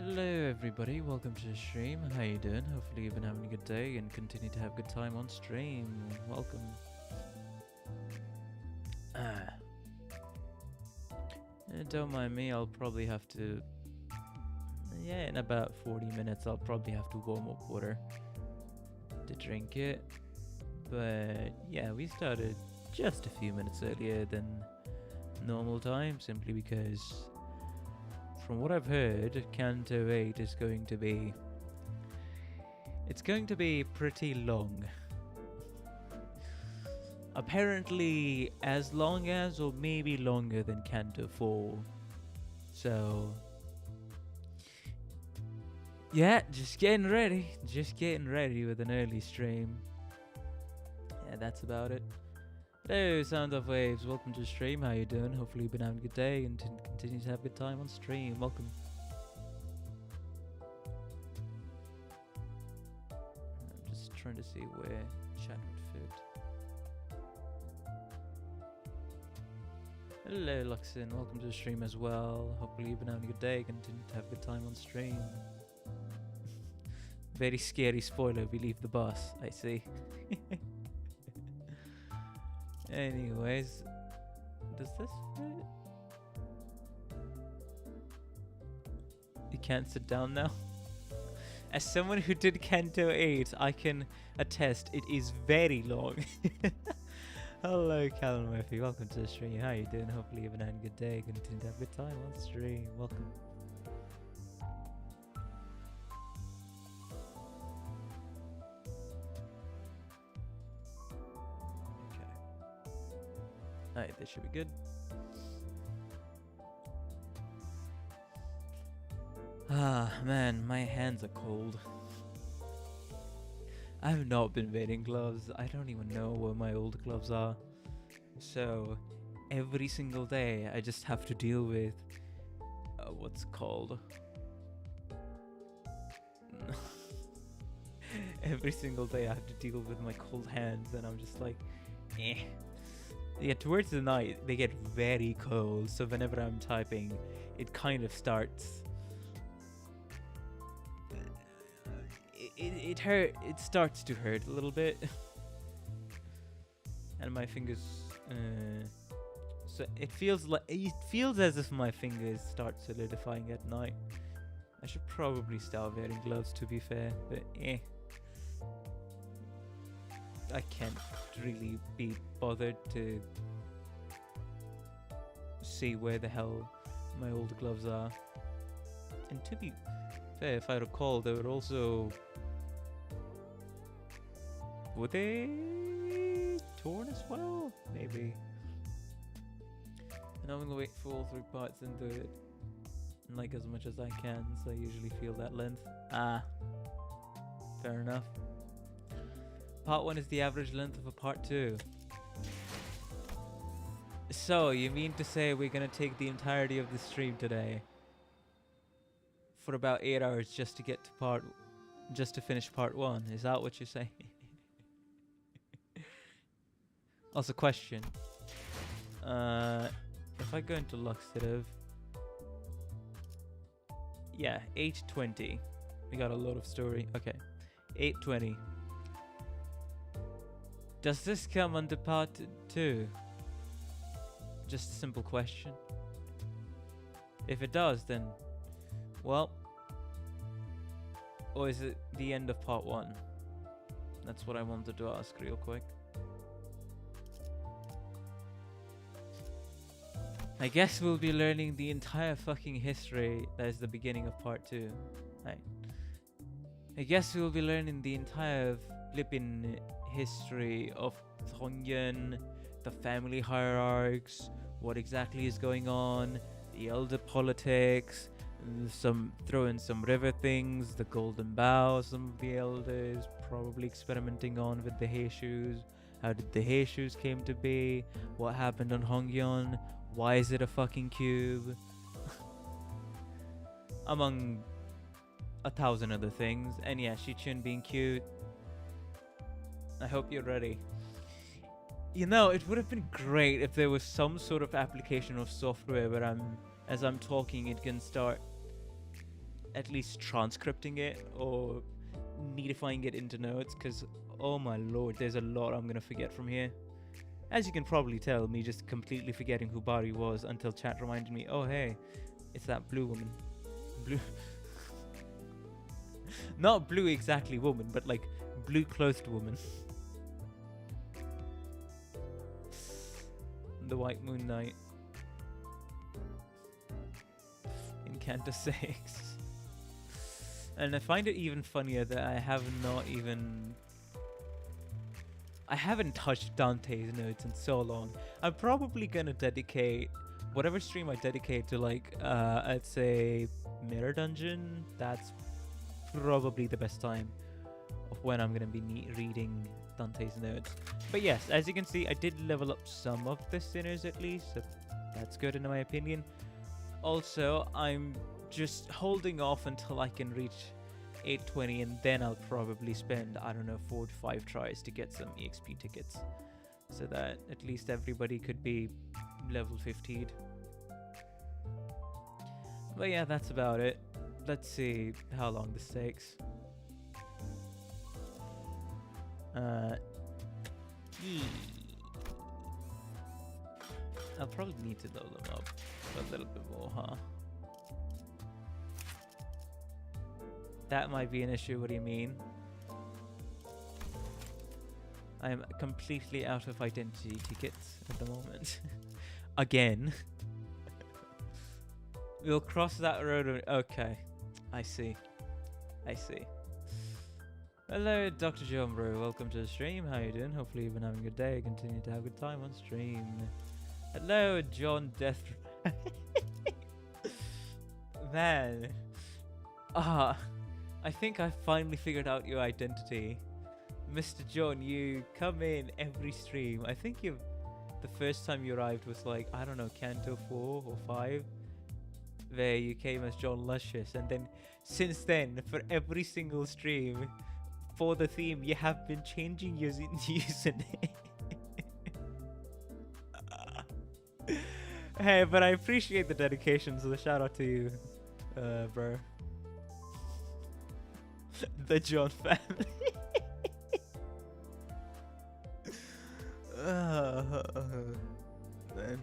Hello everybody, welcome to the stream. How you doing? Hopefully you've been having a good day and continue to have a good time on stream. Welcome. Don't mind me, I'll probably have to... Yeah, in about 40 minutes I'll probably have to warm up water to drink it. But yeah, we started just a few minutes earlier than normal time, simply because... From what I've heard, Canto 8 is going to be... It's going to be pretty long. Apparently as long as, or maybe longer than Canto 4. So... Yeah, just getting ready. Just getting ready with an early stream. Yeah, that's about it. Hello, Sound of Waves. Welcome to the stream. How you doing? Hopefully you've been having a good day and continue to have a good time on stream. Welcome. I'm just trying to see where chat would fit. Hello, Luxin. Welcome to the stream as well. Hopefully you've been having a good day. Continue to have a good time on stream. Very scary spoiler. We leave the bus. I see. Anyways, does this fit? You can't sit down now? As someone who did Canto 8, I can attest it is very long. Hello, Callum Murphy. Welcome to the stream. How you doing? Hopefully you've been having a good day. Continue to have a good time on stream. Welcome. Alright, this should be good. Ah, man, my hands are cold. I have not been wearing gloves. I don't even know where my old gloves are. So, every single day, I just have to deal with... what's it called? Every single day, I have to deal with my cold hands, and I'm just like, eh. Yeah, towards the night, they get very cold, so whenever I'm typing, it kind of starts... It starts to hurt a little bit. And my fingers... so it feels as if my fingers start solidifying at night. I should probably start wearing gloves, to be fair, but eh. I can't really be bothered to see where the hell my old gloves are. And to be fair, if I recall, they were also... Were they torn as well? Maybe. And I'm gonna wait for all 3 parts and do it like as much as I can, so I usually feel that length. Ah, fair enough. Part 1 is the average length of a part 2. So, you mean to say we're gonna take the entirety of the stream today for about 8 hours just to get to just to finish part 1? Is that what you're saying? Also, question. If I go into Luxative, yeah, 820. We got a lot of story. Okay, 820. Does this come under part 2? Just a simple question. If it does, then... Well... Or is it the end of part 1? That's what I wanted to ask real quick. I guess we'll be learning the entire fucking history that is the beginning of part 2. Right. I guess we'll be learning the entire flippin' history of Tongan, the family hierarchs, what exactly is going on, the elder politics, throw in some river things, the golden bow, some of the elders probably experimenting on with the Heishus. How did the Heishus came to be? What happened on Hongyeon? Why is it a fucking cube? Among 1,000 other things. And yeah, Shichun being cute. I hope you're ready. You know, it would have been great if there was some sort of application of software where as I'm talking, it can start at least transcripting it or neatifying it into notes, because oh my lord, there's a lot I'm gonna forget from here. As you can probably tell, me just completely forgetting who Bari was until chat reminded me, oh hey, it's that blue woman. Blue. Not blue exactly woman, but like blue clothed woman. The White Moon Knight. In Canto 6. And I find it even funnier that I haven't touched Dante's notes in so long. I'm probably gonna dedicate whatever stream I dedicate to, like, I'd say Mirror Dungeon. That's probably the best time of when I'm gonna be reading Dante's notes. But yes, as you can see, I did level up some of the sinners at least, so that's good in my opinion. Also, I'm just holding off until I can reach 820, and then I'll probably spend, I don't know, 4 to 5 tries to get some EXP tickets, so that at least everybody could be level 15'd. But yeah, that's about it. Let's see how long this takes. I'll probably need to level them up a little bit more, huh? That might be an issue. What do you mean? I am completely out of identity tickets at the moment. Again. We'll cross that road. Okay. I see. I see. Hello, Dr. John Bro. Welcome to the stream. How you doing? Hopefully you've been having a good day. Continue to have a good time on stream. Hello, John Death. Man. I think I finally figured out your identity. Mr. John, you come in every stream. I think the first time you arrived was like, I don't know, Canto 4 or 5, where you came as John Luscious. And then since then, for every single stream, for the theme, you have been changing your username. Hey, but I appreciate the dedication, so the shout out to you, bro. The John family. Man.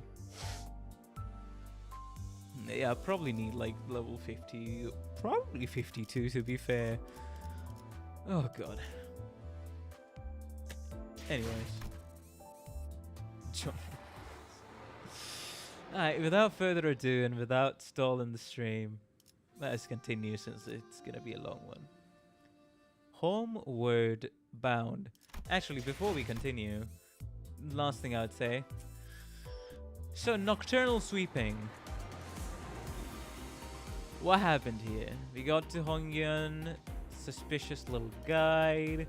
Yeah, I probably need like level 50, probably 52 to be fair. Oh god. Anyways. John. Alright, without further ado and without stalling the stream, let us continue since it's gonna be a long one. Homeward Bound. Actually, before we continue, last thing I would say. So, Nocturnal Sweeping. What happened here? We got to Hongyun, suspicious little guide.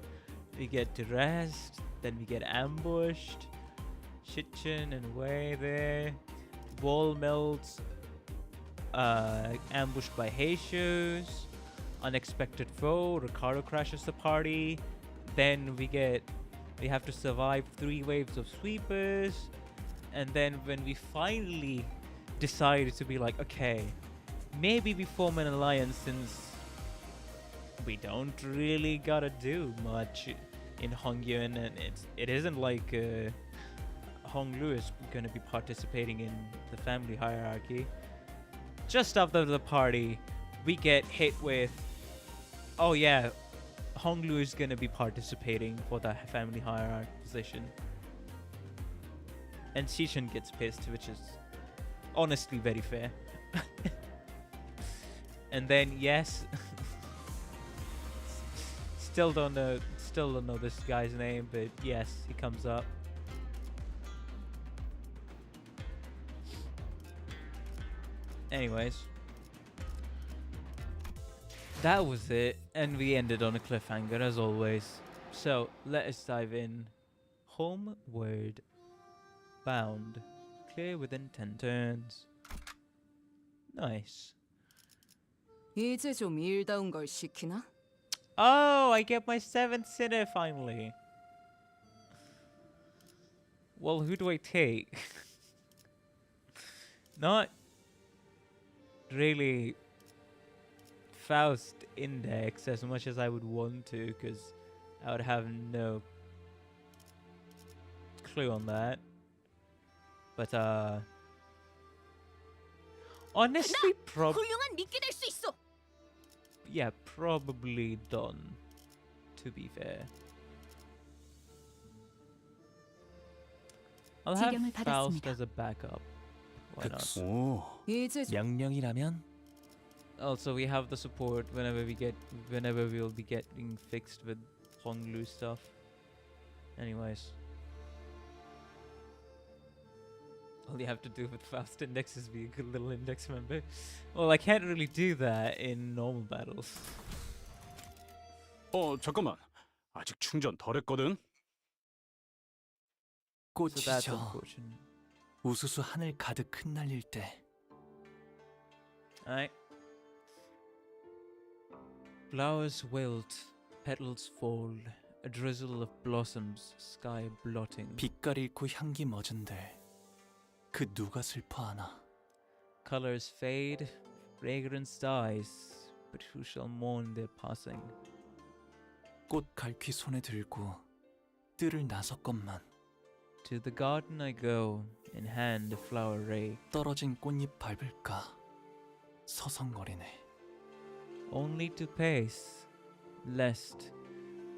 We get dressed, then we get ambushed. Shitchin and way there. Wall melts. Ambushed by Heishus. Unexpected foe. Ricardo crashes the party. Then we have to survive 3 waves of sweepers. And then when we finally decided to be like, okay, maybe we form an alliance since we don't really gotta do much in Hongyun, and it isn't like Honglu is gonna be participating in the family hierarchy. Just after the party, we get hit with, oh yeah, Honglu is gonna be participating for the family hierarchy position. And Shishin gets pissed, which is honestly very fair. And then yes, still don't know this guy's name, but yes, he comes up. Anyways, that was it, and we ended on a cliffhanger as always. So let us dive in. Homeward Bound. Clear within 10 turns. Nice. 이제 좀 일다운 걸 시키나? Oh, I get my 7th sinner finally. Well, who do I take? Not really Faust index as much as I would want to, because I would have no clue on that. But honestly, 훌륭한 미끼 될 수 있어. yeah, probably done. To be fair, I'll have 지령을 Faust 받았습니다. as a backup. Why not? 오, 이제 좀 명령이라면 Also, we have the support whenever we'll be getting fixed with Honglu stuff. Anyways, all you have to do with Fast Index is be a good little index member. Well, I can't really do that in normal battles. 잠깐만. 아직 충전 덜 했거든. So that's 꽃이죠. unfortunate. 우수수 하늘 가득 흩날릴 때 Alright. Flowers wilt, petals fall, a drizzle of blossoms, sky blotting. 빛깔 잃고 향기 멎은들 그 누가 슬퍼하나. Colors fade, fragrance dies, but who shall mourn their passing? 꽃 갈퀴 손에 들고 뜰을 나섰건만 To the garden I go, in hand a flower rake, 떨어진 꽃잎 밟을까 서성거리네. only to pace, lest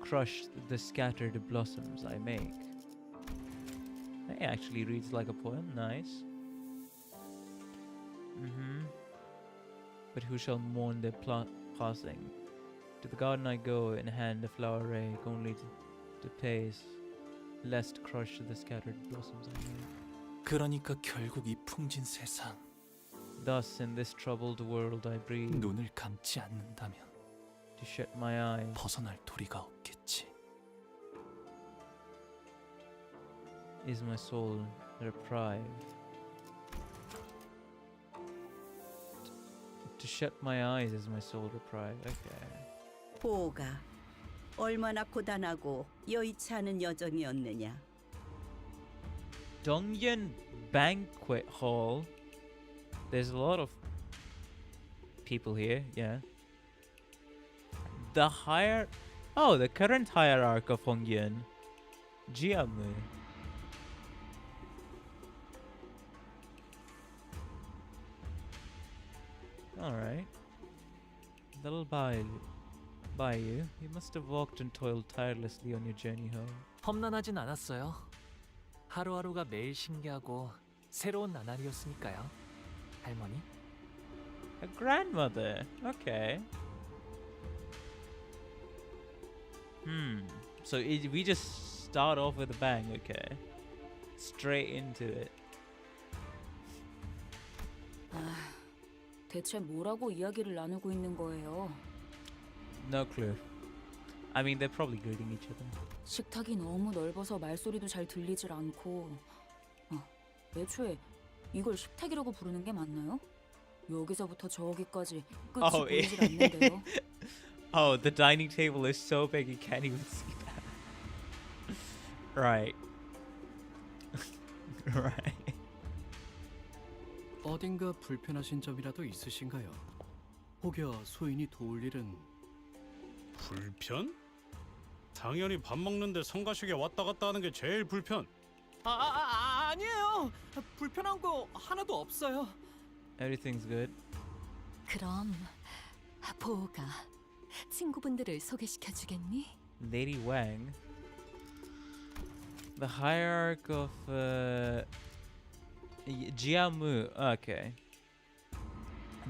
crush the scattered blossoms I make. That actually reads like a poem, nice. But who shall mourn their passing? To the garden I go, in hand a flower rake, only to pace, lest crush the scattered blossoms I make. 그러니까 결국 이 풍진 세상 Thus in this troubled world I breathe, 눈을 감지 않는다면 to shut my eyes, 벗어날 도리가 없겠지. is my soul reprieve. To shut my eyes is my soul reprieve. Okay. 보가 얼마나 고단하고 여의치 않은 여정이었느냐. Dongyan Banquet Hall. There's a lot of people here, yeah. The current hierarch of Hongyun, Jiamu. Alright. That'll buy you. You must have walked and toiled tirelessly on your journey home. 험난하진 않았어요. 하루하루가 매일 신기하고 새로운 나날이었으니까요. 할머니? A grandmother. Okay. So we just start off with a bang, okay? Straight into it. 대체 뭐라고 이야기를 나누고 있는 거예요? No clue. I mean, they're probably greeting each other. 식탁이 너무 넓어서 말소리도 잘 들리질 않고 애초에 이걸 식탁이라고 부르는 게 맞나요? 여기서부터 저기까지 끝이 Oh, 보이질 않는데요. Oh, the dining table is so big you can't even see that. Right. Right. 어딘가 불편하신 점이라도 있으신가요? 혹여 소인이 도울 일은 불편? 당연히 밥 먹는데 성가시게 왔다 갔다 하는 게 제일 불편. 아니에요. 불편한 거 하나도 없어요. Everything's good. 그럼 보호가 친구분들을 소개시켜 주겠니? Lady Wang. The hierarch of Jiamu. Okay.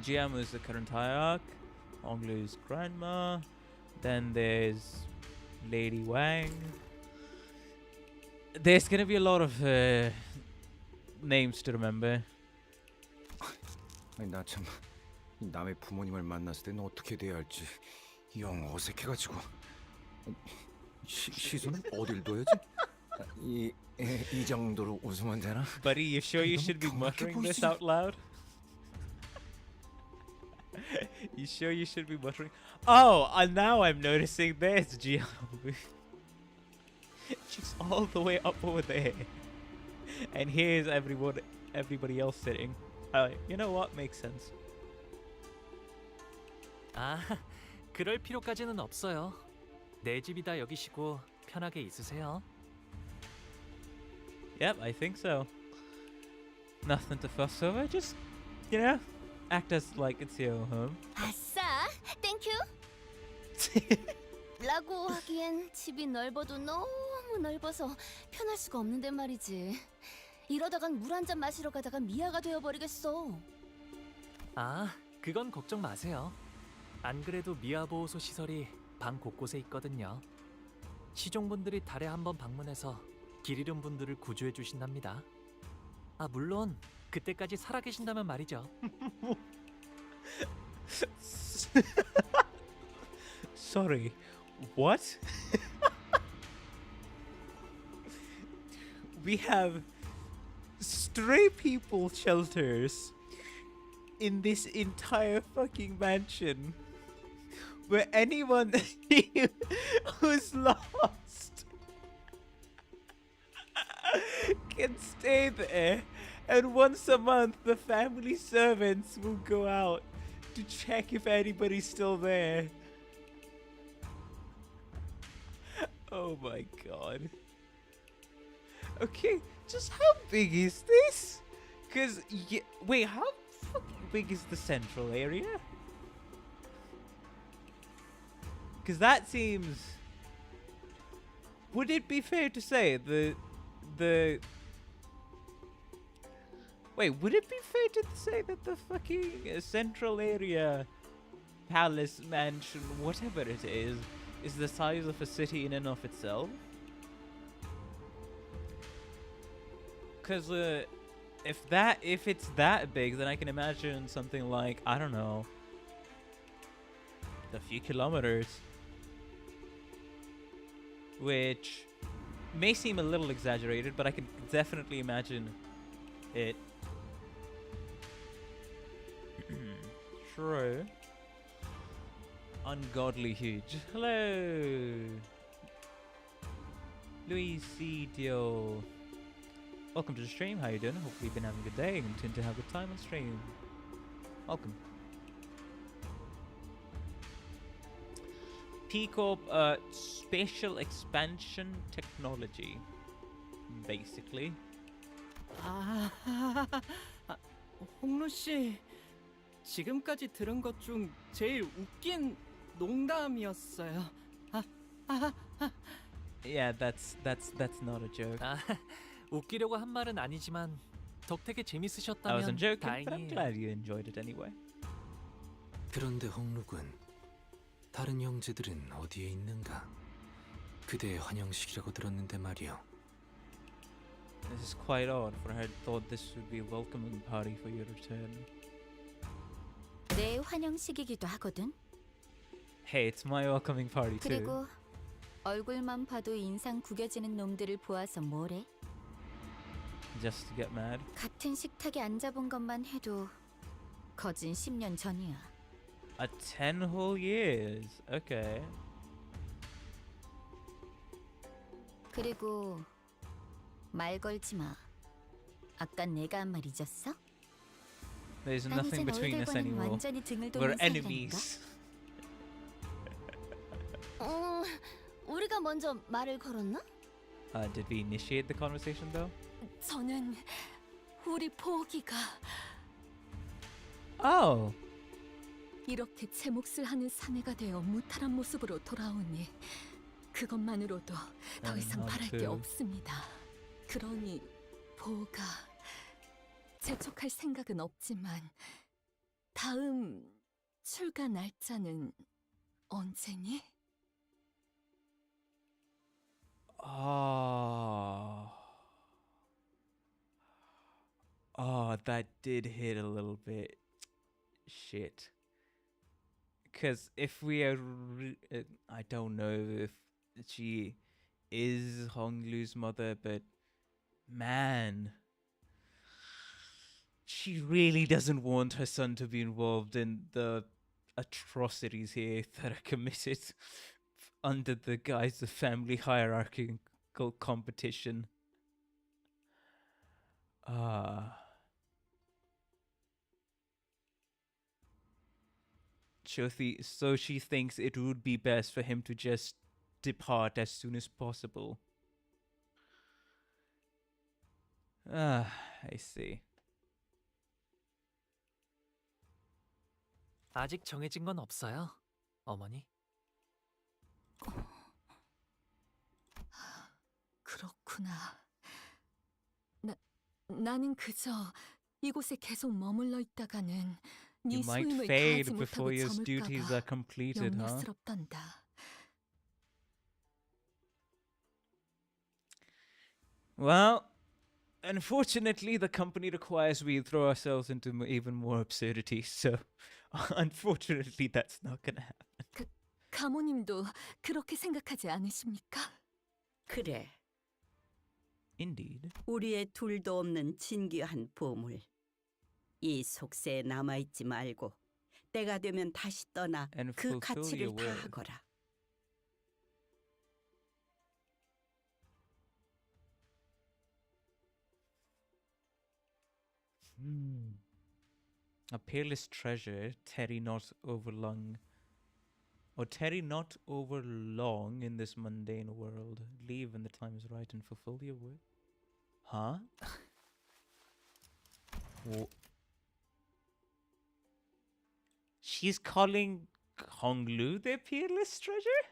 Jiamu is the current hierarch. Onglu's grandma. Then there's Lady Wang. There's gonna be a lot of names to remember. 아니 나 참 남의 부모님을 만났을 때는 어떻게 돼야 할지 영 어색해가지고 시선을 어딜 둬야지? 이 정도로 웃으면 되나? Buddy, you sure you should be muttering this out loud? You sure you should be muttering? Oh, and now I'm noticing there's Jiamu. She's all the way up over there. And here's everybody else sitting. You know what? Makes sense. 아, 그럴 필요까지는 없어요. 내 집이다 여기시고 편하게 있으세요. Yep, I think so. Nothing to fuss over. Just, you know, act as like it's your home. 아싸, 땡큐. 라고 하기엔 집이 넓어도 너무 넓어서 편할 수가 없는데 말이지. 이러다간 물 한 잔 마시러 가다가 미아가 되어버리겠어. 아, 그건 걱정 마세요. 안 그래도 미아보호소 시설이 방 곳곳에 있거든요. 시종분들이 달에 한 번 방문해서 길 잃은 분들을 구조해 주신답니다. 아, 물론 그때까지 살아계신다면 말이죠. Sorry, what? We have stray people shelters in this entire fucking mansion where anyone who's lost can stay there, and once a month the family servants will go out to check if anybody's still there. Oh my god. Okay, just how big is this? Cause wait, how fucking big is the central area? Cause that seems. Would it be fair to say the wait, would it be fair to say that the fucking central area palace mansion, whatever it is the size of a city in and of itself? Because if it's that big, then I can imagine something like, I don't know, a few kilometers, which may seem a little exaggerated, but I can definitely imagine it. True. Ungodly huge. Hello, Luigidio. Welcome to the stream. How you doing? Hopefully you've been having a good day and continue to have a good time on stream. Welcome. P-Corp, spatial expansion technology, basically. 홍루 씨, 지금까지 들은 것 중 제일 웃긴 농담이었어요. Yeah, that's not a joke. 아, 웃기려고 한 말은 아니지만 덕택에 I wasn't 재밌으셨다면 joking, but I'm 다행이에요. glad you enjoyed it anyway. 그런데 홍록은 다른 형제들은 어디에 있는가? 그대의 환영식이라고 들었는데 말이오. This is quite odd, for I had thought this would be a welcoming party for your return. 내 환영식이기도 하거든. Hey, it's my welcoming party too. 그리고 얼굴만 봐도 인상 구겨지는 놈들을 보아서 뭐래? Just to get mad. 같은 식탁에 앉아본 것만 해도 거진 10년 전이야. A 10 whole years. Okay. 그리고 말 걸지 마. 아까 내가 한 말 잊었어? There's 난 이제 nothing between us 너희들과는 anymore. 완전히 등을 We're 돌린 사이라니까. enemies. 우리가 먼저 말을 걸었나? Did we initiate the conversation though? 저는 우리 보기가 Oh. 이렇게 제 몫을 하는 사내가 되어 무탈한 모습으로 돌아오니 그것만으로도 더 이상 바랄 게 없습니다. 그러니 보가 재촉할 생각은 없지만 다음 출가 날짜는 언제니? Oh, that did hit a little bit. Shit. Because if we are, I don't know if she is Honglu's mother, but man, she really doesn't want her son to be involved in the atrocities here that are committed under the guise of family hierarchical competition. So she thinks it would be best for him to just depart as soon as possible. Ah, I see. 아직 정해진 건 없어요, 어머니. 그렇구나. 나는 그저 이곳에 계속 머물러 있다가는 네 You might 소임을 fade 다하지 before 못하고 your duties are 저물까봐 completed, huh? 염려스럽단다. Well, unfortunately, the company requires we throw ourselves into even more absurdities, so unfortunately, that's not gonna happen. 가모님도 그렇게 생각하지 않으십니까? 그래, Indeed. 우리의 둘도 없는 진귀한 보물. 이 속세에 남아있지 말고 때가 되면 다시 떠나 And 그 fulfill 가치를 your word. 다하거라. A peerless treasure, tarry not over long. Or tarry not over long in this mundane world. Leave when the time is right and fulfill your word. Huh? She's calling Honglu their peerless treasure?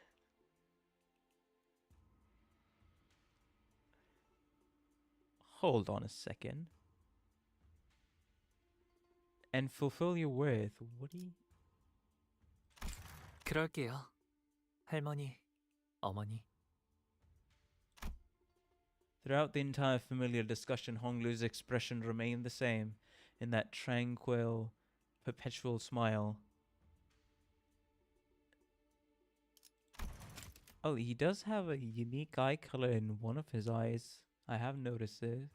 Hold on a second. And fulfill your worth. What do you... 그럴게요. 할머니, 어머니. Throughout the entire familiar discussion, Honglu's expression remained the same, in that tranquil, perpetual smile. Oh, he does have a unique eye color in one of his eyes. I have noticed it.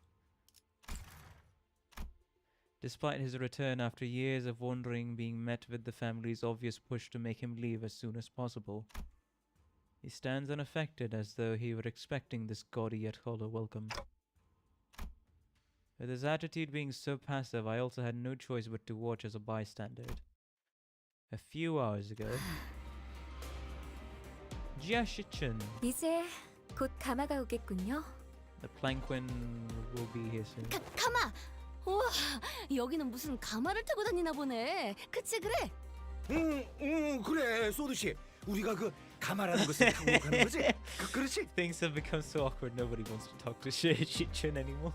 Despite his return after years of wandering, being met with the family's obvious push to make him leave as soon as possible, he stands unaffected as though he were expecting this gaudy yet hollow welcome. With his attitude being so passive, I also had no choice but to watch as a bystander. A few hours ago, Jiashichun, 이제 곧 가마가 오겠군요. the planquin, will be here soon. 가마! 우와, 여기는 무슨 가마를 타고 다니나 보네. 그치 그래? 그래, 소드 씨. 우리가 그 가마라는 것을 타고 가는 거지? 그렇지? Things have become so awkward, nobody wants to talk to Jiashichun anymore.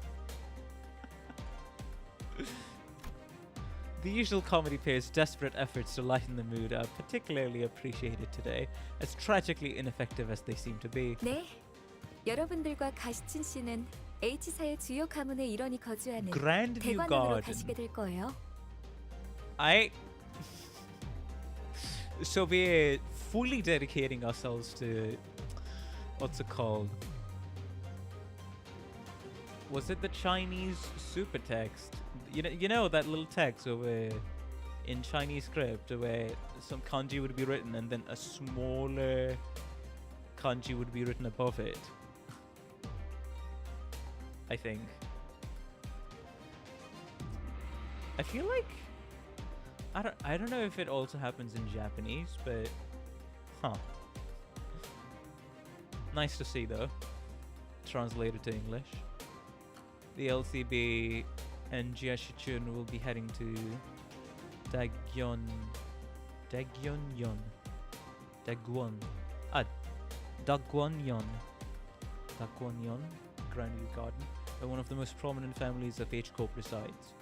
The usual comedy player's desperate efforts to lighten the mood are particularly appreciated today, as tragically ineffective as they seem to be. 네, 여러분들과 가시춘 씨는 H사의 주요 가문의 일원이 거주하는 Grandview 대관원으로 가시게 Garden. 될 거예요. So we're fully dedicating ourselves to... What's it called? Was it the Chinese super text? You know that little text where in Chinese script where some kanji would be written and then a smaller kanji would be written above it. I think. I feel like I don't know if it also happens in Japanese, but huh. Nice to see though. Translated to English. The LCB and Jiashichun will be heading to Daguan, Daguanyon, Grandview Garden, where one of the most prominent families of H Corp resides.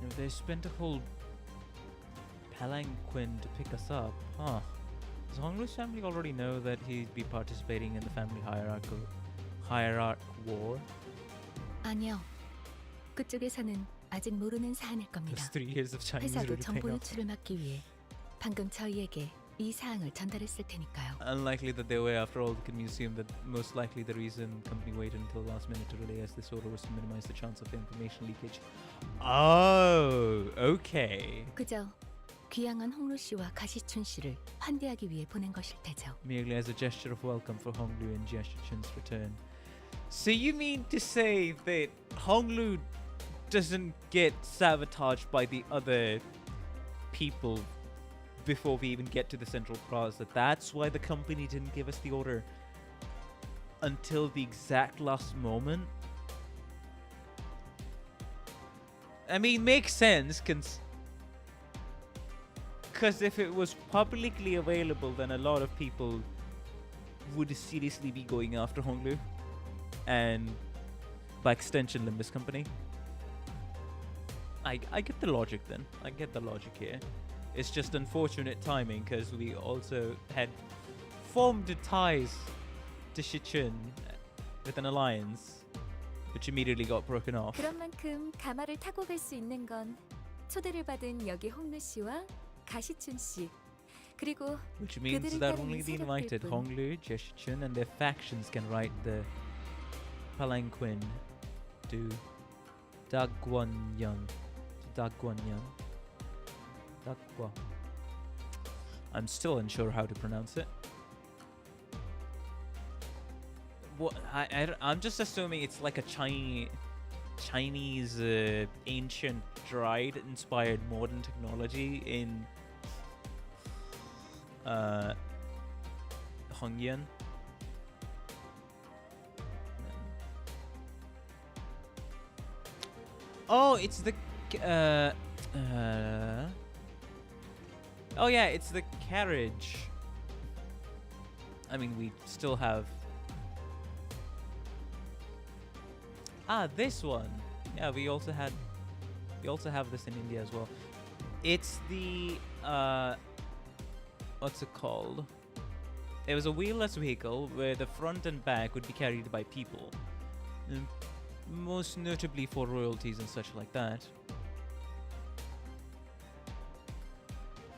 If they spent a whole palanquin to pick us up, huh? Does Honglu's family already know that he'd be participating in the family hierarch war? 아니요. 그쪽에서는 아직 모르는 사안일 겁니다. Those 3 years of Chinese 회사도 really 정보 paying off. 유출을 막기 위해 방금 저희에게 이 사항을 전달했을 테니까요. Unlikely that they were, after all, can we assume that most likely the reason company waited until the last minute to relay us this order was to minimize the chance of information leakage. Oh, okay. 그저 귀향한 홍루 씨와 가시춘 씨를 환대하기 위해 보낸 것일 테죠. Merely as a gesture of welcome for Honglu and Jiashichen's return. So you mean to say that Honglu doesn't get sabotaged by the other people before we even get to the Central Plaza? That's why the company didn't give us the order until the exact last moment? I mean, makes sense, because if it was publicly available, then a lot of people would seriously be going after Honglu, and by extension, Limbus Company. I get the logic then. I get the logic here. It's just unfortunate timing, because we also had formed ties to Shichun with an alliance, which immediately got broken off. 그런 만큼 가마를 타고 갈 수 있는 건 초대를 받은 여기 홍루 씨와 가시춘 씨 그리고 Which means 그들을 that 따르는 only the 세력들 invited, 뿐. Honglu, Jeshichun, and their factions can ride the palanquin to Dagguanyan. Dagguanyan. Dagua. I'm still unsure how to pronounce it. What I'm just assuming it's like a Chinese ancient dried inspired modern technology in Hongyan. Oh, it's the oh yeah, it's the carriage. I mean, we still have this one. Yeah, we also have this in India as well. It's the what's it called? It was a wheelless vehicle where the front and back would be carried by people, most notably for royalties and such like that.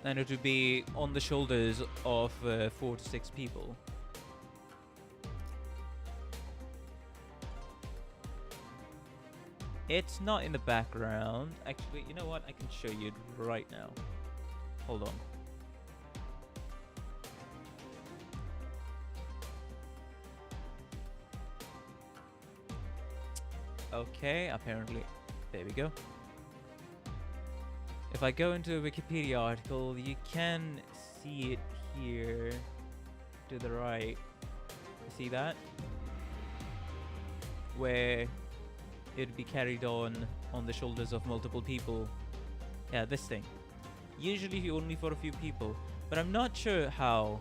And it would be on the shoulders of 4 to 6 people. It's not in the background. Actually, you know what? I can show you it right now. Hold on. Okay, apparently. There we go. If I go into a Wikipedia article, you can see it here to the right. See that? Where it'd be carried on the shoulders of multiple people. Yeah, this thing. Usually only for a few people, but I'm not sure how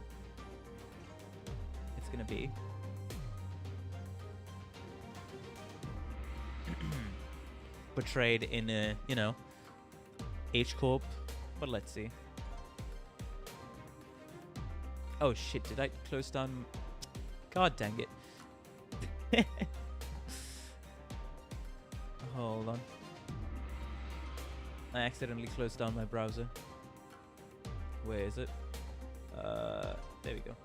it's gonna be. Portrayed in a, you know, H-Corp, but let's see. Oh shit, did I close down? God dang it. Hold on. I accidentally closed down my browser. Where is it? There we go.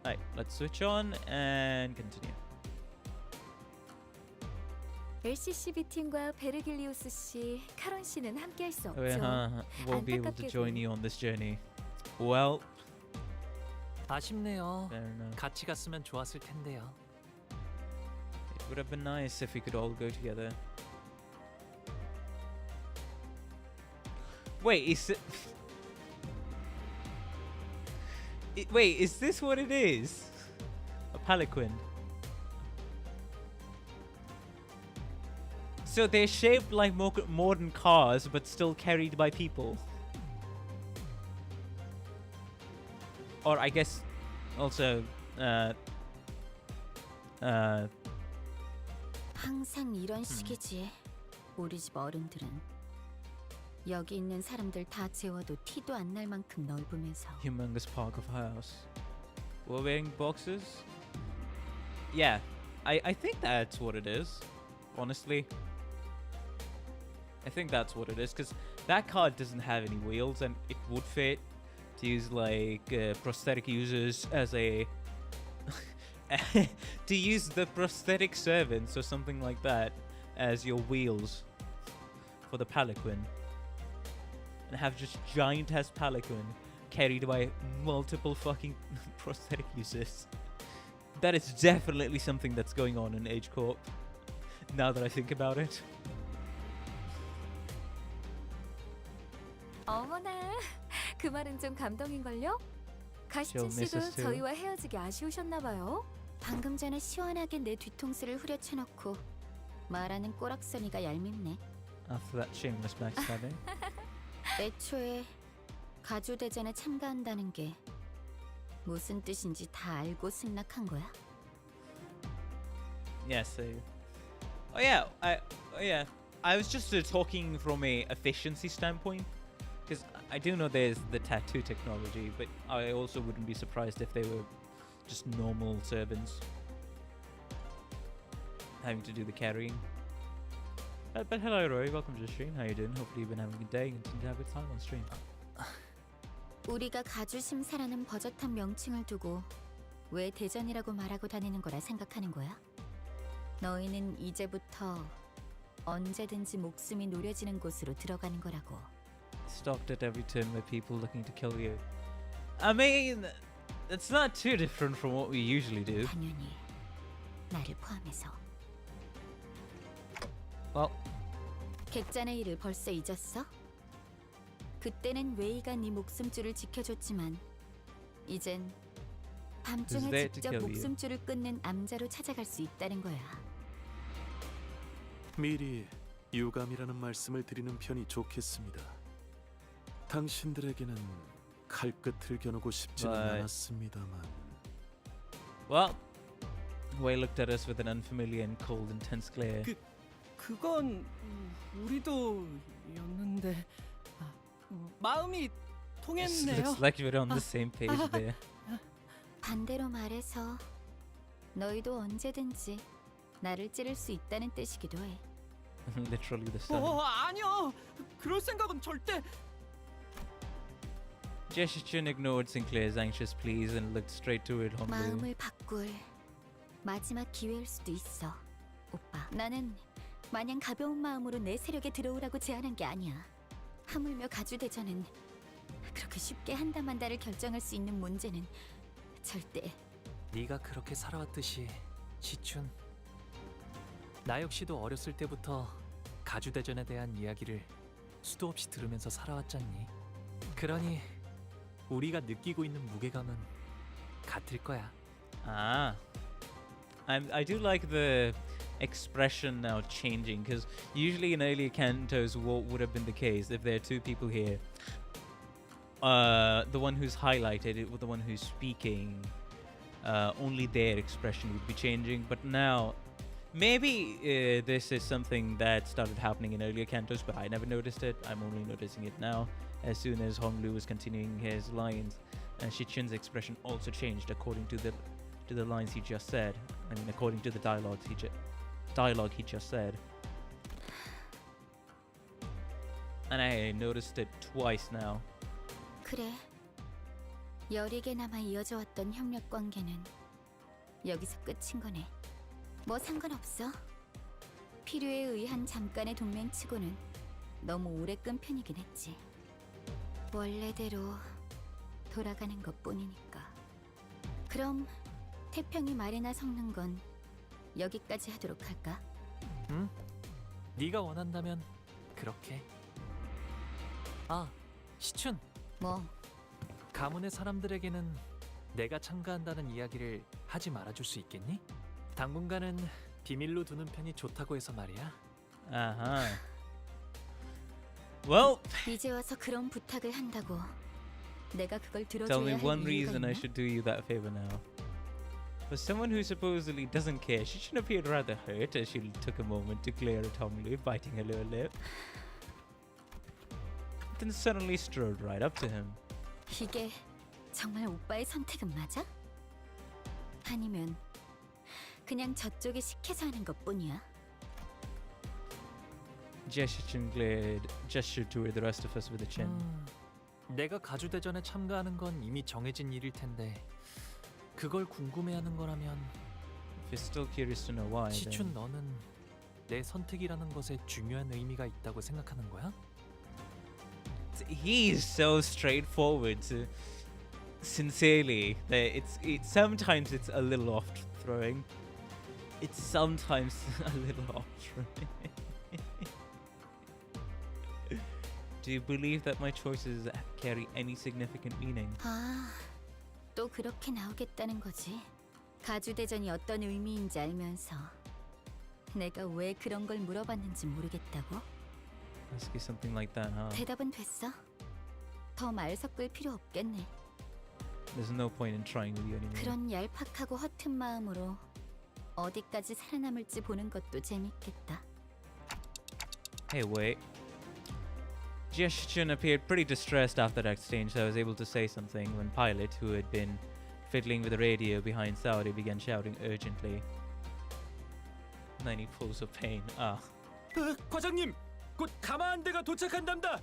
Alright, let's switch on and continue. LCCB 팀과 베르길리우스 씨, 카론 씨는 함께할 수 없죠. Won't be able to join you on this journey. Well, 아쉽네요. fair enough. 같이 갔으면 좋았을 텐데요. It would have been nice if we could all go together. Wait, is it? Wait, is this what it is? A palanquin. So they're shaped like modern cars, but still carried by people. Or I guess also 항상 이런 식이지. 우리 집 어른들은 여기 있는 사람들 다 재워도 티도 안 날 만큼 넓으면서. humongous park of house. We're wearing boxes? Yeah, I think that's what it is, honestly. I think that's what it is, because that car doesn't have any wheels, and it would fit to use like prosthetic users as a to use the prosthetic servants or something like that as your wheels for the palanquin. and have just giant ass palanquin carried by multiple fucking prosthetic users. That is definitely something that's going on in Age Corp. Now that I think about it. 어머나, 그 말은 좀 감동인걸요? 가시춘 She'll miss 씨도 us too. 저희와 헤어지기 아쉬우셨나 봐요. 방금 전에 시원하게 내 뒤통수를 후려쳐놓고 말하는 꼬락서니가 얄밉네. After that shameless backstabbing. 애초에 가주대전에 참가한다는 게 무슨 뜻인지 다 알고 승낙한 거야? Yeah, so. Oh yeah. I was just talking from a efficiency standpoint, because I do know there's the tattoo technology, but I also wouldn't be surprised if they were just normal servants having to do the carrying. But hello, Roy. Welcome to the stream. How you doing? Hopefully you've been having a good day and continue to have a good time on stream. 우리가 가주심사라는 버젓한 명칭을 두고 왜 대전이라고 말하고 다니는 거라 생각하는 거야? 너희는 이제부터 언제든지 목숨이 노려지는 곳으로 들어가는 거라고. Stopped at every turn by people looking to kill you. I mean, it's not too different from what we usually do. 당연히 나를 포함해서. Well, 객잔의 일을 벌써 잊었어? 그때는 웨이가 네 목숨줄을 지켜줬지만 이젠 Who's 밤중에 there to 직접 kill you? 목숨줄을 끊는 암자로 찾아갈 수 있다는 거야. 미리 유감이라는 말씀을 드리는 편이 좋겠습니다. 당신들에게는 칼끝을 겨누고 싶지는 Right. 않았습니다만. well, Wei looked at us with an unfamiliar and cold, intense glare. 그건 우리도 였는데 마음이 통했네요. Looks like we're on the same page there. 반대로 말해서 너희도 언제든지 나를 찌를 수 있다는 뜻이기도 해. Literally the same. 아니요. 그럴 생각은 절대. Jeshichin ignored Sinclair's anxious pleas and looked straight toward Honglu. 마음을 바꿀 마지막 기회일 수도 있어. 오빠, 나는 마냥 가벼운 마음으로 내 세력에 들어오라고 제안한 게 아니야. 하물며 가주대전은 그렇게 쉽게 한다만다를 결정할 수 있는 문제는 절대. 네가 그렇게 살아왔듯이 시춘. 나 역시도 어렸을 때부터 가주대전에 대한 이야기를 수도 없이 들으면서 살아왔잖니. 그러니 우리가 느끼고 있는 무게감은 같을 거야. Ah. I do like the expression now changing, because usually in earlier cantos what would have been the case if there are two people here, the one who's highlighted it with the one who's speaking, only their expression would be changing. But now maybe this is something that started happening in earlier cantos, but I never noticed it. I'm only noticing it now as soon as Honglu was continuing his lines, and Shichun's expression also changed according to the lines he just said. I mean, according to the dialogue he just said. And I noticed it twice now. 그래. 여리게나마 이어져 왔던 협력 관계는 여기서 끝인 거네. 뭐 상관없어. 필요에 의한 잠깐의 동맹치고는 너무 오래 끈 편이긴 했지. 원래대로 돌아가는 것뿐이니까. 그럼 태평이 말이나 섞는 건 여기까지 하도록 할까? 응? 네가 원한다면 그렇게. 아, 시춘. 뭐? 가문의 사람들에게는 내가 참가한다는 이야기를 하지 말아줄 수 있겠니? 당분간은 비밀로 두는 편이 좋다고 해서 말이야. Uh-huh. Well, 이제 와서 그런 부탁을 한다고 내가 그걸 tell 들어줘야 me 할 one 이유가 reason I 있나? should do you that favor now. For someone who supposedly doesn't care, she should appeared rather hurt as she took a moment to glare at Honglu, biting her lower lip. Then suddenly strode right up to him. 이게 정말 오빠의 선택은 맞아? 아니면 그냥 저쪽이 시켜서 하는 것뿐이야? Jeshichin gestured toward the rest of us with a chin. 내가 가주대전에 참가하는 건 이미 정해진 일일 텐데 그걸 궁금해하는 거라면 If you're still curious to know why, 시춘 then 너는 내 선택이라는 것에 중요한 의미가 있다고 생각하는 거야? he's so straightforward. Sincerely, that sometimes it's a little off throwing. It's sometimes a little off throwing. Do you believe that my choices carry any significant meaning? 아, 또 그렇게 나오겠다는 거지. 가주대전이 어떤 의미인지 알면서 내가 왜 그런 걸 물어봤는지 모르겠다고? Ask you something like that, huh? 대답은 됐어. 더 말 섞을 필요 없겠네. There's no point in trying with you anymore. 그런 얄팍하고 허튼 마음으로 어디까지 살아남을지 보는 것도 재밌겠다. Hey, wait. Gestion appeared pretty distressed after that exchange, so I was able to say something when Pilot, who had been fiddling with the radio behind Saudi, began shouting urgently. Then he pulls a pain. Ah. 과장님, 곧 가마한 대가 도착한답니다.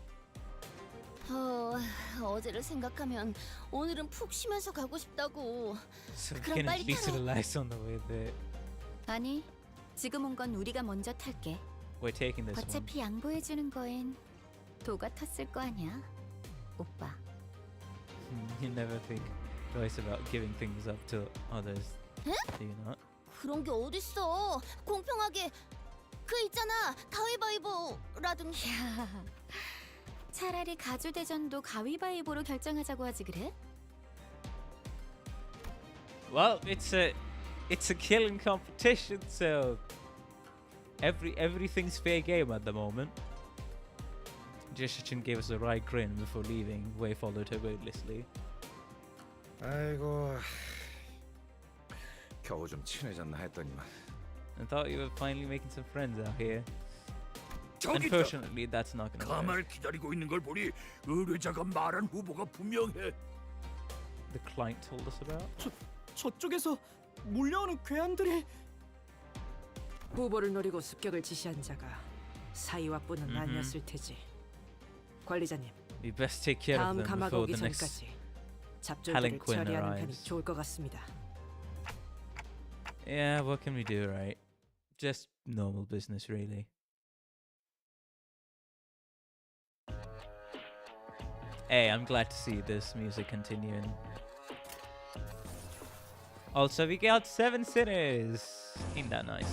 어제를 생각하면 오늘은 푹 쉬면서 가고 싶다고. So we 그럼 can at 빨리 least 타러. relax on the way there. 아니, 지금 온 건 우리가 먼저 탈게. We're taking this one. 어차피 양보해주는 거엔 도가 텄을 거 아니야, 오빠. You never think twice about giving things up to others. 응? Do you not? 그런 게 어딨어. 공평하게. 그 있잖아, 가위바위보라든지. 야, 차라리 가주대전도 가위바위보로 결정하자고 하지 그래? Well, it's a killing competition, so everything's fair game at the moment. Gestion gave us a wry grin before leaving. Wei followed her wordlessly. 아이고, 겨우 좀 친해졌나 했더니만. I thought you were finally making some friends out here. 저기 Unfortunately, that's not gonna work. 가마를 기다리고 있는 걸 보니 의뢰자가 말한 후보가 분명해. The client told us about. 저쪽에서 몰려오는 괴한들이. 후보를 노리고 습격을 지시한 자가 사이와뿐은 아니었을 테지. 관리자님, We best take care of 다음 them 가마가 before 오기 the next 전까지 잡졸들을 palanquin 처리하는 편이 arrives. 좋을 것 같습니다. Yeah, what can we do, right? Just normal business, really. Hey, I'm glad to see this music continuing. Also, we got 7 sinners. Ain't that nice?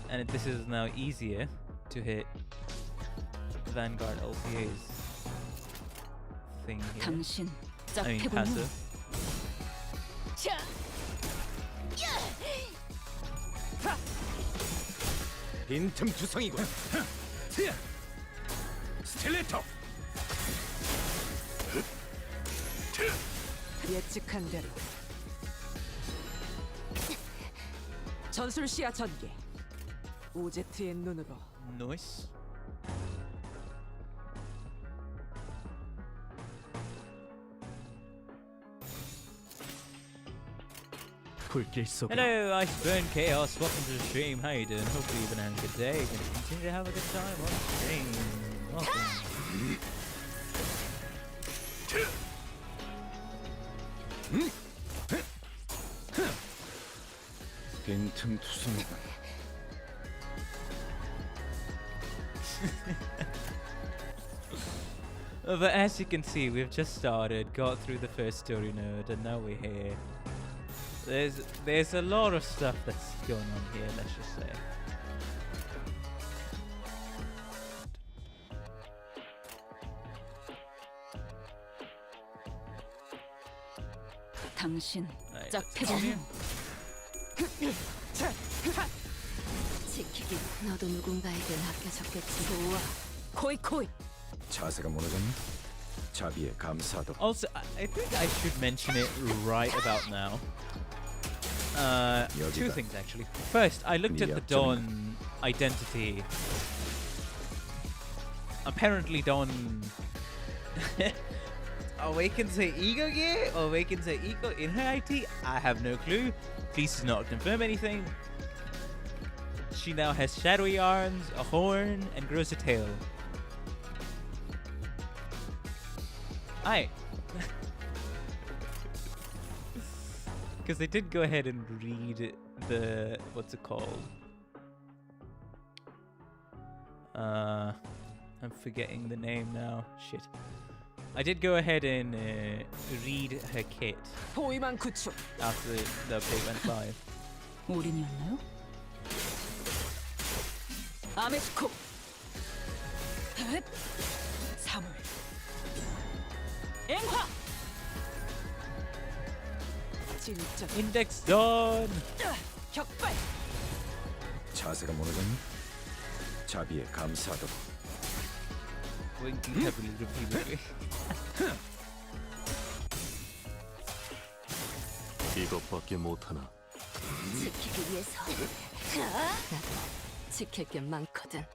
And this is now easier to hit Vanguard LPA's thing here. 당신 I mean, 짝패고 passive. 자, 빈틈투성이군. 스틸레터. 예측한 대로 전술 시야 전개. 오제트의 눈으로 Nice. 불길 속으로. Hello, Iceburn Chaos. Welcome to the stream. How you doing? Hopefully you've been having a good day. Gonna continue to have a good time on stream. Welcome. 빈틈투성이군. But as you can see, we've just started, got through the first story node, and now we're here. There's a lot of stuff that's going on here, let's just say. 당신 Right, 짝패고 지키기. 너도 누군가에게 맡겨졌겠지. 좋아. 코이. 자세가 무너졌니? 자비에 감사도. Also, I think I should mention it right about now. Two things actually. First, I looked at the Dawn identity. Apparently, Dawn awakens her ego gear, or awakens her ego in her IT. I have no clue. Please do not confirm anything. She now has shadowy arms, a horn, and grows a tail. Aye. Because they did go ahead and read the, what's it called? I'm forgetting the name now. Shit. I did go ahead and read her kit 포위망 구축. after the update went live. 올인이었나요? 아메스코. 사물. 앵화. 진짜 Index done. 격발. 자세가 무너졌니? 자비에 감사하다고. Winking heavily repeatedly. 이것밖에 못하나. 지키기 위해서. 나도 지킬 게 많거든.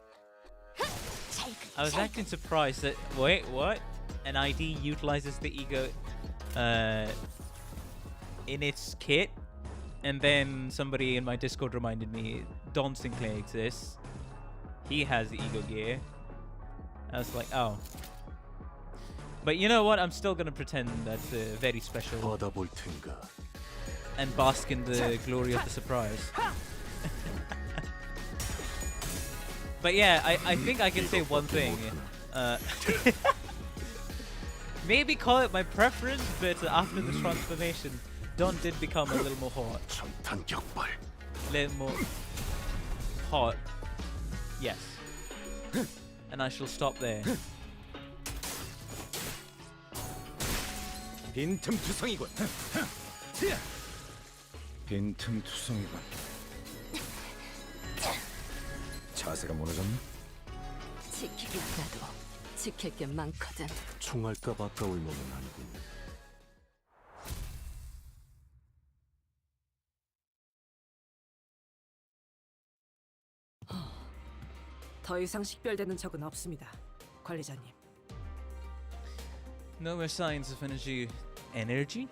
I was acting surprised that wait, what? An ID utilizes the ego in its kit, and then somebody in my Discord reminded me Don Sinclair exists. He has the ego gear. I was like, oh. But you know what? I'm still gonna pretend that's very special 받아볼 텐가. and bask in the glory of the surprise. But yeah, I think I can say one thing. Maybe call it my preference, but after the transformation, Don did become a little more hot. 천탄 격발. A little more hot. Yes. And I shall stop there. 빈틈투성이군. 빈틈투성이군. 자세가 무너졌니? 지키기 나도 지킬 게 많거든. 총알값 아까울 몸은 아니군. 더 이상 식별되는 적은 없습니다, 관리자님. No more signs of energy?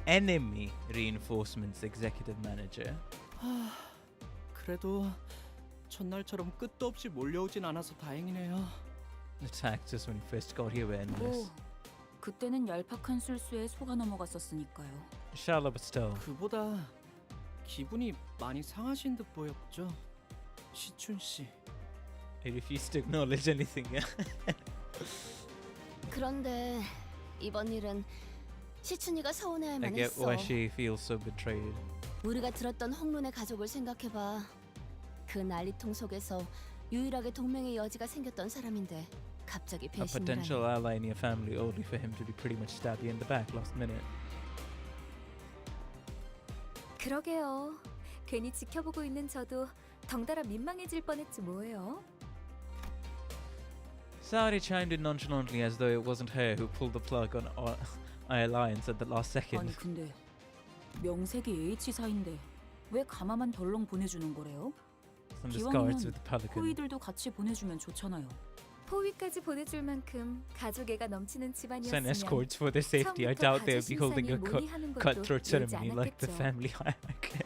Enemy reinforcements, executive manager. 그래도 첫날처럼 끝도 없이 몰려오진 않아서 다행이네요. Attacked us when he first got here were endless. 뭐 그때는 얄팍한 술수에 속아 넘어갔었으니까요. Shallow but still. 그보다 기분이 많이 상하신 듯 보였죠, 시춘 씨. He refused to acknowledge anything. 그런데 이번 일은 시춘이가 서운해할 I get 만했어. why she feels so betrayed. 우리가 들었던 홍룬의 가족을 생각해봐. 그 난리통 속에서 유일하게 동맹의 여지가 생겼던 사람인데 갑자기 A 배신을 potential 하니. ally in your family, only for him to be pretty much stabbed you in the back last minute. 그러게요. 괜히 지켜보고 있는 저도 덩달아 민망해질 뻔했지 뭐예요. Saori chimed in nonchalantly as though it wasn't her who pulled the plug on our alliance at the last second. 아니 근데 명색이 H사인데 왜 가마만 덜렁 보내주는 거래요? Some discards 기왕이면 with the pelican. 호위들도 같이 보내주면 좋잖아요. 포위까지 보내줄 만큼 가족애가 넘치는 Send 집안이었으면 escorts for their safety. I 처음부터 doubt they would be 가족 holding a 신상에 몰이하는 것도 cutthroat 예지 ceremony like the 않았겠죠. family hierarchy.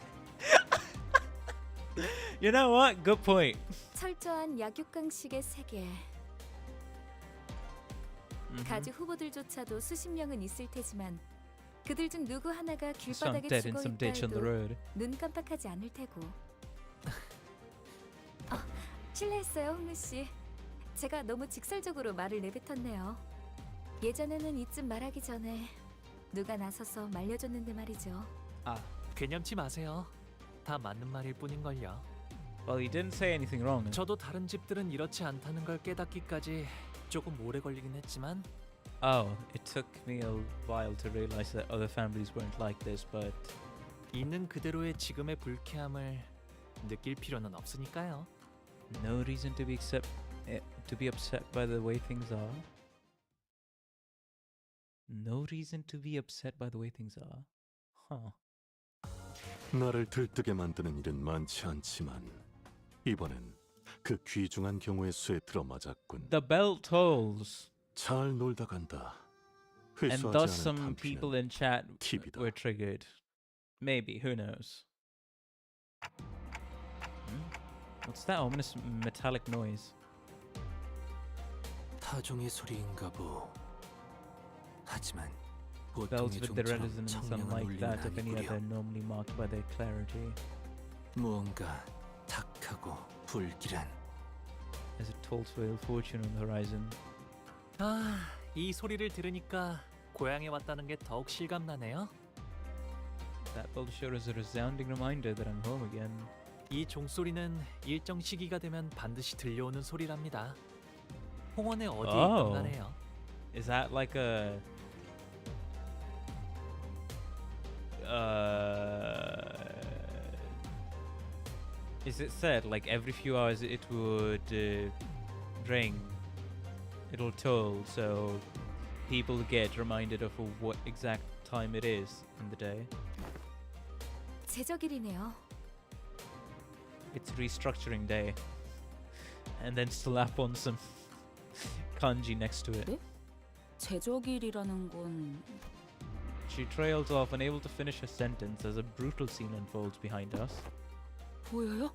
You know what? Good point. 철저한 약육강식의 세계. 가족 후보들조차도 수십 명은 있을 테지만 그들 중 누구 하나가 Some 길바닥에 dead in 죽어 some 있다 ditch on the 해도 road. 눈 깜빡하지 않을 테고. 실례했어요, 홍루 씨. 제가 너무 직설적으로 말을 내뱉었네요. 예전에는 이쯤 말하기 전에 누가 나서서 말려줬는데 말이죠. 개념치 마세요. 다 맞는 말일 뿐인걸요. Well, he didn't say anything wrong. 저도 다른 집들은 이렇지 않다는 걸 깨닫기까지 조금 오래 걸리긴 했지만 Oh, it took me a while to realize that other families weren't like this, but 있는 그대로의 지금의 불쾌함을 느낄 필요는 없으니까요. no reason to be upset by the way things are. No reason to be upset by the way things are. Huh. 나를 들뜨게 만드는 일은 많지 않지만 이번엔 그 귀중한 경우의 수에 들어맞았군. The bell tolls, 잘 놀다 간다. and 회수하지 thus 않은 some people 단추는 in chat 팁이다. were triggered. Maybe, who knows? What's that ominous metallic noise? 타종의 소리인가 보. 하지만 Bells 보통의 with the 종처럼 resonance 청량한 unlike 울림은 that of any 아니구려. other, normally marked by their clarity. 무언가 탁하고 불길한 There's a telltale fortune on the horizon. 아, 이 소리를 들으니까 고향에 왔다는 게 더욱 실감나네요. That bell sure is a resounding reminder that I'm home again. 이 종소리는 일정 시기가 되면 반드시 들려오는 소리랍니다. 홍원의 어디에 있던 간에요. Is that like a is it said like every few hours it would ring, it'll toll, so people get reminded of what exact time it is in the day? 제적일이네요. It's restructuring day. And then slap on some kanji next to it. 네? 제적일이라는 건 She trails off, unable to finish her sentence as a brutal scene unfolds behind us. 보여요?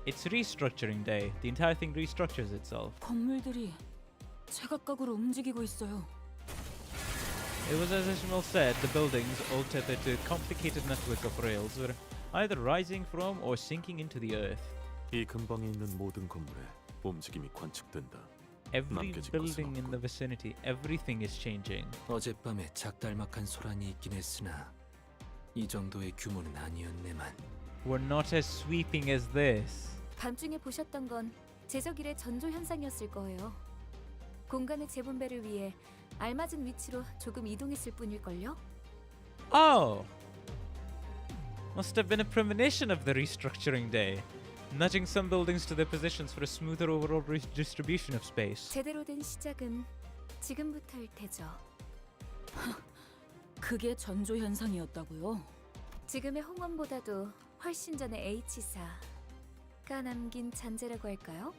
It's restructuring day. The entire thing restructures itself. 건물들이 제각각으로 움직이고 있어요. It was as Ishmael said, the buildings, all tethered to a complicated network of rails, were either rising from or sinking into the earth. 이 근방에 있는 모든 건물에 움직임이 관측된다. Every 남겨진 building 것은 in the vicinity, everything is changing. 어젯밤에 작달막한 소란이 있긴 했으나 이 정도의 규모는 아니었네만. We're not as sweeping as this. 밤중에 보셨던 건 제적일의 전조 현상이었을 거예요. 공간의 재분배를 위해 알맞은 위치로 조금 이동했을 뿐일걸요? Oh! Must have been a premonition of the restructuring day, nudging some buildings to their positions for a smoother overall distribution of space. 제대로 된 시작은 지금부터일 테죠. 그게 전조 현상이었다고요? 지금의 홍원보다도 훨씬 전에 H사가 남긴 잔재라고 할까요?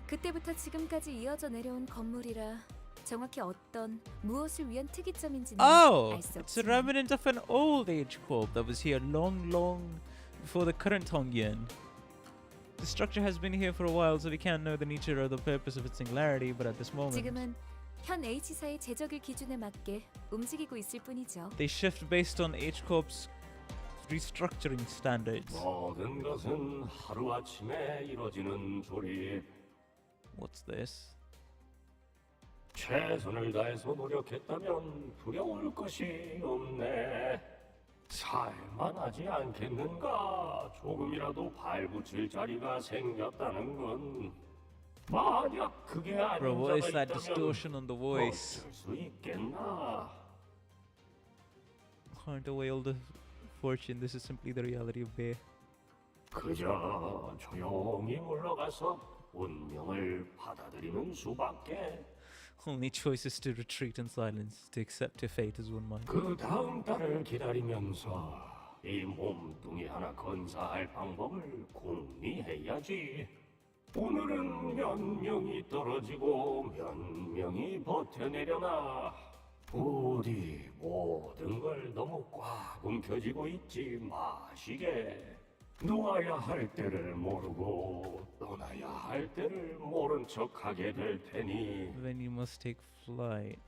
그때부터 지금까지 이어져 내려온 건물이라 정확히 어떤 무엇을 위한 특이점인지는 Oh! 알 수 It's a 없지만 remnant of an old age corp that was here long before the current Hongyan. The structure has been here for a while, so we can't know the nature or the purpose of its singularity, but at this moment, 지금은 현 H사의 제적일 기준에 맞게 움직이고 있을 뿐이죠. they shift based on H-Corp's restructuring standards. 모든 것은 하루아침에 이루어지는 조리. What's this? 최선을 다해서 노력했다면 두려울 것이 없네. 살만하지 않겠는가? 조금이라도 발붙일 자리가 생겼다는 건 만약 그게 아닌 Bro, what is 자가 that 있다면 distortion on the voice? 어쩔 수 있겠나? Can't away all the fortune. This is simply the reality of Bay. 그저 조용히 물러가서 운명을 받아들이는 수밖에. Only choice is to retreat in silence, to accept your fate as one might. 그 다음 달을 기다리면서 이 몸뚱이 하나 건사할 방법을 궁리해야지. 오늘은 몇 명이 떨어지고 몇 명이 버텨내려나. 부디 모든 걸 너무 꽉 움켜쥐고 있지 마시게. 놓아야 할 때를 모르고 떠나야 할 때를 모른 척하게 될 테니. Then you must take flight.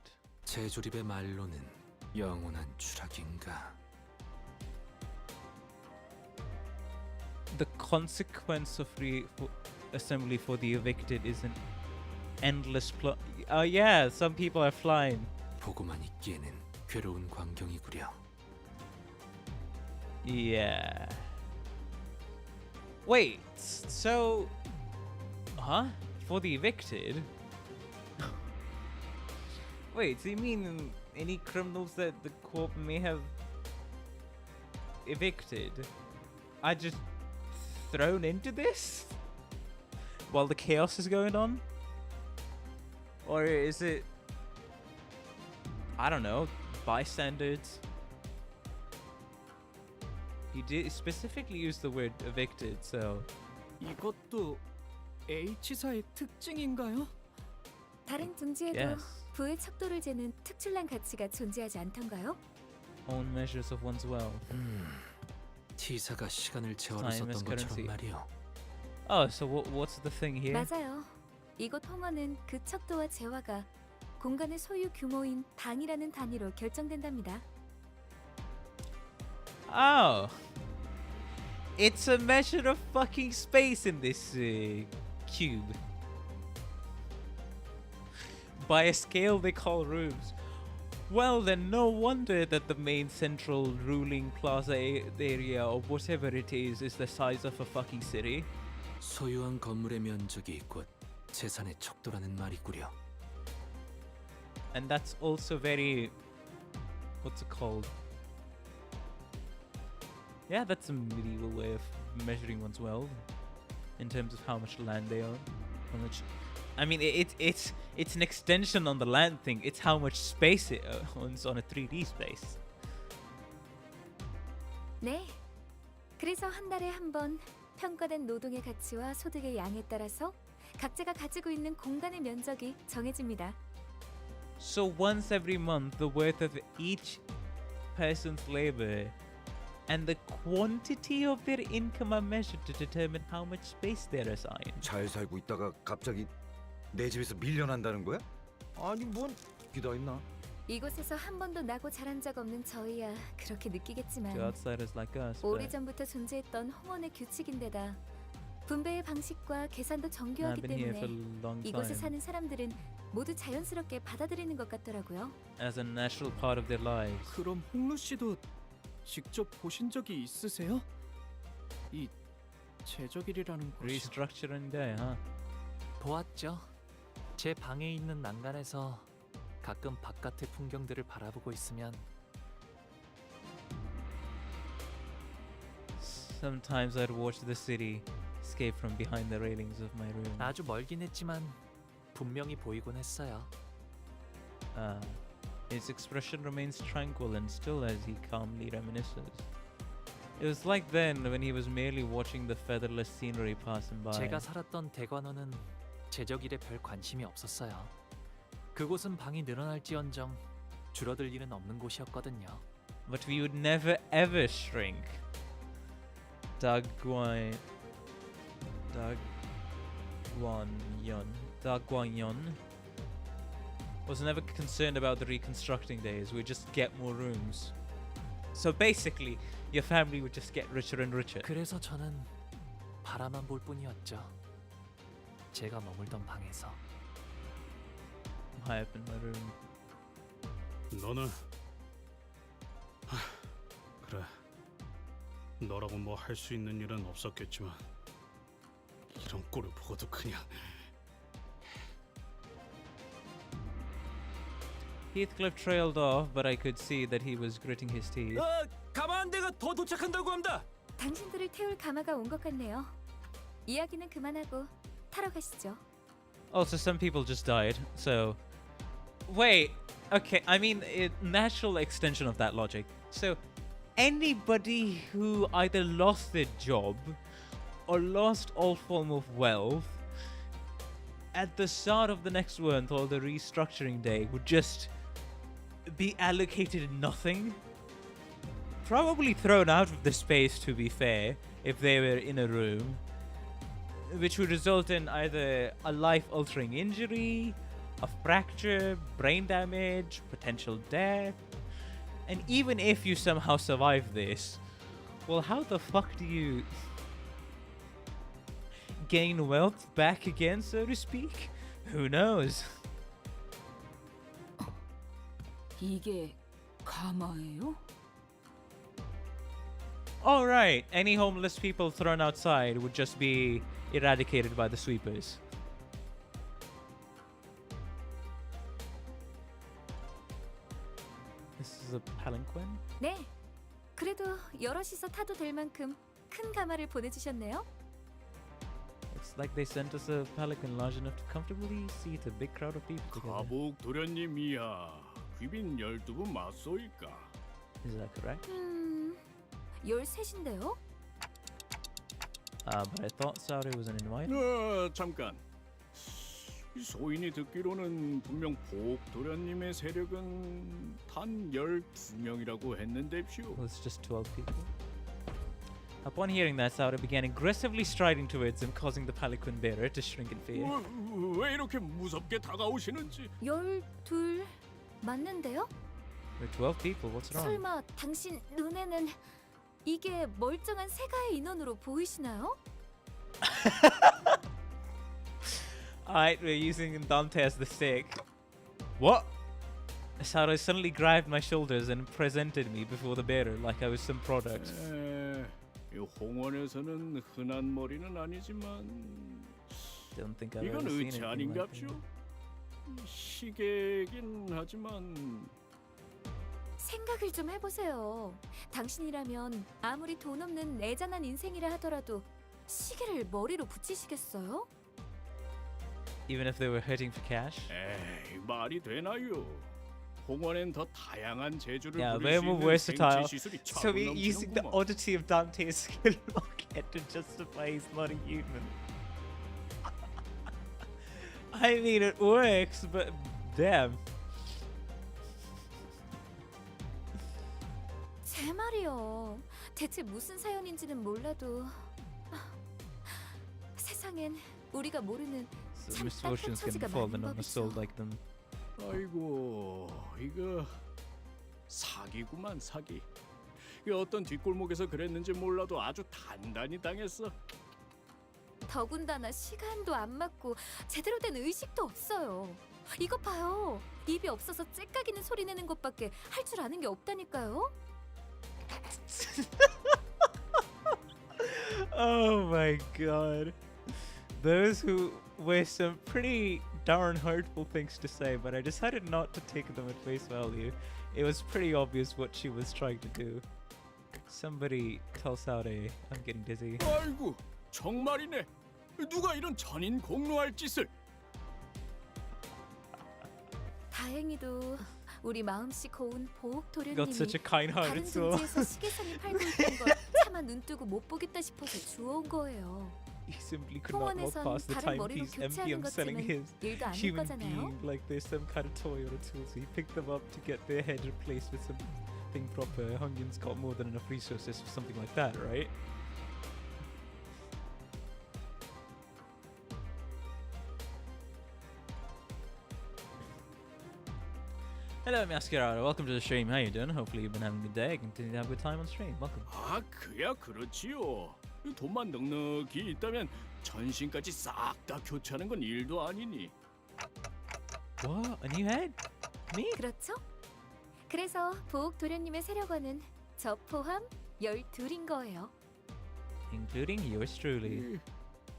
제조립의 말로는 영원한 추락인가. The consequence of assembly for the evicted is an endless plot. Oh yeah, some people are flying. 보고만 있기에는 괴로운 광경이구려. Yeah. Wait, so... Huh? For the evicted? Wait, so you mean any criminals that the corp may have evicted are just thrown into this? While the chaos is going on? Or is it... I don't know, bystanders? He did specifically use the word evicted, so... 이것도 H사의 특징인가요? 다른 둥지에도 Yes. 부의 척도를 재는 특출난 가치가 존재하지 않던가요? Own measures of one's wealth. T사가 시간을 재활로 Time as 썼던 것처럼 currency. 말이요. Oh, so what's the thing here? 맞아요. 이곳 홍어는 그 척도와 재화가 공간의 소유 규모인 방이라는 단위로 결정된답니다. Oh! It's a measure of fucking space in this cube. By a scale they call rooms. Well, then no wonder that the main central ruling plaza area or whatever it is the size of a fucking city. 소유한 건물의 면적이 곧 재산의 척도라는 말이구려. And that's also very... what's it called? Yeah, that's a medieval way of measuring one's wealth in terms of how much land they own. How much... I mean, it's an extension on the land thing. It's how much space it owns on a 3D space. 네. 그래서 한 달에 한 번 평가된 노동의 가치와 소득의 양에 따라서 각자가 가지고 있는 공간의 면적이 정해집니다. So once every month, the worth of each person's labor and the quantity of their income are measured to determine how much space they're assigned. 잘 살고 있다가 갑자기 내 집에서 밀려난다는 거야? 아니 뭔 기다 있나? 이곳에서 한 번도 나고 자란 적 없는 저희야 그렇게 느끼겠지만 To outsiders like us. but 오래전부터 존재했던 홍원의 규칙인데다 분배의 방식과 계산도 정교하기 I've been here for 때문에 a long 이곳에 time. 사는 사람들은 모두 자연스럽게 받아들이는 것 같더라고요. As a natural part of their lives. 그럼 홍루 씨도 직접 보신 적이 있으세요? 이 제적일이라는 곳이 Restructuring인데, huh? 보았죠. 제 방에 있는 난간에서 가끔 바깥의 풍경들을 바라보고 있으면 Sometimes I'd watch the city escape from behind the railings of my room. 아주 멀긴 했지만 분명히 보이곤 했어요. His expression remains tranquil and still as he calmly reminisces. It was like then when he was merely watching the featherless scenery passing by. 제가 살았던 대관원은 제적일에 별 관심이 없었어요. 그곳은 방이 늘어날지언정 줄어들 일은 없는 곳이었거든요. But we would never ever shrink. Dagguanyon was never concerned about the reconstructing days. We'd just get more rooms. So basically, your family would just get richer and richer. 그래서 저는 바라만 볼 뿐이었죠. 제가 머물던 방에서. High up in my room. 너는 그래. 너라고 뭐 할 수 있는 일은 없었겠지만 이런 꼴을 보고도 그냥 Heathcliff trailed off, but I could see that he was gritting his teeth. 가마한대가 더 도착한다고 합니다. 당신들을 태울 가마가 온 것 같네요. 이야기는 그만하고 타러 가시죠. Also, some people just died, so... Wait, okay, I mean, natural extension of that logic. So, anybody who either lost their job or lost all form of wealth at the start of the next month or the restructuring day would just be allocated nothing? Probably thrown out of the space, to be fair, if they were in a room, which would result in either a life-altering injury, a fracture, brain damage, potential death. And even if you somehow survive this, well, how the fuck do you gain wealth back again, so to speak? Who knows? 이게 가마예요? Alright, any homeless people thrown outside would just be eradicated by the sweepers. This is a palanquin? 네. 그래도 여럿이서 타도 될 만큼 큰 가마를 보내주셨네요. It's like they sent us a palanquin large enough to comfortably seat a big crowd of people together. 가복 도련님이야. 귀빈 12분 맞소일까? Is that correct? 13인데요? But I thought Saudi was an invite. 잠깐. 이 소인이 듣기로는 분명 복 도련님의 세력은 단 12명이라고 했는데쇼. Well, it's just 12 people. Upon hearing that, Saudi began aggressively striding towards him, causing the palanquin bearer to shrink in fear. 왜 이렇게 무섭게 다가오시는지. 12 맞는데요? We're 12 people. What's wrong? 설마 당신 눈에는 이게 멀쩡한 세가의 인원으로 보이시나요? Alright, we're using Dante as the stake. What? Sarai suddenly grabbed my shoulders and presented me before the bearer like I was some product. 이 홍원에서는 흔한 머리는 아니지만 Don't think I've 이건 ever seen 의체 anything like 아닌갑쇼? that. 시계긴 하지만 생각을 좀 해보세요. 당신이라면 아무리 돈 없는 애잔한 인생이라 하더라도 시계를 머리로 붙이시겠어요? Even if they were hurting for cash? 에이, 말이 되나요? 홍원엔 더 다양한 재주를 Yeah, 부릴 way 수 more 있는 versatile. 생체 시술이 So we're using the 차고 oddity of Dante's skill locket to justify he's not a human. I mean, it works, but damn. 제 말이요. 대체 무슨 사연인지는 몰라도 세상엔 우리가 모르는 So 참 misfortunes 딱한 can 처지가 fall 많은 on a soul 법이죠. like them. 아이고, 이거 사기구만 사기. 이 어떤 뒷골목에서 그랬는지 몰라도 아주 단단히 당했어. 더군다나 시간도 안 맞고 제대로 된 의식도 없어요. 이것 봐요. 입이 없어서 째까기는 소리 내는 것밖에 할 줄 아는 게 없다니까요. Oh my god. Those who were some pretty darn hurtful things to say, but I decided not to take them at face value. It was pretty obvious what she was trying to do. Somebody tell Saudi I'm getting dizzy. 아이고, 정말이네. 누가 이런 전인 공로할 짓을? 다행히도 우리 마음씨 고운 보옥 Got 도련님이 such a kind-hearted 다른 soul. 등지에서 시계상을 팔고 있던 걸 차마 눈 뜨고 못 보겠다 싶어서 주워온 거예요. He simply could not walk 홍원에선 past the 다른 머리로 timepiece 교체하는 MPM selling 것쯤은 his 일도 아닐 human 거잖아요. being like there's some kind of toy or a tool, so he picked them up to get their head replaced with something proper. Hungin's got more than enough resources for something like that, right? Hello, Masquerado. Welcome to the stream. How you doing? Hopefully you've been having a good day. Continue to have a good time on stream. Welcome. 아, 그야 그렇지요. 돈만 넉넉히 있다면 전신까지 싹 다 교체하는 건 일도 아니니. What? A new head? Me? 그렇죠? 그래서 보옥 도련님의 세력원은 저 포함 12인 거예요. Including yours truly.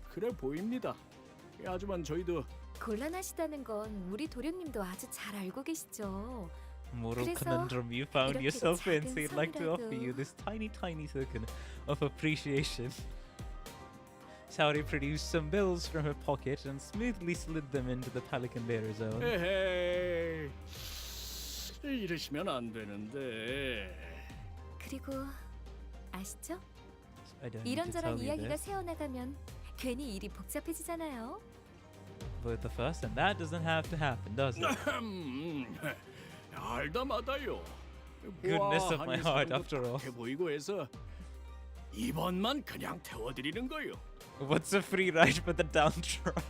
그래 보입니다. 하지만 저희도 곤란하시다는 건 우리 도련님도 아주 잘 알고 계시죠. Moral 그래서 conundrum you found 이렇게 yourself in, 작은 so he'd like to offer you 선이라도 this tiny token of appreciation. Saudi produced some bills from her pocket and smoothly slid them into the Pelican Bearer zone. 에헤이, 이러시면 안 되는데. 그리고 아시죠? I don't need to tell 이런저런 you 이야기가 this. 새어나가면 괜히 일이 복잡해지잖아요. Both of us, and that doesn't have to happen, does it? 알다마다요. Goodness of my heart, after all. 해 보이고 해서 이번만 그냥 태워드리는 거요. What's a free ride for the downtrodden?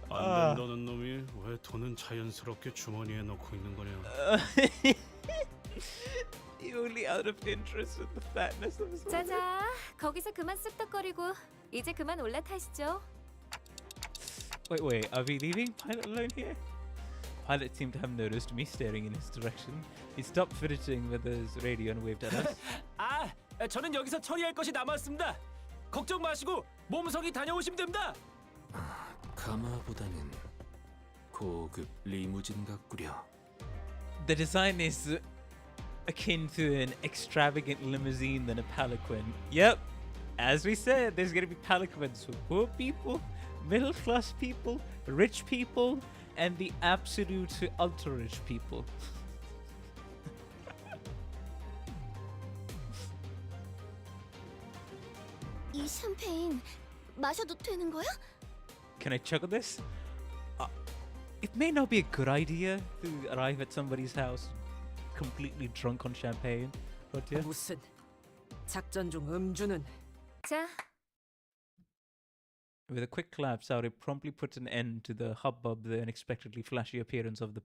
안 된다는 놈이 왜 돈은 자연스럽게 주머니에 넣고 있는 거냐? Only out of interest in the fatness of his wallet. 자자, 거기서 그만 쑥덕거리고 이제 그만 올라타시죠. Wait, are we leaving Pilot alone here? Pilot seemed to have noticed me staring in his direction. He stopped fidgeting with his radio and waved at us. 아, 저는 여기서 처리할 것이 남았습니다. 걱정 마시고 몸성이 다녀오시면 됩니다. 가마보다는 고급 리무진 같구려. The design is akin to an extravagant limousine than a palanquin. Yep, as we said, there's gonna be palanquins for poor people, middle class people, rich people, and the absolute ultra rich people. 이 샴페인 마셔도 되는 거야? Can I chug this? It may not be a good idea to arrive at somebody's house completely drunk on champagne, but yeah. 무슨 작전 중 음주는 자, With a quick clap, Saudi promptly put an end to the hubbub the unexpectedly flashy appearance of the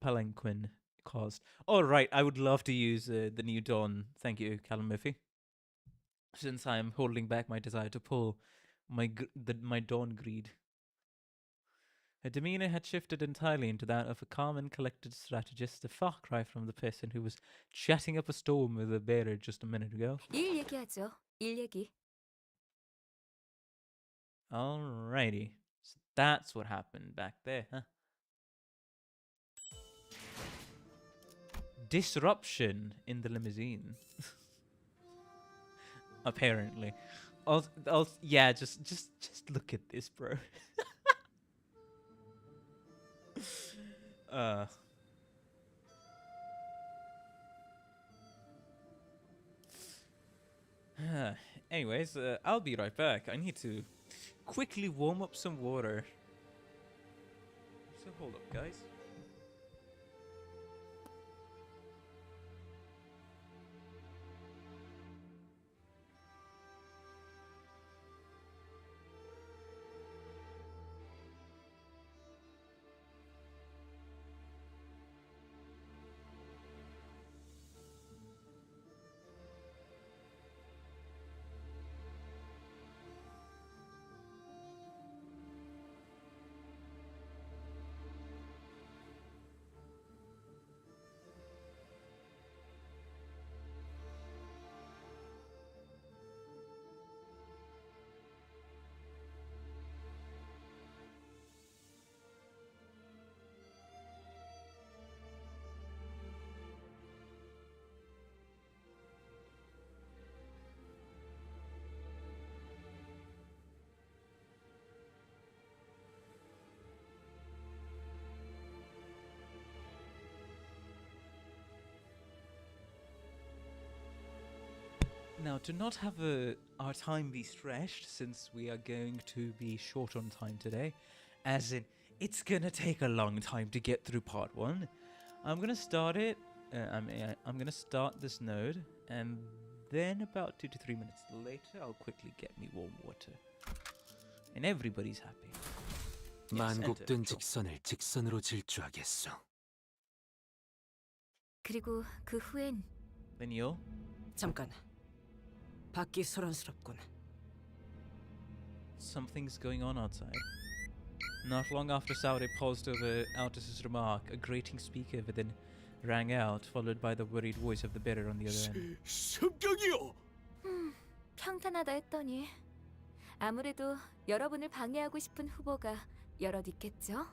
palanquin caused. All right, I would love to use the new Dawn. Thank you, Callum Murphy. since I am holding back my desire to pull my dawn greed. Her demeanor had shifted entirely into that of a calm and collected strategist, a far cry from the person who was chatting up a storm with a bearer just a minute ago. 일 얘기하죠. 일 얘기. Alrighty. So that's what happened back there, huh? Disruption in the limousine. Apparently. Yeah, just look at this, bro. Anyways, I'll be right back. I need to quickly warm up some water. So hold up, guys. Now, to not have our time be stretched, since we are going to be short on time today, as in, it's gonna take a long time to get through part 1, I'm gonna start it, I'm gonna start this node, and then about 2 to 3 minutes later, I'll quickly get me warm water. And everybody's happy. 만국된 직선을 직선으로 질주하겠소. 그리고 그 후엔 Then you'll... 잠깐. 밖이 소란스럽군. Something's going on outside. Not long after Saudi paused over Altus's remark, a grating speaker within rang out, followed by the worried voice of the bearer on the other end. 습격이요. 평탄하다 했더니 아무래도 여러분을 방해하고 싶은 후보가 여럿 있겠죠?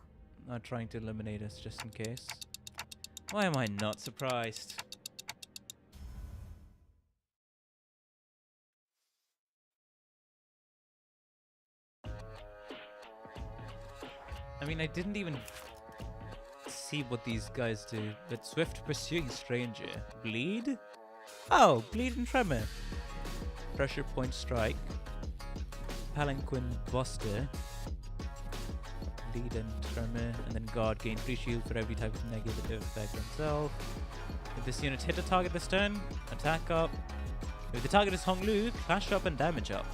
Not trying to eliminate us just in case. Why am I not surprised? I mean, I didn't even see what these guys do, but swift pursuing stranger. Bleed? Oh, bleed and tremor. Pressure point strike. Palanquin buster. Bleed and tremor, and then guard gain free shield for every type of negative effect on self. If this unit hit a target this turn, attack up. If the target is Hong Lu, clash up and damage up.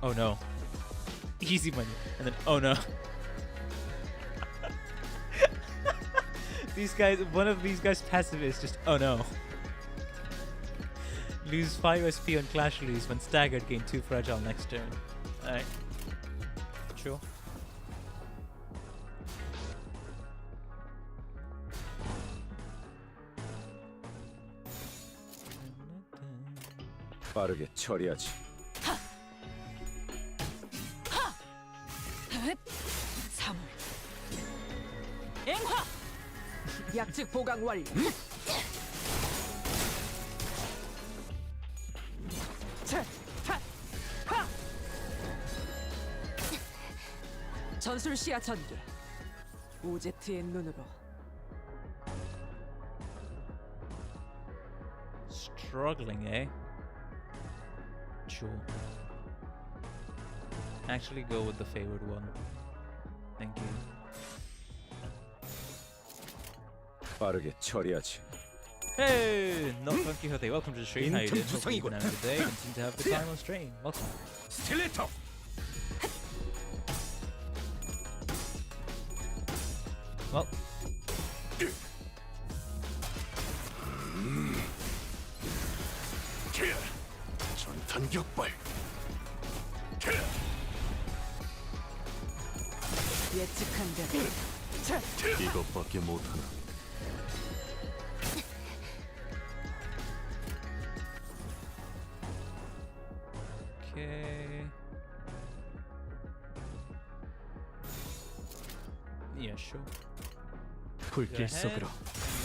Oh no. Easy money. And then, oh no. These guys, one of these guys' passive is just, oh no. Lose 5 SP on Clash Lose when staggered, gain 2 fragile next turn. Alright. Sure. 빠르게 처리하지. 사물. 앵화. 약직 보강 완료. 전술 시야 전개. 오제트의 눈으로. Struggling, eh? Sure. Actually go with the favored one. Thank you. 빠르게 처리하지. Hey! Not Funky Hote, welcome to the stream. How you doing? Hope you've been having a good day. Continue to have a good time on stream. Welcome. 스틸레터. Well. 공격발. 예측한 대로. 이것밖에 못하나. Okay. Yeah, sure. 불길 속으로.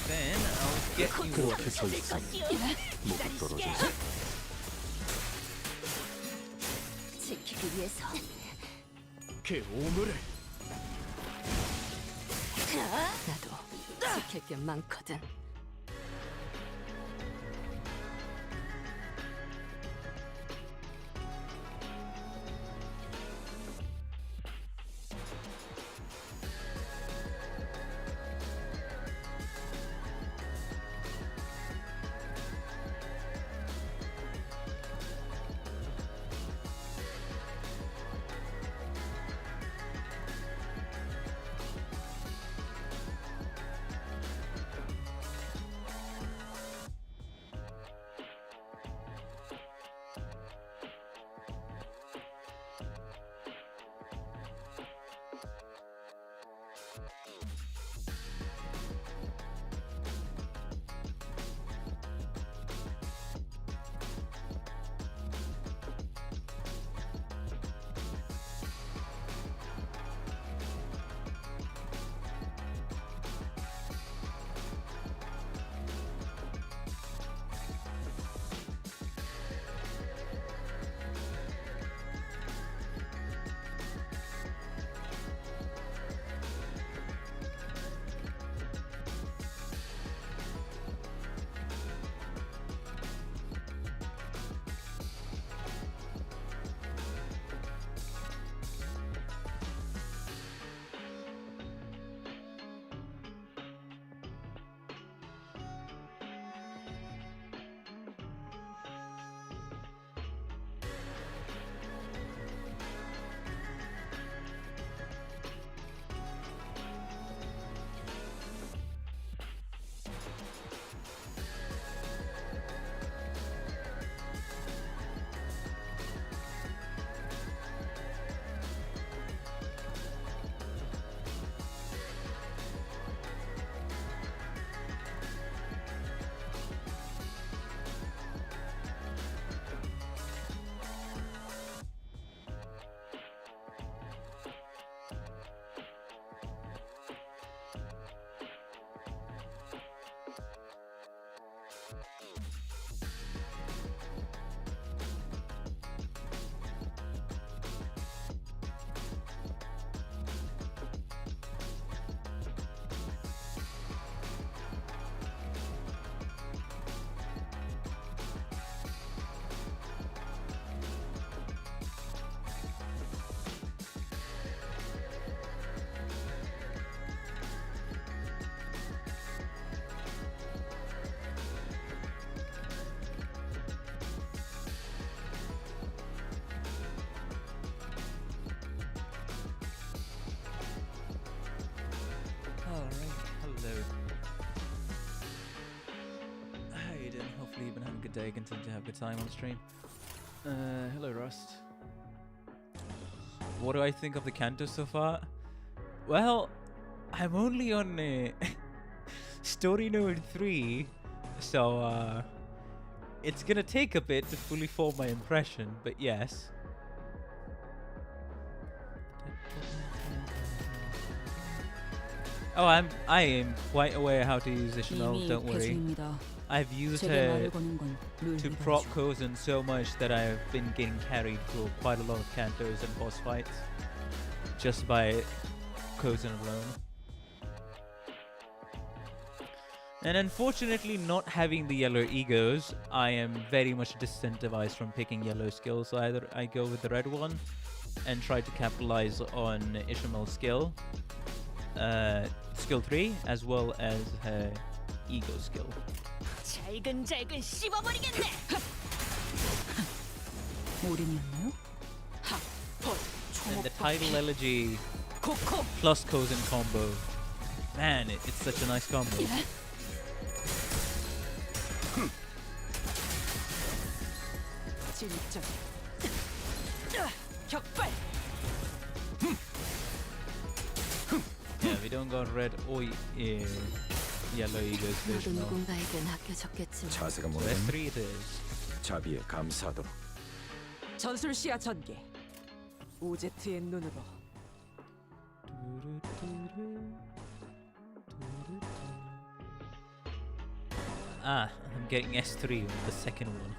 Then I'll get you 그렇게 water. 서 있어. 목이 떨어져서. 지키기 위해서. 그 오물을 나도 지킬 게 많거든. Hopefully you've been having a good day, continue to have a good time on the stream. Hello Rust. What do I think of the Canto so far? Well, I'm only on story node 3, so it's gonna take a bit to fully form my impression, but yes. Oh, I am quite aware how to use Ishmael, don't worry. I've used her to proc Kozan so much that I've been getting carried through quite a lot of Cantos and boss fights just by Kozan alone. And unfortunately, not having the yellow egos, I am very much disincentivized from picking yellow skills. So either I go with the red one and try to capitalize on Ishmael's skill, skill 3, as well as her ego skill. 잘근잘근 씹어버리겠네. And the title elegy plus Kozan combo. Man, it's such a nice combo. 사실 입장. 격발. Yeah, we don't got red or yellow eagles 너도 version now. 누군가에겐 아껴졌겠지만 자세가 So 뭐든 S3 it is. 자비에 감사하도록. 전술 시야 전개. 오제트의 눈으로. Ah, I'm getting S3 on the second one.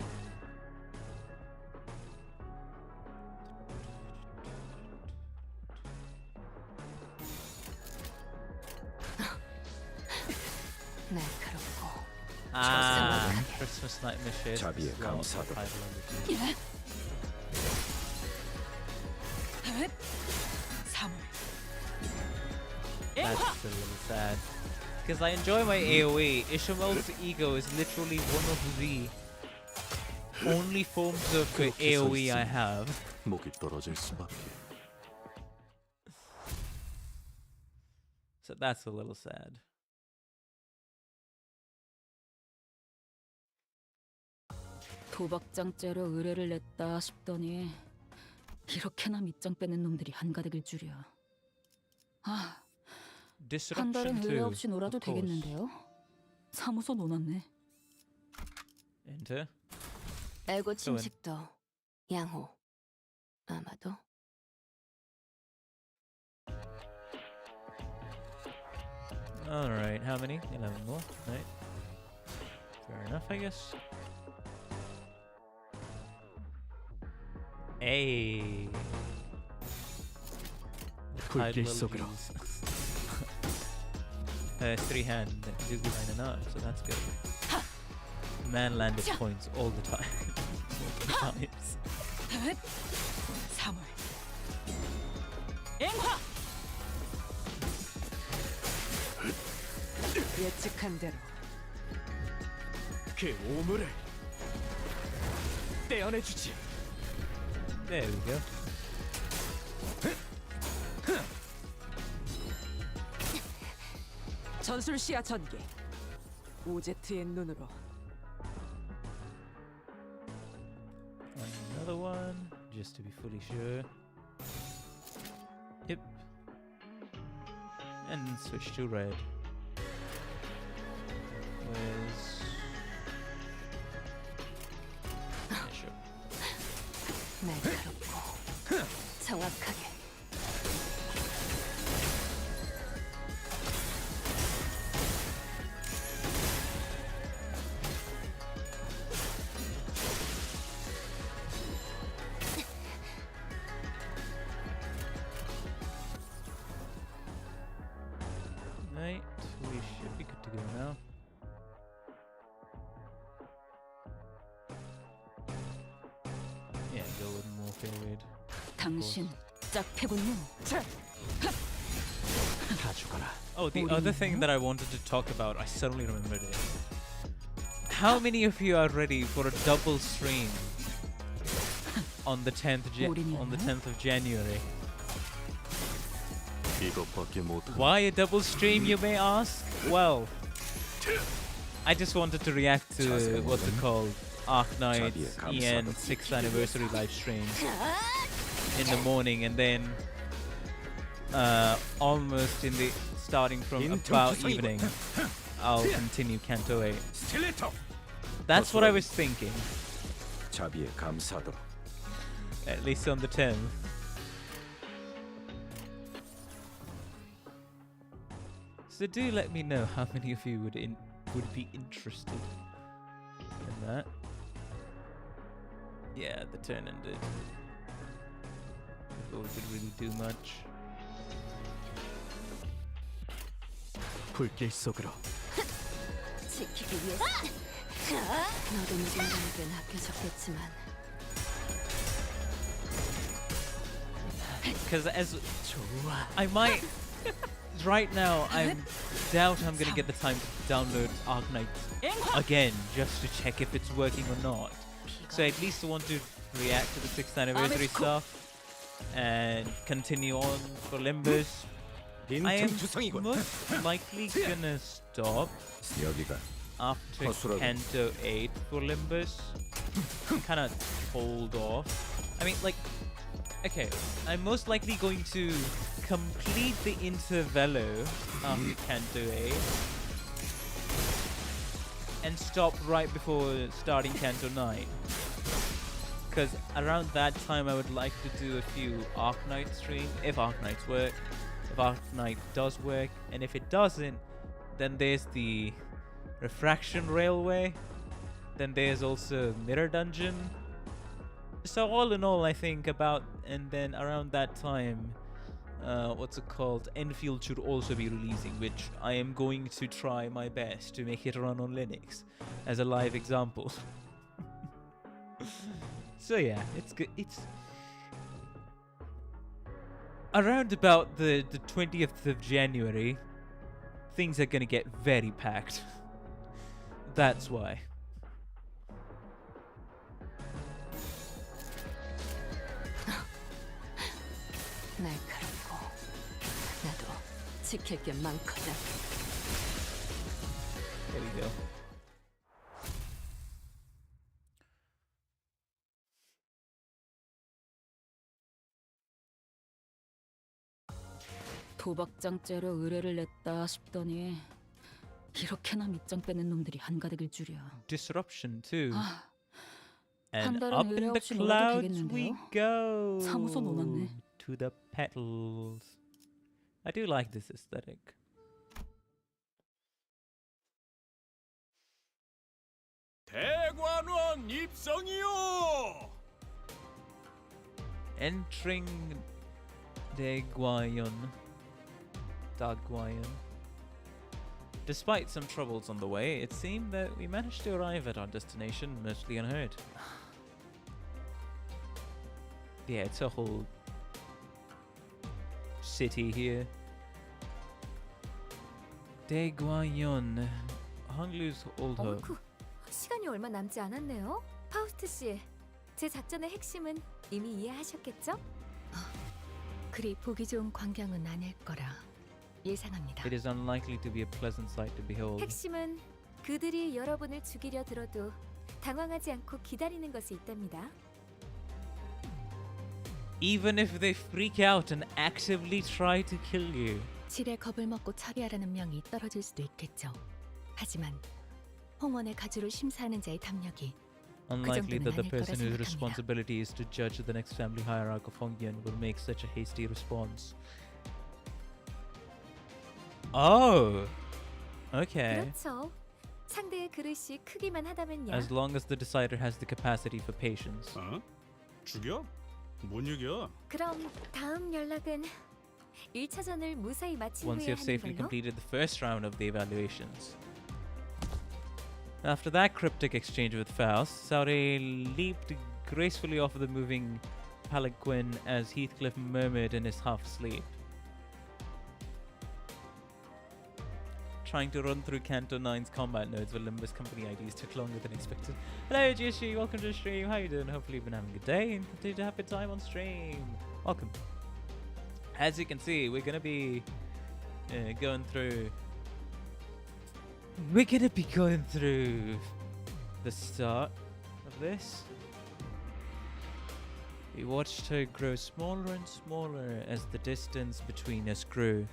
날카롭고 Ah, Christmas Night Mission. 자비에 감사하도록. That's a little sad. Because I enjoy my AoE. Ishamel's ego is literally one of the only forms of AoE I have. 목이 떨어질 수밖에. So that's a little sad. 도박장죄로 의뢰를 냈다 싶더니 이렇게나 밑장 빼는 놈들이 한가득일 줄이야. 아, 한 달은 의뢰 없이 놀아도 되겠는데요? 사무소 놓았네. Enter. 알고 침식도 양호. 아마도 Alright, how many? 11 more. Right. Fair enough, I guess. Hey. 불길 속으로. 3-hand Google line enough, so that's good. Man landed points all the time. Multiple times. 3월. 앵화. 예측한 대로 그 오물을 떼어내주지. There we go. 전술 시야 전개. 오제트의 눈으로. Another one, just to be fully sure. Yep. And then switch to red. Where's... Yeah, sure. 날카롭고 정확하게. Right, we should be good to go now. Yeah, go with more period. 당신 짝패군요. 다 죽어라. Oh, the other thing that I wanted to talk about, I suddenly remembered it. How many of you are ready for a double stream on the 10th of January? 이것밖에 못해. Why a double stream, you may ask? Well, I just wanted to react to what's it called, Arc Knight's EN 6th anniversary live streams in the morning, and then almost in the starting from about evening, I'll continue Canto 8. That's what I was thinking. 자비에 감사하도록. At least on the 10th. So do let me know how many of you would be interested in that. Yeah, the turn ended before we could really do much. 불길 속으로. 지키기 위해서. 너도 누군가에겐 아껴졌겠지만. Because as I might right now, I doubt I'm gonna get the time to download Arc Knight again just to check if it's working or not. So I at least want to react to the 6th anniversary stuff and continue on for Limbus. I am most likely gonna stop. 여기가 after Hosurado. Canto 8 for Limbus. Kind of hold off. I mean, like, okay, I'm most likely going to complete the Intervello after Canto 8 and stop right before starting Canto 9. Because around that time I would like to do a few Arc Knight streams, if Arc Knights work. If Arc Knight does work, and if it doesn't, then there's the Refraction Railway, then there's also Mirror Dungeon. So all in all, I think about, and then around that time, what's it called, Enfield should also be releasing, which I am going to try my best to make it run on Linux as a live example. So yeah, it's good. It's around about the 20th of January, things are gonna get very packed. That's why. 날카롭고 나도 지킬 게 많거든. There we go. 도박장죄로 의뢰를 냈다 싶더니 이렇게나 밑장 빼는 놈들이 한가득일 줄이야. Disruption too. 아, And 달은 up 의뢰 in the 없이 놀아도 clouds 되겠는데요? we go. 사무소 놓았네. To the petals. I do like this aesthetic. 대관원 입성이요. Entering Daguayon. Despite some troubles on the way, it seemed that we managed to arrive at our destination mostly unhurt. Yeah, it's a whole city here. Daguayon. Honglu's old home. 어이쿠, 시간이 얼마 남지 않았네요. 파우스트 씨, 제 작전의 핵심은 이미 이해하셨겠죠? 그리 보기 좋은 광경은 아닐 거라 예상합니다. It is unlikely to be a pleasant sight to behold. 핵심은 그들이 여러분을 죽이려 들어도 당황하지 않고 기다리는 것에 있답니다. Even if they freak out and actively try to kill you. 질의 겁을 먹고 처리하라는 명이 떨어질 수도 있겠죠. 하지만 홍원의 가주를 심사하는 자의 담력이 Unlikely that the 아닐 거라 person whose 생각합니다. responsibility is to judge the next family hierarch of Hongyan will make such a hasty response. Oh! Okay. 그렇죠. 상대의 그릇이 크기만 하다면요. As long as the decider has the capacity for patience. 어? 죽여? 뭔 얘기야? 그럼 다음 연락은 1차전을 무사히 마친 Once 후에 you have safely 하는 걸로? completed the first round of the evaluations. After that cryptic exchange with Faust, Saure leaped gracefully off the moving palanquin as Heathcliff murmured in his half-sleep. Trying to run through Canto 9's combat nodes with Limbus company IDs took longer than expected. Hello Jishi, welcome to the stream. How you doing? Hopefully you've been having a good day and continue to have a good time on stream. Welcome. As you can see, we're gonna be going through the start of this. We watched her grow smaller and smaller as the distance between us grew.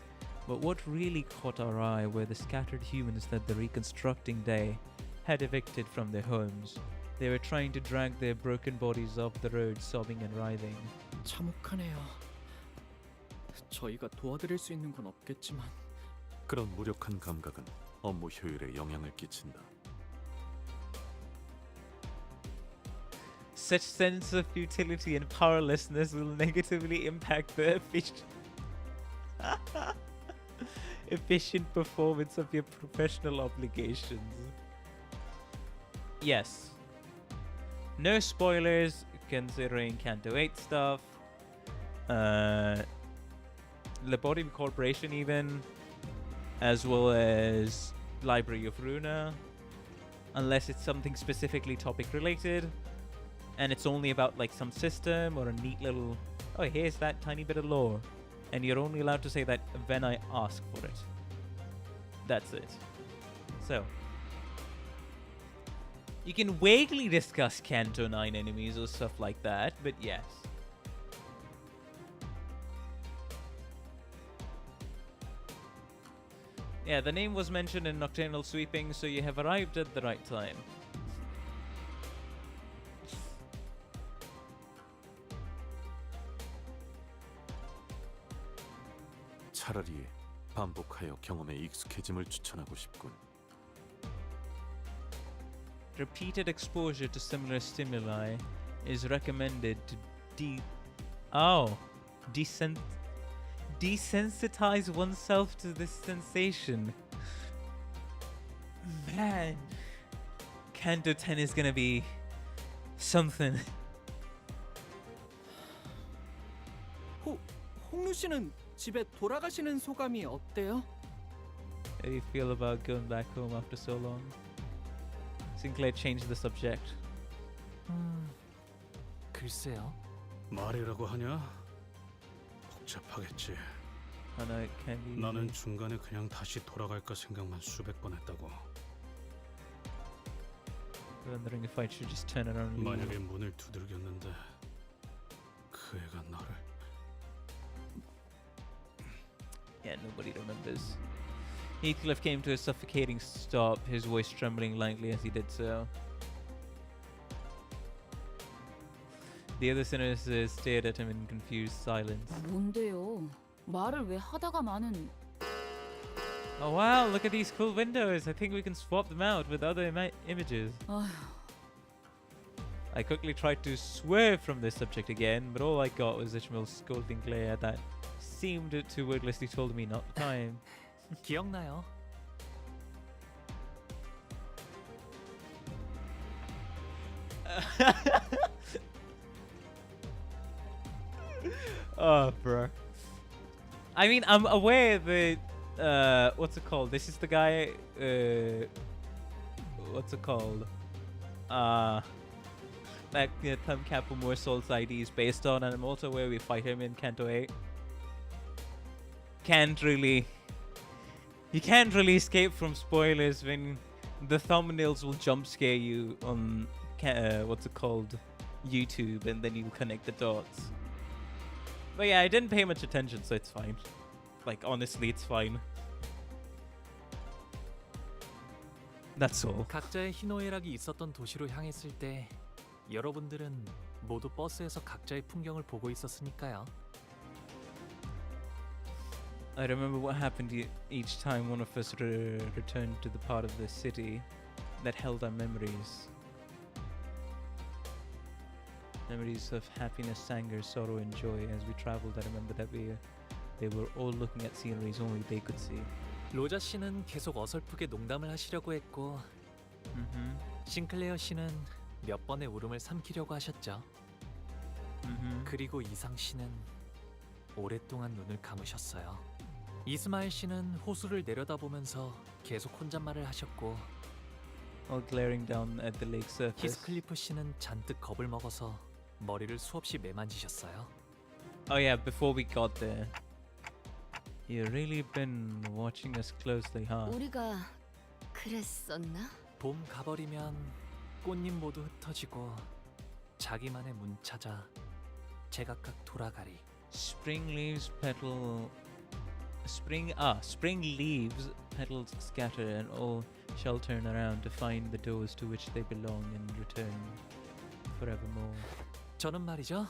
But what really caught our eye were the scattered humans that the reconstructing day had evicted from their homes. They were trying to drag their broken bodies off the road, sobbing and writhing. 참혹하네요. 저희가 도와드릴 수 있는 건 없겠지만 그런 무력한 감각은 업무 효율에 영향을 끼친다. Such sense of futility and powerlessness will negatively impact the efficient performance of your professional obligations. Yes. No spoilers considering Canto 8 stuff. Laborium Corporation even. As well as Library of Runa. Unless it's something specifically topic related. And it's only about like some system or a neat little, oh, here's that tiny bit of lore. And you're only allowed to say that when I ask for it. That's it. So, You can vaguely discuss Canto 9 enemies or stuff like that, but yes. Yeah, the name was mentioned in Nocturnal Sweeping, so you have arrived at the right time. 차라리 반복하여 경험에 익숙해짐을 추천하고 싶군. Repeated exposure to similar stimuli is recommended to desensitize oneself to this sensation. Man, Canto 10 is gonna be something. 홍루 씨는 집에 돌아가시는 소감이 어때요? How do you feel about going back home after so long? Sinclair changed the subject. 글쎄요. 말이라고 하냐? 복잡하겠지. I know it can be. 나는 중간에 그냥 다시 돌아갈까 생각만 수백 번 했다고. Wondering if I should just turn around and leave. 만약에 문을 두들겼는데 그 애가 나를. Yeah, nobody remembers. Heathcliff came to a suffocating stop, his voice trembling lightly as he did so. The other sinners stared at him in confused silence. 뭔데요? 말을 왜 하다가 마는... Oh wow, look at these cool windows. I think we can swap them out with other images. 아휴... I quickly tried to swerve from this subject again, but all I got was Ishmael's scolding glare that seemed to wordlessly told me not time. 기억나요. Oh, bro. I mean, I'm aware that what's it called? This is the guy. What's it called? That Thumb Kappa Moore Souls ID is based on, and I'm also aware we fight him in Canto 8. You can't really escape from spoilers when the thumbnails will jump scare you on what's it called, YouTube, and then you connect the dots. But yeah, I didn't pay much attention, so it's fine. Like, honestly, it's fine. That's all. 각자의 희노애락이 있었던 도시로 향했을 때 여러분들은 모두 버스에서 각자의 풍경을 보고 있었으니까요. I remember what happened each time one of us returned to the part of the city that held our memories. Memories of happiness, anger, sorrow, and joy. As we traveled, I remember that they were all looking at sceneries only they could see. 로자 씨는 계속 어설프게 농담을 하시려고 했고, 싱클레어 씨는 몇 번의 울음을 삼키려고 하셨죠. 그리고 이상 씨는 오랫동안 눈을 감으셨어요. 이스마일 씨는 호수를 내려다보면서 계속 혼잣말을 하셨고, All glaring down at the lake surface. 히스클리프 씨는 잔뜩 겁을 먹어서 머리를 수없이 매만지셨어요. Oh yeah, before we got there. You really been watching us closely, huh? 우리가 그랬었나? 봄 가버리면 꽃잎 모두 흩어지고 자기만의 문 찾아 제각각 돌아가리. Spring leaves petals scatter and all shall turn around to find the doors to which they belong and return forevermore. 저는 말이죠.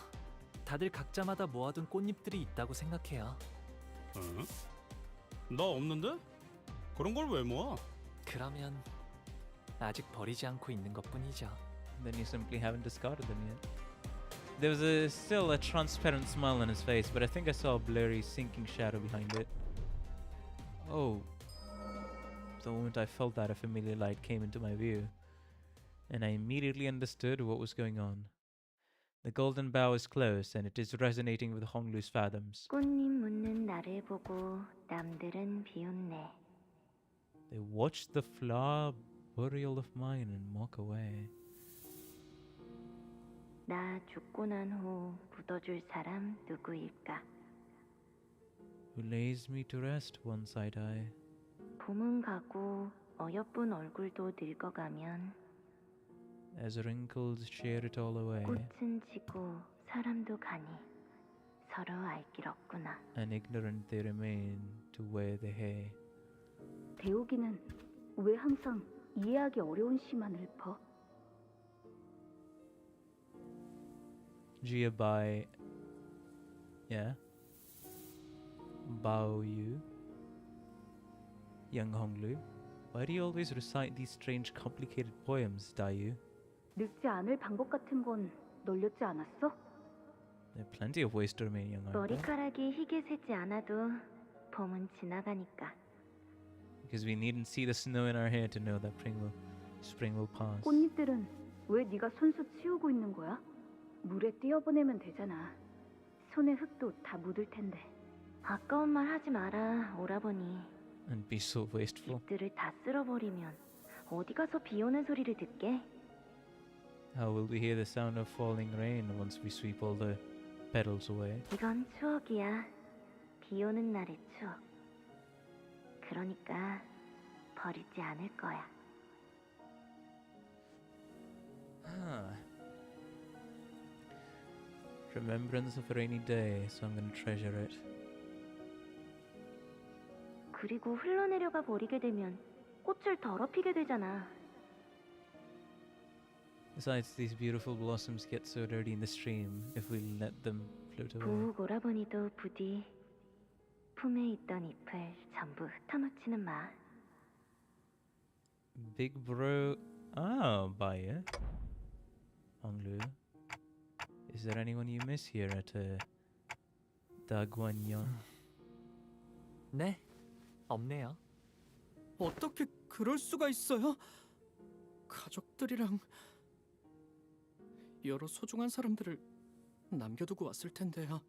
다들 각자마다 모아둔 꽃잎들이 있다고 생각해요. 응? 나 없는데? 그런 걸 왜 모아? 그러면 아직 버리지 않고 있는 것뿐이죠. Then you simply haven't discarded them yet. There was still a transparent smile on his face, but I think I saw a blurry sinking shadow behind it. Oh. The moment I felt that, a familiar light came into my view, and I immediately understood what was going on. The golden bow is closed, and it is resonating with Honglu's fathoms. 꽃잎 묻는 나를 보고 남들은 비웃네. They watch the flower burial of mine and mock away. 나 죽고 난 후 묻어줄 사람 누구일까? Who lays me to rest once I die? 봄은 가고 어여쁜 얼굴도 늙어가면 As wrinkles shear it all away, 꽃은 지고 사람도 가니 서로 알 길 없구나. and ignorant they remain to wear the hair. 대우기는 왜 항상 이해하기 어려운 시만 읊어? Jia Bai, yeah, Bao Yu, Young Honglu. Why do you always recite these strange, complicated poems, Dayu? 늙지 않을 방법 같은 건 널렸지 않았어? There are plenty of ways to remain young, aren't there? 머리카락이 희게 새지 않아도 봄은 지나가니까. Because we needn't see the snow in our hair to know that spring will pass. 꽃잎들은 왜 네가 손수 치우고 있는 거야? 물에 띄어보내면 되잖아. 손에 흙도 다 묻을 텐데. 아까운 말 하지 마라, 오라버니. And be so wasteful. 잎들을 다 쓸어버리면 어디 가서 비 오는 소리를 듣게? How will we hear the sound of falling rain once we sweep all the petals away? 이건 추억이야. 비 오는 날의 추억. 그러니까 버리지 않을 거야. Remembrance of a rainy day, so I'm gonna treasure it. 그리고 흘러내려가 버리게 되면 꽃을 더럽히게 되잖아. Besides, these beautiful blossoms get so dirty in the stream if we let them float away. 부욱 오라버니도 부디 품에 있던 잎을 전부 흩어놓지는 마. Big bro. Oh, Baya. Honglu. Is there anyone you miss here at Daguanyon? 네, 없네요. 어떻게 그럴 수가 있어요? 가족들이랑 여러 소중한 사람들을 남겨두고 왔을 텐데요.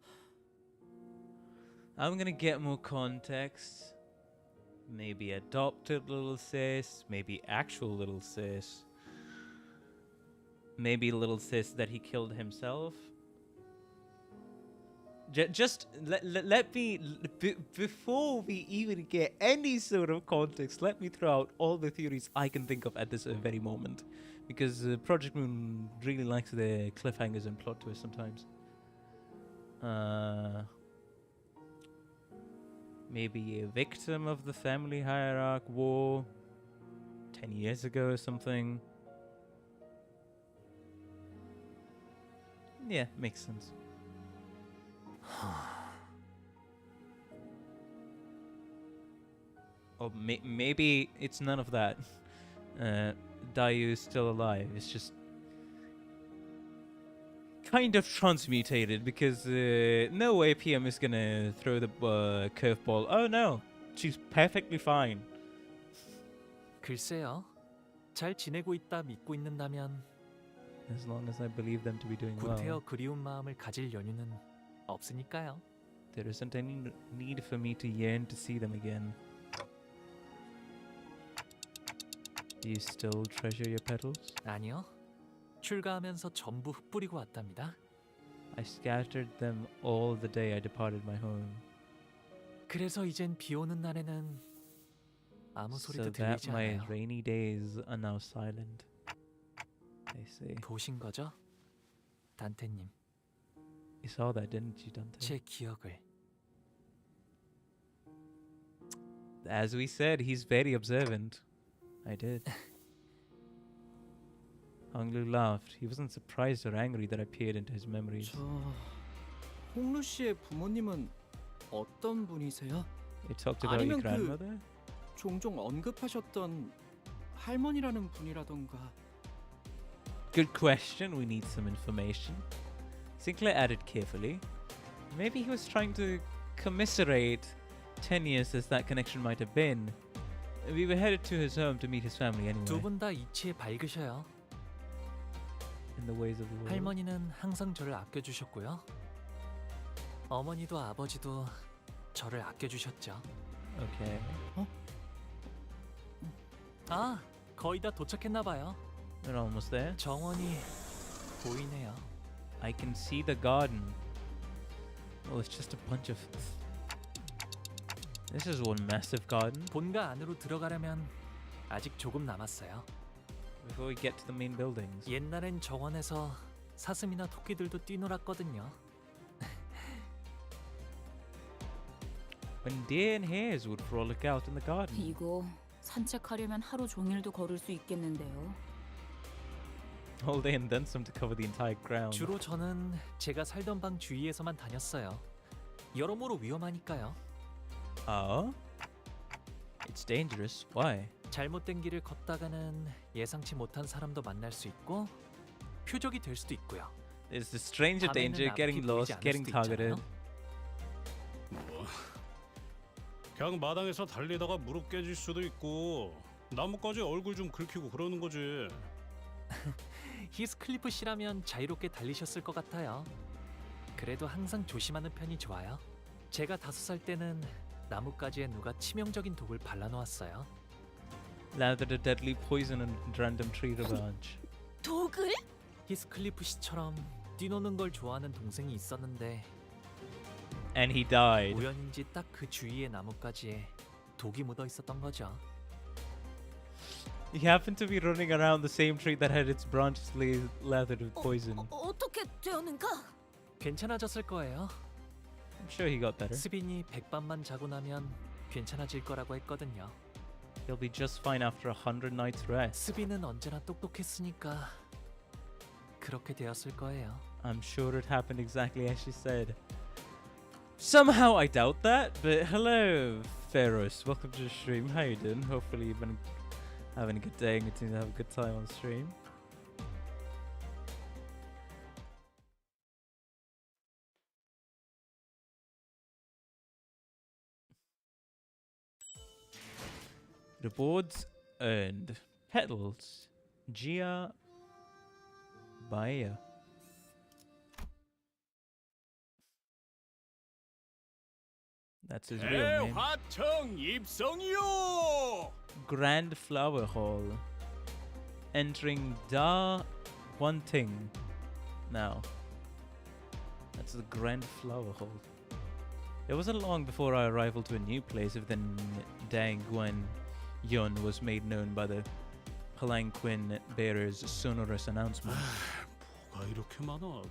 I'm gonna get more context. Maybe adopted little sis, maybe actual little sis. Maybe little sis that he killed himself. Just let me, before we even get any sort of context, let me throw out all the theories I can think of at this very moment. Because Project Moon really likes their cliffhangers and plot twists sometimes. Maybe a victim of the family hierarch war 10 years ago or something. Yeah, makes sense. Or maybe it's none of that. Dayu is still alive. It's just kind of transmutated because no way PM is gonna throw the curveball. Oh no, she's perfectly fine. 글쎄요. 잘 지내고 있다 믿고 있는다면 As long as I believe them to be doing 구태여 well. 그리운 마음을 가질 연유는 없으니까요. There isn't any need for me to yearn to see them again. Do you still treasure your petals? 아니요. 출가하면서 전부 흩뿌리고 왔답니다. I scattered them all the day I departed my home. 그래서 이젠 비 오는 날에는 아무 So 소리도 that 들리지 my 않아요. rainy days are now silent. I see. 보신 거죠? 단테님, You saw that, didn't you, Dante? 제 기억을. As we said, he's very observant. I did. Honglu laughed. He wasn't surprised or angry that I peered into his memories. 저 홍루 씨의 부모님은 어떤 분이세요? You talked about your 아니면 grandmother? 종종 언급하셨던 할머니라는 분이라던가. Good question. We need some information. Sinclair added carefully. Maybe he was trying to commiserate 10 years as that connection might have been. We were headed to his home to meet his family anyway. 두 분 다 이치에 밝으셔요. In the ways of the world. 할머니는 항상 저를 아껴주셨고요. 어머니도 아버지도 저를 아껴주셨죠. Okay. 아, 거의 다 도착했나 봐요. We're almost there. 정원이 보이네요. I can see the garden. Oh, it's just a bunch of... This is one massive garden. 본가 안으로 들어가려면 아직 조금 남았어요. before we get to the main buildings. 옛날엔 정원에서 사슴이나 토끼들도 뛰놀았거든요. When deer and hares would frolic out in the garden. 이거 산책하려면 하루 종일도 걸을 수 있겠는데요. All day and then some to cover the entire ground. 주로 저는 제가 살던 방 주위에서만 다녔어요. 여러모로 위험하니까요. Oh? It's dangerous. Why? 잘못된 길을 걷다가는 예상치 못한 사람도 만날 수 있고 표적이 될 수도 있고요. There's the stranger 밤에는 danger, 앞이 getting 보이지 lost, 않을 getting 수도 targeted. 있잖아요. 뭐 그냥 마당에서 달리다가 무릎 깨질 수도 있고 나뭇가지 얼굴 좀 긁히고 그러는 거지. 히스클리프 씨라면 자유롭게 달리셨을 것 같아요. 그래도 항상 조심하는 편이 좋아요. 제가 5살 때는 나뭇가지에 누가 치명적인 독을 발라놓았어요. Lathered a deadly poison in random tree branch. 독을? 히스클리프 씨처럼 뛰노는 걸 좋아하는 동생이 있었는데 And he died. 우연인지 딱 그 주위의 나뭇가지에 독이 묻어 있었던 거죠. He happened to be running around the same tree that had its branches lathered with poison. 어떻게 되었는가? 괜찮아졌을 거예요. I'm sure he got better. 스빈이 백밤만 자고 나면 괜찮아질 거라고 했거든요. He'll be just fine after 100 nights rest. 스빈은 언제나 똑똑했으니까 그렇게 되었을 거예요. I'm sure it happened exactly as she said. Somehow I doubt that, but hello, Pharaohs. Welcome to the stream. How you doing? Hopefully you've been having a good day and getting to have a good time on stream. Rewards earned. Petals. Gia Baia. That's his real name. 대화청 입성이요. Grand Flower Hall. Entering Da Wanting now. That's the Grand Flower Hall. It wasn't long before our arrival to a new place of the Dang Guan Yun was made known by the palanquin bearer's sonorous announcement. 뭐가 이렇게 많아?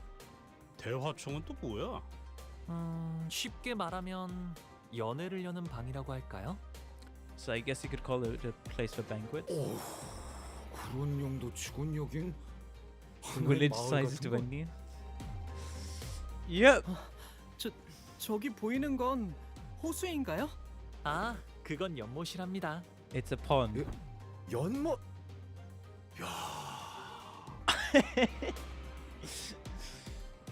대화청은 또 뭐야? 쉽게 말하면 연애를 여는 방이라고 할까요? So I guess you could call it a place for banquets. 그런 용도 치곤 여긴 Village size to venue. Yep. 저기 보이는 건 호수인가요? 아, 그건 연못이랍니다. It's a pond. 연못.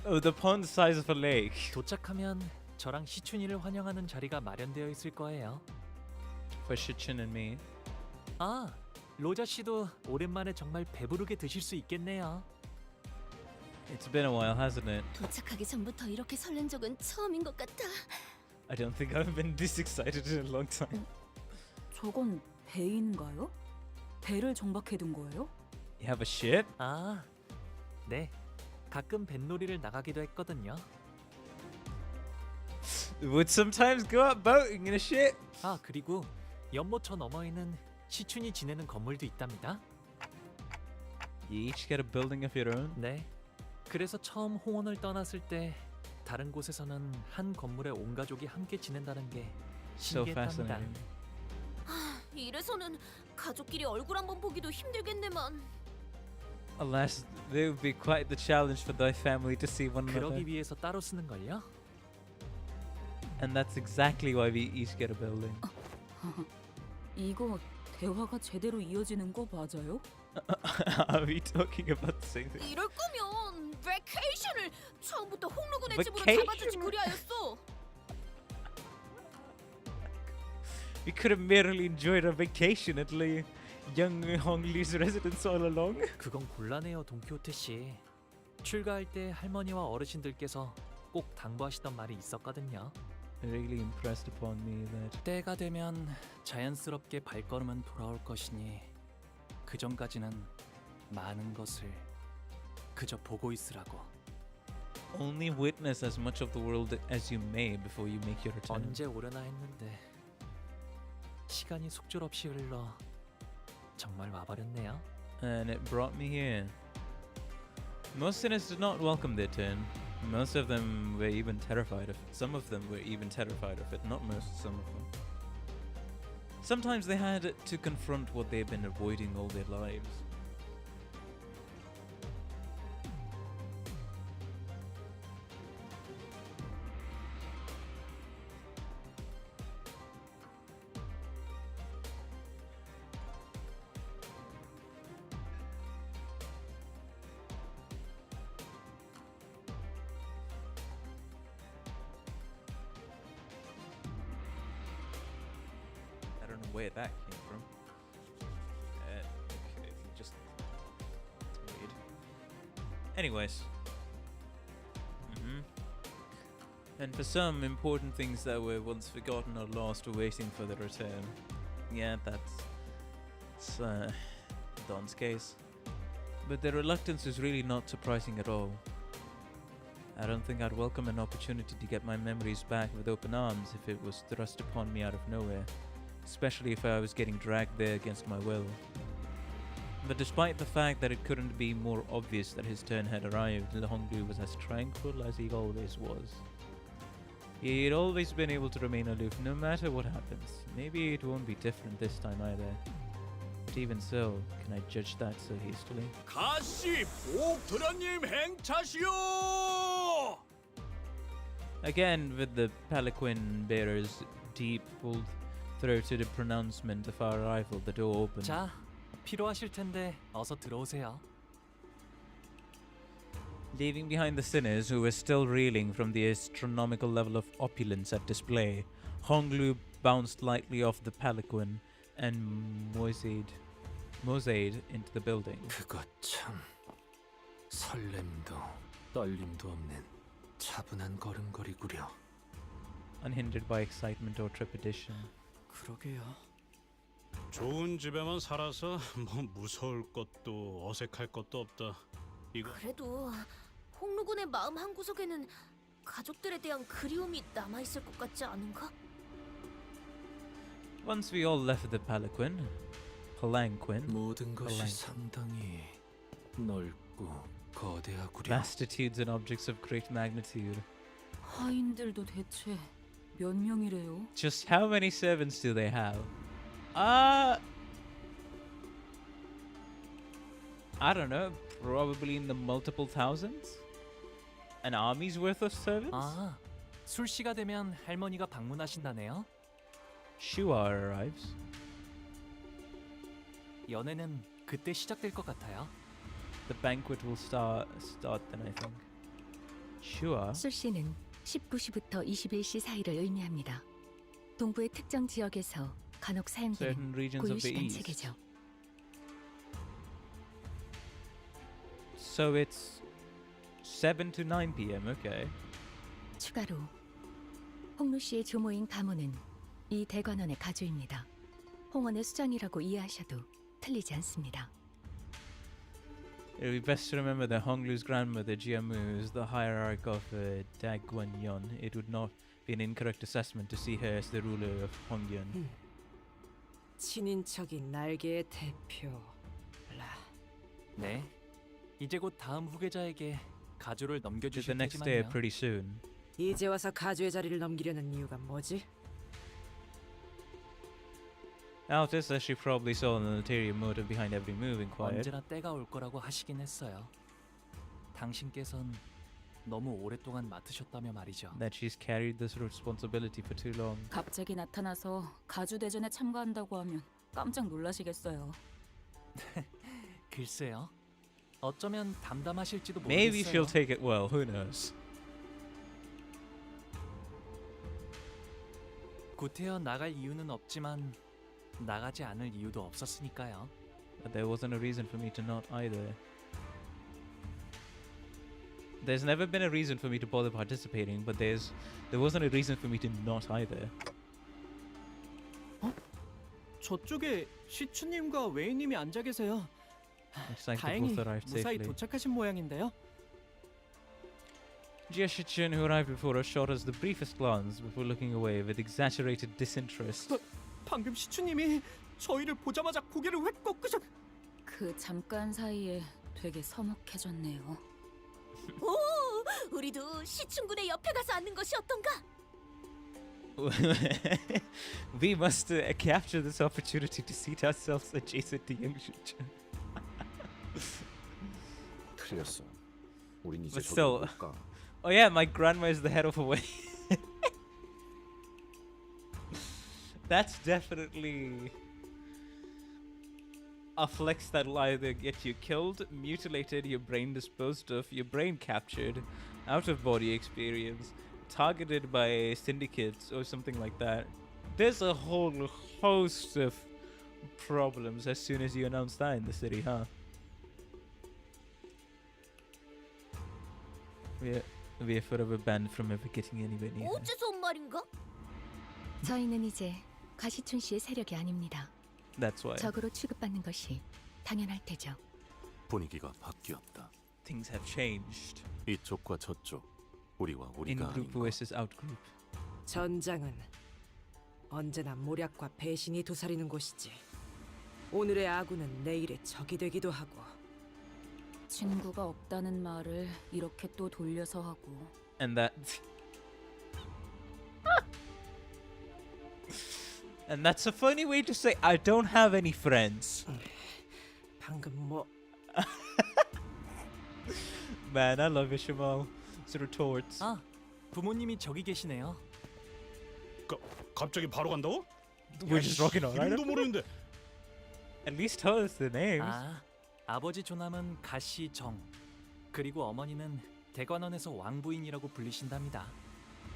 Oh, the pond size of a lake. 도착하면 저랑 시춘이를 환영하는 자리가 마련되어 있을 거예요. For Shichun and me. 아, 로자 씨도 오랜만에 정말 배부르게 드실 수 있겠네요. It's been a while, hasn't it? 도착하기 전부터 이렇게 설렌 적은 처음인 것 같아. I don't think I've been this excited in a long time. 저건 배인가요? 배를 정박해둔 거예요? You have a ship? 아, 네. 가끔 뱃놀이를 나가기도 했거든요. Would sometimes go out boating in a ship. 아, 그리고 연못 저 너머에는 시춘이 지내는 건물도 있답니다. You each get a building of your own? 네. 그래서 처음 홍원을 떠났을 때 다른 곳에서는 한 건물에 온 가족이 함께 지낸다는 게 So 신기했답니다. fascinating. 이래서는 가족끼리 얼굴 한번 보기도 힘들겠네만. Alas, they would be quite the challenge for thy family to see one another. 그러기 위해서 따로 쓰는 걸요? And that's exactly why we each get a building. 이거 대화가 제대로 이어지는 거 맞아요? Are we talking about the same thing? 이럴 거면 베케이션을 처음부터 홍루군의 집으로 Vacation? 잡아주지 그리하였어. We could have merely enjoyed our vacation at young Hong Li's residence all along. 그건 곤란해요, 돈키호테 씨. 출가할 때 할머니와 어르신들께서 꼭 당부하시던 말이 있었거든요. Really impressed upon me that 때가 되면 자연스럽게 발걸음은 돌아올 것이니 그 전까지는 많은 것을 그저 보고 있으라고. only witness as much of the world as you may before you make your return. 언제 오려나 했는데 시간이 속절없이 흘러 정말 와버렸네요. and it brought me here. Most sinners did not welcome their turn. Most of them were even terrified of it. Some of them were even terrified of it. Not most, some of them. Sometimes they had to confront what they've been avoiding all their lives. Where that came from. Okay, just weird. Anyways. And for some, important things that were once forgotten or lost are waiting for their return. Yeah, that's Don's case. But their reluctance is really not surprising at all. I don't think I'd welcome an opportunity to get my memories back with open arms if it was thrust upon me out of nowhere. Especially if I was getting dragged there against my will. But despite the fact that it couldn't be more obvious that his turn had arrived, Honglu was as tranquil as he always was. He'd always been able to remain aloof no matter what happens. Maybe it won't be different this time either. But even so, can I judge that so hastily? 가시 복도라님 행차시오! Again, with the palanquin bearer's deep, full-throated pronouncement of our arrival, the door opened. 자, 필요하실 텐데 어서 들어오세요. Leaving behind the sinners who were still reeling from the astronomical level of opulence at display, Honglu bounced lightly off the palanquin and moseyed into the building. 그것 참 설렘도 떨림도 없는 차분한 걸음걸이구려. Unhindered by excitement or trepidation. 그러게요. 좋은 집에만 살아서 뭐 무서울 것도 어색할 것도 없다. 이거 그래도 홍루군의 마음 한구석에는 가족들에 대한 그리움이 남아있을 것 같지 않은가? Once we all left the palanquin, 모든 것이 상당히 넓고 거대하구려. vastitudes and objects of great magnitude. 하인들도 대체 몇 명이래요? Just how many servants do they have? I don't know, probably in the multiple thousands? An army's worth of servants? 아, 술시가 되면 할머니가 방문하신다네요. Shua arrives. 연애는 그때 시작될 것 같아요. The banquet will start then, I think. Shua? 술시는 19시부터 21시 사이를 의미합니다. 동부의 특정 지역에서 간혹 Certain 사용되는 regions of the 고유시간 east. 체계죠. So it's 7 to 9 p.m. Okay. 추가로 홍루 씨의 조모인 가모는 이 대관원의 가주입니다. 홍원의 수장이라고 이해하셔도 틀리지 않습니다. It would be best to remember that Honglu's grandmother Jiamu is the hierarch of Daguanyon. It would not be an incorrect assessment to see her as the ruler of Hongyon. 친인척인 날개의 대표. 네, 이제 곧 다음 후계자에게 가주를 To 넘겨주실 the next day, 테지만요. pretty soon. 이제 와서 가주의 자리를 넘기려는 이유가 뭐지? Altus, as she probably saw an ulterior motive behind every move, inquired. 언제나 때가 올 거라고 하시긴 했어요. 당신께선 너무 오랫동안 맡으셨다며 말이죠. That she's carried this responsibility for too long. 갑자기 나타나서 가주 대전에 참가한다고 하면 깜짝 놀라시겠어요. 글쎄요. 어쩌면 담담하실지도 모르겠어요. Maybe she'll take it well, who knows? 구태여 나갈 이유는 없지만 나가지 않을 이유도 없었으니까요. But there wasn't a reason for me to not either. There's never been a reason for me to bother participating, but there wasn't a reason for me to not either. 저쪽에 시추님과 웨이님이 앉아 계세요. Looks like they 다행히 both arrived 무사히 safely. 도착하신 모양인데요. Jia Shichun, who arrived before us, shot us the briefest glance before looking away with exaggerated disinterest. 방금 시추님이 저희를 보자마자 고개를 획 꺾으셨... 그 그 잠깐 사이에 되게 서먹해졌네요. 오, 우리도 시춘군의 옆에 가서 앉는 것이 어떤가? We must capture this opportunity to seat ourselves adjacent to Young Shuchen. 틀렸어. 우린 이제 But 저기 still, 못 가. oh yeah, my grandma is the head of a wedding. That's definitely a flex that'll either get you killed, mutilated, your brain disposed of, your brain captured, out of body experience, targeted by syndicates or something like that. There's a whole host of problems as soon as you announce that in the city, huh? We're forever banned from ever getting anywhere near her. 어째서 온 말인가? 저희는 이제 가시춘 씨의 세력이 아닙니다. That's why 적으로 취급받는 것이 당연할 테죠. 분위기가 바뀌었다. things have changed. 이쪽과 저쪽, 우리와 우리가 In-group 아닌 versus out-group. 전장은 언제나 모략과 배신이 도사리는 곳이지. 오늘의 아군은 내일의 적이 되기도 하고. 친구가 없다는 말을 이렇게 또 돌려서 하고. And that And that's a funny way to say I don't have any friends. 방금 뭐 Man, I love it, Shamal. It's retorts. 아, 부모님이 저기 계시네요. 갑자기 바로 간다고? We're just rocking on, right? 이름도 모르는데. At least tell us the names. 아, 아버지 조남은 가시정, 그리고 어머니는 대관원에서 왕부인이라고 불리신답니다.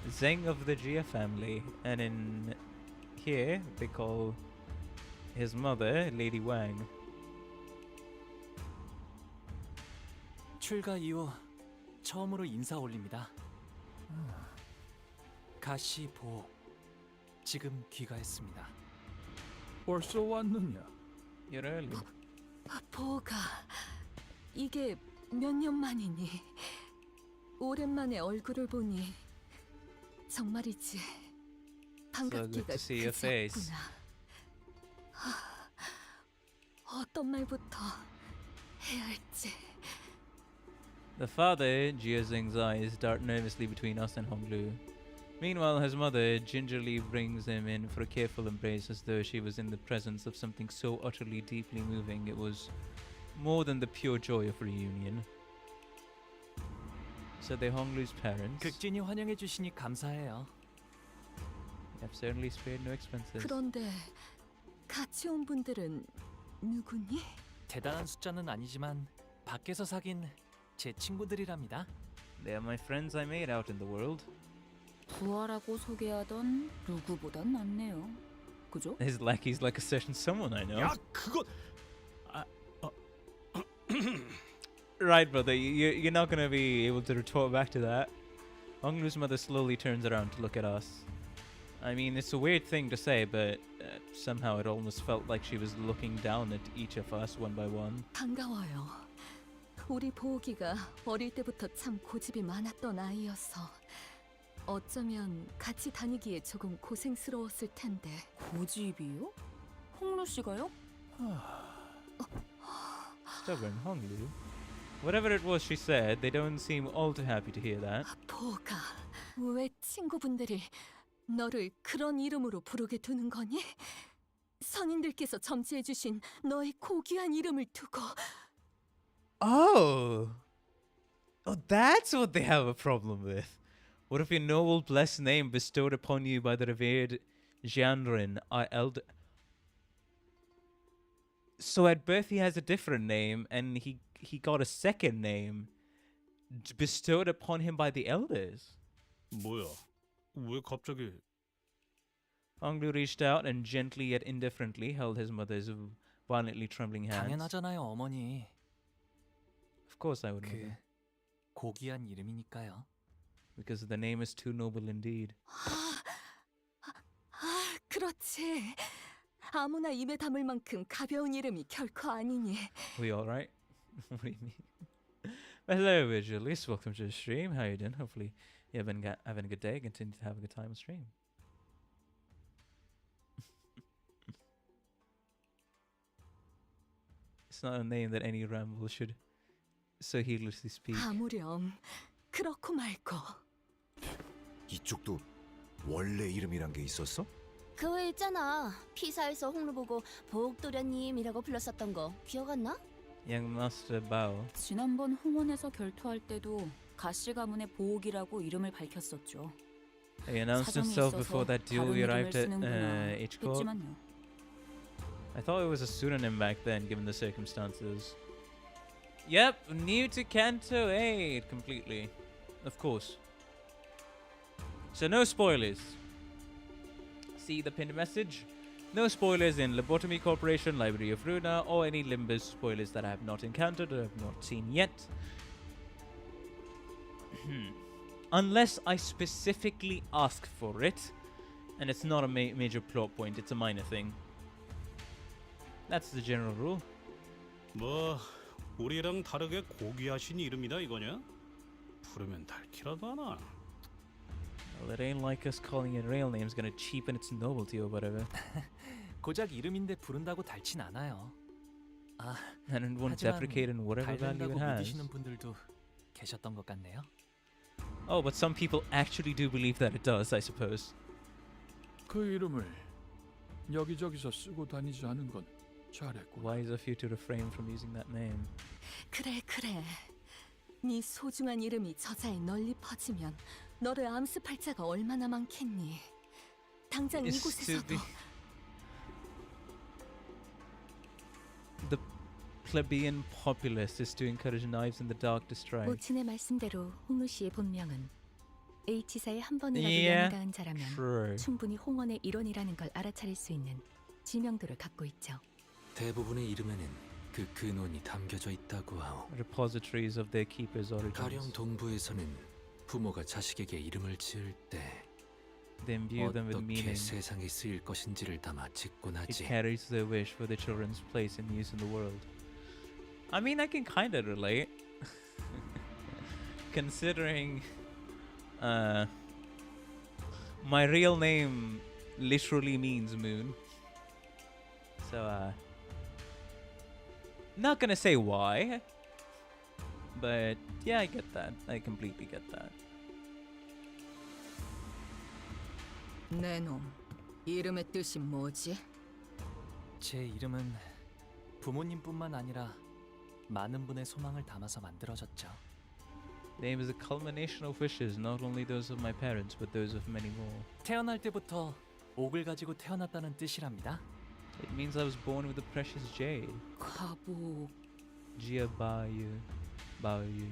Zeng of the Jia family, and in here they call his mother Lady Wang. 출가 이후 처음으로 인사 올립니다. 가시보, 지금 귀가했습니다. 벌써 왔느냐? You're early. 보가 이게 몇 년 만이니? 오랜만에 얼굴을 보니 정말이지 반갑기가 to see your 크지 face. 않구나. 어떤 말부터 해야 할지. The father, Jia Zeng's eyes dart nervously between us and Honglu. Meanwhile, his mother gingerly brings him in for a careful embrace as though she was in the presence of something so utterly deeply moving it was more than the pure joy of reunion. So they're Honglu's parents. 극진히 환영해 주시니 감사해요. Have certainly spared no expenses. 그런데 같이 온 분들은 누구니? 대단한 숫자는 아니지만 밖에서 사귄 제 친구들이랍니다. They are my friends I made out in the world. 부하라고 소개하던 누구보단 낫네요. 그죠? His lackey's like a certain someone I know. 야, 그거 Right, brother. You're not gonna be able to retort back to that. Honglu's mother slowly turns around to look at us. I mean, it's a weird thing to say, but somehow it almost felt like she was looking down at each of us one by one. 반가워요. 우리 보기가 어릴 때부터 참 고집이 많았던 아이여서 어쩌면 같이 다니기에 조금 고생스러웠을 텐데. 고집이요? 홍루 씨가요? Stubborn Honglu. Whatever it was she said, they don't seem all too happy to hear that. 보가, 왜 친구분들이 너를 그런 이름으로 부르게 두는 거니? 선인들께서 점지해 주신 너의 고귀한 이름을 두고. Oh, that's what they have a problem with. What if your noble blessed name bestowed upon you by the revered Jianren are elder? So at birth he has a different name, and he got a second name bestowed upon him by the elders. 뭐야? 왜 갑자기? Honglu reached out and gently yet indifferently held his mother's violently trembling hands. 당연하잖아요, 어머니. Of course I would know 그 that. 고귀한 이름이니까요. Because the name is too noble indeed. 그렇지. 아무나 입에 담을 만큼 가벼운 이름이 결코 아니니. We all right? What do you mean? Hello, Vigilus. Welcome to the stream. How you doing? Hopefully you've been having a good day. Continue to have a good time on stream. It's not a name that any ramble should so heedlessly speak. 아무렴 그렇고 말고. 이쪽도 원래 이름이란 게 있었어? 그거 있잖아. 피사에서 홍루 보고 보옥도련님이라고 불렀었던 거 기억 안 나? Young Master Bao. 지난번 홍원에서 결투할 때도 가시 가문의 보옥이라고 이름을 밝혔었죠. He announced himself before that duel he arrived at H Court. 했지만요. I thought it was a pseudonym back then, given the circumstances. Yep, new to Canto 8 completely. Of course. So no spoilers. See the pinned message? No spoilers in Lobotomy Corporation, Library of Runa, or any Limbus spoilers that I have not encountered or have not seen yet. Unless I specifically ask for it, and it's not a major plot point, it's a minor thing. That's the general rule. 뭐 우리랑 다르게 고귀하신 이름이다 이거냐? 부르면 닳기라도 하나. Well, it ain't like us calling it real names gonna cheapen its novelty or whatever. 고작 이름인데 부른다고 닳진 않아요. 아, And it won't deprecate in whatever value it has. 믿으시는 분들도 계셨던 것 같네요. Oh, but some people actually do believe that it does, I suppose. 그 이름을 여기저기서 쓰고 다니지 않은 건 잘했고. Wise of you to refrain from using that name. 그래. 네 소중한 이름이 저자에 널리 퍼지면 너를 암습할 자가 얼마나 많겠니? 당장 이곳에서도. The plebeian populace is to encourage knives in the dark to strike. 모친의 말씀대로 홍루 씨의 본명은 H사의 한 번이라도 Yeah, 연가한 자라면 true. 충분히 홍원의 일원이라는 걸 알아차릴 수 있는 지명도를 갖고 있죠. 대부분의 이름에는 그 근원이 담겨져 있다고 하오. Repositories of their keepers' origins. 가령 동부에서는 부모가 자식에게 이름을 지을 때 They imbue them with 어떻게 meaning. 세상에 쓰일 것인지를 담아 짓곤 It 하지. carries their wish for the children's place and use in the world. I mean, I can kind of relate. Considering my real name literally means moon. So, not gonna say why. But yeah, I get that. I completely get that. 내 놈, 이름의 뜻이 뭐지? 제 이름은 부모님뿐만 아니라 많은 분의 소망을 담아서 만들어졌죠. Name is a culmination of wishes, not only those of my parents, but those of many more. 태어날 때부터 옥을 가지고 태어났다는 뜻이랍니다. It means I was born with the precious jade. 가복. Jia Bayu. Bayu.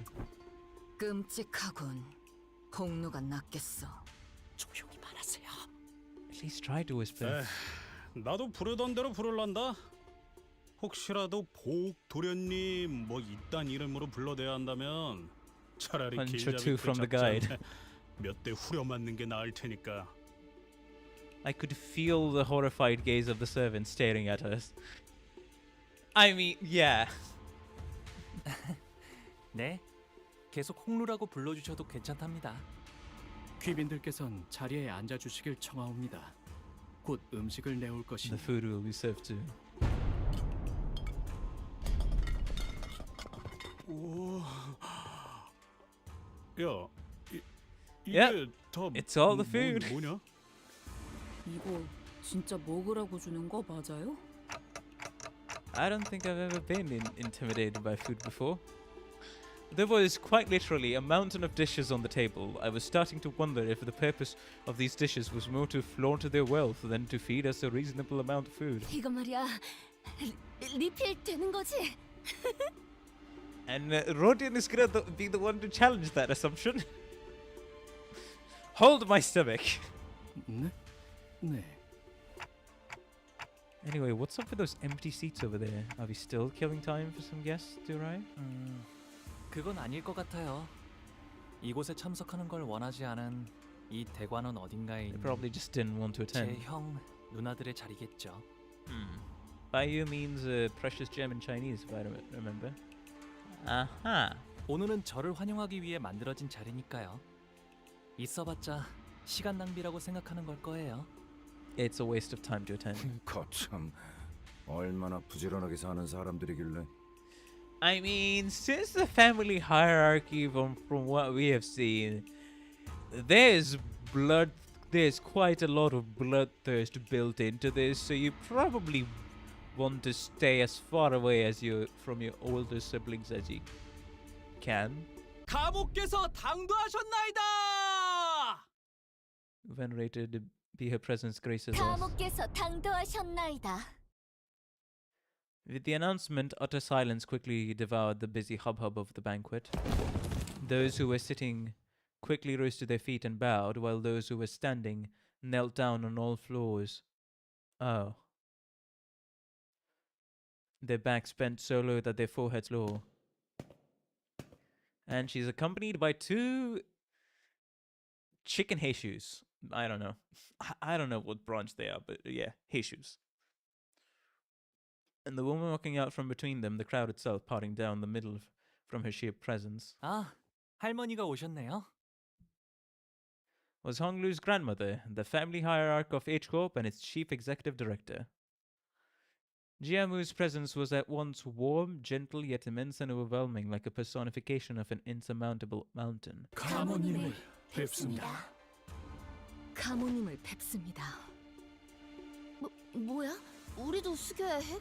끔찍하군. 홍루가 낫겠어. 조용히 말하세요. At least try to whisper. 나도 부르던 대로 부를란다. 혹시라도 보옥도련님 뭐 이딴 이름으로 불러대야 한다면 차라리 Punch or 길잡이 two from the guide. 몇 대 후려 맞는 게 나을 테니까. I could feel the horrified gaze of the servant staring at us. I mean, yeah. 네, 계속 홍루라고 불러주셔도 괜찮답니다. 귀빈들께선 자리에 앉아주시길 청하옵니다. 곧 음식을 내올 것이니. The food will be served too. 오, 야, 이게 Yep, 다 it's all the food. 뭐냐? 이거 진짜 먹으라고 주는 거 맞아요? I don't think I've ever been intimidated by food before. There was quite literally a mountain of dishes on the table. I was starting to wonder if the purpose of these dishes was more to flaunt their wealth than to feed us a reasonable amount of food. 이거 말이야. 리필 되는 거지? And Rodion is gonna be the one to challenge that assumption. Hold my stomach. 네? 네. Anyway, what's up with those empty seats over there? Are we still killing time for some guests to arrive? 그건 아닐 것 같아요. 이곳에 참석하는 걸 원하지 않은 이 대관원 어딘가에 They 있는 probably just didn't want to 제 attend. 형 누나들의 자리겠죠. Baiyu means precious gem in Chinese, if I remember. Aha. 오늘은 저를 환영하기 위해 만들어진 자리니까요. 있어봤자 시간 낭비라고 생각하는 걸 거예요. It's a waste of time to attend. 거참 얼마나 부지런하게 사는 사람들이길래. I mean, since the family hierarchy, from what we have seen, there's blood. There's quite a lot of bloodthirst built into this, so you probably want to stay as far away as you from your older siblings as you can. 가모께서 당도하셨나이다. Venerated be her presence, graces us. 가모께서 당도하셨나이다. With the announcement, utter silence quickly devoured the busy hubbub of the banquet. Those who were sitting quickly rose to their feet and bowed, while those who were standing knelt down on all floors. Oh. Their backs bent so low that their foreheads low. And she's accompanied by 2 chicken Jesus. I don't know. I don't know what branch they are, but yeah, Jesus. And the woman walking out from between them, the crowd itself parting down the middle from her sheer presence. 아, 할머니가 오셨네요. Was Honglu's grandmother, the family hierarch of H Corp and its chief executive director. Jiamu's presence was at once warm, gentle, yet immense and overwhelming, like a personification of an insurmountable mountain. 가모님을 뵙습니다. 가모님을 뵙습니다. 뭐야? 우리도 숙여야 해?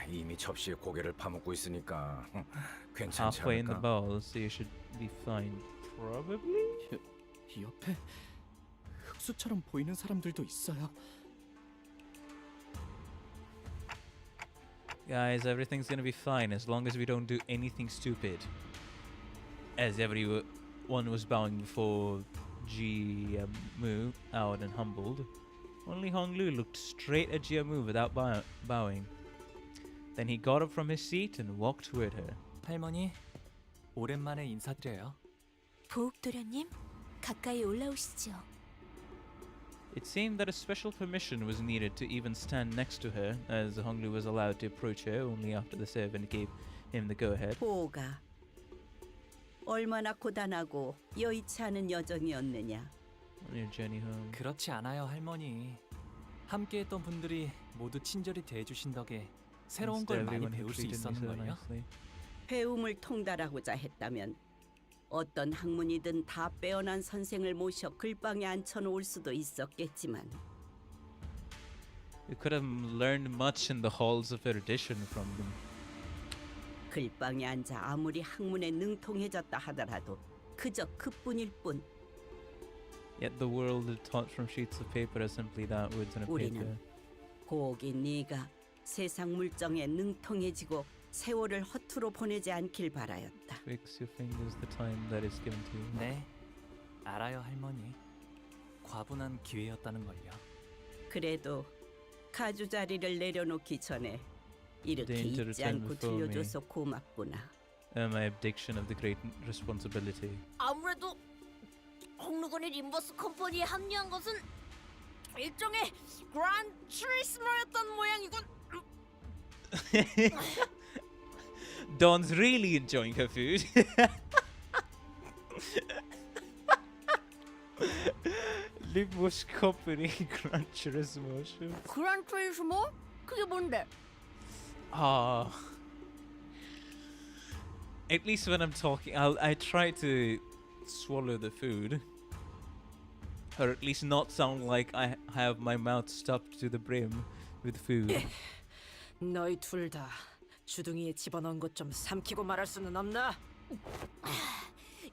이미 접시에 고개를 파묻고 있으니까 괜찮지 Halfway in the 않을까? bowl, so you should be fine. Probably? 이 옆에 흑수처럼 보이는 사람들도 있어요. Guys, everything's gonna be fine as long as we don't do anything stupid. As everyone was bowing before Jiamu, out and humbled. Only Honglu looked straight at Jiamu without bowing. Then he got up from his seat and walked toward her. 할머니, 오랜만에 인사드려요. 보옥도련님, 가까이 올라오시죠. It seemed that a special permission was needed to even stand next to her, as Honglu was allowed to approach her only after the servant gave him the go-ahead. 보가 얼마나 고단하고 여의치 않은 여정이었느냐. On your journey home. 그렇지 않아요, 할머니. 함께했던 분들이 모두 친절히 대해주신 덕에 새로운 걸 많이 배울 수 있었는걸요. 배움을 통달하고자 했다면 어떤 학문이든 다 빼어난 선생을 모셔 글방에 앉혀놓을 수도 있었겠지만 You could have learned much in the halls of erudition from them. 글방에 앉아 아무리 학문에 능통해졌다 하더라도 그저 그뿐일 뿐. Yet the world taught from sheets of paper are simply that, words on a paper. 우리는 고기 네가 세상 물정에 능통해지고 세월을 허투루 보내지 않길 바라였다. Fix your fingers the time that is given to you. 네, 알아요, 할머니. 과분한 기회였다는 걸요. 그래도 가주 자리를 내려놓기 전에 이렇게 Danger 잊지 return 않고 before me. 들려줘서 고맙구나. My abdiction of the great responsibility. 아무래도 홍루건이 림버스 컴퍼니에 합류한 것은 일종의 그란 트리스머였던 모양이군. Dawn's really enjoying her food. Limbus company Gran Turismo show. 그란 트리스머? 그게 뭔데? Ah. At least when I'm talking, I try to swallow the food, or at least not sound like I have my mouth stuffed to the brim with food. 너희 둘 다 주둥이에 집어넣은 것 좀 삼키고 말할 수는 없나?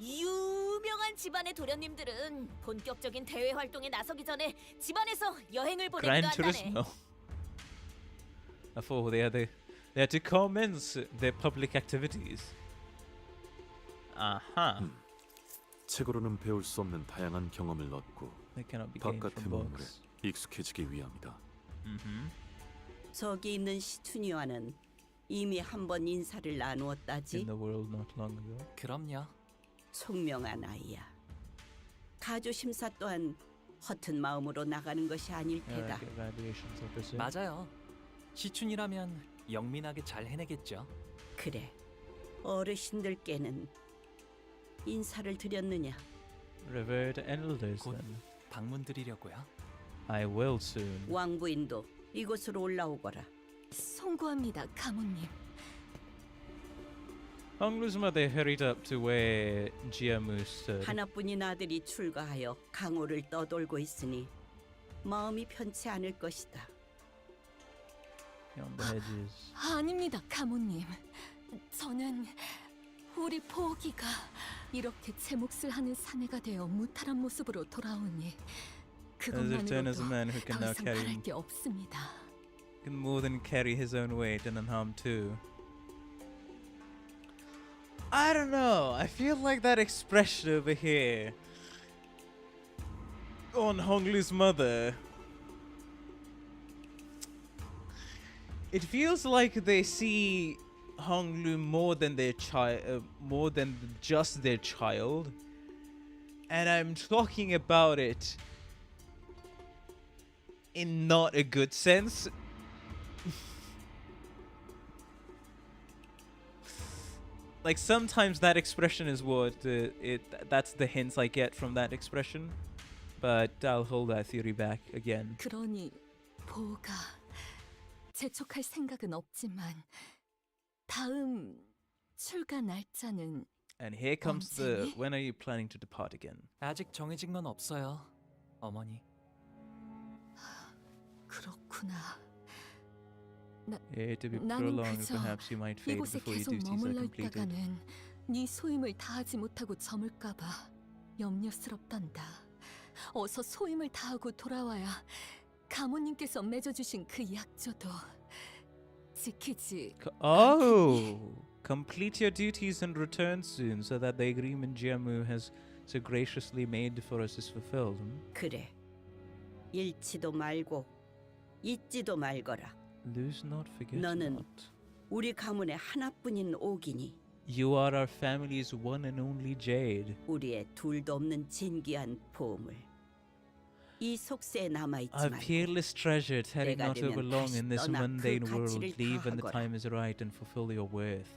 유명한 집안의 도련님들은 본격적인 대외 활동에 나서기 전에 집안에서 여행을 Gran 보내기도 한다네. Turismo. I thought they had to commence their public activities. Aha. 책으로는 배울 수 없는 다양한 경험을 얻고 They cannot be gained 바깥의 from 문물에 books. 익숙해지기 위함이다. 저기 있는 시춘이와는 이미 한 번 인사를 나누었다지. In the world not long ago. 그럼요. 총명한 아이야. 가주 심사 또한 허튼 마음으로 나가는 것이 아닐 테다. Evaluations of the 맞아요. 시춘이라면 영민하게 잘 해내겠죠. 그래. 어르신들께는 인사를 드렸느냐? Revered elders 곧 then. 방문 드리려고요. I will soon. 왕부인도 이곳으로 올라오거라. 송구합니다, 가모님. Honglu's mother hurried up to where Jiamu stood. 하나뿐인 아들이 출가하여 강호를 떠돌고 있으니 마음이 편치 않을 것이다. Beyond the hedges. 아닙니다, 가모님. 저는 우리 포기가 이렇게 제 몫을 하는 사내가 되어 무탈한 모습으로 돌아오니 return as a 그것만으로도 man who can 더 now 이상 carry 바랄 게 없습니다. can more than carry his own weight and unharmed too. I don't know. I feel like that expression over here on Honglu's mother. It feels like they see Honglu more than their child, more than just their child, and I'm talking about it in not a good sense. Like sometimes that expression is what that's the hints I get from that expression, but I'll hold that theory back again. 그러니 보가 재촉할 생각은 없지만 다음 출가 날짜는 And here comes the when are you planning to depart again? 아직 정해진 건 없어요, 어머니. 그렇구나. To be 나는 prolonged, 그저 perhaps you might fade 이곳에 before your 계속 duties are 머물러 completed. 있다가는 네 소임을 다하지 못하고 저물까봐 염려스럽단다. 어서 소임을 다하고 돌아와야 가모님께서 맺어주신 그 약조도 지키지. Oh, complete your duties and return soon, so that the agreement Jiamu has so graciously made for us is fulfilled. 그래. 잃지도 말고 잊지도 말거라. Lose not, forget 너는 not. 우리 가문의 하나뿐인 옥이니 You are our family's one and only jade. 우리의 둘도 없는 진귀한 보물. 이 속세에 남아있지 A 말고 peerless treasure tearing 때가 not over 되면 long 다시 in this 떠나 mundane 그 world. 가치를 Leave when the 다하거라. time is right and fulfill your worth.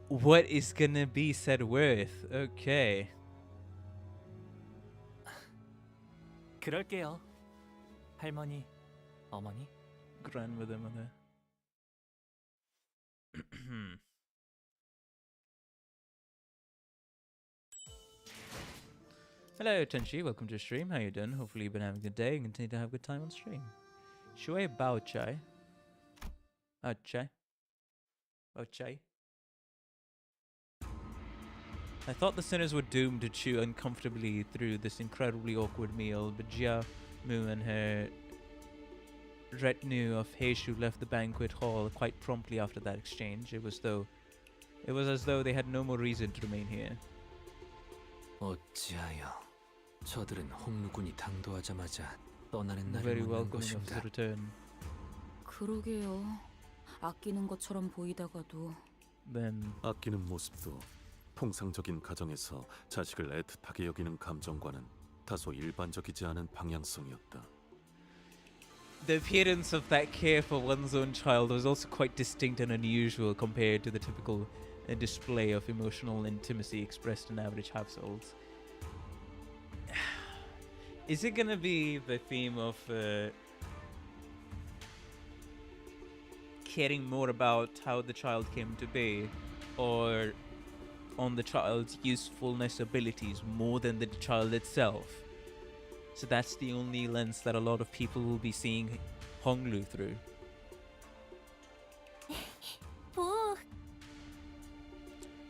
What is gonna be said worth? Okay. 그럴게요, 할머니, 어머니. Grandmother, mother. Hello, Tenchi. Welcome to the stream. How you doing? Hopefully you've been having a good day and continue to have a good time on stream. Shui Bao Chai. Bao Chai. Bao Chai. I thought the sinners were doomed to chew uncomfortably through this incredibly awkward meal, but Jia Mu and her retinue of Heishu left the banquet hall quite promptly after that exchange. It was as though they had no more reason to remain here. 어찌하여 저들은 홍루군이 당도하자마자 떠나는 날을 Very 묻는 welcoming of 것인가? the return. 그러게요. 아끼는 것처럼 보이다가도 Then 아끼는 모습도 통상적인 가정에서 자식을 애틋하게 여기는 감정과는 다소 일반적이지 않은 방향성이었다. the appearance of that care for one's own child was also quite distinct and unusual compared to the typical display of emotional intimacy expressed in average households. Is it gonna be the theme of caring more about how the child came to be, or on the child's usefulness abilities more than the child itself? So that's the only lens that a lot of people will be seeing Honglu through. 보,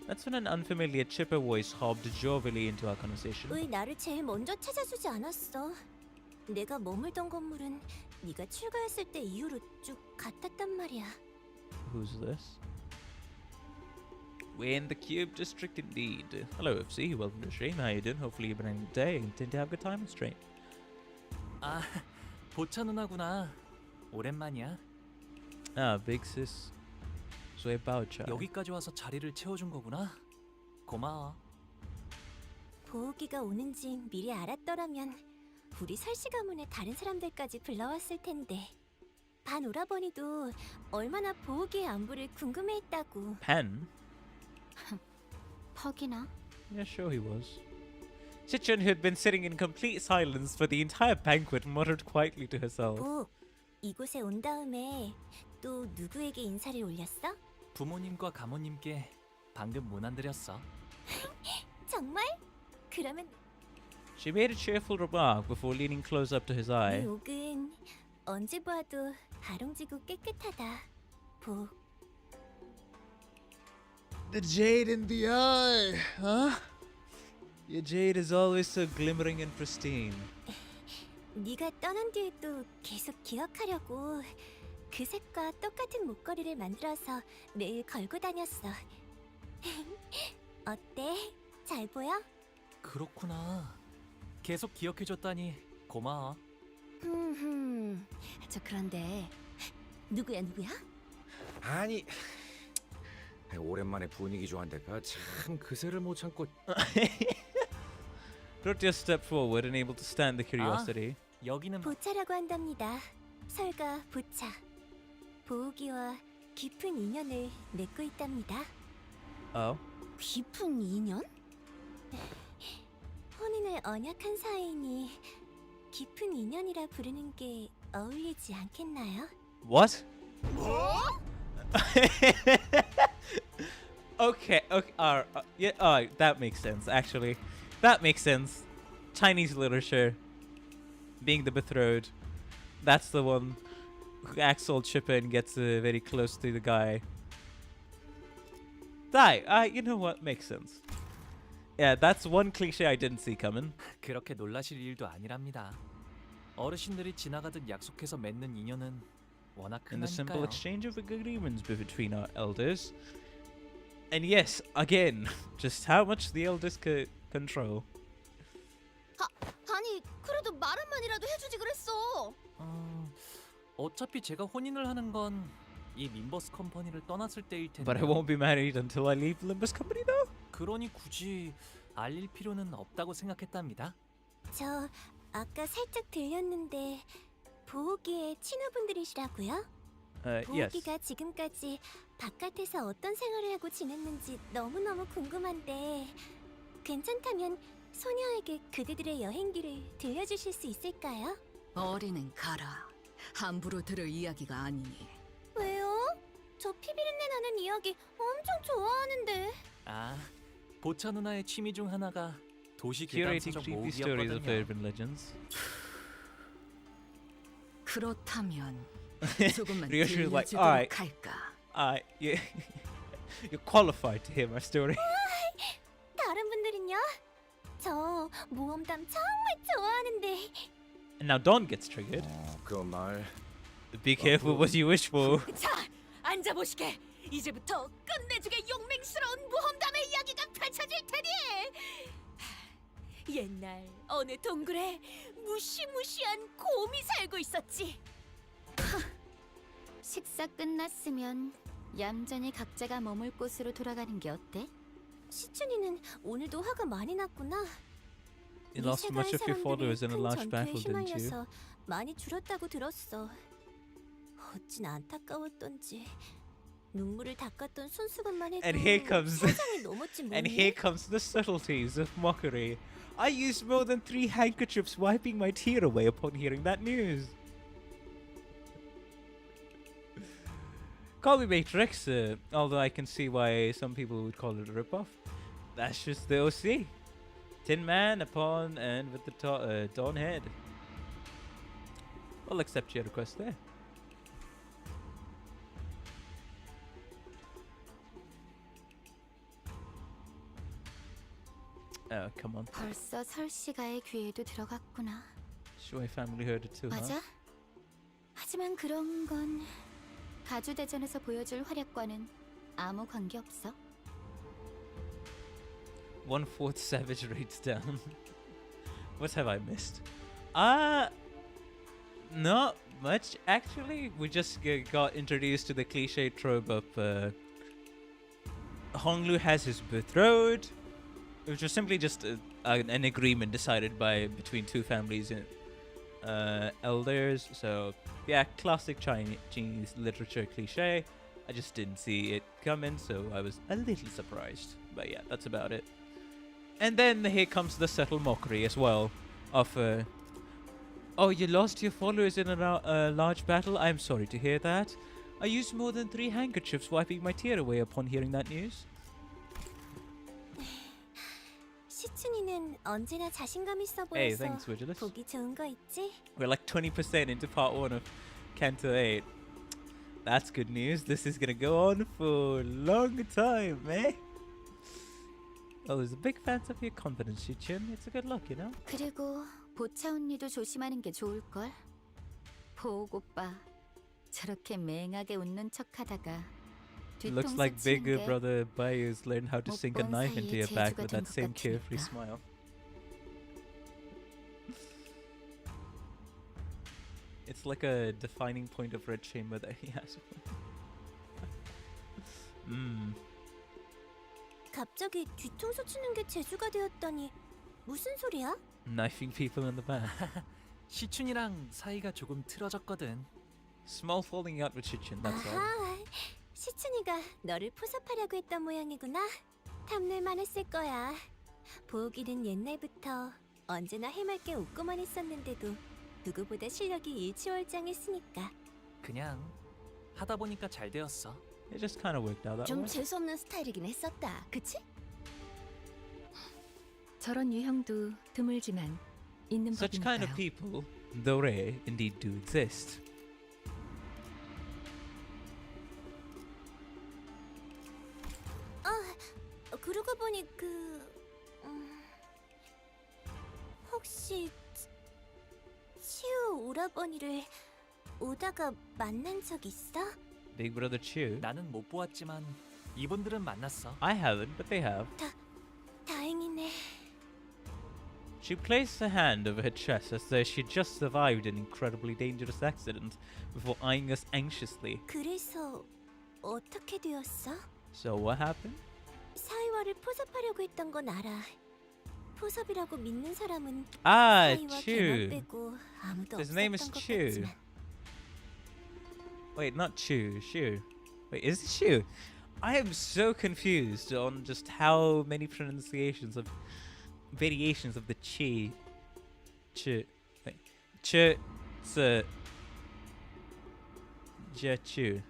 That's when an unfamiliar chipper voice hopped jovially into our conversation. 왜 나를 제일 먼저 찾아주지 않았어? 내가 머물던 건물은 네가 출가했을 때 이후로 쭉 같았단 말이야. Who's this? We're in the Cube District indeed. Hello, FC. Welcome to the stream. How you doing? Hopefully you've been having a good day and continue to have a good time on stream. 아, 보차 누나구나. 오랜만이야. Ah, big sis. So about Chai. 여기까지 와서 자리를 채워준 거구나. 고마워. 보호기가 오는지 미리 알았더라면 우리 설씨 가문의 다른 사람들까지 불러왔을 텐데. 반 오라버니도 얼마나 보호기의 안부를 궁금해했다고. Pen? 퍽이나? Yeah, sure he was. Chichen, who had been sitting in complete silence for the entire banquet, muttered quietly to herself. 보, 이곳에 온 다음에 또 누구에게 인사를 올렸어? 부모님과 가모님께 방금 문안드렸어. 정말? 그러면 She made a cheerful remark before leaning close up to his eye. 네 옥은 언제 보아도 가롱지고 깨끗하다. 복. The jade in the eye, huh? Your jade is always so glimmering and pristine. 네가 떠난 뒤에도 계속 기억하려고 그 색과 똑같은 목걸이를 만들어서 매일 걸고 다녔어. 어때? 잘 보여? 그렇구나. 계속 기억해줬다니 고마워. 저 그런데 누구야? 아니, 오랜만에 분위기 좋아한데가 참 그새를 못 참고. Dorothy stepped forward, unable to stand the curiosity. 여기는 보차라고 한답니다. 설가 보차. 보호기와 깊은 인연을 맺고 있답니다. Oh. 깊은 인연? 혼인을 언약한 사이니 깊은 인연이라 부르는 게 어울리지 않겠나요? What? Okay, yeah, that makes sense, actually. That makes sense. Chinese literature, being the betrothed, that's the one who acts all chipper and gets very close to the guy. You know what? Makes sense. Yeah, that's one cliche I didn't see coming. 그렇게 놀라실 일도 아니랍니다. 어르신들이 지나가듯 약속해서 맺는 인연은 워낙 In the simple 흔하니까요. exchange of agreements between our elders. And yes, again, just how much the elders could control. 아니, 그래도 말 한마디라도 해주지 그랬어. 어차피 제가 혼인을 하는 건 이 림버스 컴퍼니를 떠났을 때일 텐데. But I won't be married until I leave Limbus Company, though. 그러니 굳이 알릴 필요는 없다고 생각했답니다. 저 아까 살짝 들렸는데 보호기의 친구분들이시라고요? Yes. 보호기가 지금까지 바깥에서 어떤 생활을 하고 지냈는지 너무너무 궁금한데 괜찮다면 소녀에게 그대들의 여행기를 들려주실 수 있을까요? 어린은 가라. 함부로 들을 이야기가 아니니. 왜요? 저 피비린내 나는 이야기 엄청 좋아하는데. 보차 누나의 취미 중 하나가 도시 계단 Curating 서적 creepy stories of 모으기였거든요. urban legends. 그렇다면 조금만 Ryoshi's like, 들려주도록 alright, 할까? yeah, you're qualified to hear my story. 다른 분들은요? 저 모험담 정말 좋아하는데. And now Dawn gets triggered. 그 말. Be careful what you wish for. 자, 앉아보시게. 이제부터 끝내주게 용맹스러운 모험담의 이야기가 펼쳐질 테니. 옛날 어느 동굴에 무시무시한 곰이 살고 있었지. 식사 끝났으면 얌전히 각자가 머물 곳으로 돌아가는 게 어때? 시춘이는 오늘도 화가 많이 났구나. You lost much of your followers in a large battle, didn't you? 많이 줄었다고 들었어. 어찌나 안타까웠던지. 눈물을 닦았던 손수건만 해도 And here comes 세상을 넘었지 뭐니? and here comes the subtleties of mockery. I used more than 3 handkerchiefs wiping my tear away upon hearing that news. Call me Matrix, although I can see why some people would call it a ripoff. That's just the OC. Tin Man, a pawn, and with the Dawn head. I'll accept your request there. Oh, come on. 벌써 설씨가의 귀에도 들어갔구나. Shui family heard it too, 맞아? huh? 하지만 그런 건 가주대전에서 보여줄 활약과는 아무 관계 없어. 1/4 savage rates down. What have I missed? Not much actually. We just got introduced to the cliche trope of Honglu has his betrothed, which was simply just an agreement decided between two families and elders. So yeah, classic Chinese literature cliche. I just didn't see it coming, so I was a little surprised. But yeah, that's about it. And then here comes the subtle mockery as well of Oh, you lost your followers in a large battle? I'm sorry to hear that. I used more than 3 handkerchiefs wiping my tear away upon hearing that news. 시춘이는 언제나 자신감 있어 Hey, 보여서 thanks, Vigilus. 보기 좋은 거 있지? We're like 20% into part 1 of Canto 8. That's good news. This is gonna go on for a long time, eh? Oh, there's a big fan of your confidence, Shichun. It's a good look, you know? 그리고 보차 언니도 조심하는 게 좋을 걸. 보옥 오빠 저렇게 맹하게 웃는 척하다가 Looks 뒤통수 like 치는 bigger 게 brother Bayu's learned how to 못 sink a 본 knife into your 사이에 back 재주가 with 된 that 것 same carefree 같으니까. smile. It's like a defining point of Red Chamber that he has. 갑자기 뒤통수 치는 게 재주가 되었다니 무슨 소리야? Knifing people in the back. 시춘이랑 사이가 조금 틀어졌거든. Small falling out with Shichun, that's all. 아하, 시춘이가 너를 포섭하려고 했던 모양이구나. 탐낼만 했을 거야. 보옥이는 옛날부터 언제나 해맑게 웃고만 있었는데도 누구보다 실력이 일취월장했으니까. 그냥 하다 보니까 잘 되었어. It just kind of worked out that 좀 way. 재수없는 스타일이긴 했었다. 그치? 저런 유형도 드물지만 있는 Such kind of 법이니까요. people, though rare, indeed do exist. 그러고 보니 혹시 치우 오라버니를 오다가 만난 적 있어? Big Brother Chew. 나는 못 보았지만 이분들은 만났어. I haven't, but they have. 다행이네. She placed her hand over her chest as though she just survived an incredibly dangerous accident before eyeing us anxiously. 그래서 어떻게 되었어? So what happened? 사이와를 포섭하려고 했던 건 알아. 포섭이라고 믿는 사람은 Ah, 사이와 걔만 Chew. 빼고 아무도 His name is 없었던 것 Chew. 같지만. Wait, not Chew, Shu. Wait, is it Shu? I am so confused on just how many pronunciations of variations of the Chi. Chu. Wait. Chu. Tzu. Ja Chu.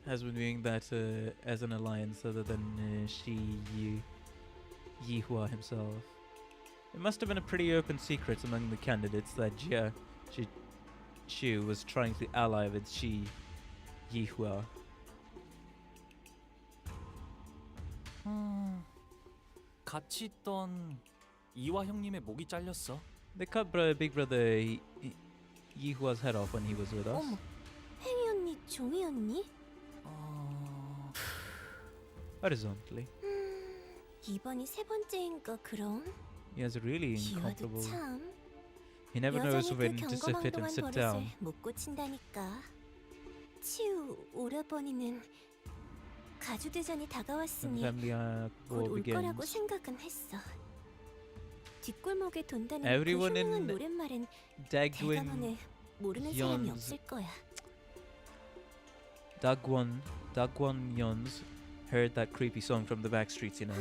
Has been doing that as an alliance other than Shi Yu Yihua himself. It must have been a pretty open secret among the candidates that Jia Shu was trying to ally with Shi Yihua. 같이 있던 이화 형님의 목이 잘렸어. They cut Big Brother Yihua's head off when he was with us. 어머, 팽이 언니, 종이 언니? Horizontally. 이번이 세 번째인가 그럼? He has a really 기와도 incomparable. 참. He never knows 여전히 when 그 to sit and 경거망동한 sit 버릇을 down. 못 고친다니까. 치우 오라버니는 가주대전이 When 다가왔으니 family war 곧 올 거라고 begins. 생각은 했어. 뒷골목에 돈다는 그 Everyone 흉흉한 in 노랫말은 Dagwin 대감원에 모르는 사람이 Yon's 없을 거야. Dagwon Yons heard that creepy song from the back streets, you know.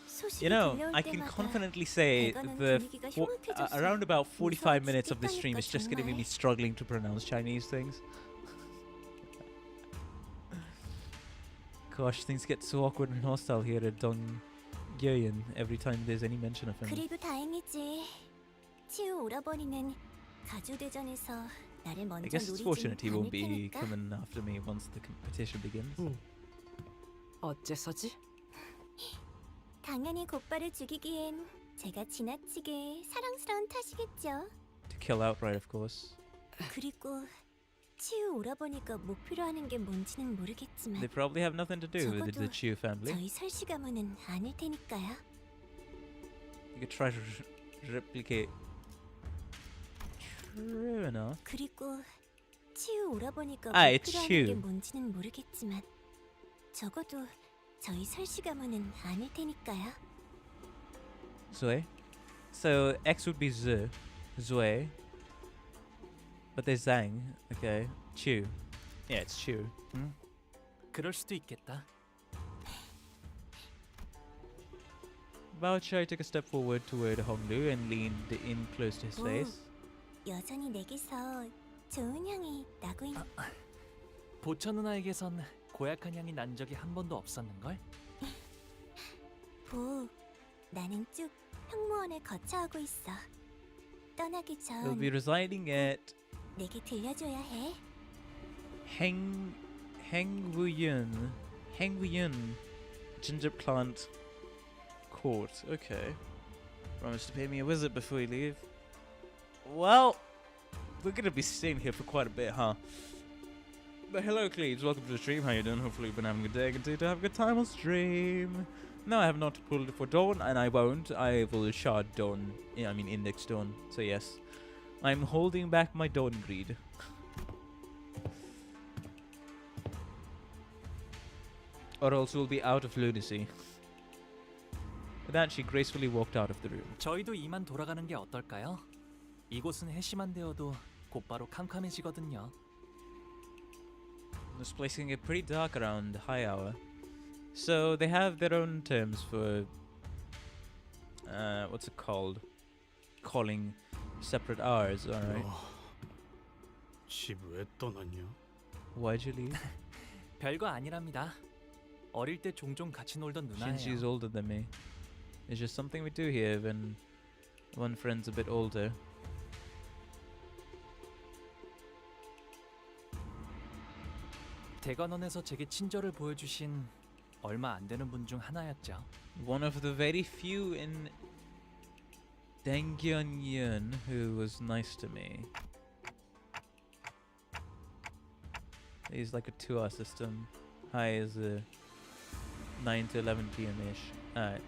소식이 You know, 들려올 I can 때마다 confidently say 대관은 the 분위기가 흉악해졌어. around about 45 minutes of this stream 죽겠다니까, is just going to be me 정말. struggling to pronounce Chinese things. Gosh, things get so awkward and hostile here at Dong Gyeoyeon every time there's any mention of him. 그래도 다행이지. 치우 오라버니는 가주대전에서 나를 I 먼저 guess it's 노리지는 fortunate he 않을 won't be 테니까. coming after me once the competition begins. 어째서지? 당연히 곧바를 죽이기엔 제가 지나치게 사랑스러운 탓이겠죠. To kill outright, of course. 그리고 치우 오라버니가 목표로 하는 게 뭔지는 모르겠지만 They probably have nothing to do with the 적어도 Chiu family. 저희 설씨 가문은 아닐 테니까요. You could try to replicate. True enough. 그리고 치우 오라버니가 it's 목표로 하는 Chiu. 게 뭔지는 모르겠지만 적어도 저희 설씨 가문은 아닐 테니까요. Zoe. So X would be Z. Zoe. But there's Zhang. Okay. Chu. Yeah, it's Chu. 그럴 수도 있겠다. Bao Chai took a step forward toward Honglu and leaned in close to his face. 여전히 내게서 좋은 향이 나고 있. 보처 누나에게선 고약한 향이 난 적이 한 번도 없었는걸? 보, 나는 쭉 형무원을 거처하고 있어. 떠나기 He'll 전 be residing at 내게 들려줘야 해. Hengwuyun Ginger Plant Court. Okay. Promise to pay me a visit before you leave. Well, we're gonna be staying here for quite a bit, huh? But hello, Cleves. Welcome to the stream. How you doing? Hopefully you've been having a good day. Continue to have a good time on stream. No, I have not pulled it for Dawn, and I won't. I will shard Dawn. Yeah, I mean Index Dawn. So yes, I'm holding back my Dawn greed. Or else we'll be out of lunacy. With that, she gracefully walked out of the room. 저희도 이만 돌아가는 게 어떨까요? 이곳은 해시만 되어도 곧바로 캄캄해지거든요. This place can get pretty dark around high hour. So they have their own terms for what's it called? Calling separate hours, alright. 집 왜 떠났냐? Why'd you leave? 별거 아니랍니다. 어릴 때 종종 같이 놀던 누나예요. Since she's older than me. It's just something we do here when one friend's a bit older. 대관원에서 제게 친절을 보여주신 얼마 안 되는 분 중 하나였죠. One of the very few in Dengyeon who was nice to me. He's like a 2-hour system. High is 9 to 11 p.m.ish. Alright.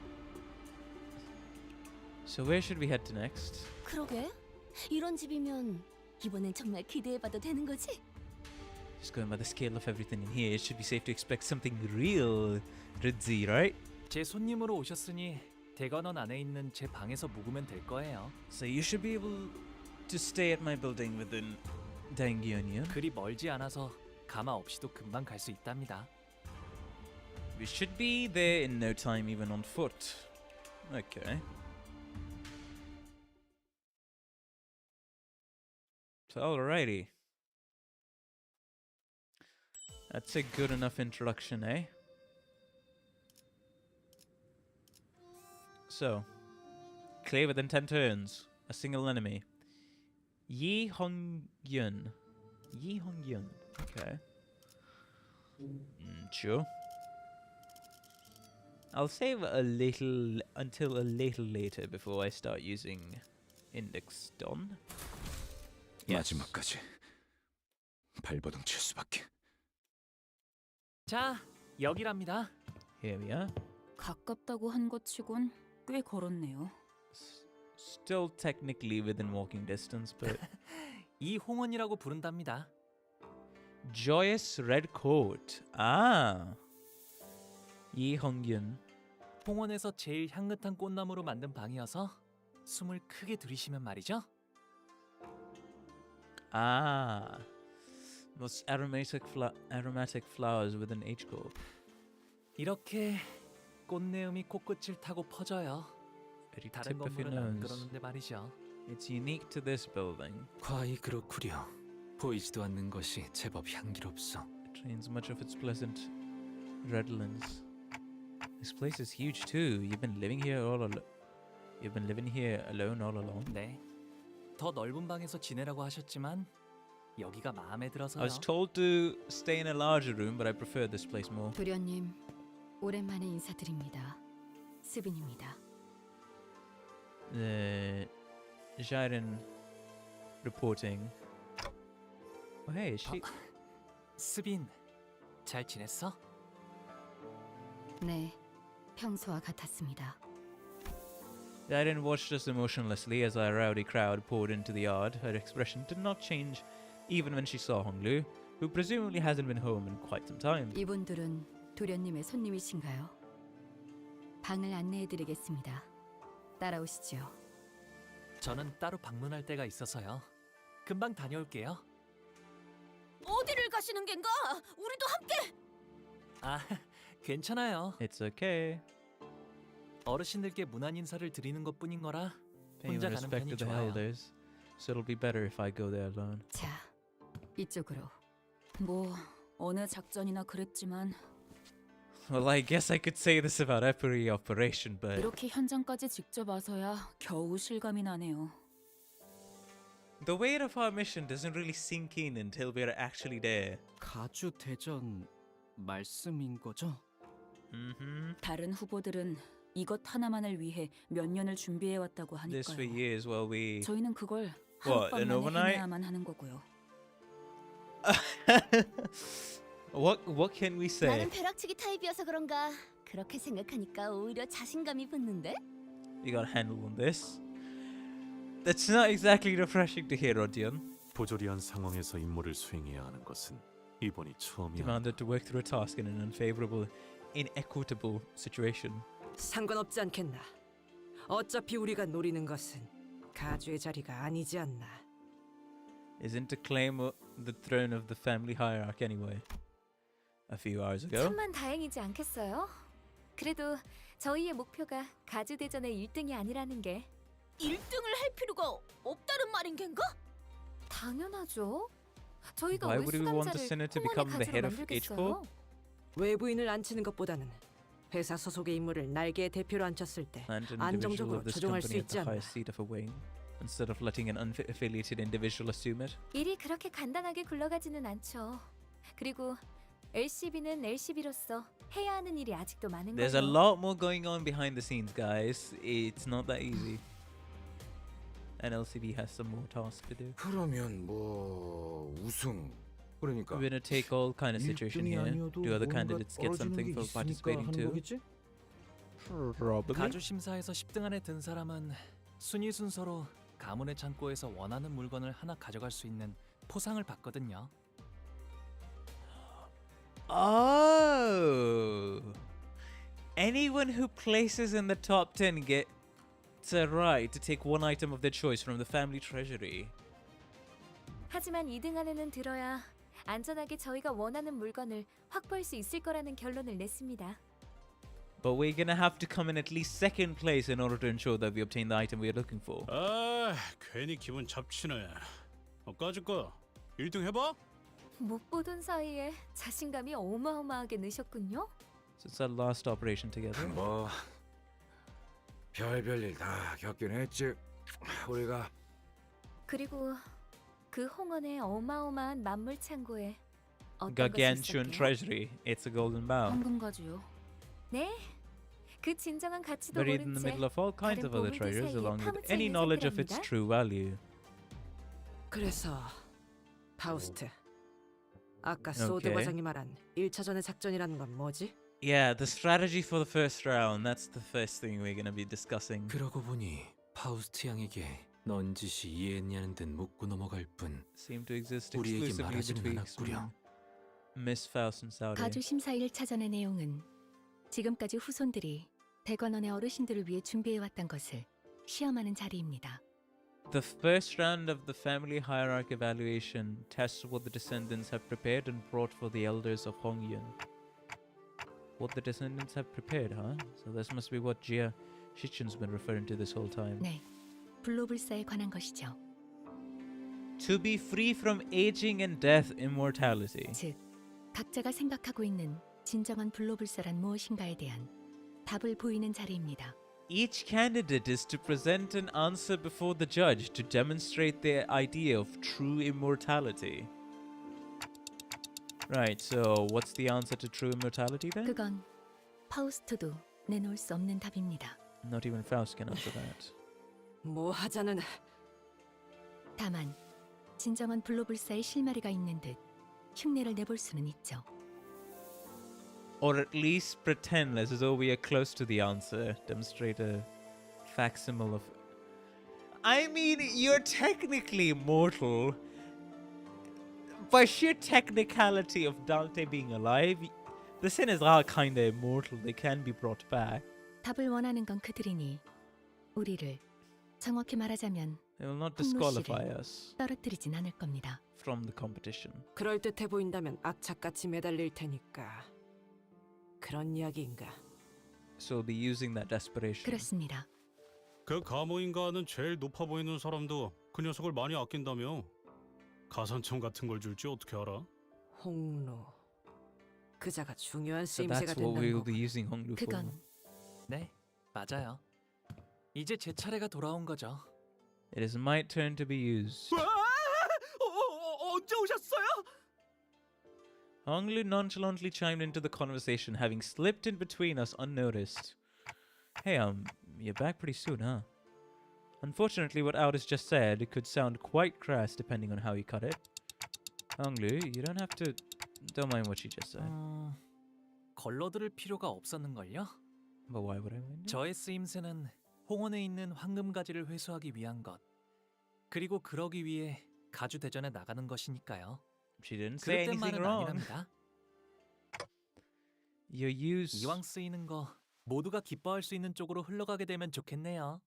So where should we head to next? 그러게. 이런 집이면 이번엔 정말 기대해봐도 되는 거지? Just going by the scale of everything in here, it should be safe to expect something real ridzy, right? 제 손님으로 오셨으니 대관원 안에 있는 제 방에서 묵으면 될 거예요. So you should be able to stay at my building within Dengyeon. 그리 멀지 않아서 가마 없이도 금방 갈 수 있답니다. We should be there in no time, even on foot. Okay. So alrighty. That's a good enough introduction, eh? So, clear within 10 turns. A single enemy. Yi Hong-yun. Yi Hong-yun. Okay. Sure. I'll save a little until a little later before I start using Index Dawn. 마지막까지 발버둥 칠 수밖에. 자, 여기랍니다. Here we are. 가깝다고 한 것 치곤 꽤 걸었네요. Still technically within walking distance, but 이 홍원이라고 부른답니다. Joyous Red Coat. Ah. Yi Hong-yun. 홍원에서 제일 향긋한 꽃나무로 만든 방이어서 숨을 크게 들이쉬면 말이죠. Ah. Most aromatic flowers with an H core. 이렇게 꽃내음이 코끝을 타고 퍼져요. Very 다른 tip of your 건물은 안 nose. 그러는데 말이죠. It's unique to this building. 과히 그렇구려. 보이지도 않는 것이 제법 향기롭소. It drains much of its pleasant redolence. This place is huge too. You've been living here alone all along. 네. 더 넓은 방에서 지내라고 하셨지만 여기가 마음에 I 들어서요. was told to stay in a larger room, but I prefer this place more. 도련님, 오랜만에 인사드립니다. 수빈입니다. Jaren reporting. Oh, hey, is she? 스빈, 잘 지냈어? 네, 평소와 같았습니다. Jaren watched us emotionlessly as our rowdy crowd poured into the yard. Her expression did not change even when she saw Honglu, who presumably hasn't been home in quite some time. 이분들은 도련님의 손님이신가요? 방을 안내해드리겠습니다. 따라오시죠. 저는 따로 방문할 때가 있어서요. 금방 다녀올게요. 어디를 가시는 겐가? 우리도 함께. 아, 괜찮아요. It's okay. 어르신들께 문안 인사를 드리는 것뿐인 거라 Paying 혼자 가는 respect 편이 to the 좋아요. elders, so it'll be better if I go there alone. 자, 이쪽으로. 뭐 어느 작전이나 그랬지만 Well, I guess I could say this about every operation, but 이렇게 현장까지 직접 와서야 겨우 실감이 나네요. the weight of our mission doesn't really sink in until we're actually there. 가주 대전 말씀인 거죠? 다른 후보들은 이것 하나만을 위해 몇 년을 준비해 왔다고 This for 하니까요. years while we 저희는 그걸 What, an 하룻밤 만에 overnight? 해내야만 하는 거고요. what can we say? 나는 벼락치기 타입이어서 그런가 그렇게 생각하니까 오히려 자신감이 붙는데? You got a handle on this. That's not exactly refreshing to hear, Rodion. 부조리한 상황에서 임무를 수행해야 하는 것은 이번이 처음이야. Demanded to work through a task in an unfavorable, inequitable situation. 상관없지 않겠나. 어차피 우리가 노리는 것은 가주의 자리가 아니지 않나. Isn't to claim the throne of the family hierarchy anyway. A few hours ago. 천만 다행이지 않겠어요? 그래도 저희의 목표가 가주대전의 1등이 아니라는 게 1등을 할 필요가 없다는 말인 겐가? 당연하죠. 저희가 Why 왜 would we want the 수감자를 Senate to 홍원의 become the 가주로 head of 만들겠어요? H4? 외부인을 앉히는 것보다는 회사 소속의 인물을 날개의 대표로 앉혔을 때 And an individual 안정적으로 of this 조정할 수 company at 있지 the 않나. highest seat of a wing, instead of letting an unaffiliated individual assume it. 일이 그렇게 간단하게 굴러가지는 않죠. 그리고 LCB는 LCB로서 해야 하는 일이 아직도 많은 There's a 거예요. lot more going on behind the scenes, guys. It's not that easy. And LCB has some more tasks to do. 그러면 뭐 우승 그러니까 We're gonna take all kind of situation here. Do other candidates get something for participating too? Probably. 가주 심사에서 10등 안에 든 사람은 순위 순서로 가문의 창고에서 원하는 물건을 하나 가져갈 수 있는 포상을 받거든요. Oh, anyone who places in the top 10 gets a right to take one item of their choice from the family treasury. 하지만 2등 안에는 들어야 안전하게 저희가 원하는 물건을 확보할 수 있을 거라는 결론을 냈습니다. But we're gonna have to come in at least second place in order to ensure that we obtain the item we're looking for. 아, 괜히 기분 잡치네. 까짓거 1등 해봐? 못 보던 사이에 자신감이 어마어마하게 느셨군요. Since our last operation together. 뭐 별별 일 다 겪긴 했지. 우리가 그리고 그 홍원의 어마어마한 만물 창고에 어떤 것이 Gargantuan 있었게요? treasury. It's a golden bowl. 황금 가지요. 네, 그 진정한 가치도 Buried in 모른 the 채 middle of all kinds 다른 of other 보물들 treasures, 사이에 along with 파묻혀 any 있는 knowledge of its 상태랍니다. true value. 그래서 파우스트, 아까 Okay. 소드 과장이 말한 1차전의 작전이라는 건 뭐지? Yeah, the strategy for the first round. That's the first thing we're gonna be discussing. 그러고 보니 파우스트 양에게 넌지시 이해했냐는 듯 묻고 넘어갈 뿐 Seem to exist 우리에게 exclusively 말하지는 between 않았구려. Miss Faust and Saudi. 가주 심사 1차전의 내용은 지금까지 후손들이 대관원의 어르신들을 위해 준비해왔던 것을 시험하는 자리입니다. The first round of the family hierarchy evaluation tests what the descendants have prepared and brought for the elders of Hongyun. What the descendants have prepared, huh? So this must be what Jia Shichin's been referring to this whole time. 네, 불로불사에 관한 것이죠. To be free from aging and death, immortality. 즉, 각자가 생각하고 있는 진정한 불로불사란 무엇인가에 대한 답을 보이는 자리입니다. Each candidate is to present an answer before the judge to demonstrate their idea of true immortality. Right, so what's the answer to true immortality then? 그건 파우스트도 내놓을 수 없는 답입니다. Not even Faust can answer that. 뭐 하자는 다만 진정한 불로불사의 실마리가 있는 듯 흉내를 내볼 수는 있죠. Or at least pretend as though we are close to the answer. Demonstrate a facsimile of... I mean, you're technically immortal. By sheer technicality of Dante being alive, the sinners are kinda immortal. They can be brought back. 답을 원하는 건 그들이니 우리를 정확히 말하자면 They will not 홍로 disqualify 씨를 us 떨어뜨리진 않을 겁니다. from the competition. 그럴듯해 보인다면 악착같이 매달릴 테니까. 그런 이야기인가? So we'll be using that desperation. 그렇습니다. 그 가모인가는 제일 높아 보이는 사람도 그 녀석을 많이 아낀다며. 가산점 같은 걸 줄지 어떻게 알아? 홍로. 그자가 중요한 So 쓰임새가 that's what 된다는 we'll be 거군. using Honglu for. 그건 네, 맞아요. 이제 제 차례가 돌아온 거죠. It is my turn to be used. 언제 오셨어요? Honglu nonchalantly chimed into the conversation, having slipped in between us unnoticed. Hey, you're back pretty soon, huh? Unfortunately, what Aldous just said could sound quite crass depending on how you cut it. Honglu, you don't have to... Don't mind what she just said. 걸러들을 필요가 없었는걸요? But why would I mind it? 저의 쓰임새는 홍원에 있는 황금가지를 회수하기 위한 것, 그리고 그러기 위해 가주 대전에 나가는 것이니까요. She didn't say 그릇된 anything 말은 wrong. 아니랍니다. Your use... 이왕 쓰이는 거 모두가 기뻐할 수 있는 쪽으로 흘러가게 되면 좋겠네요.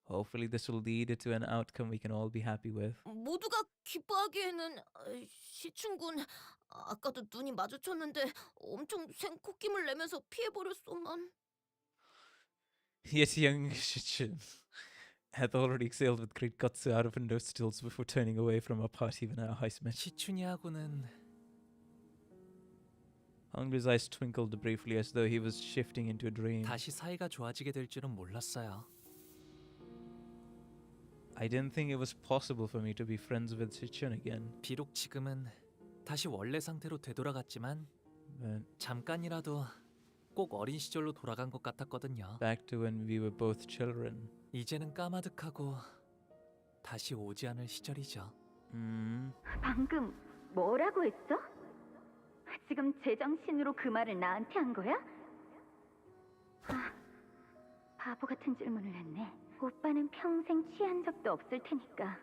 Hopefully this will lead to an outcome we can all be happy with. 모두가 기뻐하기에는 시춘군 아까도 눈이 마주쳤는데 엄청 생코낌을 내면서 피해버렸소만. Yes, young Shichin had already exhaled with great guts out of window stills before turning away from our party when our heist met. 시춘이하고는 Honglu's eyes twinkled briefly as though he was shifting into a dream. 다시 사이가 좋아지게 될 줄은 몰랐어요. I didn't think it was possible for me to be friends with Shichin again. 비록 지금은 다시 원래 상태로 되돌아갔지만 But 잠깐이라도 꼭 어린 시절로 돌아간 것 같았거든요. back to when we were both children. 이제는 까마득하고 다시 오지 않을 시절이죠. 방금 뭐라고 했어? 지금 제정신으로 그 말을 나한테 한 거야? 바보 같은 질문을 했네. 오빠는 평생 취한 적도 없을 테니까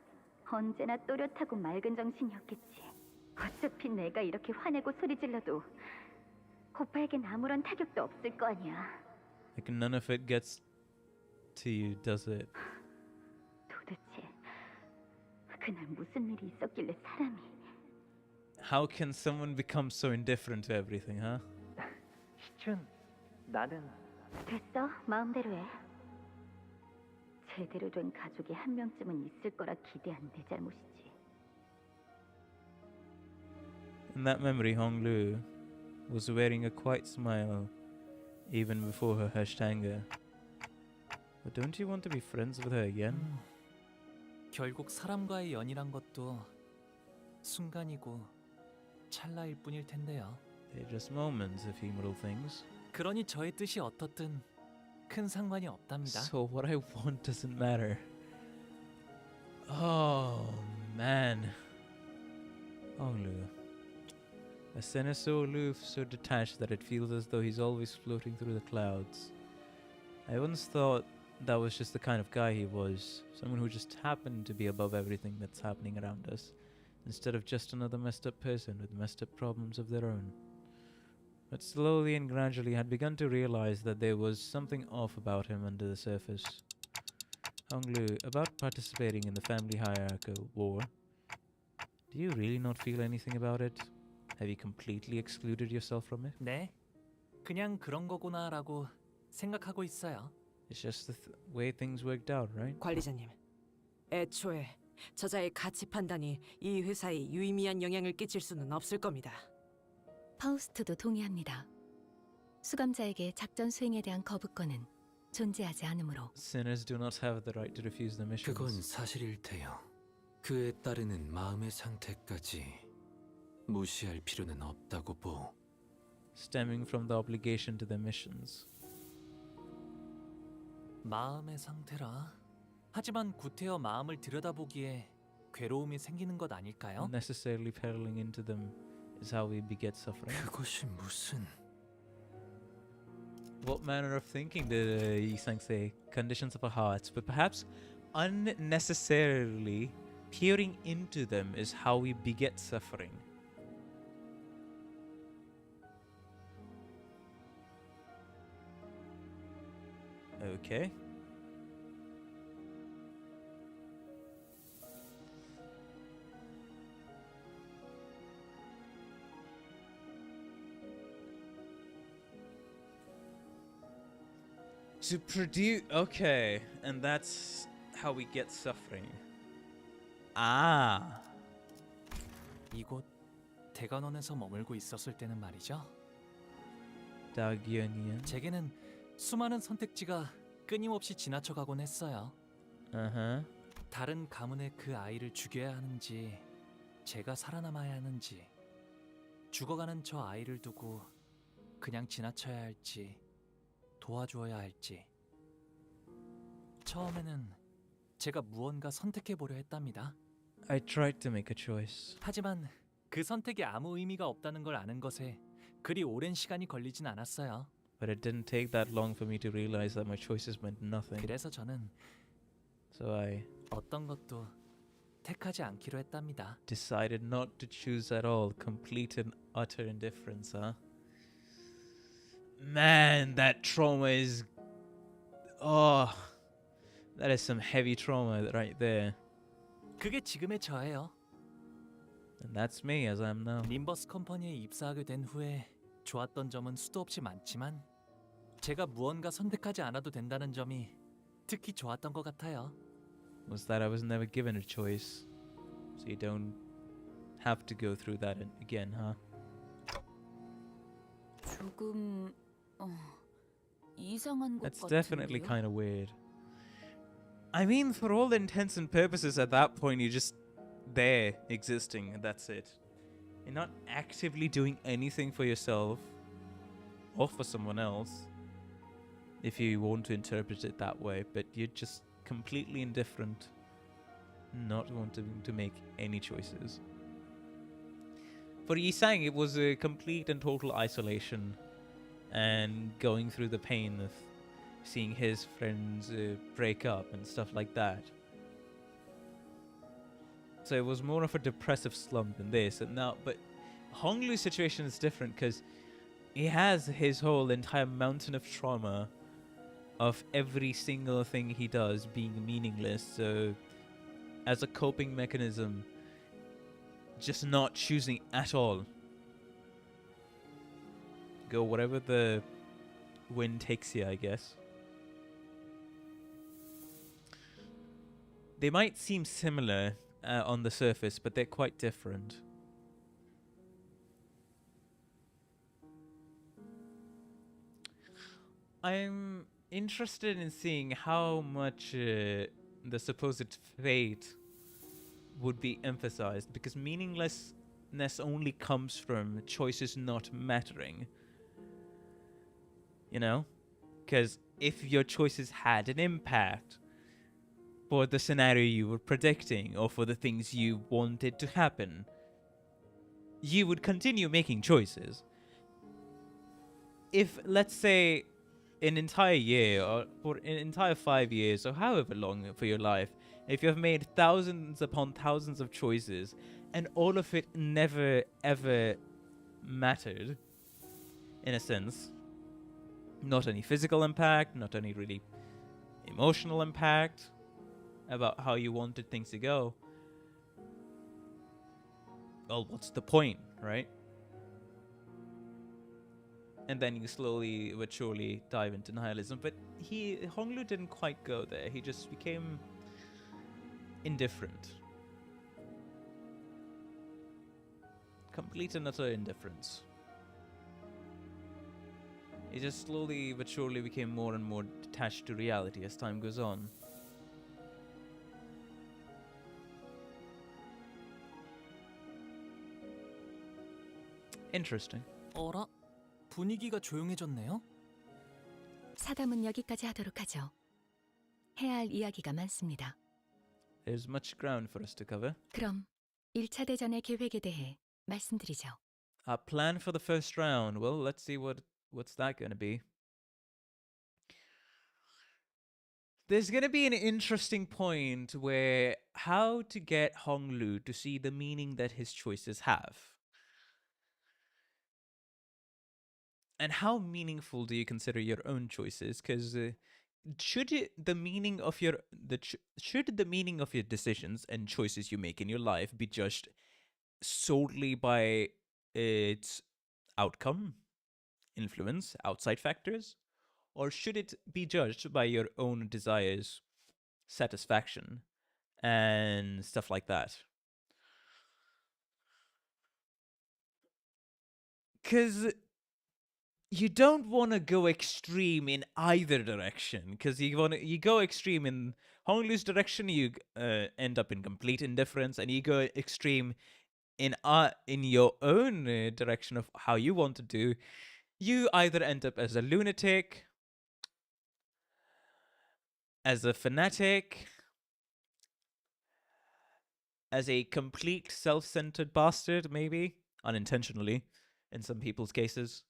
언제나 또렷하고 맑은 정신이었겠지. 어차피 내가 이렇게 화내고 소리 질러도 오빠에겐 아무런 타격도 없을 거 아니야. Like none of it gets to you, does it? 도대체 그날 무슨 일이 있었길래 사람이... How can someone become so indifferent to everything, huh? 시춘, 나는... 됐어, 마음대로 해. 제대로 된 가족이 한 명쯤은 있을 거라 기대한 내 잘못이지. In that memory, Honglu was wearing a quiet smile even before her hushed anger. But don't you want to be friends with her again? 결국 사람과의 연이란 것도 순간이고 찰나일 뿐일 텐데요. They're just moments, ephemeral things. 그러니 저의 뜻이 어떻든 큰 상관이 없답니다. So what I want doesn't matter. Oh man, Honglu. Asen is so aloof, so detached that it feels as though he's always floating through the clouds. I once thought that was just the kind of guy he was, someone who just happened to be above everything that's happening around us, instead of just another messed up person with messed up problems of their own. But slowly and gradually I had begun to realize that there was something off about him under the surface. Honglu, about participating in the family hierarchical war, do you really not feel anything about it? Have you completely excluded yourself from it? 네, 그냥 그런 거구나라고 생각하고 있어요. It's just the way things worked out, right? 관리자님, 애초에 저자의 가치 판단이 이 회사에 유의미한 영향을 끼칠 수는 없을 겁니다. 파우스트도 동의합니다. 수감자에게 작전 수행에 대한 거부권은 존재하지 않으므로. Sinners do not have the right to refuse the missions. 그건 사실일 테요. 그에 따르는 마음의 상태까지 무시할 필요는 없다고 보. Stemming from the obligation to their missions. 마음의 상태라. 하지만 구태여 마음을 들여다보기에 괴로움이 생기는 것 아닐까요? Unnecessarily peddling into them is how we beget suffering. 그것이 무슨... What manner of thinking did Yisang say? Conditions of our hearts, but perhaps unnecessarily peering into them is how we beget suffering. Okay. To produce... Okay, and that's how we get suffering. Ah. 이곳 대관원에서 머물고 있었을 때는 말이죠. 다기언이야. 제게는 수많은 선택지가 끊임없이 지나쳐가곤 했어요. 다른 가문의 그 아이를 죽여야 하는지, 제가 살아남아야 하는지, 죽어가는 저 아이를 두고 그냥 지나쳐야 할지, 도와주어야 할지. 처음에는 제가 무언가 선택해보려 했답니다. I tried to make a choice. 하지만 그 선택이 아무 의미가 없다는 걸 아는 것에 그리 오랜 시간이 걸리진 않았어요. But it didn't take that long for me to realize that my choices meant nothing. 그래서 저는 So I 어떤 것도 택하지 않기로 했답니다. decided not to choose at all. Complete and utter indifference, huh? Man, that trauma is... Oh, that is some heavy trauma right there. 그게 지금의 저예요. And that's me as I am now. 림버스 컴퍼니에 입사하게 된 후에 좋았던 점은 수도 없이 많지만 제가 무언가 선택하지 않아도 된다는 점이 특히 좋았던 것 같아요. Was that I was never given a choice. So you don't have to go through that again, huh? 조금 이상한 것 That's 같은데요? definitely kind of weird. I mean, for all intents and purposes, at that point, you're just there, existing, and that's it. You're not actively doing anything for yourself or for someone else, if you want to interpret it that way, but you're just completely indifferent, not wanting to make any choices. For Yisang, it was a complete and total isolation and going through the pain of seeing his friends break up and stuff like that. So it was more of a depressive slump than this. And now, but Honglu's situation is different because he has his whole entire mountain of trauma of every single thing he does being meaningless. So as a coping mechanism, just not choosing at all. Go wherever the wind takes you, I guess. They might seem similar on the surface, but they're quite different. I'm interested in seeing how much the supposed fate would be emphasized, because meaninglessness only comes from choices not mattering. You know? Because if your choices had an impact for the scenario you were predicting or for the things you wanted to happen, you would continue making choices. If, let's say, an entire year or for an entire 5 years or however long for your life, if you've made thousands upon thousands of choices and all of it never ever mattered, in a sense, not any physical impact, not any really emotional impact about how you wanted things to go, well, what's the point, right? And then you slowly but surely dive into nihilism. But Honglu didn't quite go there. He just became indifferent. Complete and utter indifference. He just slowly but surely became more and more detached to reality as time goes on. Interesting. 어라? 분위기가 조용해졌네요? 사담은 여기까지 하도록 하죠. 해야 할 이야기가 많습니다. There's much ground for us to cover. 그럼 1차 대전의 계획에 대해 말씀드리죠. Our plan for the first round. Well, let's see what's that going to be. There's going to be an interesting point where how to get Honglu to see the meaning that his choices have. And how meaningful do you consider your own choices? Because should the meaning of your decisions and choices you make in your life be judged solely by its outcome, influence, outside factors, or should it be judged by your own desires, satisfaction, and stuff like that? Because you don't want to go extreme in either direction. Because you go extreme in Honglu's direction, you end up in complete indifference, and you go extreme in your own direction of how you want to do, you either end up as a lunatic, as a fanatic, as a complete self-centered bastard, maybe unintentionally in some people's cases.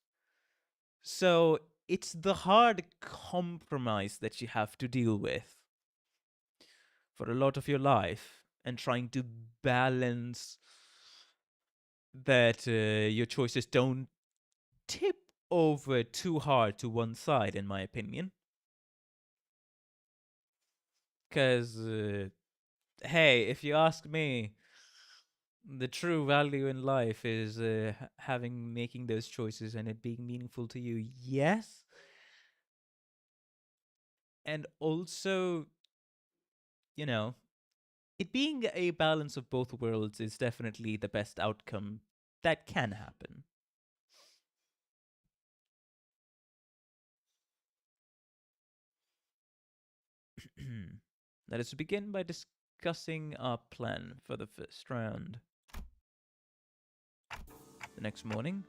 So it's the hard compromise that you have to deal with for a lot of your life, and trying to balance that your choices don't tip over too hard to one side, in my opinion. Because, hey, if you ask me, the true value in life is making those choices and it being meaningful to you, yes. And also, you know, it being a balance of both worlds is definitely the best outcome that can happen. Let us begin by discussing our plan for the first round. The next morning.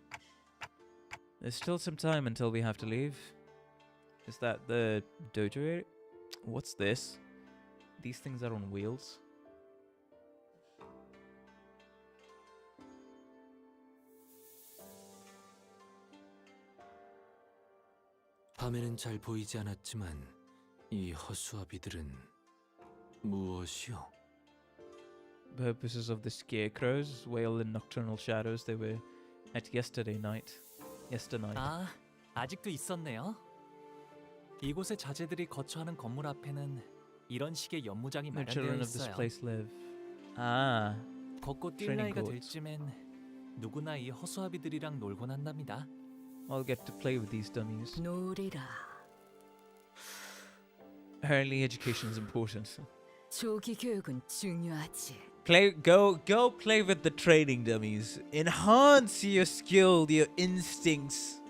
There's still some time until we have to leave. Is that the dojo area? What's this? These things are on wheels. 밤에는 잘 보이지 않았지만 이 허수아비들은 무엇이요? Purposes of the scarecrows wail in nocturnal shadows they were at yesternight. 아, 아직도 있었네요. 이곳의 자제들이 거처하는 건물 앞에는 이런 식의 연무장이 The children 마련되어 of this 있어요. place live. Ah, 걷고 뛸 training 나이가 될 courts. 쯤엔 누구나 이 허수아비들이랑 놀곤 한답니다. I'll get to play with these dummies. 놀이라. Early education is important. 조기 교육은 중요하지. Go play with the training dummies. Enhance your skill, your instincts.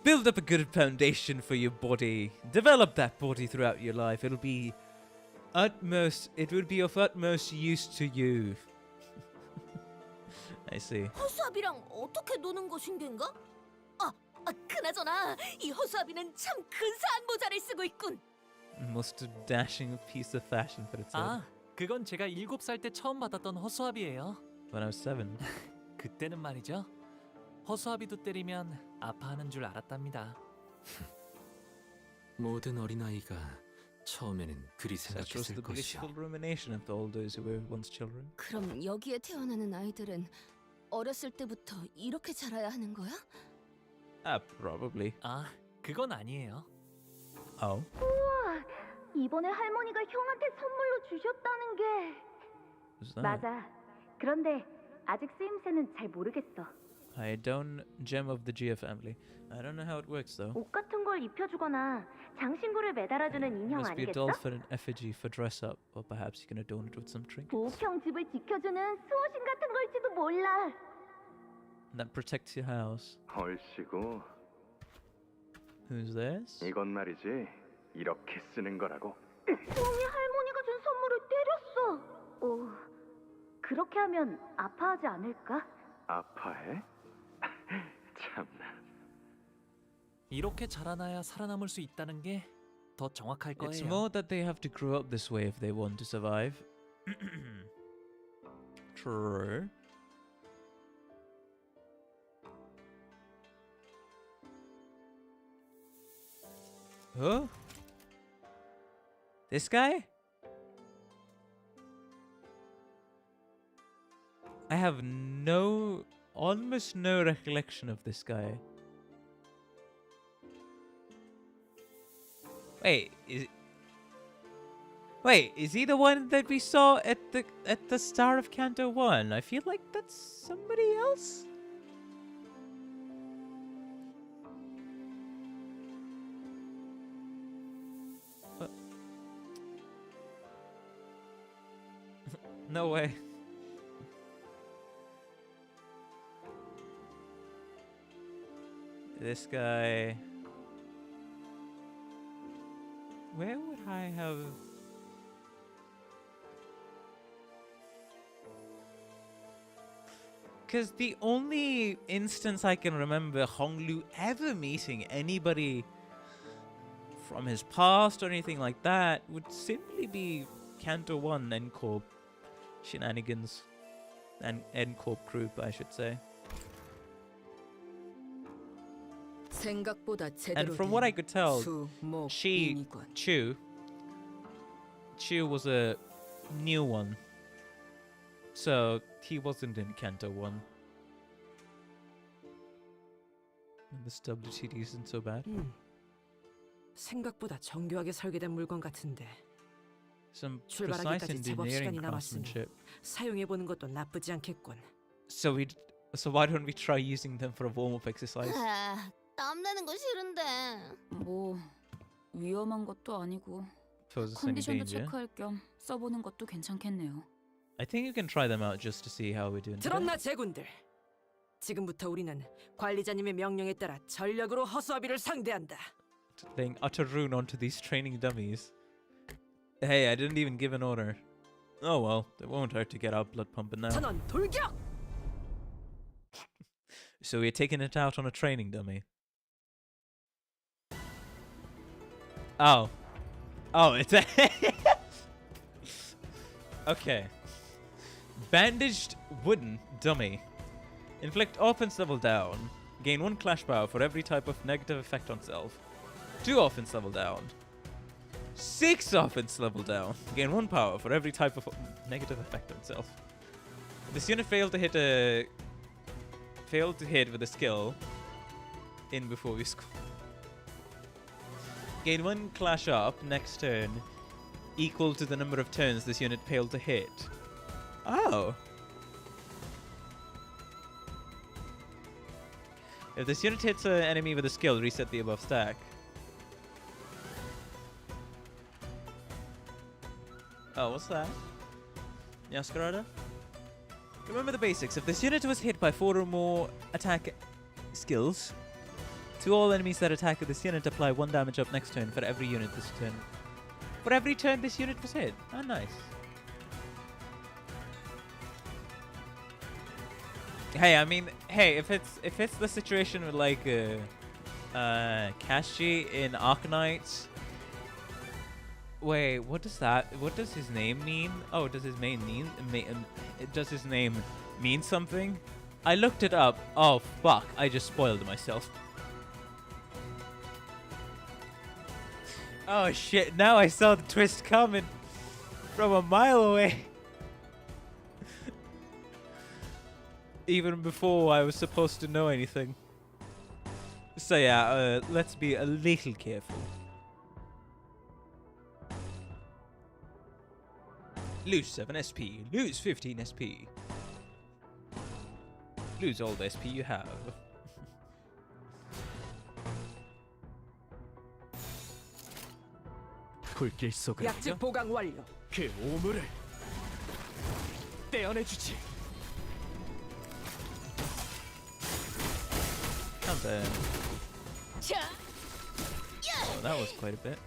Build up a good foundation for your body. Develop that body throughout your life. It would be of utmost use to you. I see. 허수아비랑 어떻게 노는 것인 겐가? 그나저나 이 허수아비는 참 근사한 모자를 쓰고 있군. Most dashing piece of fashion for its 아, 그건 제가 7살 때 처음 받았던 허수아비예요. When I was 7. 그때는 말이죠. 허수아비도 때리면 아파하는 줄 알았답니다. 모든 어린아이가 처음에는 그리 Such was 생각했을 the 것이요. blissful rumination of all those who were once children. 그럼 여기에 태어나는 아이들은 어렸을 때부터 이렇게 자라야 하는 거야? Probably. 아, 그건 아니에요. Oh. 우와, 이번에 할머니가 형한테 선물로 주셨다는 게. What's that? 맞아. 그런데 아직 쓰임새는 잘 모르겠어. I don't gem of the Gia family. I don't know how it works though. 옷 같은 걸 입혀주거나 장신구를 매달아주는 인형 Must be a 아니겠어? doll for an effigy for dress up, or perhaps you can adorn it with some trinkets. 보옥형 집을 지켜주는 수호신 같은 걸지도 몰라. That protects your house. 얼씨구. Who's this? 이건 말이지. 이렇게 쓰는 거라고. 수홍이 할머니가 준 선물을 때렸어. 그렇게 하면 아파하지 않을까? 아파해? 참나. 이렇게 자라나야 살아남을 수 있다는 게 더 정확할 거예요. It's more that they have to grow up this way if they want to survive. True. Who? This guy? I have almost no recollection of this guy. Wait, is he the one that we saw at the start of Canto 1? I feel like that's somebody else. No way. This guy. Where would I have? Because the only instance I can remember Honglu ever meeting anybody from his past or anything like that would simply be Canto 1 N-Corp shenanigans. And N-Corp group, I should say. And from what I could tell, Chu was a new one. So he wasn't in Canto 1. And the stability isn't so bad. 생각보다 정교하게 설계된 물건 같은데. Some precise 출발하기까지 제법 engineering 시간이 남았으니 craftsmanship. 사용해 보는 것도 나쁘지 않겠군. So why don't we try using them for a warm-up exercise? 땀내는 거 싫은데. 뭐 위험한 것도 아니고 Poses any 컨디션도 danger. 체크할 겸 써보는 것도 괜찮겠네요. I think you can try them out just to see how we're doing. 들었나 제군들? 지금부터 우리는 관리자님의 명령에 따라 전력으로 허수아비를 상대한다. Laying utter ruin onto these training dummies. Hey, I didn't even give an order. Oh well, it won't hurt to get our blood pumping now. 전원 돌격! So we're taking it out on a training dummy. Oh. Oh, it's a... Okay. Bandaged wooden dummy. Inflict offense level down. Gain 1 clash power for every type of negative effect on self. 2 offense level down. 6 offense level down. Gain 1 power for every type of negative effect on self. This unit failed to hit with a skill in before we score. Gain 1 clash up next turn, equal to the number of turns this unit failed to hit. Oh. If this unit hits an enemy with a skill, reset the above stack. Oh, what's that? Yaskarada? Remember the basics. If this unit was hit by 4 or more attack skills, to all enemies that attack with this unit, apply 1 damage up next turn for every unit this turn. For every turn this unit was hit. Oh, nice. Hey, I mean, hey, if it's the situation with like Kashi in Arcanite. Wait, what does his name mean? Oh, does his name does his name mean something? I looked it up. Oh fuck, I just spoiled myself. Oh shit, now I saw the twist coming from a mile away. Even before I was supposed to know anything. So yeah, let's be a little careful. Lose 7 SP, lose 15 SP. Lose all the SP you have. 불길 속을 약집 보강 완료. 그 오물을 떼어내주지. Not bad. Oh, that was quite a bit.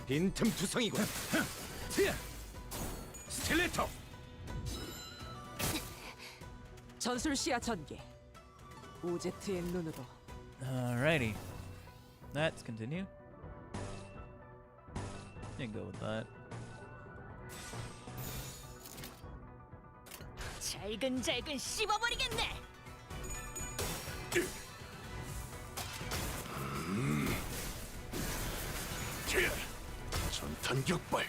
빈틈 투성이군. 스틸레터. 전술 시야 전개. 오제트의 눈으로. Alrighty. Let's continue. You can go with that. 잘근잘근 씹어버리겠네. 전탄 격발.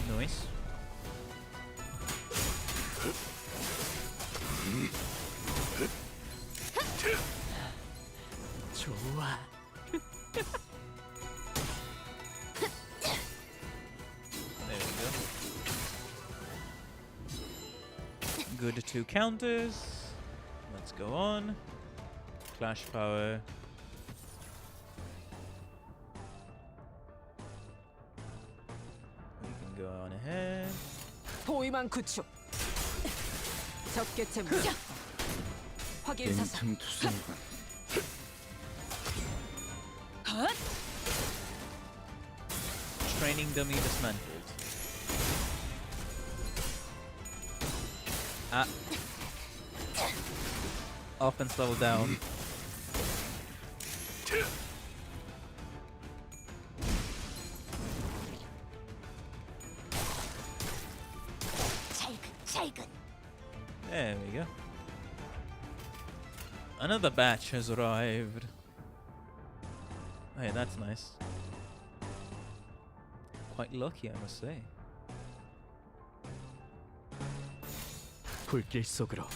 Nice. 좋아. There we go. Good 2 counters. Let's go on. Clash power. go on ahead. 포위망 구축. 적개체 무력. 확인 사살. 빈틈투성이군. Training dummy dismantled. Ah. Offense level down. There we go. Another batch has arrived. Hey, that's nice. Quite lucky, I must say. 불길 속으로.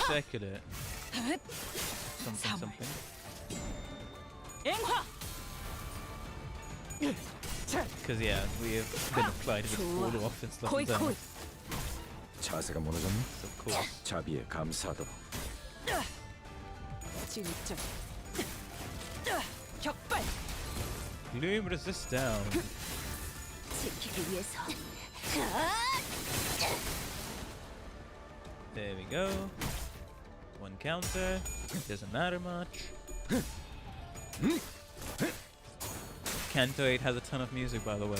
Secular. Something, something. Because yeah, we have been applied with full offense level down. 자세가 무너졌니? Of course. 자비에 감사하도록. 진입전. 격발. Gloom resist down. 지키기 위해서. There we go. One counter. Doesn't matter much. Canto 8 has a ton of music, by the way.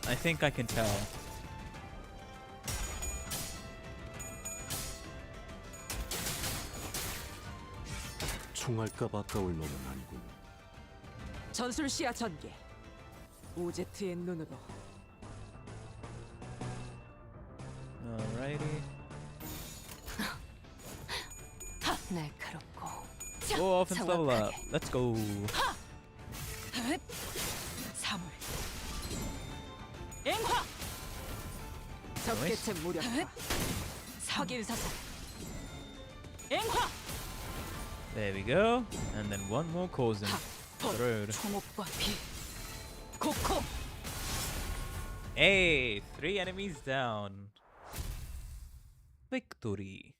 I think I can tell. 총알값 아까울 놈은 아니군. 전술 시야 전개. 오제트의 눈으로. Alrighty. 날카롭고. Oh, offense level up. Let's go. 사물. 앵화. 적개체 무력화. 확인 사살. 앵화. There we go. And then one more causing. Third. 총옥과 비. 코코. Hey, 3 enemies down. Victory.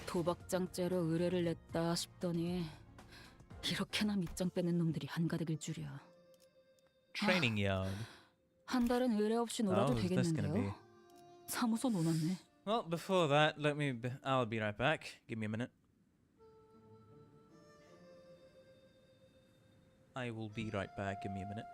도박장죄로 의뢰를 냈다 싶더니 이렇게나 밑장 빼는 놈들이 한가득일 줄이야. Training yard. 한 달은 의뢰 없이 놀아도 How is this gonna be? 되겠는데요? 사무소 놓았네. Well, before that, I'll be right back. Give me a minute. I will be right back. Give me a minute.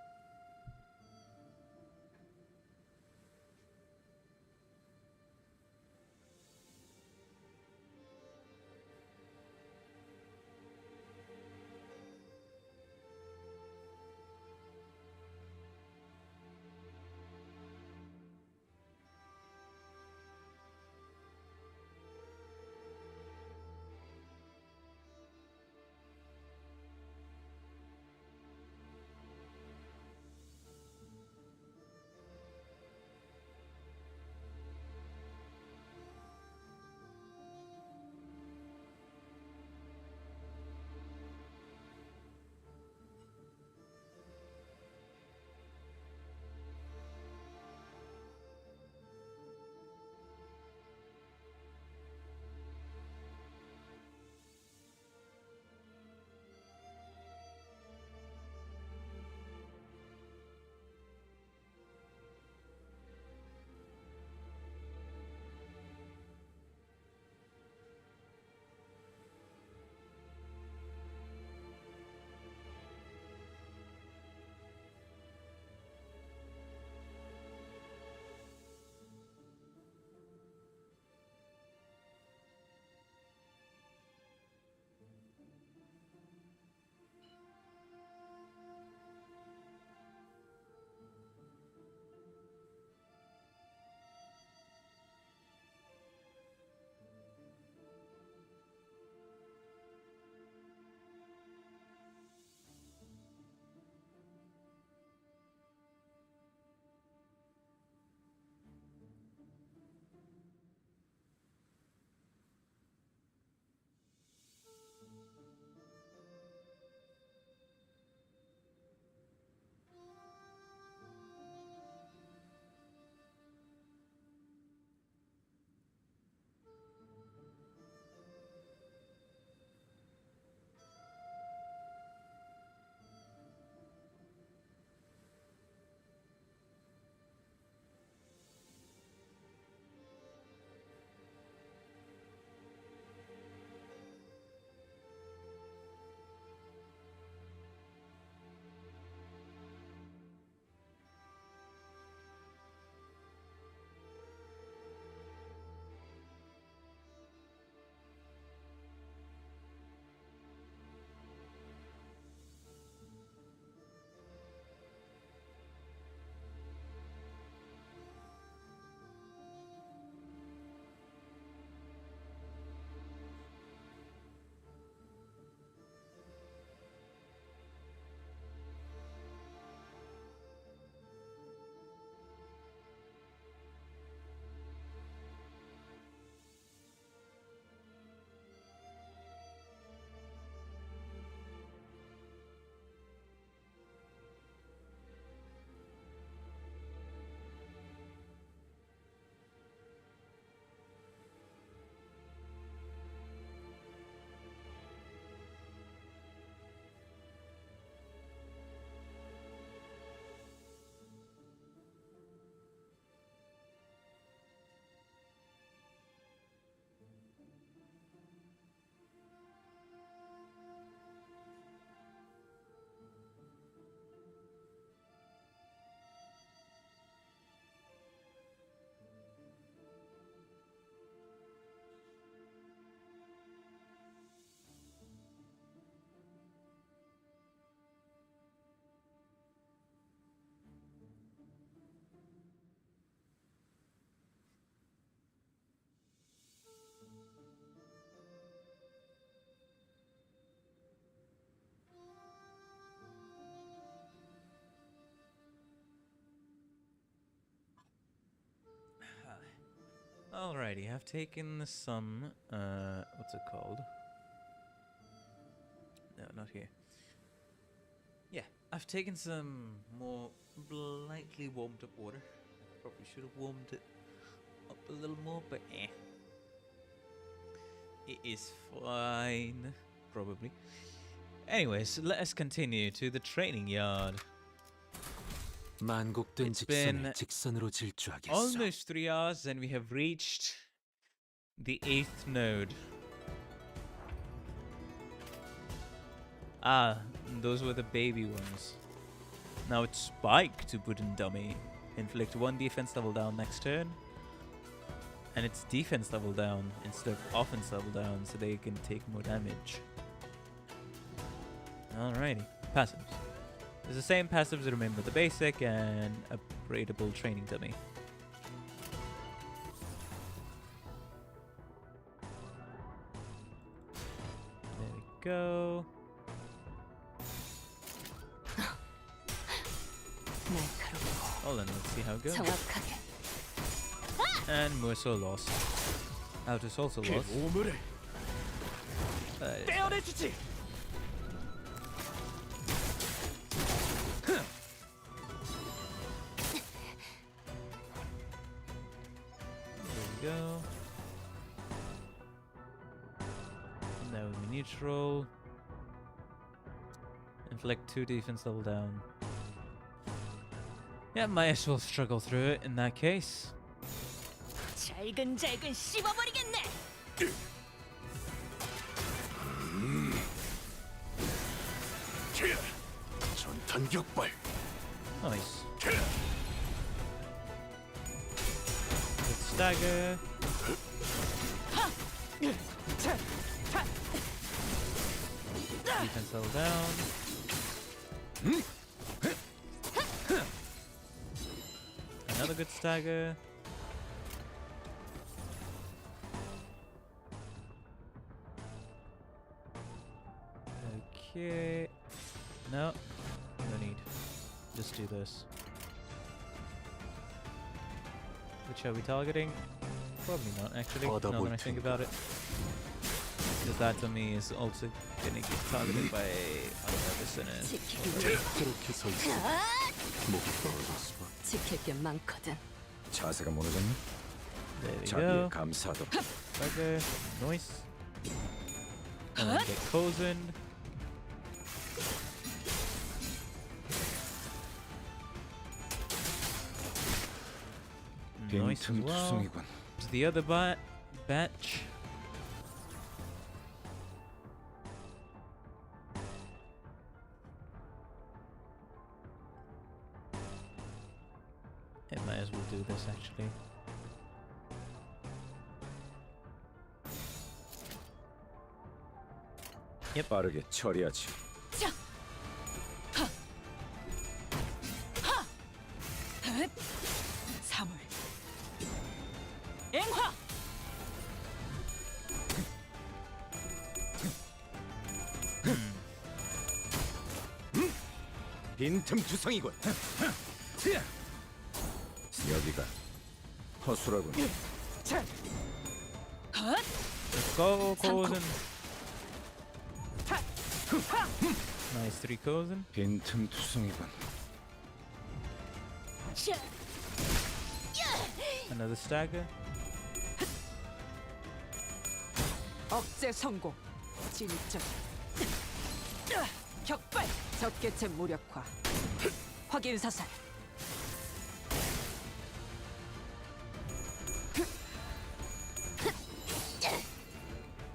Alrighty, I've taken some, what's it called? No, not here. Yeah, I've taken some more lightly warmed up water. I probably should have warmed it up a little more, but eh. It is fine, probably. Anyways, let us continue to the training yard. 만곡된 It's been 직선을 직선으로 질주하겠어. almost 3 hours and we have reached the 8th node. Ah, those were the baby ones. Now it's Spike to put in dummy. Inflict 1 defense level down next turn. And it's defense level down instead of offense level down so they can take more damage. Alrighty, passives. It's the same passives, remember, the basic and upgradable training dummy. There we go. Hold on, let's see how it goes. And Musso lost. Altus also lost. 떼어내주지. There we go. Now we're neutral. Inflict 2 defense level down. Yeah, might as well struggle through it in that case. 잘근잘근 씹어버리겠네. 전탄 격발. Nice. Good stagger. Defense level down. Another good stagger. Okay. No. No need. Just do this. Which are we targeting? Probably not, actually, now that I think about it. Because that to me is also gonna get targeted by another sinner. 그렇게 서 있어. 목이 떨어졌어. 지킬 게 많거든. 자세가 무너졌네. There we 자비에 go. 감사하다. Stagger. Nice. And then get cozened. Nice as well. It's the other batch. I might as well do this actually. Yep. 빠르게 처리하지. 자. 하. 하. 헥. 사물. 앵화. 빈틈 투성이군. 여기가 허수라군. Let's go, Cozen. Nice 3 Cozen. 빈틈 투성이군. Another stagger. 억제 성공. 진짜. 격발. 적개체 무력화. 확인 사살.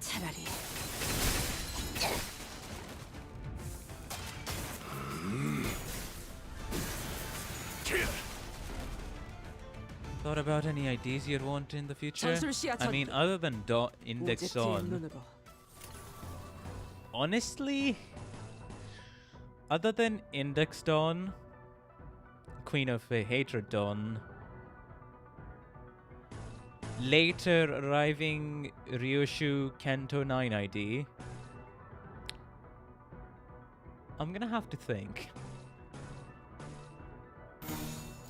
차라리 Thought about any ideas you'd want in the future? 전술시야 I mean, 전투. other than index 우제트의 on. 눈으로. Honestly, other than Index Dawn, Queen of Hatred Dawn, later arriving Ryoshu Canto 9 ID, I'm gonna have to think.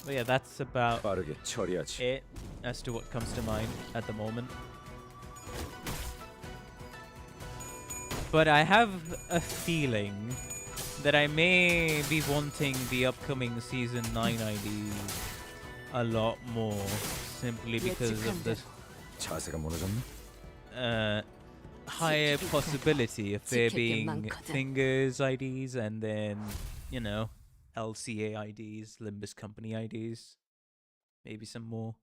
But yeah, that's about 빠르게 처리하지. it. as to what comes to mind at the moment. But I have a feeling that I may be wanting the upcoming season 9 ID a lot more, simply because of the 자세가 무너졌나? higher possibility of there being Fingers IDs and then, you know, LCA IDs, Limbus Company IDs, maybe some more.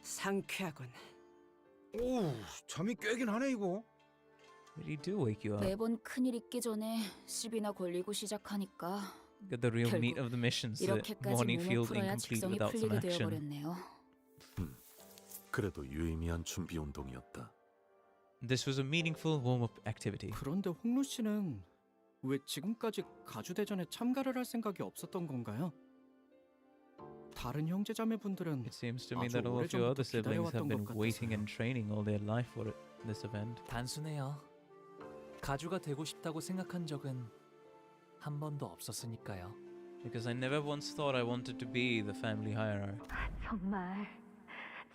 상쾌하군. 오, 잠이 깨긴 하네 이거. Really do wake you up. 매번 큰일 있기 전에 시비나 걸리고 시작하니까 Get the real meat of the missions. The morning feels incomplete without some action. 그래도 유의미한 준비 운동이었다. This was a meaningful warm-up activity. 그런데 홍루 씨는 왜 지금까지 가주 대전에 참가를 할 생각이 없었던 건가요? 다른 형제자매분들은 It seems to me that all of your other siblings have been waiting and training all their life for this event. 단순해요. 가주가 되고 싶다고 생각한 적은 한 번도 없었으니까요. Because I never once thought I wanted to be the family hierarch.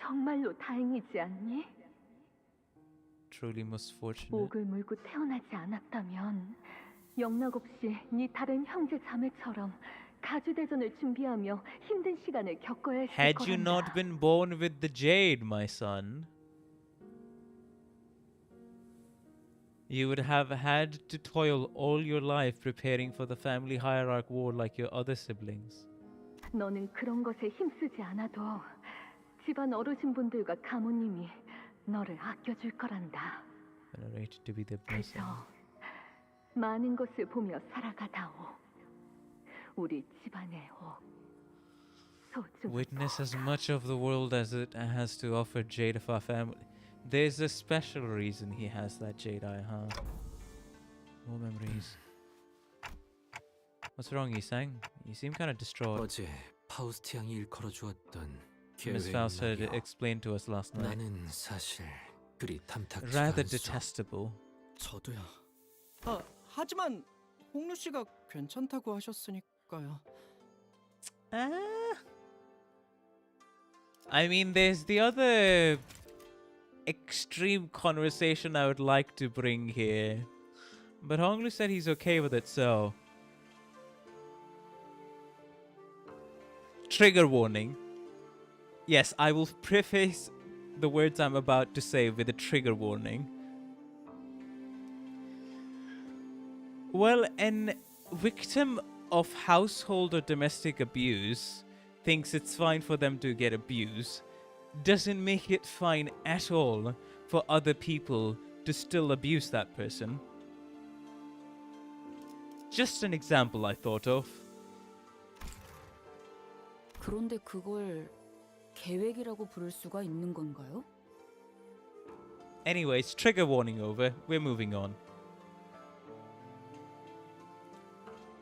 정말로 다행이지 않니? Truly most fortunate. 목을 물고 태어나지 않았다면 영락 없이 네 다른 형제 자매처럼 가주 대전을 준비하며 힘든 시간을 겪어야 했을 Had you 거란다. not been born with the jade, my son, you would have had to toil all your life preparing for the family hierarch war like your other siblings. 너는 그런 것에 힘쓰지 않아도 집안 어르신분들과 가모님이 너를 아껴줄 거란다. Venerated to be their blessing. 그래서 많은 것을 보며 살아가다오. 우리 집안의 소중. Witness as much of the world as it has to offer jade of our family. There's a special reason he has that jade eye, huh? More memories. What's wrong, Yisang? You seem kind of distraught. 어제 파우스트 양이 일컬어 주었던 Miss Faust had explained to us last night. 나는 사실 그리 탐탁지 Rather 않소. detestable. 저도요. 하지만 홍루 씨가 괜찮다고 하셨으니까요. I mean, there's the other extreme conversation I would like to bring here. But Honglu said he's okay with it, so... Trigger warning. Yes, I will preface the words I'm about to say with a trigger warning. Well, an victim of household or domestic abuse thinks it's fine for them to get abused doesn't make it fine at all for other people to still abuse that person. Just an example I thought of. 그런데 그걸 계획이라고 부를 수가 있는 건가요? Anyways, trigger warning over. We're moving on.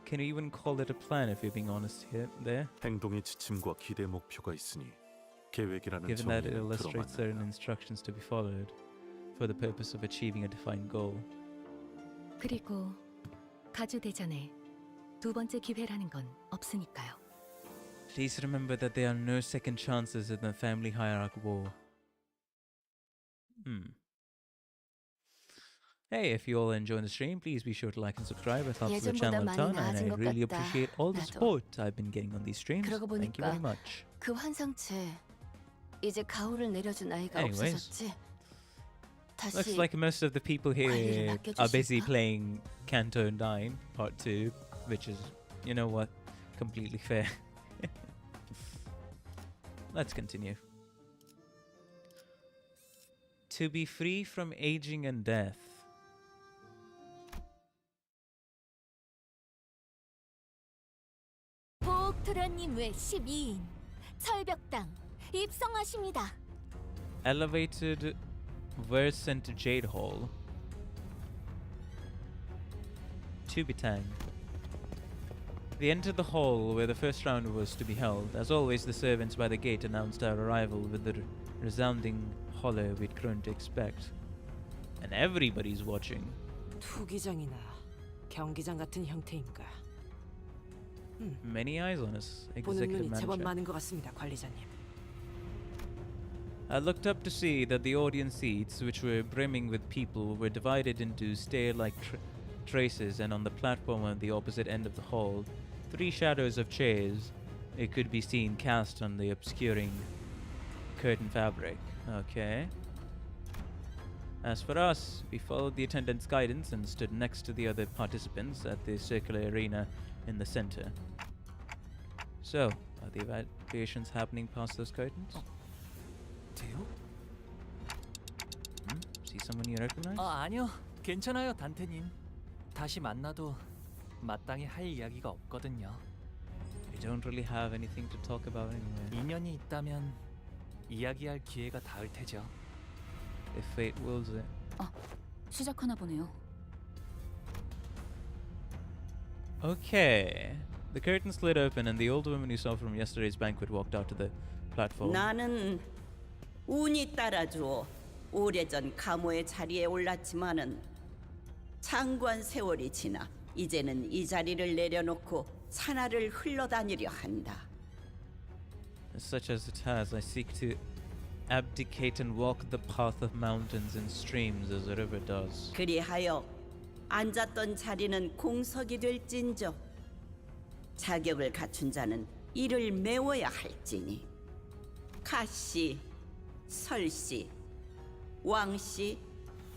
Can you even call it a plan if you're being honest here? There? 행동의 지침과 기대 목표가 있으니 계획이라는 Given that it 정의는 illustrates 들어맞는다. certain instructions to be followed for the purpose of achieving a defined goal. 그리고 가주 대전에 두 번째 기회라는 건 없으니까요. Please remember that there are no second chances in the family hierarch war. Hey, if you all enjoy the stream, please be sure to like and subscribe. It helps the channel a ton, and I really appreciate all the support I've been getting on these streams. 그러고 Thank you very 보니까 much. 그 환상체 이제 가오를 내려준 아이가 Anyways. 없어졌지. Looks 다시 like most of the people here are busy playing Canto 9 Part 2, which is, you know what, completely fair. Let's continue. To be free from aging and death. 보옥토라님 외 12인 철벽당 입성하십니다. Elevated were sent to Jade Hall. To Bitang. They entered the hall where the first round was to be held. As always, the servants by the gate announced our arrival with the resounding holler we'd grown to expect. And everybody's watching. 투기장이나 경기장 같은 형태인가? Many eyes on us, 보는 executive 눈이 제법 manager. 많은 것 같습니다, 관리자님. I looked up to see that the audience seats, which were brimming with people, were divided into stair-like traces, and on the platform at the opposite end of the hall, 3 shadows of chairs it could be seen cast on the obscuring curtain fabric. Okay. As for us, we followed the attendant's guidance and stood next to the other participants at the circular arena in the center. So, are the evaluations happening past those curtains? 돼요? See someone you recognize? 아니요. 괜찮아요, 단테님. 다시 만나도 마땅히 할 이야기가 없거든요. We don't really have anything to talk about anyway. 인연이 있다면 이야기할 기회가 닿을 테죠. If fate wills it. 시작하나 보네요. Okay. The curtain slid open and the old woman you saw from yesterday's banquet walked out to the platform. 나는 운이 따라주어 오래전 가모의 자리에 올랐지만은 장관 세월이 지나 이제는 이 자리를 내려놓고 산하를 흘러다니려 한다. Such as it has, I seek to abdicate and walk the path of mountains and streams as a river does. 그리하여 앉았던 자리는 공석이 될진저 자격을 갖춘 자는 이를 메워야 할지니 가씨, 설씨, 왕씨,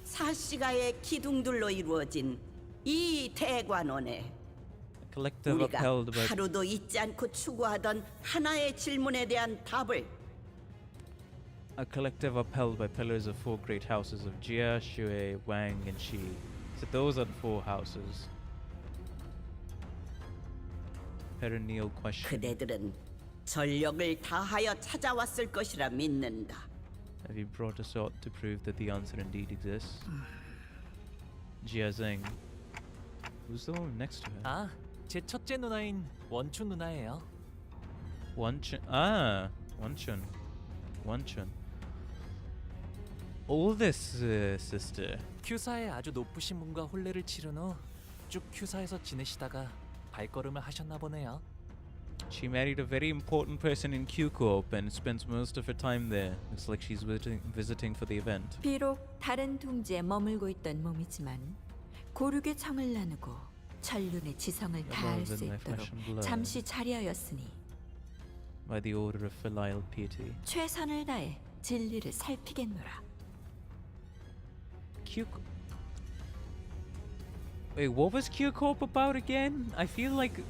사씨가의 기둥들로 이루어진 이 대관원에 Collective 우리가 upheld by 하루도 잊지 않고 추구하던 하나의 질문에 대한 답을 a collective upheld by pillars of 4 great houses of Jia, Shui, Wang, and Qi. So those are the 4 houses. Perennial question. 그대들은 전력을 다하여 찾아왔을 것이라 믿는다. Have you brought us out to prove that the answer indeed exists? Jia Zheng. Who's the one next to her? 아, 제 첫째 누나인 원춘 누나예요. Wanchun. Ah, Wanchun. Wanchun. Oldest sister. 큐사의 아주 높으신 분과 혼례를 치른 후 쭉 큐사에서 지내시다가 발걸음을 하셨나 보네요. She married a very important person in Q Corp and spends most of her time there. Looks like she's visiting for the event. 비록 다른 둥지에 머물고 있던 몸이지만 고륙의 청을 나누고 천륜의 지성을 다할 수 있도록 잠시 자리하였으니 By the order of filial piety. 최선을 다해 진리를 살피겠노라. Q. Wait, what was Q Corp about again? I feel like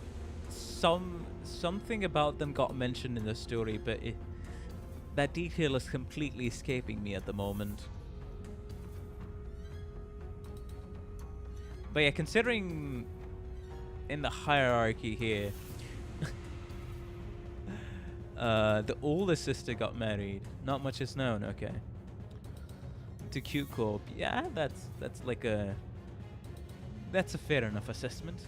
something about them got mentioned in the story, but that detail is completely escaping me at the moment. But yeah, considering in the hierarchy here, the oldest sister got married. Not much is known. Okay. To Q Corp, yeah, that's like that's a fair enough assessment.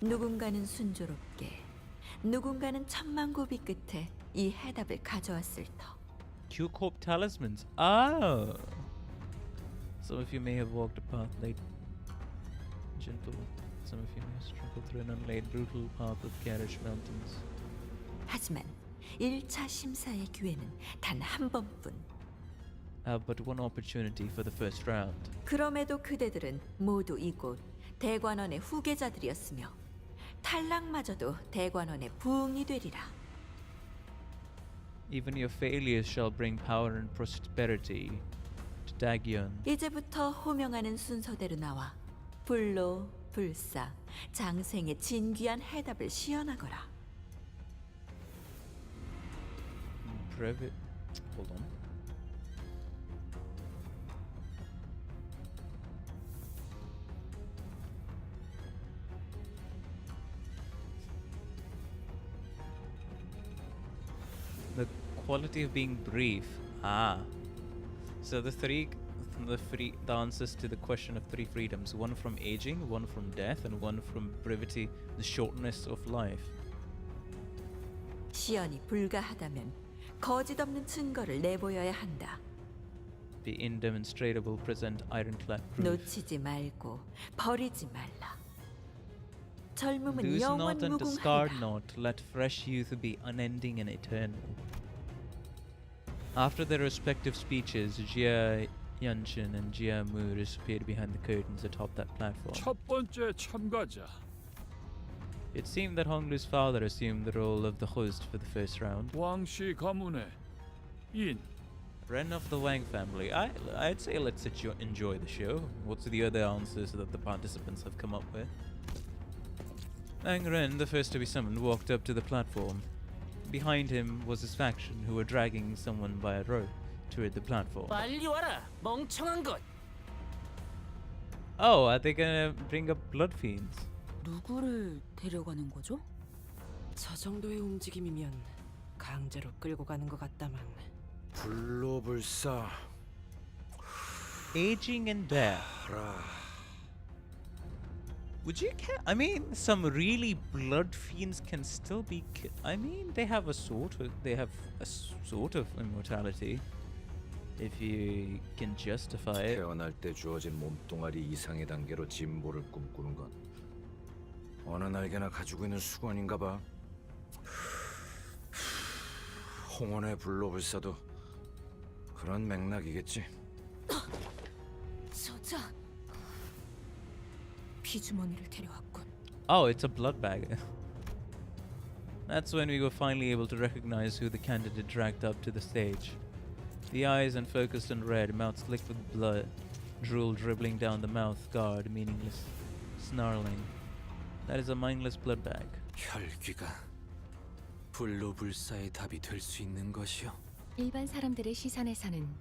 누군가는 순조롭게, 누군가는 천만고비 끝에 이 해답을 가져왔을 터. Q Corp talismans. Oh. Some of you may have walked a path laid gentle. Some of you may have struggled through an unlaid brutal path of garish mountains. 하지만 1차 심사의 기회는 단 한 번뿐. But one opportunity for the first round. 그럼에도 그대들은 모두 이곳 대관원의 후계자들이었으며 탈락마저도 대관원의 부흥이 되리라. Even your failures shall bring power and prosperity to Dagion. 이제부터 호명하는 순서대로 나와 불로 불사 장생의 진귀한 해답을 시연하거라. Hold on. The quality of being brief. Ah. So the answers to the question of 3 freedoms. One from aging, one from death, and one from brevity, the shortness of life. 시연이 불가하다면 거짓 없는 증거를 내보여야 한다. Be indemonstrable, present ironclad proof. 놓치지 말고 버리지 말라. 젊음은 Lose 영원 not and discard 무궁하다. not. Let fresh youth be unending and eternal. After their respective speeches, Jia Yunshin and Jia Mu disappeared behind the curtains atop that platform. 첫 번째 참가자. It seemed that Honglu's father assumed the role of the host for the first round. 왕씨 가문의 인. Ren of the Wang family. I'd say let's enjoy the show. What's the other answers that the participants have come up with? Wang Ren, the first to be summoned, walked up to the platform. Behind him was his faction, who were dragging someone by a rope toward the platform. 빨리 와라, 멍청한 것. Oh, are they gonna bring up blood fiends? 누구를 데려가는 거죠? 저 정도의 움직임이면 강제로 끌고 가는 것 같다만. 불로불사. Aging and death. Would you care? I mean, some really blood fiends can still be. I mean, they have a sort of immortality, if you can justify it. 태어날 때 주어진 몸뚱아리 이상의 단계로 진보를 꿈꾸는 건 어느 날개나 가지고 있는 수건인가 봐. 홍원의 불로불사도 그런 맥락이겠지. 저자 피주머니를 데려왔군. Oh, it's a blood bag. That's when we were finally able to recognize who the candidate dragged up to the stage. The eyes unfocused and red, mouth slicked with blood, drool dribbling down the mouth guard, meaningless, snarling. That is a mindless blood bag. 혈귀가 불로불사의 답이 될 수 있는 것이요. 일반 사람들의 시선에서는 May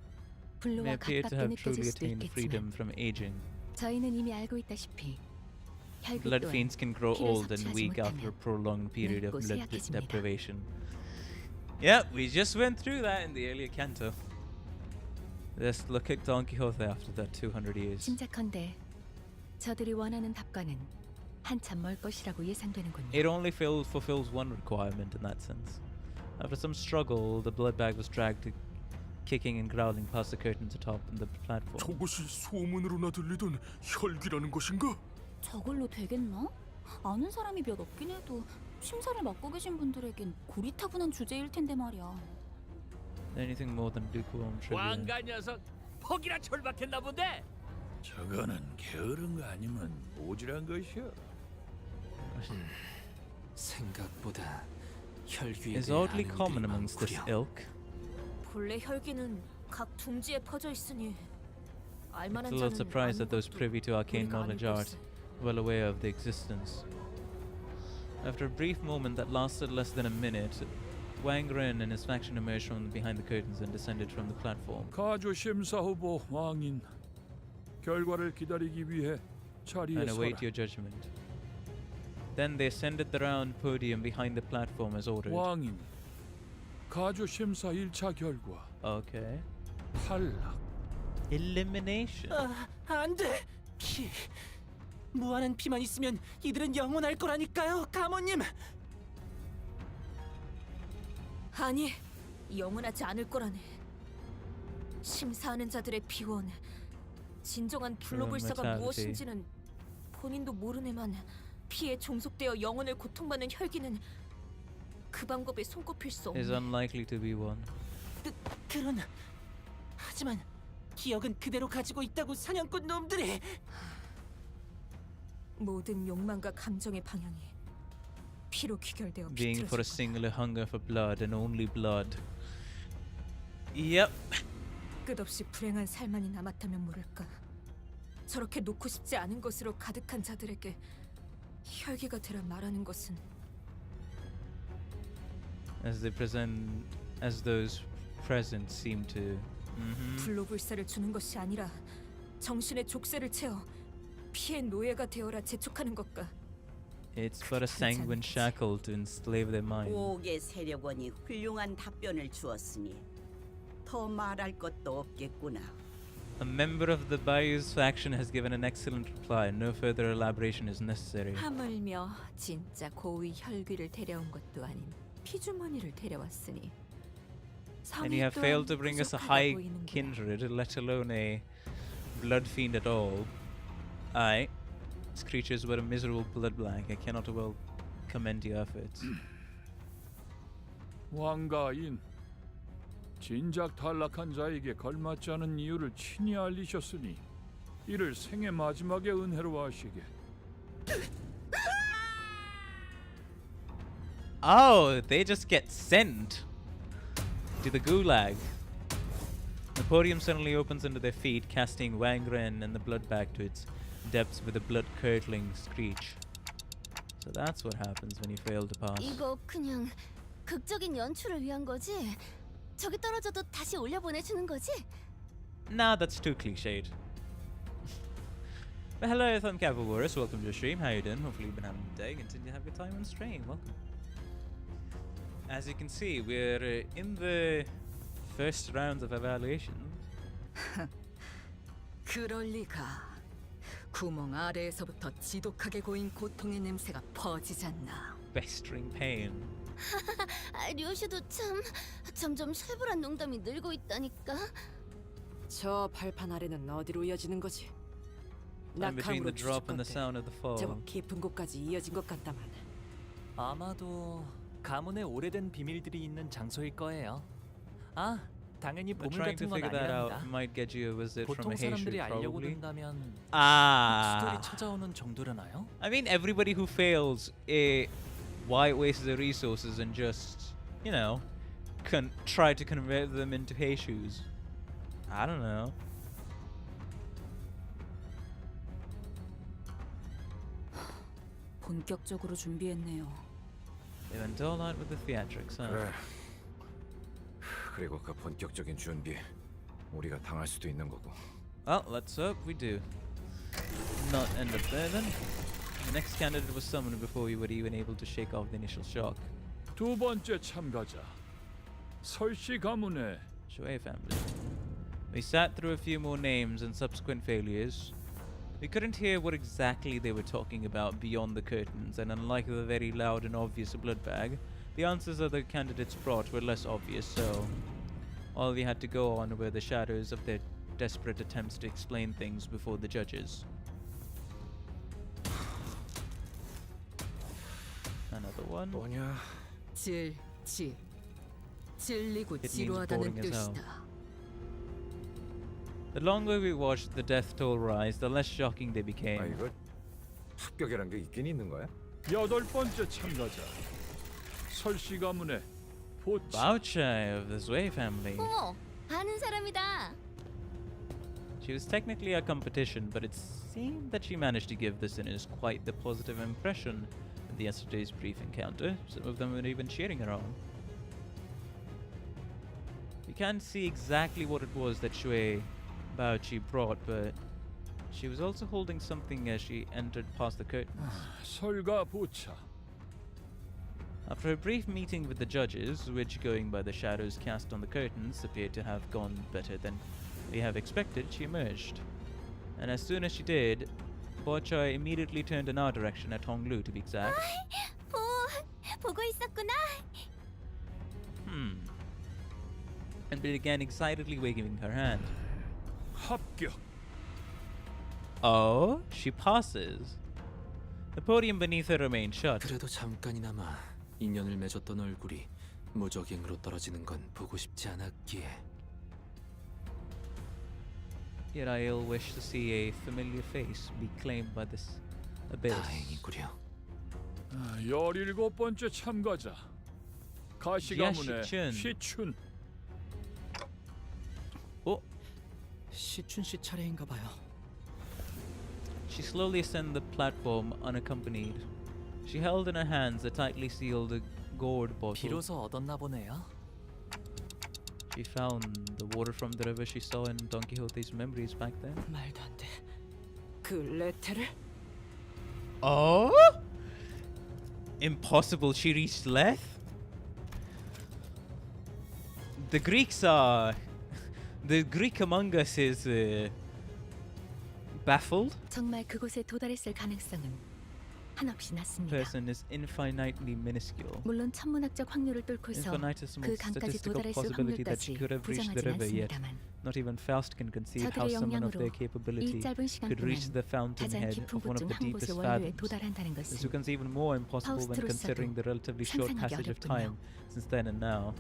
불로와 appear to 가깝게 have 느껴질 truly 수도 attained freedom 있겠지만 from aging. 저희는 이미 알고 있다시피 혈귀 Blood 또한 fiends can grow 피를 old and 섭취하지 weak after a 못하면 prolonged period of 늙고 blood 쇠약해집니다. deprivation. Yep, we just went through that in the earlier Canto. Just look at Don Quixote after that 200 years. 짐작컨대 저들이 원하는 답과는 한참 멀 것이라고 예상되는군요. It only fulfills one requirement in that sense. After some struggle, the blood bag was dragged, kicking and growling past the curtains atop the platform. 저것이 소문으로나 들리던 혈기라는 것인가? 저걸로 되겠나? 아는 사람이 몇 없긴 해도 심사를 맡고 계신 분들에겐 고리타분한 주제일 텐데 말이야. Anything more than lukewarm trivia. 왕가 녀석 폭이라 철박했나 본데. 저거는 게으른 거 아니면 오지랖 것이야. 생각보다 혈귀에 Is 대해 oddly 아는 common 이들이 amongst this 많구려. ilk. 본래 혈기는 각 둥지에 퍼져 있으니 It's 알만한 a little 자는 surprised that 아는 those 것도 privy to arcane 우리가 knowledge 아는 aren't 것은. well aware of the existence. After a brief moment that lasted less than a minute, Wang Ren and his faction emerged from behind the curtains and descended from the platform. 가주 심사 후보 왕인 결과를 기다리기 위해 자리에 And 서라. await your judgment. Then they ascended the round podium behind the platform as ordered. 왕인 가주 심사 1차 결과 Okay. 탈락. Elimination. 안 돼. 피. 무한한 피만 있으면 이들은 영원할 거라니까요, 가모님. 아니, 영원하지 않을 거라네. 심사하는 자들의 피원, 진정한 불로불사가 mortality. 무엇인지는 본인도 모르네만 피에 종속되어 영혼을 고통받는 혈기는 그 방법에 손꼽힐 수 Is 없네. unlikely to be one. 그런. 하지만 기억은 그대로 가지고 있다고 사냥꾼 놈들이. 모든 욕망과 감정의 방향이 피로 귀결되어 Being for a 비틀어지고 singular hunger for blood and only blood. Yep. 끝없이 불행한 삶만이 남았다면 모를까. 저렇게 놓고 싶지 않은 것으로 가득한 자들에게 혈기가 되라 말하는 것은 As those present seem to. 불로불사를 주는 것이 아니라 정신의 족쇄를 채워 피의 노예가 되어라 재촉하는 것과 It's but a sanguine shackle to enslave their mind. 5개 세력원이 훌륭한 답변을 주었으니 더 말할 것도 없겠구나. A member of the Bayou's faction has given an excellent reply. No further elaboration is necessary. 하물며 진짜 고위 혈귀를 데려온 것도 아닌 피주머니를 데려왔으니 And you have failed to bring us a high kindred, let alone a blood fiend at all. Aye, this creature's but a miserable blood blank. I cannot well commend your efforts. 왕가인 진작 탈락한 자에게 걸맞지 않은 이유를 친히 알리셨으니 이를 생애 마지막의 은혜로 하시게. Oh, they just get sent to the gulag. The podium suddenly opens under their feet, casting Wangren and the blood bag to its depths with a blood-curdling screech. So that's what happens when you fail to pass. 이거 그냥 극적인 연출을 위한 거지? 저기 떨어져도 다시 올려보내주는 거지? Nah, that's too cliched. But hello, I'm Cavalwarus. Welcome to the stream. How you doing? Hopefully you've been having a good day. Continue to have a good time on stream. Welcome. As you can see, we're in the first rounds of evaluation. 그럴 리가. 구멍 아래에서부터 지독하게 고인 고통의 냄새가 퍼지잖나. Festering pain. 류슈도 참 점점 살벌한 농담이 늘고 있다니까. 저 발판 아래는 어디로 이어지는 거지? I'm between the 낙하물로 drop and the sound of the fall. 제법 깊은 곳까지 이어진 것 같다만. 아마도 가문의 오래된 비밀들이 있는 장소일 거예요. 아, 당연히 But 보물 trying to 같은 건 figure that out 아니랍니다. might get you a visit from 보통 a 사람들이 Heishu, 알려고 probably. 든다면 Ah. 수돌이 찾아오는 정도려나요? I mean, everybody who fails, why waste their resources and just, you know, try to convert them into Heishus? I don't know. 본격적으로 준비했네요. They went all out with the theatrics, huh? 그래. 그리고 그 본격적인 준비 우리가 당할 수도 있는 거고. Well, let's hope we do. Not end up there then. The next candidate was summoned before we were even able to shake off the initial shock. 두 번째 참가자 설씨 가문의 Shui family. We sat through a few more names and subsequent failures. We couldn't hear what exactly they were talking about beyond the curtains, and unlike the very loud and obvious blood bag, the answers other candidates brought were less obvious, so all we had to go on were the shadows of their desperate attempts to explain things before the judges. Another one. 뭐냐? 질리고 It means 지루하다는 boring as hell. 뜻이다. The longer we watched the death toll rise, the less shocking they became. 아 이거 합격이란 게 있긴 있는 거야? 여덟 번째 참가자 설씨 가문의 보치 Boucher of the Zui family. 어머, 아는 사람이다. She was technically a competition, but it seemed that she managed to give the sinners quite the positive impression in yesterday's brief encounter. Some of them were even cheering her on. We can't see exactly what it was that Shui Baochi brought, but she was also holding something as she entered past the curtains. 설가 보차 After a brief meeting with the judges, which, going by the shadows cast on the curtains, appeared to have gone better than we have expected, she emerged. And as soon as she did, Bochai immediately turned in our direction, at Honglu to be exact. 보고 있었구나. And began excitedly waving her hand. 합격. Oh, she passes. The podium beneath her remained shut. 그래도 잠깐이나마 인연을 맺었던 얼굴이 무적행으로 떨어지는 건 보고 싶지 않았기에. Yet I ill wish to see a familiar face be claimed by this abyss. 다행이구려. 17번째 참가자 가시 가문의 시춘. 시춘 씨 차례인가 봐요. She slowly ascended the platform unaccompanied. She held in her hands a tightly sealed gourd bottle. 비로소 얻었나 보네요. She found the water from the river she saw in Don Quixote's memories back then. 말도 안 돼. 그 레테를? Oh? Impossible she reached Leth? The Greeks are... The Greek among us is baffled. 정말 그곳에 도달했을 가능성은 한없이 낮습니다. Person is infinitely minuscule. 물론 천문학적 확률을 뚫고서 Infinitesimal 그 강까지 statistical 도달했을 possibility that she 확률까지 could have reached the 부정하진 river yet. 않습니다만 Not even Faust can conceive how 저들의 someone of 역량으로 their capability 이 짧은 시간 could reach 동안 the fountainhead 가장 깊은 of one 곳 of 중 the 한 곳의 deepest 원료에 fathoms. 도달한다는 This 것은 becomes even more impossible when 파우스트로서도 considering the relatively short 상상하기 passage of 어렵군요. time since then and now.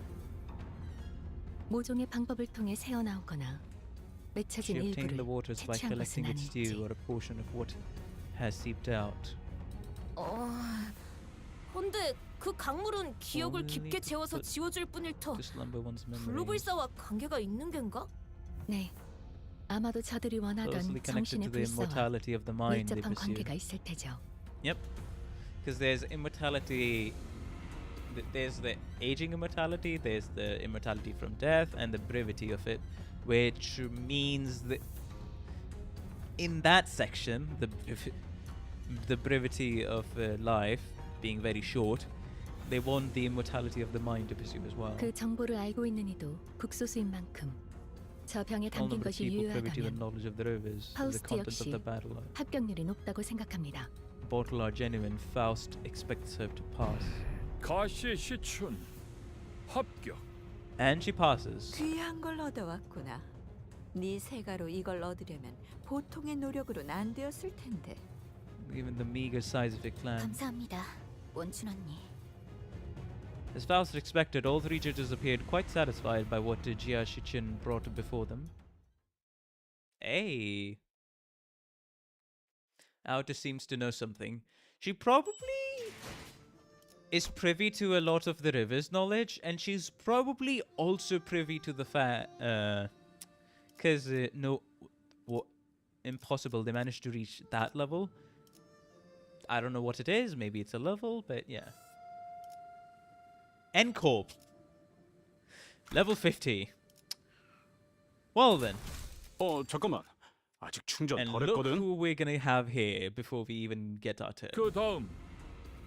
모종의 방법을 통해 새어나오거나 맺혀진 She obtained the 일부를 waters by 채취한 것은 collecting its 아닐지. due or a portion of what has seeped out. 근데 그 강물은 기억을 Only 깊게 to 재워서 put 지워줄 뿐일 터 to slumber one's memories. 블루불사와 관계가 있는 겐가? 네, 아마도 저들이 원하던 Closely connected 정신의 to the 불사와 immortality of the mind they 밀접한 pursue. 관계가 있을 테죠. Yep, because there's immortality. There's the aging immortality. There's the immortality from death, and the brevity of it, which means that in that section, the brevity of life being very short, they want the immortality of the mind to pursue as well. 그 정보를 알고 있는 이도 극소수인 만큼 저 병에 All 담긴 number of 것이 people privy to the 유효하다면 knowledge of the rivers, the 파우스트 contents of 역시 the battle 합격률이 높다고 생각합니다. bottle are genuine. Faust expects her to pass, 가시의 시춘 합격. and she passes. 귀한 걸 얻어왔구나. 네 세가로 이걸 얻으려면 보통의 노력으로는 안 되었을 텐데. Given the meager size of your clan. 감사합니다, 원춘 언니. As Faust expected, all three judges appeared quite satisfied by what Jia Shichen brought before them. Hey! Outer seems to know something. She probably is privy to a lot of the river's knowledge, and she's probably also privy to the fact, because no, what impossible, they managed to reach that level. I don't know what it is. Maybe it's a level, but yeah. N-Corp. Level 50. Well then. 잠깐만. 아직 충전 And 덜 look 했거든. who we're gonna have here before we even get our turn. 그 다음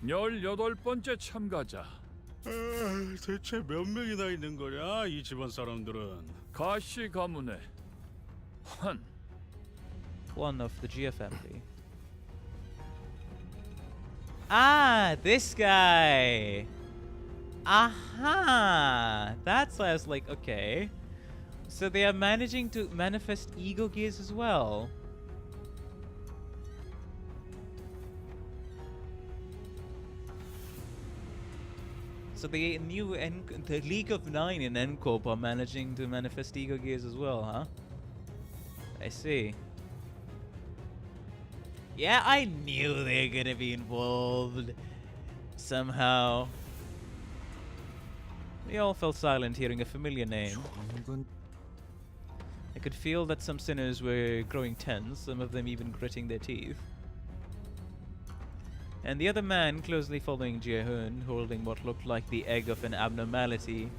18번째 참가자. 대체 몇 명이나 있는 거냐 이 집안 사람들은? 가시 가문의 환. One of the Gia family. Ah, this guy. Aha! That's why I was like, okay. So they are managing to manifest ego gears as well. So the the League of Nine in N-Corp are managing to manifest ego gears as well, huh? I see. Yeah, I knew they were gonna be involved somehow. We all fell silent hearing a familiar name. I could feel that some sinners were growing tense, some of them even gritting their teeth. And the other man closely following Jehun, holding what looked like the egg of an abnormality.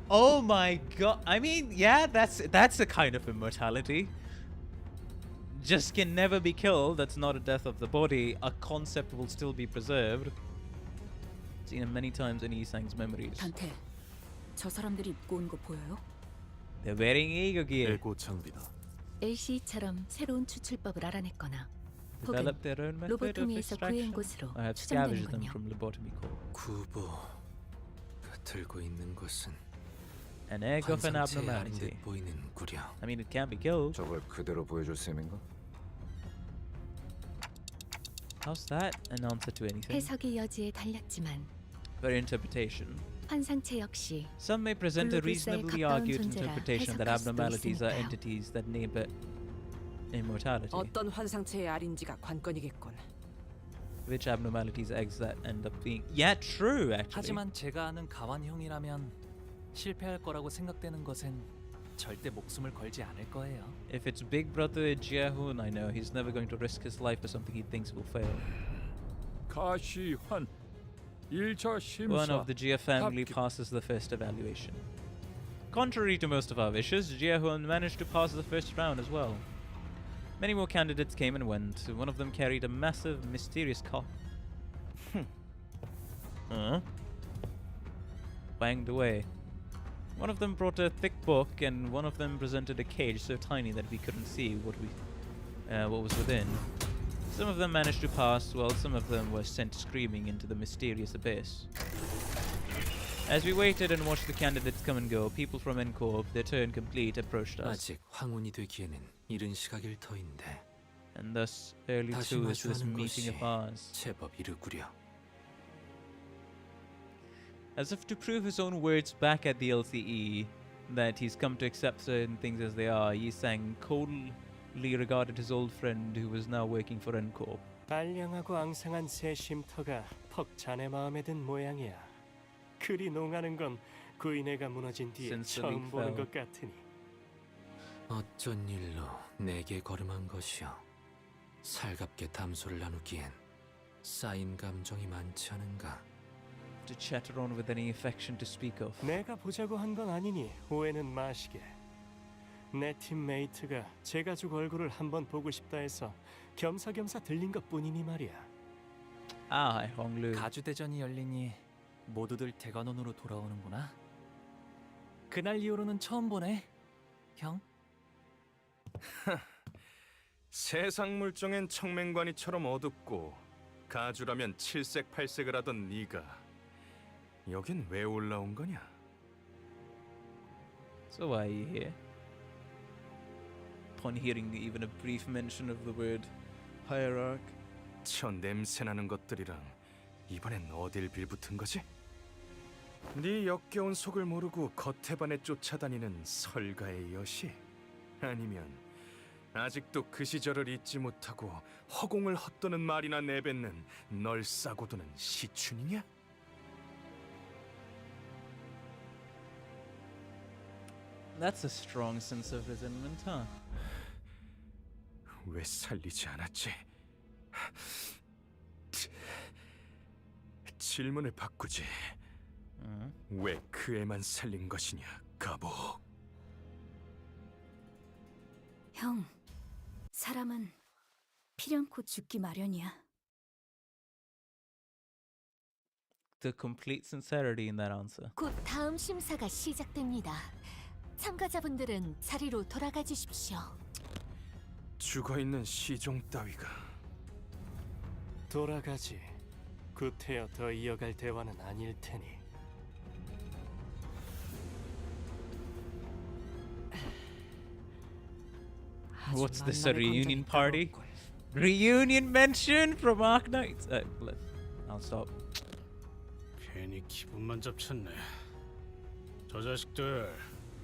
Oh my god! I mean, yeah, that's a kind of immortality. Just can never be killed. That's not a death of the body. A concept will still be preserved. Seen it many times in Isang's memories. 단테, 저 사람들이 입고 온 거 보여요? They're wearing ego gear. 에고 장비다. LC처럼 새로운 추출법을 알아냈거나 혹은 Develop their own method of 로보토미에서 구해온 extraction. 곳으로 I have scavenged them 추정되는군요. from lobotomy core. 구보가 들고 있는 것은 An egg of an 환상체에 아닌 abnormality. 듯 보이는 구려. I mean, it can be killed. 저걸 그대로 보여줄 셈인가? How's that an answer to anything? 해석의 여지에 달렸지만 For interpretation. 환상체 역시 Some may present a 블루불사에 reasonably 가까운 argued 존재라 interpretation that 해석할 수도 abnormalities are 있으니까요. entities that neighbor immortality. 어떤 환상체의 알인지가 관건이겠군. Which abnormalities eggs that end up being? Yeah, true. Actually. 하지만 제가 아는 가완 형이라면 실패할 거라고 생각되는 것엔 절대 목숨을 걸지 않을 거예요. If it's Big Brother Jiahun, I know he's never going to risk his life for something he thinks will fail. 가시 환 1차 심사. One of the Jia family 합격. passes the first evaluation. Contrary to most of our wishes, Jiahun managed to pass the first round as well. Many more candidates came and went. One of them carried a massive, mysterious cock. Banged away. One of them brought a thick book, and one of them presented a cage so tiny that we couldn't see what was within. Some of them managed to pass, while some of them were sent screaming into the mysterious abyss. As we waited and watched the candidates come and go, people from N-Corp, their turn complete, approached us. 아직 황혼이 되기에는 이른 시각일 터인데. And thus, early 다시 too is this 마주하는 meeting 것이 of ours. 제법 이르구려. As if to prove his own words back at the LCE, that he's come to accept certain things as they are. He sang coldly regarded his old friend who was now working for Encore. 알량하고 앙상한 새 쉼터가 퍽 자네 마음에 든 모양이야. 그리 농하는 건 구인회가 무너진 뒤에 처음 보는 것 같으니. 어쩐 일로 내게 걸음한 것이여. 살갑게 담소를 나누기엔 쌓인 감정이 많지 않은가. To chatter on with any affection to speak of. 내가 보자고 한 건 아니니 오해는 마시게. 내 팀메이트가 제 가족 얼굴을 한번 보고 싶다 해서 겸사겸사 들린 것뿐이니 말이야. 아, 홍루. 가주 대전이 열리니 모두들 대관원으로 돌아오는구나. 그날 이후로는 처음 보네, 형. 세상 물정엔 청맹관이처럼 어둡고 가주라면 칠색팔색을 하던 네가 여긴 왜 올라온 거냐? So why are you here? Upon hearing even a brief mention of the word hierarch. 저 냄새나는 것들이랑 이번엔 어딜 빌붙은 거지? 네 역겨운 속을 모르고 겉에반에 쫓아다니는 설가의 여시? 아니면 아직도 그 시절을 잊지 못하고 허공을 헛도는 말이나 내뱉는 널 싸고 도는 시춘이냐? That's a strong sense of resentment, huh? 왜 살리지 않았지? 질문을 바꾸지. 왜 그 애만 살린 것이냐, 가보. 형, 사람은 필연코 죽기 마련이야. The complete sincerity in that answer. 곧 다음 심사가 시작됩니다. 참가자분들은 자리로 돌아가 주십시오. 죽어있는 시종 따위가. 돌아가지. 구태여 더 이어갈 대화는 아닐 테니. What's this, a reunion party? Reunion mention from Arknights? I'll stop. 괜히 기분만 잡쳤네. 저 자식들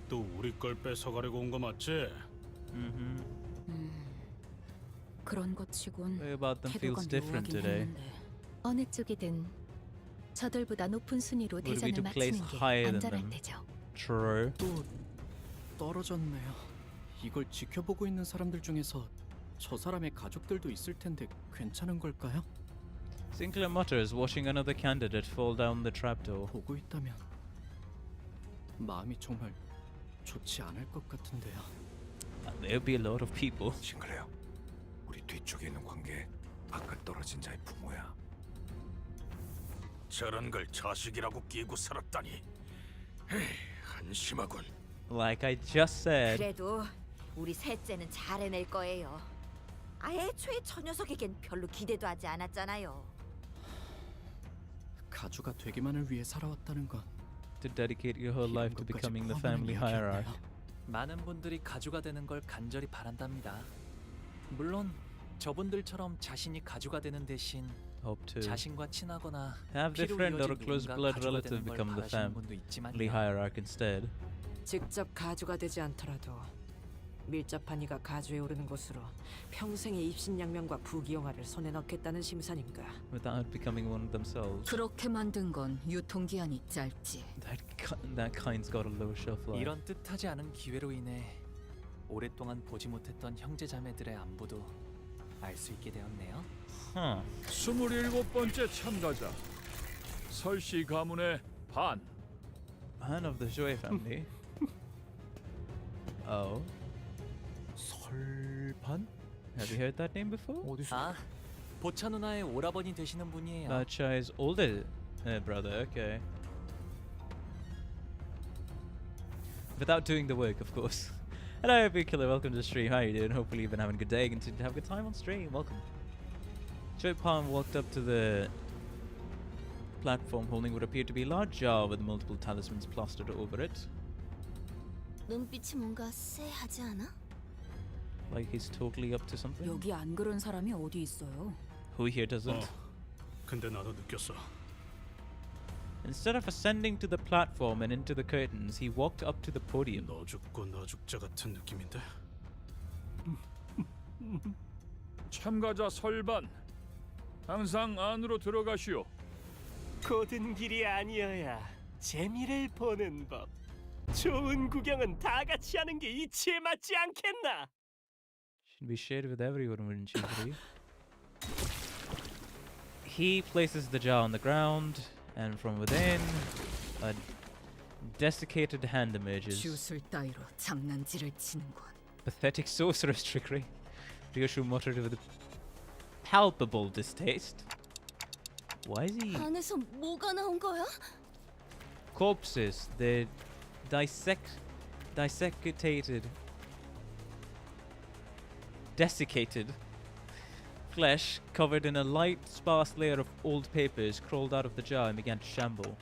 또 우리 걸 뺏어가려고 온 거 맞지? 그런 것 치곤 Way about them 태도가 feels different 묘하긴 today. 했는데. 어느 쪽이든 저들보다 높은 순위로 Would it be 대전을 to place 마치는 게 higher than 안전할 them? 테죠. True. 또 떨어졌네요. 이걸 지켜보고 있는 사람들 중에서 저 사람의 가족들도 있을 텐데 괜찮은 걸까요? Sinclair mutters, watching another candidate fall down the trapdoor. 보고 있다면 마음이 정말 좋지 않을 것 같은데요. There'll be a lot of people. 싱클레어, 우리 뒤쪽에 있는 관계 아까 떨어진 자의 부모야. 저런 걸 자식이라고 끼고 살았다니. 에이, 한심하군. Like I just said. 그래도 우리 셋째는 잘 해낼 거예요. 애초에 저 녀석에겐 별로 기대도 하지 않았잖아요. 가주가 되기만을 위해 살아왔다는 건 To dedicate your whole life to becoming the family hierarch. 많은 분들이 가주가 되는 걸 간절히 바란답니다. 물론 저분들처럼 자신이 가주가 되는 대신 Hope to 자신과 친하거나 have their 피로 friend or 이어진 a close 누군가 blood 가주가 relative 되는 걸 become the 바라시는 분도 family 있지만요. hierarch instead. 직접 가주가 되지 않더라도 밀접한 이가 가주에 오르는 곳으로 평생의 입신양명과 부귀영화를 손에 넣겠다는 심산인가. Without becoming one of themselves. 그렇게 만든 건 유통기한이 짧지. That kind's got a low shelf life. 이런 뜻하지 않은 기회로 인해 오랫동안 보지 못했던 형제자매들의 안부도 알 수 있게 되었네요. 27번째 참가자 설씨 가문의 반. Han of the Joy family. Oh. 설반? Have you heard that name before? 아, 보차 누나의 오라버니 되시는 분이에요. Bacha's older brother, okay. Without doing the work, of course. Hello, Big Killer, welcome to the stream. How you doing? Hopefully you've been having a good day. Continue to have a good time on stream. Welcome. Joe Palm walked up to the platform holding what appeared to be a large jar with multiple talismans plastered over it. 눈빛이 뭔가 쎄하지 않아? Like he's totally up to something. 여기 안 그런 사람이 어디 있어요? Who here doesn't? 근데 나도 느꼈어. Instead of ascending to the platform and into the curtains, he walked up to the podium. 너 죽고 나 죽자 같은 느낌인데. 참가자 설반, 항상 안으로 들어가시오. 고든 길이 아니어야 재미를 보는 법. 좋은 구경은 다 같이 하는 게 이치에 맞지 않겠나? Should be shared with everyone, wouldn't you agree? He places the jar on the ground, and from within, a desiccated hand emerges. 주술 따위로 장난질을 치는군. Pathetic sorcerer's trickery. Ryoshu muttered with a palpable distaste. Why is he... 안에서 뭐가 나온 거야? Corpses. They're desiccated flesh covered in a light, sparse layer of old papers crawled out of the jar and began to shamble.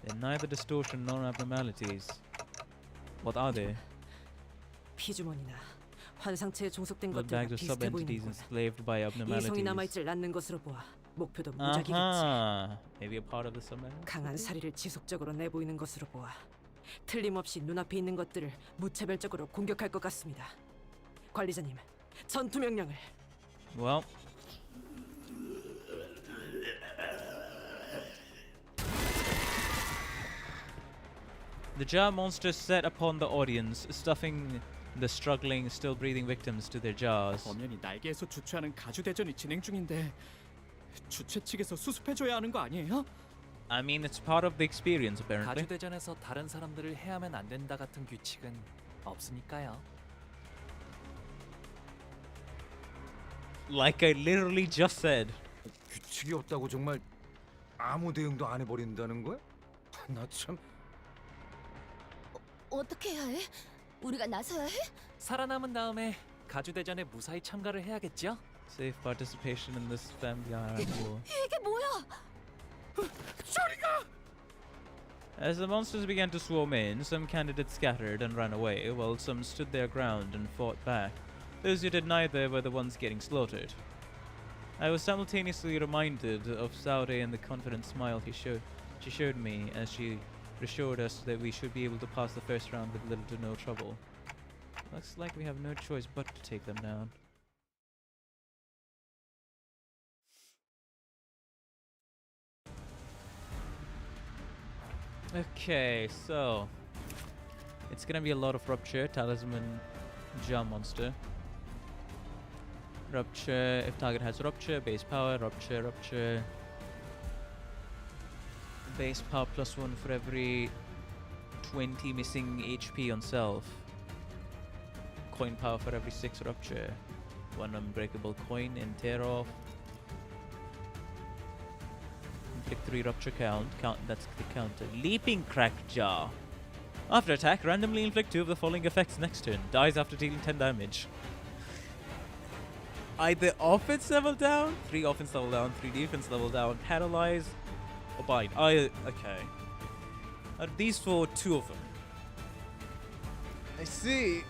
They're neither distortion nor abnormalities. What are they? 피주머니나 환상체에 종속된 Blood 것들과 bags of 비슷해 sub-entities 보이는군. enslaved by 이성이 abnormalities. 남아있질 않는 것으로 보아 목표도 무작이겠지. Maybe a part of the sub-entities? 강한 사리를 지속적으로 내보이는 것으로 보아 틀림없이 눈앞에 있는 것들을 무차별적으로 공격할 것 같습니다. 관리자님, 전투 명령을. Well, the jar monster set upon the audience, stuffing the struggling, still breathing victims to their jars. 범연이 날개에서 주최하는 가주 대전이 진행 중인데 주최 측에서 수습해줘야 하는 거 아니에요? I mean, it's part of the experience, apparently. 가주 대전에서 다른 사람들을 해하면 안 된다 같은 규칙은 없으니까요. Like I literally just said. 규칙이 없다고 정말 아무 대응도 안 해버린다는 거야? 나 참... 어떻게 해야 해? 우리가 나서야 해? 살아남은 다음에 가주 대전에 무사히 참가를 해야겠죠? Safe participation in this family war. 이게 뭐야? As the monsters began to swarm in, some candidates scattered and ran away, while some stood their ground and fought back. Those who did neither were the ones getting slaughtered. I was simultaneously reminded of Saude and the confident smile she showed me as she assured us that we should be able to pass the first round with little to no trouble. Looks like we have no choice but to take them down. Okay, so it's gonna be a lot of rupture, talisman, jar monster. Rupture, if target has rupture, base power, rupture, rupture. Base power +1 for every 20 missing HP on self. Coin power for every 6 rupture. 1 unbreakable coin and tear off. Inflict 3 rupture count. That's the counter. Leaping crack jar. After attack, randomly inflict 2 of the following effects next turn. Dies after dealing 10 damage. Either offense level down, 3 offense level down, 3 defense level down, paralyze, or bind. Okay. Out of these 4, 2 of them. I see.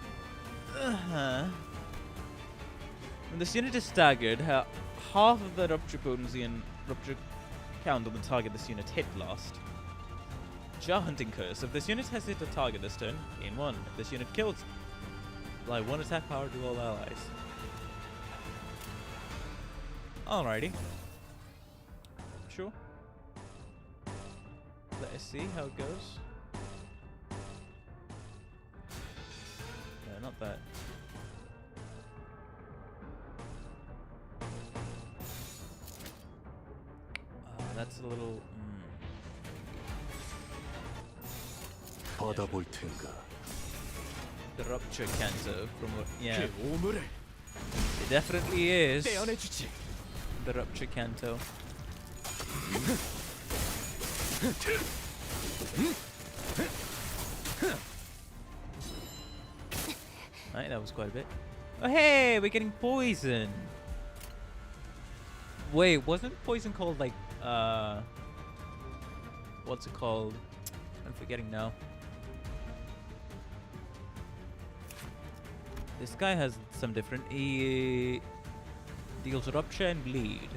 When this unit is staggered, half of the rupture potency and rupture count on the target this unit hit last. Jar Hunting Curse. If this unit has hit a target this turn, gain 1. If this unit kills, apply 1 attack power to all allies. Alrighty. Sure. Let us see how it goes. No, not that. That's a little... 받아볼 텐가. The rupture canto from what... Yeah. It definitely is. The rupture canto. Alright, that was quite a bit. Oh hey, we're getting poison. Wait, wasn't poison called like what's it called? I'm forgetting now. This guy has some different. He deals rupture and bleed.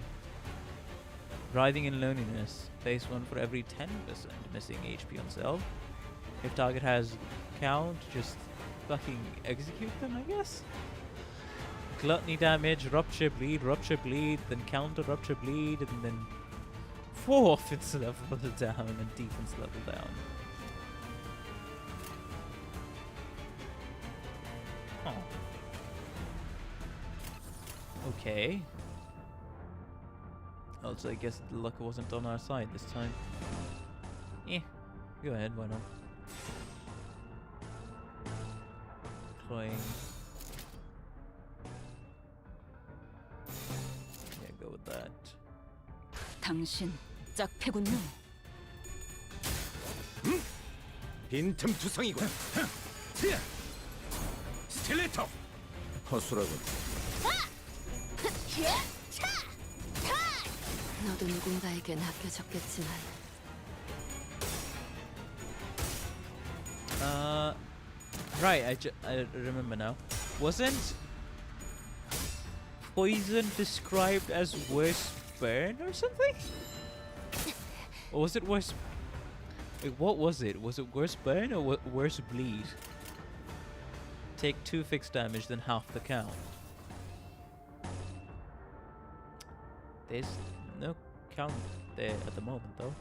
Writhing in loneliness. Face 1 for every 10% missing HP on self. If target has count, just fucking execute them, I guess. Gluttony damage, rupture bleed, then counter rupture bleed, and then 4 offense level down and defense level down. Oh. Okay. Also, I guess the luck wasn't on our side this time. Eh, go ahead, why not? Cloying. Yeah, go with that. 당신 짝패군요. 빈틈 투성이군. 스틸레터. 허술하군. 너도 누군가에게 맡겨졌겠지만. Right, I remember now. Wasn't poison described as worse burn or something? Or was it worse? Like, what was it? Was it worse burn or worse bleed? Take 2 fixed damage, then half the count. There's no count there at the moment, though.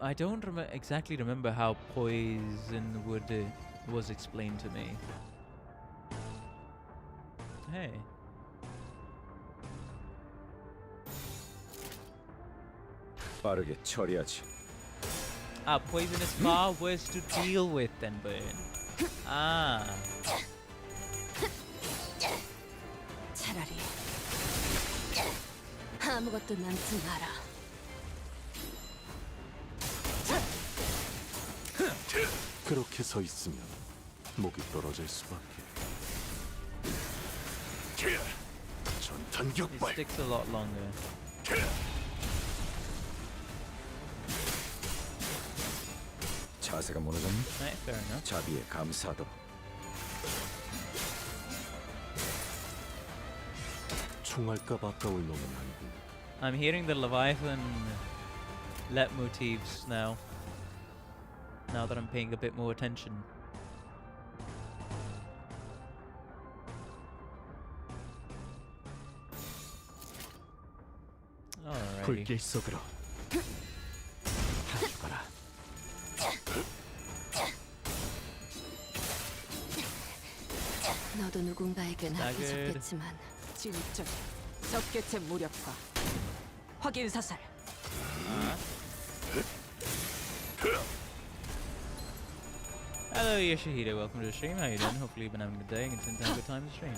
I don't exactly remember how poison was explained to me. Hey. 빠르게 처리하지. Poison is far worse to deal with than burn. 차라리 아무것도 남지 마라. 그렇게 서 있으면 목이 떨어질 수밖에. 전탄 It 격발. sticks a lot longer. 자세가 무너졌니? Right, fair enough. 자비에 감사하도록. 총알값 아까울 놈은 아니군. I'm hearing the Leviathan motifs now. Now that I'm paying a bit more attention. Alrighty. 불길 속으로 다 죽어라. 너도 누군가에게 맡겨졌겠지만. 진입전, 적개체 무력화, 확인 사살. Hello Yoshihide, welcome to the stream. How you doing? Hopefully you've been having a good day and continuing to have a good time in the stream.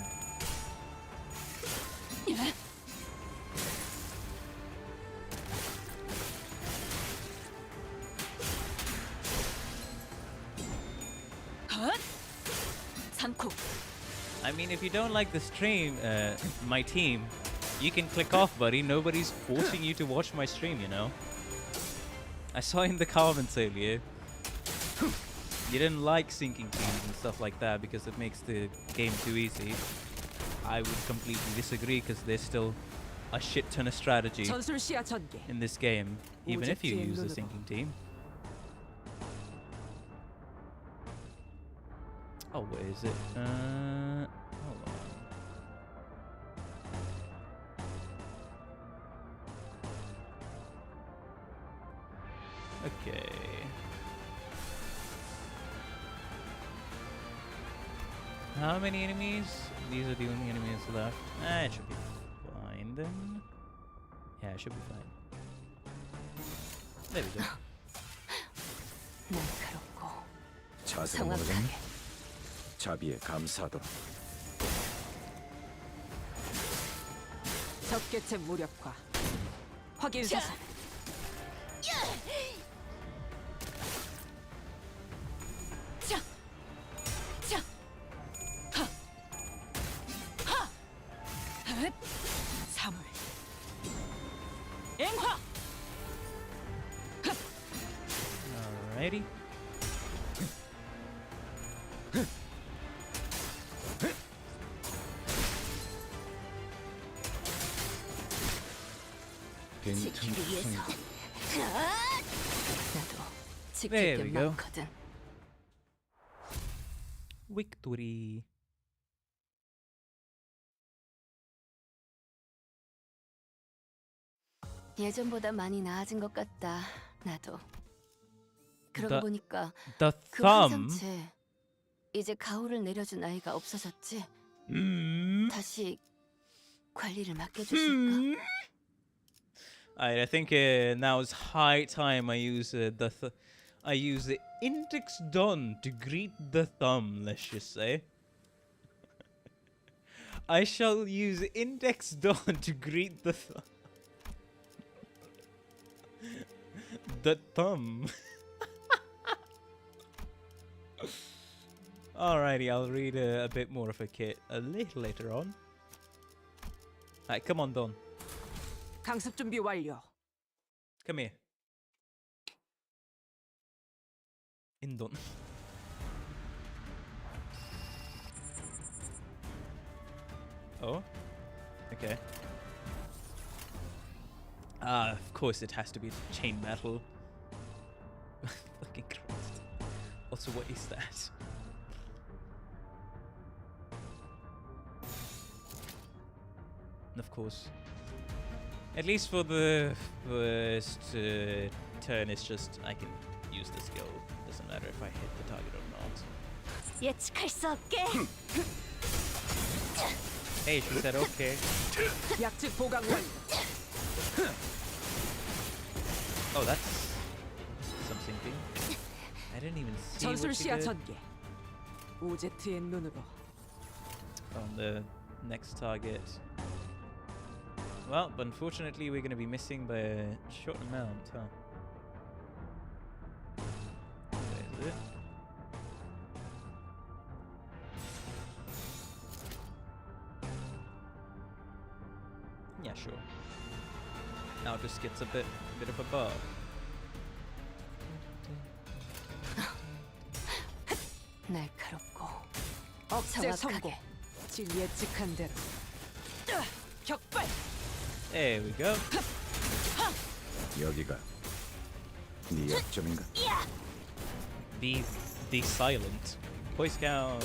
I mean, if you don't like the stream, my team, you can click off, buddy. Nobody's forcing you to watch my stream, you know? I saw in the comments earlier, you didn't like syncing teams and stuff like that because it makes the game too easy. I would completely disagree because there's still a shit ton of strategy in this game, even if you use a syncing team. Oh, where is it? Hold on. Okay. How many enemies? These are the only enemies left. It should be fine then. Yeah, it should be fine. There we go. 자세가 무너졌니? 자비에 감사하도록. 적개체 무력화, 확인 사살. 사물 앵화. Alrighty. There 게 we go. 많거든. Victory. 예전보다 많이 나아진 것 같다. 나도. 그러고 The- 보니까 the 그 thumb? 화상체 이제 가호를 내려준 아이가 없어졌지. 다시 관리를 맡겨주실까? Alright, I think now it's high time I use I use the index done to greet the thumb. Let's just say. I shall use index done to greet the thumb. The thumb. Alrighty, I'll read a bit more of a kit a little later on. Alright, come on, Don. 강습 준비 완료. Come here. In Don. Oh? Okay. Ah, of course it has to be chain metal. Fucking Christ. Also, what is that? And of course, at least for the first turn, it's just I can use the skill. Doesn't matter if I hit the target or not. 예측할 수 없게. Hey, she said okay. 약즉 보강 완료. Oh, that's something. I didn't even see 전술 what she 시야 did. 전개. 오제트의 눈으로. On the next target. Well, but unfortunately, we're going to be missing by a short amount, huh? There's it. Yeah, sure. Now it just gets a bit of a buff. 날카롭고 억제 성공. 정확하게. 질 예측한 대로. 격발. There we go. 여기가 네 약점인가? Be silent. Voice count.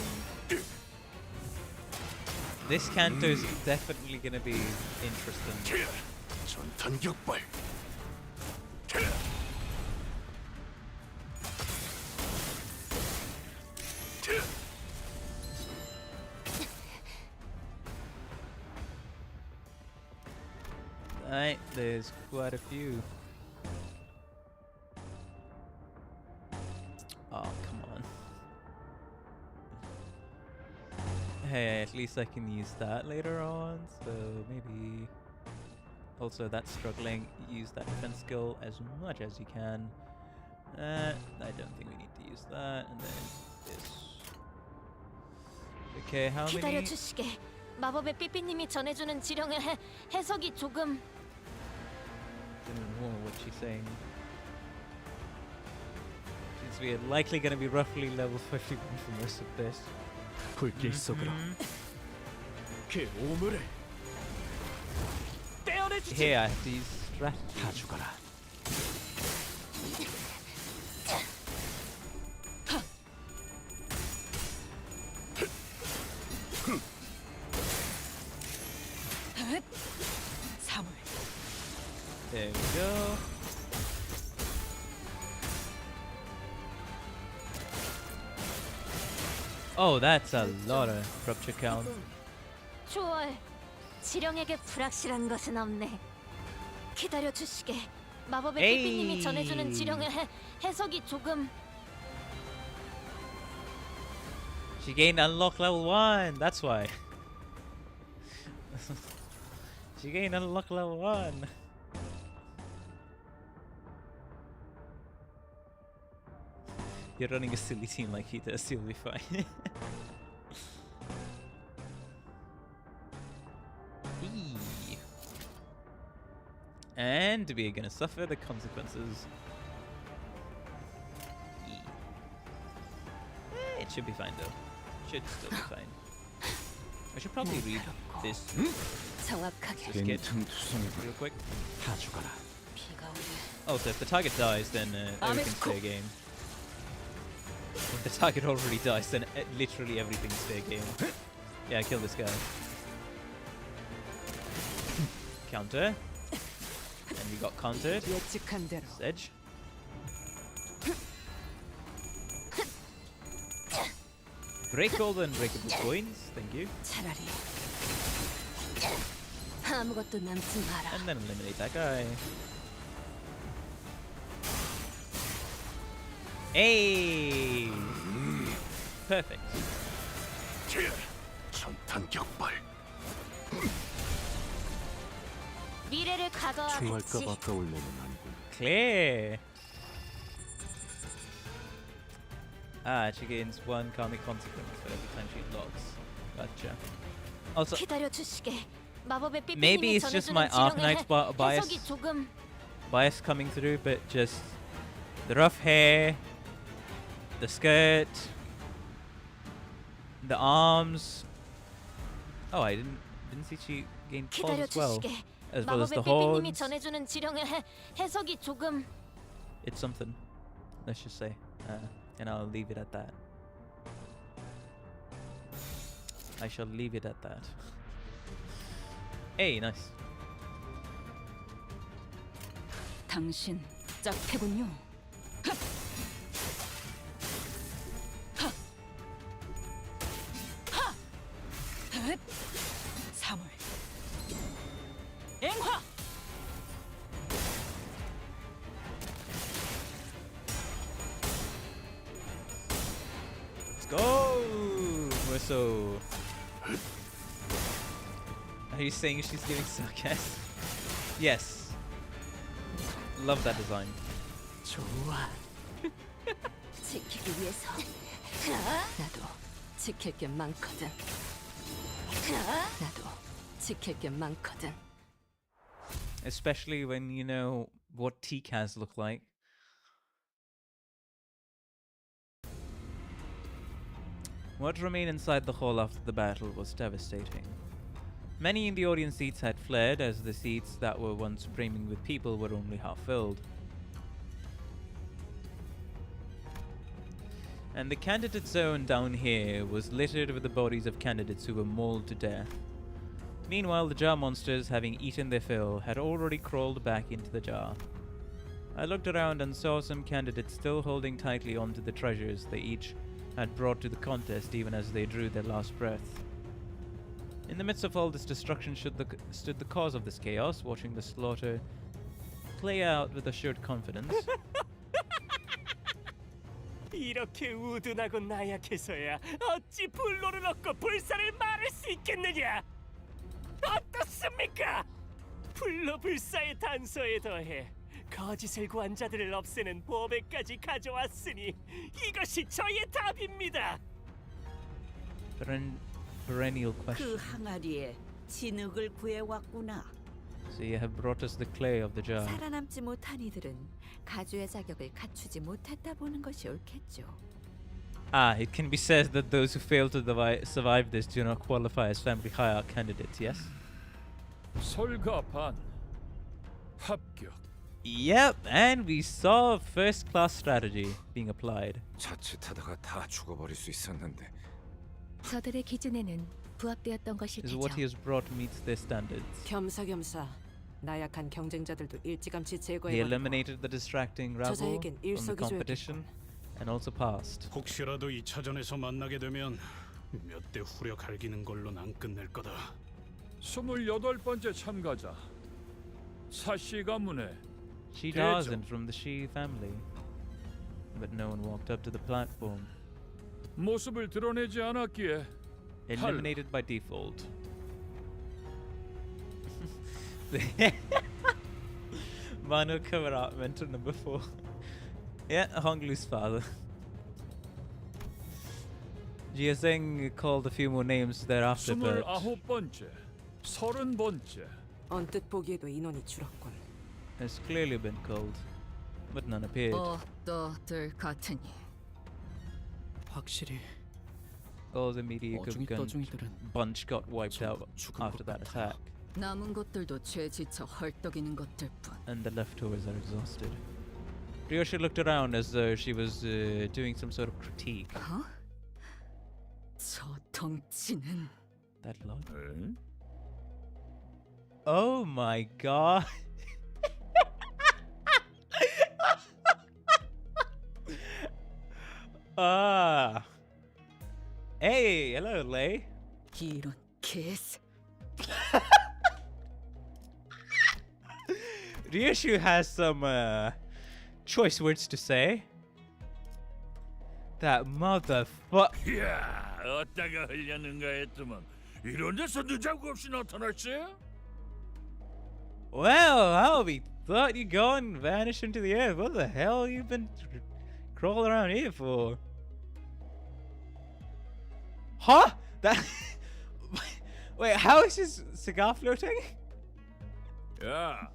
This Canto is definitely gonna be interesting. 전탄 격발. Right, there's quite a few. Oh, come on. Hey, at least I can use that later on, so maybe... Also, that's struggling. Use that defense skill as much as you can. I don't think we need to use that, and then this. Okay, how 기다려 many... 주시게. 마법의 삐삐님이 전해주는 지령의 해석이 조금 Didn't know what she's saying. Since we are likely going to be roughly level 51 for most of this. 불길 속으로. 그 오물을 떼어내주지. Here, I have to use strategy. 다 죽어라. 사물. There we go. Oh, that's a lot of rupture count. 초월. 지령에게 불확실한 것은 없네. 기다려 주시게. 마법의 에이. 삐삐님이 전해주는 지령의 해석이 조금 She gained unlock level 1, that's why. She gained unlock level 1. You're running a silly team like he does, you'll be fine. Eee. And we're gonna suffer the consequences. Eee. It should be fine though. Should still be fine. I should probably read this 정확하게. skit real quick. 다 죽어라. 비가 오네. Oh, so if the target dies, then we can stay a game. If the target already dies, then literally everything's fair game. Yeah, kill this guy. Counter. And we got countered. Sedge. Break all the unbreakable coins. Thank you. And then eliminate that guy. Hey! Perfect. 전탄 격발. 미래를 가져와 총알값 아까울 놈은 아니군. Clear. Ah, she gains 1 karmic consequence for every time she logs. Gotcha. Also, maybe it's just my Arknight's bias coming through, but just the rough hair, the skirt, the arms. Oh, I didn't see she gained claws as well as the horns. It's something, let's just say, and I'll leave it at that. I shall leave it at that. Hey, nice. 당신 짝패군요. 사물. 앵화. Let's go. We're so. Are you saying she's giving sarcasm? Yes. Love that design. 좋아. 지키기 위해서 나도 지킬 게 많거든. 나도 지킬 게 많거든. Especially when you know what TCAS look like. What remained inside the hall after the battle was devastating. Many in the audience seats had fled, as the seats that were once brimming with people were only half filled. And the candidate zone down here was littered with the bodies of candidates who were mauled to death. Meanwhile, the jar monsters, having eaten their fill, had already crawled back into the jar. I looked around and saw some candidates still holding tightly onto the treasures they each had brought to the contest, even as they drew their last breath. In the midst of all this destruction stood the cause of this chaos, watching the slaughter play out with assured confidence. 이렇게 우둔하고 나약해서야 어찌 불로를 얻고 불사를 말할 수 있겠느냐? 어떻습니까? 불로 불사의 단서에 더해 거짓을 구한 자들을 없애는 보배까지 가져왔으니 이것이 저의 답입니다. Perennial question. 그 항아리에 진흙을 구해왔구나. So you have brought us the clay of the jar. 살아남지 못한 이들은 가주의 자격을 갖추지 못했다 보는 것이 옳겠죠. Ah, it can be said that those who fail to survive this do not qualify as family hierarch candidates, yes? 설가반 합격. Yep, and we saw first-class strategy being applied. 자칫하다가 다 죽어버릴 수 있었는데. 저들의 기준에는 부합되었던 것이 Is 되죠. what he has brought meets their standards. 겸사겸사 나약한 경쟁자들도 일찌감치 They 제거해버리고 eliminated the distracting rabble 저자에겐 from the 일석이조였겠군. competition and also passed. 혹시라도 2차전에서 만나게 되면 몇 대 후려 갈기는 걸로는 안 끝낼 거다. 28번째 참가자 사씨 가문의 She Darzan from the She family. But no one walked up to the platform. 모습을 드러내지 않았기에 Eliminated by default. Manu cover art mentor number 4. Yeah, Honglu's father. Jiazeng called a few more names thereafter, but 29번째 30번째 언뜻 보기에도 인원이 줄었군. has clearly been called, but none appeared. 어떠들 같으니 확실히 All the mediocre 어중이 gun 떠중이들은 bunch got wiped out after that attack, 남은 것들도 죄 지쳐 헐떡이는 것들뿐. and the leftovers are exhausted. Ryoshi looked around as though she was doing some sort of critique. 어? 저 덩치는 That lot. Oh my god. Ah. Hey, hello, Lei. 이런 개새. Ryoshu has some choice words to say. That motherfucker. 야, 어디다가 흘렸는가 했더만 이런 데서 늦자고 없이 나타났어요? Well, how we thought you go and vanish into the earth. What the hell you been crawling around here for? Huh? That. Wait, how is his cigar floating? 야,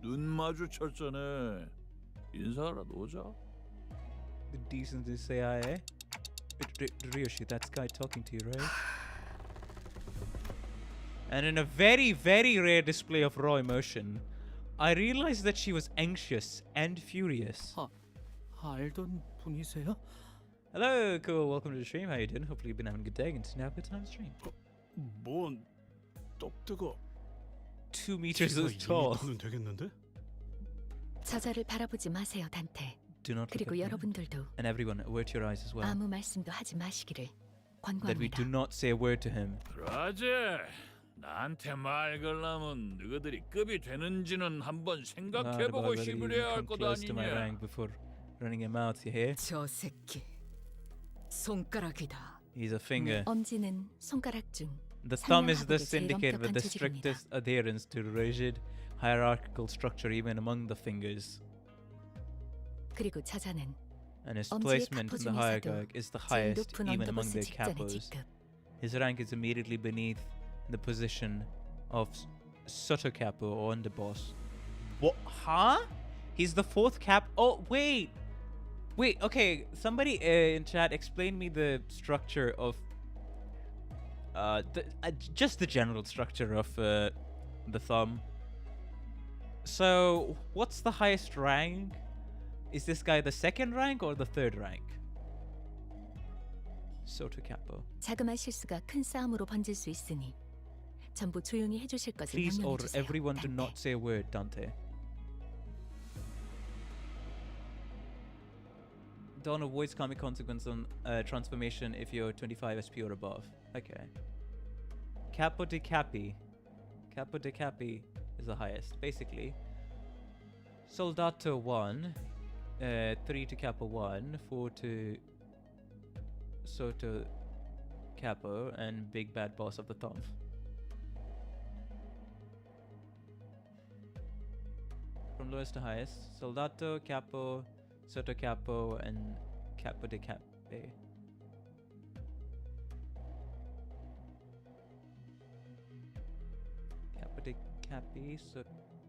눈 마주쳤잖아. 인사하라도 오자. The decency to say hi, eh? Ryoshi, that's guy talking to you, right? And in a very, very rare display of raw emotion, I realized that she was anxious and furious. 알던 분이세요? Hello, cool. Welcome to the stream. How you doing? Hopefully you've been having a good day and have a good time stream. 뭔 떡뜨거 2 meters tall. 되겠는데? 저자를 바라보지 마세요, 단테. Do not look 그리고 at me. 여러분들도 And everyone, avert your eyes as well. 아무 말씀도 하지 마시기를 That we 권고합니다. do not say a word to him. 그러지. 나한테 말 걸라면 너희들이 급이 되는지는 한번 생각해보고 시부려야 할 것 close to my 아니냐. rank before running a mouth, you hear? 저 새끼 손가락이다. He's a finger. 엄지는 손가락 중 The thumb is the 상냥하고도 제일 syndicate with 엄격한 the 조직입니다. strictest adherence to rigid hierarchical structure even among the fingers. 그리고 저자는 And his 엄지의 placement 카포 in the 중에서도 hierarchy is the 제일 highest 높은 even among 언더보스 their 직전의 capos. 직급. His rank is immediately beneath the position of Sotocapo or underboss. What? Huh? He's the 4th cap. Oh, wait. Wait, okay. Somebody in chat explain me the structure of just the general structure of the thumb. So, what's the highest rank? Is this guy the 2nd rank or the 3rd rank? Sotocapo. 자그마한 실수가 큰 싸움으로 번질 수 있으니 전부 조용히 해주실 것을 Please 명령해 order 주세요. everyone to not say a word, Dante. Don't avoid comic consequence on transformation if you're 25 SP or above. Okay. Capo de Capi. Capo de Capi is the highest. Basically, Soldato 1, 3 to Capo 1, 4 to Soto Capo, and Big Bad Boss of the Thumb. From lowest to highest, Soldato, Capo, Soto Capo, and Capo de Cape. Capo de Capi,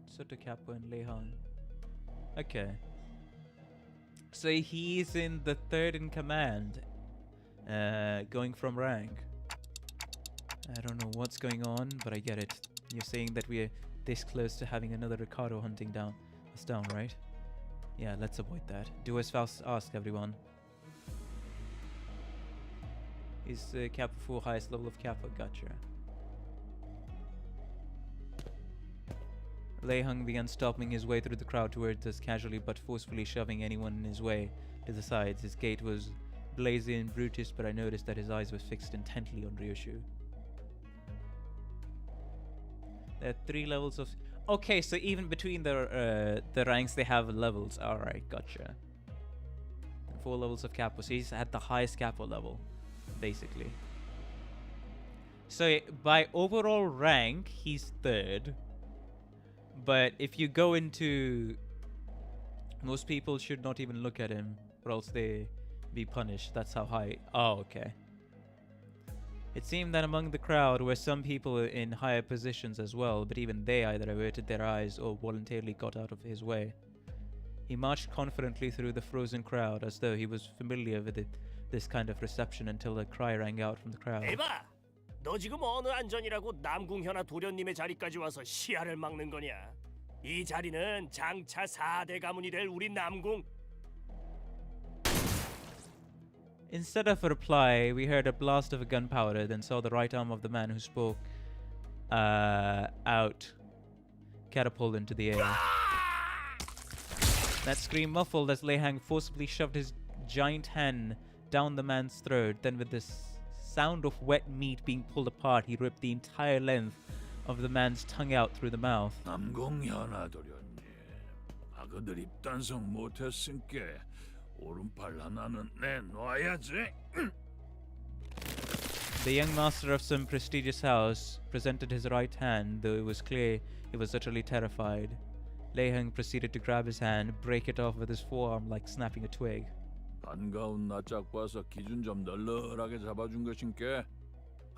Soto Capo, and Lehan. Okay. So he's in the 3rd in command, going from rank. I don't know what's going on, but I get it. You're saying that we're this close to having another Ricardo hunting us down, right? Yeah, let's avoid that. Do as Faust asked, everyone. Is Kappa 4 highest level of Kappa? Gotcha. Lei Hung began stomping his way through the crowd towards us, casually but forcefully shoving anyone in his way to the sides. His gait was lazy and brutish, but I noticed that his eyes were fixed intently on Ryoshu. There are 3 levels of... Okay, so even between the ranks they have levels. Alright, gotcha. 4 levels of Capo. So he's at the highest Capo level, basically. So by overall rank, he's 3rd. But if you go into... Most people should not even look at him, or else they be punished. That's how high... Oh, okay. It seemed that among the crowd were some people in higher positions as well, but even they either averted their eyes or voluntarily got out of his way. He marched confidently through the frozen crowd as though he was familiar with this kind of reception until a cry rang out from the crowd. 에바! 너 지금 어느 안전이라고 남궁현아 도련님의 자리까지 와서 시야를 막는 거냐? 이 자리는 장차 4대 가문이 될 우리 남궁. Instead of a reply, we heard a blast of a gunpowder, then saw the right arm of the man who spoke out, catapult into the air. That scream muffled as Lehang forcibly shoved his giant hand down the man's throat. Then with the sound of wet meat being pulled apart, he ripped the entire length of the man's tongue out through the mouth. 남궁현아도련님, 아그들 입단속 못했으니까 오른팔 하나는 내놔야지. The young master of some prestigious house presented his right hand, though it was clear he was utterly terrified. Lehang proceeded to grab his hand, break it off with his forearm like snapping a twig. 반가운 낯짝 봐서 기준 좀 널널하게 잡아준 것인께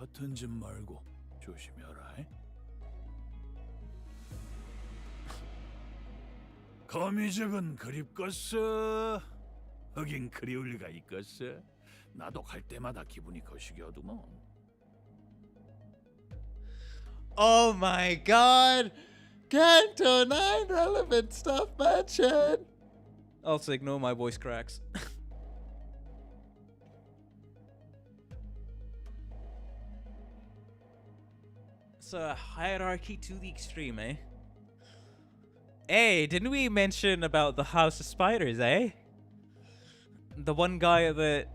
허튼 짓 말고 조심해라. 거미적은 그립겄어. 하긴 그리울 리가 있겠어. 나도 갈 때마다 기분이 거시기하더만. Oh my god! Canto 9 relevant stuff mentioned! Also ignore my voice cracks. So a hierarchy to the extreme, eh? Hey, didn't we mention about the House of Spiders, eh? The one guy that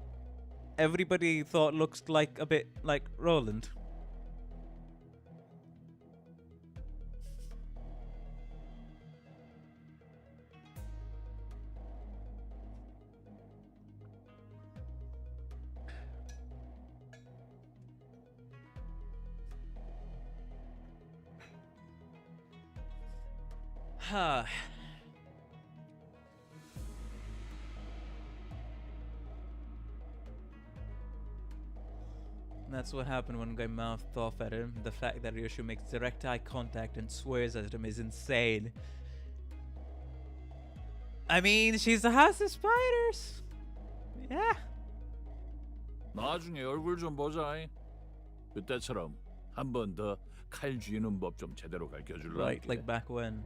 everybody thought looks like a bit like Roland. That's what happened when guy mouthed off at him. The fact that Ryoshu makes direct eye contact and swears at him is insane. I mean, she's the House of Spiders. Yeah. 나중에 얼굴 좀 보자. 그때처럼 한 번 더 칼 쥐는 법 좀 제대로 가르쳐줄라. Right, like back when.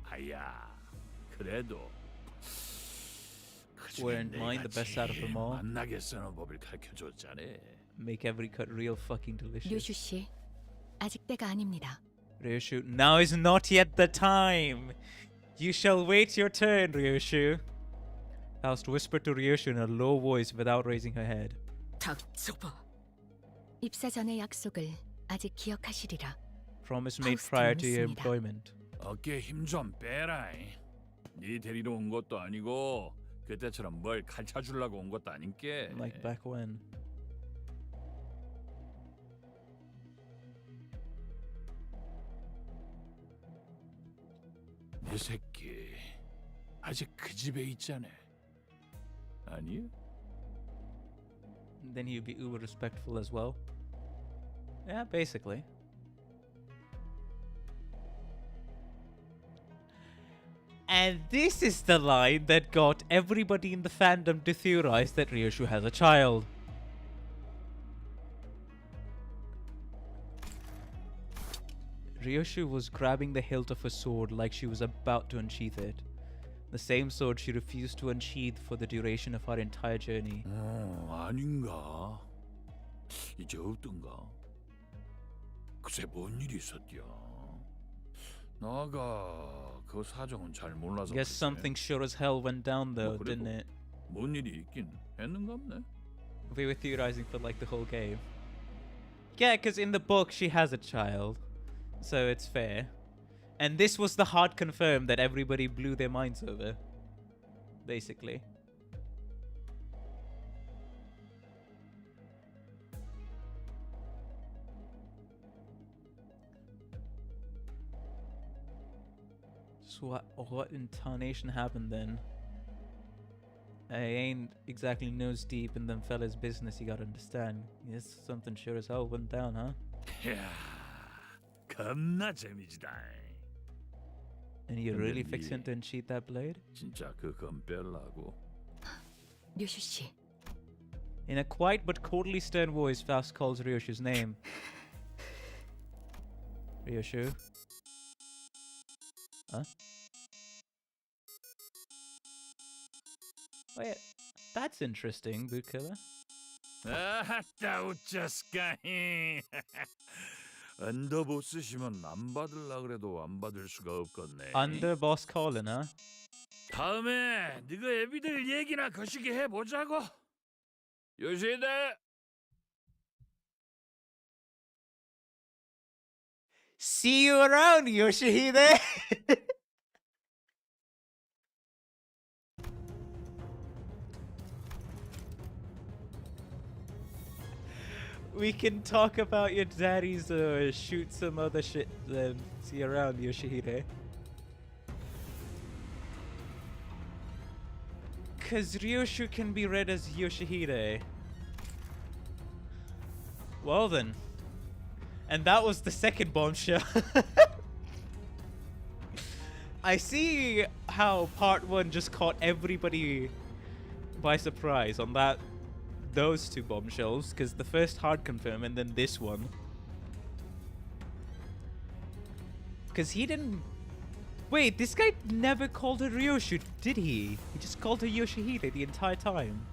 아야, 그래도 Weren't mine the best out of them all? 만나게 쓰는 법을 가르쳐줬잖아. Make every cut real fucking delicious. 류슈 씨, 아직 때가 아닙니다. Ryoshu, now is not yet the time. You shall wait your turn, Ryoshu. Faust whispered to Ryoshu in a low voice without raising her head. 닥쳐봐. 입사 전의 약속을 아직 기억하시리라. Promise made prior to your employment. 어깨 힘 좀 빼라. 네 데리러 온 것도 아니고 그때처럼 뭘 가르쳐주려고 온 것도 아닌게. Like back when. 내 새끼 아직 그 집에 있잖아. 아니요? Then he'd be uber respectful as well. Yeah, basically. And this is the line that got everybody in the fandom to theorize that Ryoshu has a child. Ryoshu was grabbing the hilt of her sword like she was about to unsheath it. The same sword she refused to unsheath for the duration of our entire journey. 아닌가? 이제 없던가? 글쎄 뭔 일이 있었디야? 나가 그 사정은 잘 몰라서. Guess something sure as hell went down though, didn't it? 뭔 일이 있긴 했는갑네. We were theorizing for like the whole game. Yeah, because in the book she has a child, so it's fair. And this was the hard confirm that everybody blew their minds over, basically. So what intonation happened then? I ain't exactly nose deep in them fellas' business, you gotta understand. Yes, something sure as hell went down, huh? 이야, 겁나 재미지다. And you're really fixing to unsheath that blade? 진짜 그건 빼려고. 류슈 씨. In a quiet but coldly stern voice, Faust calls Ryoshu's name. Ryoshu. Huh? Wait, that's interesting, Boot Killer. 아따 웃자스까이. 언더보스 시면 안 받을라 그래도 안 받을 수가 없겠네. Underboss calling, huh? 다음에 네가 애비들 얘기나 거시기 해보자고. 요시다. See you around, Yoshihide! We can talk about your daddies or shoot some other shit then. See you around, Yoshihide. Cause Ryoshu can be read as Yoshihide. Well then. And that was the second bombshell. I see how part 1 just caught everybody by surprise on those two bombshells, because the first hard confirm and then this one. Because he didn't... Wait, this guy never called her Ryoshu, did he? He just called her Yoshihide the entire time.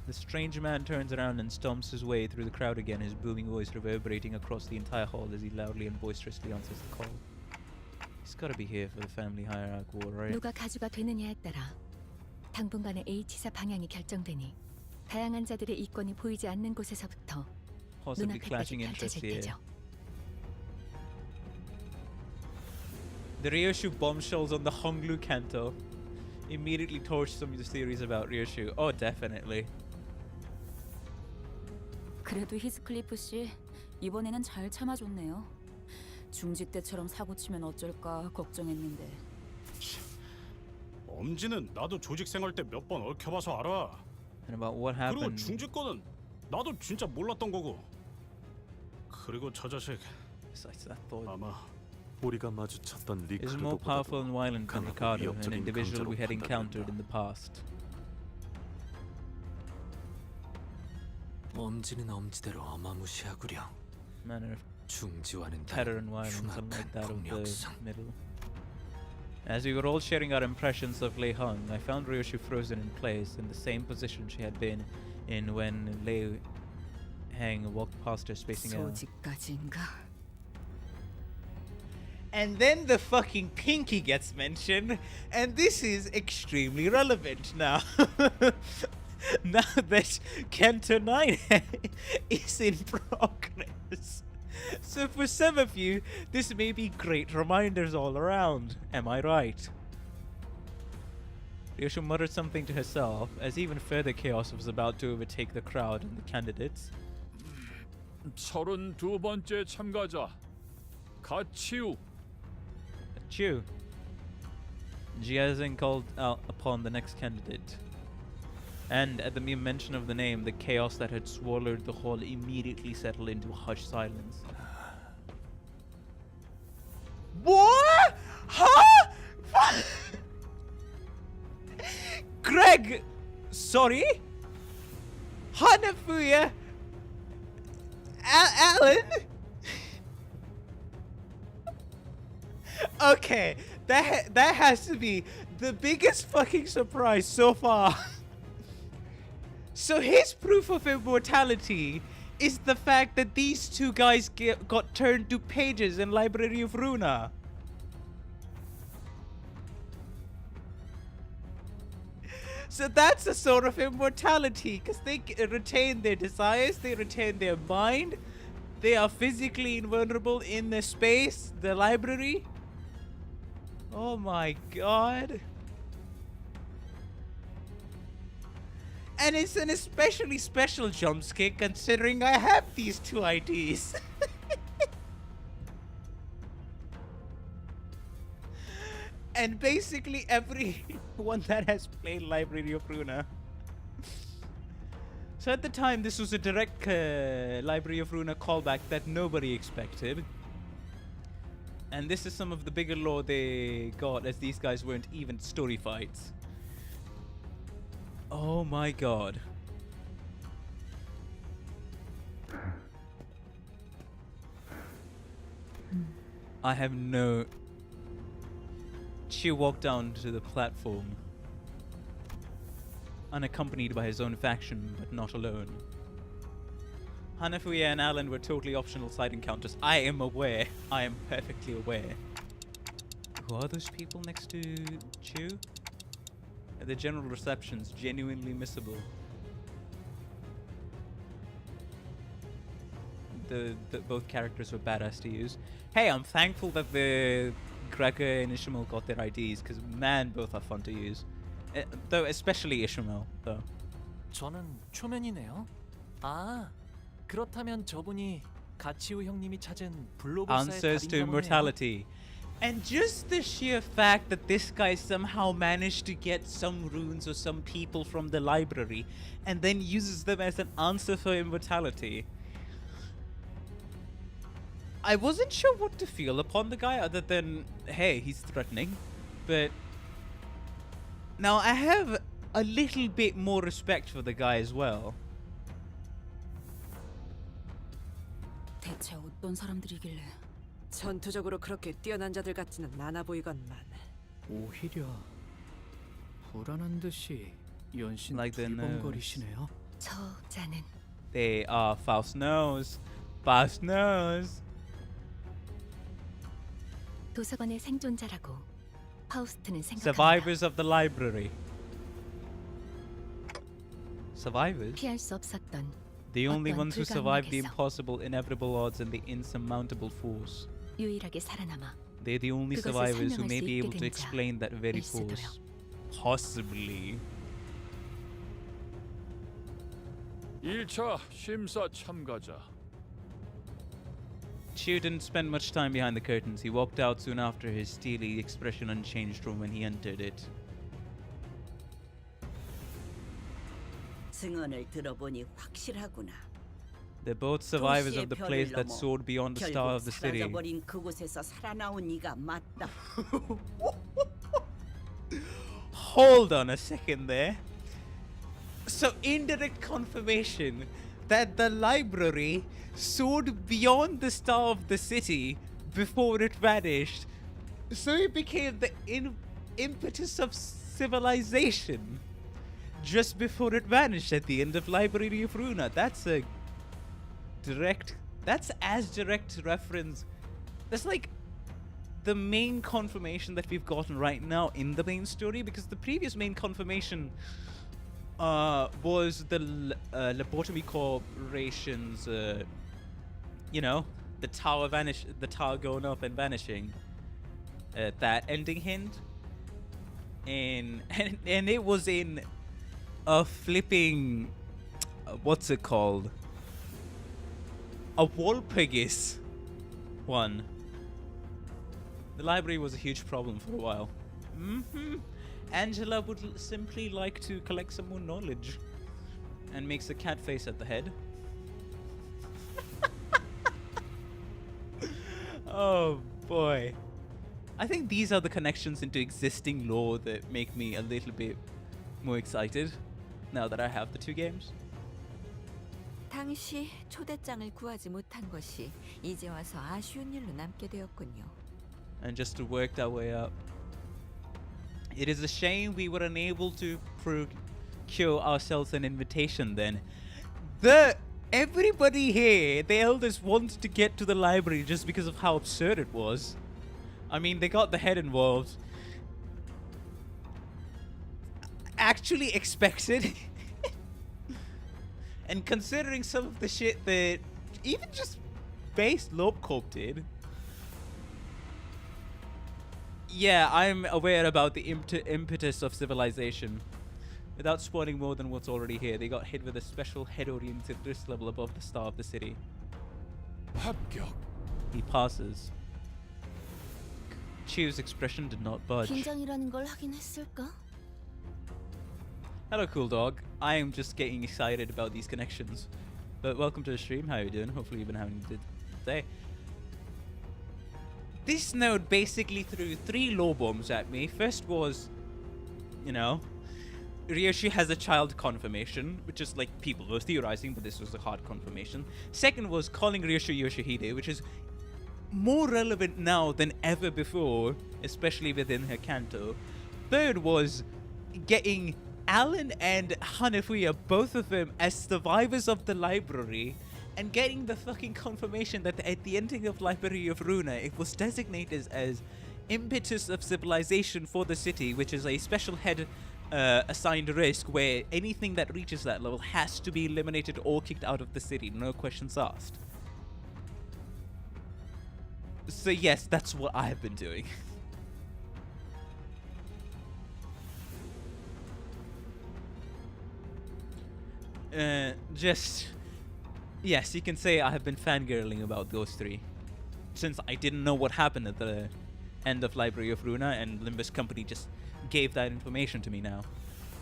The strange man turns around and stomps his way through the crowd again, his booming voice reverberating across the entire hall as he loudly and boisterously answers the call. He's gotta be here for the family hierarch war, right? 누가 가주가 되느냐에 따라 당분간의 H사 방향이 결정되니 다양한 자들의 이권이 보이지 않는 곳에서부터 Possibly clashing 눈앞에까지 interests 펼쳐질 here. 테죠. The Ryoshu bombshells on the Honglu Canto immediately torched some of the theories about Ryoshu. Oh, definitely. 그래도 히스클리프 씨 이번에는 잘 참아줬네요. 중직 때처럼 사고 치면 어쩔까 걱정했는데. 엄지는 나도 조직 생활 때 몇 번 얽혀봐서 알아. And about what 그리고 happened. 중직 거는 나도 진짜 몰랐던 거고. 그리고 저 자식 Besides that thought. 아마 우리가 마주쳤던 is more powerful and violent than 강하고 Ricardo, an 위협적인 individual we had 강자로 encountered in the past. 엄지는 엄지대로 어마무시하구려. Manner of 중지와는 terror and violence unlike that of the middle. As we were all sharing our impressions of Lei Hong, I found Ryoshu frozen in place in the same position she had been in when Lei Hang walked past her spacing out. 소지까지인가? And then the fucking pinky gets mentioned, and this is extremely relevant now. Now that Canto 9 is in progress. So for some of you, this may be great reminders all around. Am I right? Ryoshu muttered something to herself as even further chaos was about to overtake the crowd and the candidates. 32번째 참가자 가치우. Chu. Jiazhen called out upon the next candidate. And at the mere mention of the name, the chaos that had swallowed the hall immediately settled into a hushed silence. What? Huh? Greg! Sorry? Hanafuya? Alan? Okay, that has to be the biggest fucking surprise so far. So his proof of immortality is the fact that these two guys got turned to pages in Library of Runa. So that's a sort of immortality, because they retain their desires, they retain their mind, they are physically invulnerable in the space, the library. Oh my god. And it's an especially special jump scare considering I have these two IDs. And basically everyone that has played Library of Runa. So at the time, this was a direct Library of Runa callback that nobody expected. And this is some of the bigger lore they got, as these guys weren't even story fights. Oh my god. I have no... Chew walked down to the platform, unaccompanied by his own faction, but not alone. Hanafuya and Alan were totally optional side encounters. I am aware. I am perfectly aware. Who are those people next to Chew? The general reception's genuinely missable. Both characters were badass to use. Hey, I'm thankful that the Gregor and Ishmael got their IDs, because man, both are fun to use. Though especially Ishmael, though. 저는 초면이네요. 아, 그렇다면 저분이 가치우 형님이 찾은 블로버사의 Answers to 답인가 보네요. immortality. And just the sheer fact that this guy somehow managed to get some runes or some people from the library and then uses them as an answer for immortality. I wasn't sure what to feel upon the guy other than, hey, he's threatening. But now I have a little bit more respect for the guy as well. 대체 어떤 사람들이길래? 전투적으로 그렇게 뛰어난 자들 같지는 않아 보이건만. 오히려 불안한 듯이 연신 Like the 두리번거리시네요. 저자는 They are Faust knows. Faust knows. 도서관의 생존자라고 파우스트는 생각합니다. Survivors of the library. Survivors? 피할 수 없었던 The only 어떤 ones who survived the 불가능하겠어. impossible, inevitable odds and the insurmountable force. 유일하게 살아남아 They're the only 그것을 survivors who 설명할 may 수 be able 있게 to 된 explain that very force. 자일수도요. Possibly. 1차 심사 참가자. Chew didn't spend much time behind the curtains. He walked out soon after, his steely expression unchanged from when he entered it. 증언을 들어보니 확실하구나. They're both survivors 도시의 of the 별을 place that 넘어 soared beyond the star 결국 of the city. 사라져버린 그곳에서 살아나온 이가 맞다. Hold on a second there. So indirect confirmation that the library soared beyond the star of the city before it vanished. So it became the impetus of civilization just before it vanished at the end of Library of Runa. That's a direct... That's as direct reference... That's like the main confirmation that we've gotten right now in the main story, because the previous main confirmation was the Lobotomy Corporation's, you know, the tower going up and vanishing. That ending hint. And it was in a flipping, what's it called? A Walpurgis one. The library was a huge problem for a while. Angela would simply like to collect some more knowledge. And makes a cat face at the head. Oh boy. I think these are the connections into existing lore that make me a little bit more excited now that I have the two games. 당시 초대장을 구하지 못한 것이 이제 와서 아쉬운 일로 남게 되었군요. And just to work our way up. It is a shame we were unable to procure ourselves an invitation then. Everybody here, the elders wanted to get to the library just because of how absurd it was. I mean, they got the head involved. Actually expected. And considering some of the shit that even just base Lobcorp did. Yeah, I'm aware about the impetus of civilization. Without spoiling more than what's already here, they got hit with a special head-oriented risk level above the star of the city. 합격. He passes. Chew's expression did not budge. 긴장이라는 걸 하긴 했을까? Hello, cool dog. I am just getting excited about these connections. But welcome to the stream. How are you doing? Hopefully you've been having a good day. This node basically threw 3 low bombs at me. First was, you know, Ryoshi has a child confirmation, which is like people were theorizing, but this was a hard confirmation. Second was calling Ryoshi Yoshihide, which is more relevant now than ever before, especially within her Canto. Third was getting Alan and Hanafuya, both of them, as survivors of the library, and getting the fucking confirmation that at the ending of Library of Runa, it was designated as impetus of civilization for the city, which is a special head assigned risk where anything that reaches that level has to be eliminated or kicked out of the city, no questions asked. So yes, that's what I've been doing. Yes, you can say I have been fangirling about those three, since I didn't know what happened at the end of Library of Runa, and Limbus Company just gave that information to me now.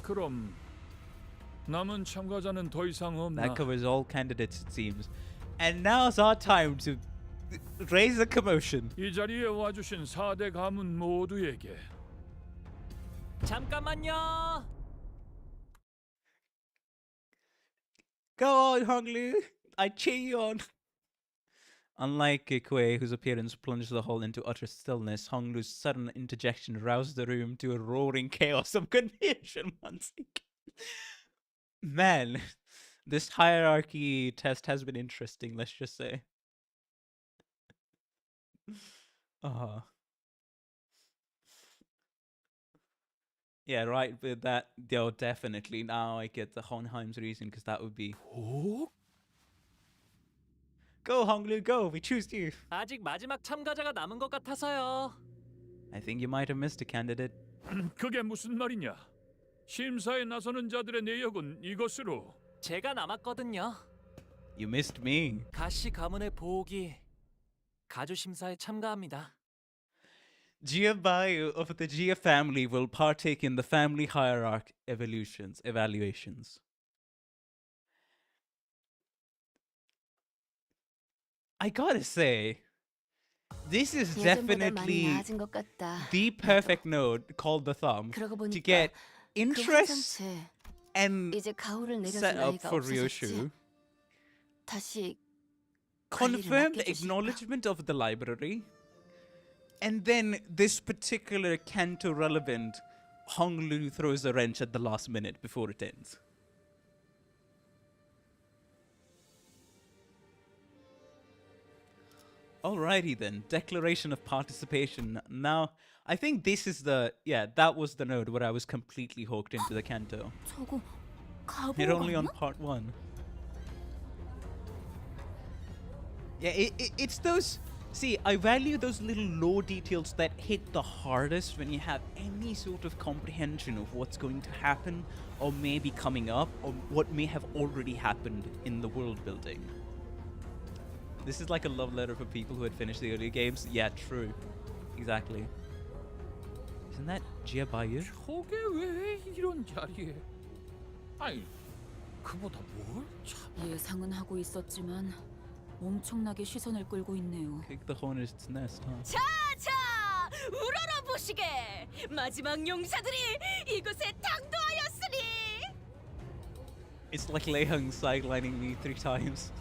그럼 남은 참가자는 더 이상 없나? That covers all candidates, it seems. And now's our time to raise a commotion. 이 자리에 와주신 4대 가문 모두에게 잠깐만요. Go on, Honglu. I cheer you on. Unlike Ikue, whose appearance plunged the hall into utter stillness, Honglu's sudden interjection roused the room to a roaring chaos of confusion once again. Man, this hierarchy test has been interesting, let's just say. Yeah, right, with that, yo, definitely. Now I get the Honheim's reason, because that would be... Go, Honglu, go. We choose you. 아직 마지막 참가자가 남은 것 같아서요. I think you might have missed a candidate. 그게 무슨 말이냐? 심사에 나서는 자들의 내역은 이것으로. 제가 남았거든요. You missed me. 가시 가문의 보호기 가주 심사에 참가합니다. Giabayu of the Gia family will partake in the family hierarchy evaluations. I gotta say, this is definitely the perfect node called the thumb to get interest and set up for Ryoshu. Confirm the acknowledgement of the library. And then this particular Canto relevant, Honglu throws a wrench at the last minute before it ends. Alrighty then, declaration of participation. Now, I think this is the, that was the node where I was completely hooked into the Canto. Hit only on part 1. Yeah, it's those, see, I value those little lore details that hit the hardest when you have any sort of comprehension of what's going to happen, or may be coming up, or what may have already happened in the world building. This is like a love letter for people who had finished the earlier games. Yeah, true. Exactly. Isn't that Giabayu? 저게 왜 이런 자리에? 아니, 그보다 뭘 참. 예상은 하고 있었지만 엄청나게 시선을 끌고 있네요. Kick the hornet's nest, huh? 자, 우러러 보시게. 마지막 용사들이 이곳에 당도하였으니. It's like Leihung sidelining me 3 times.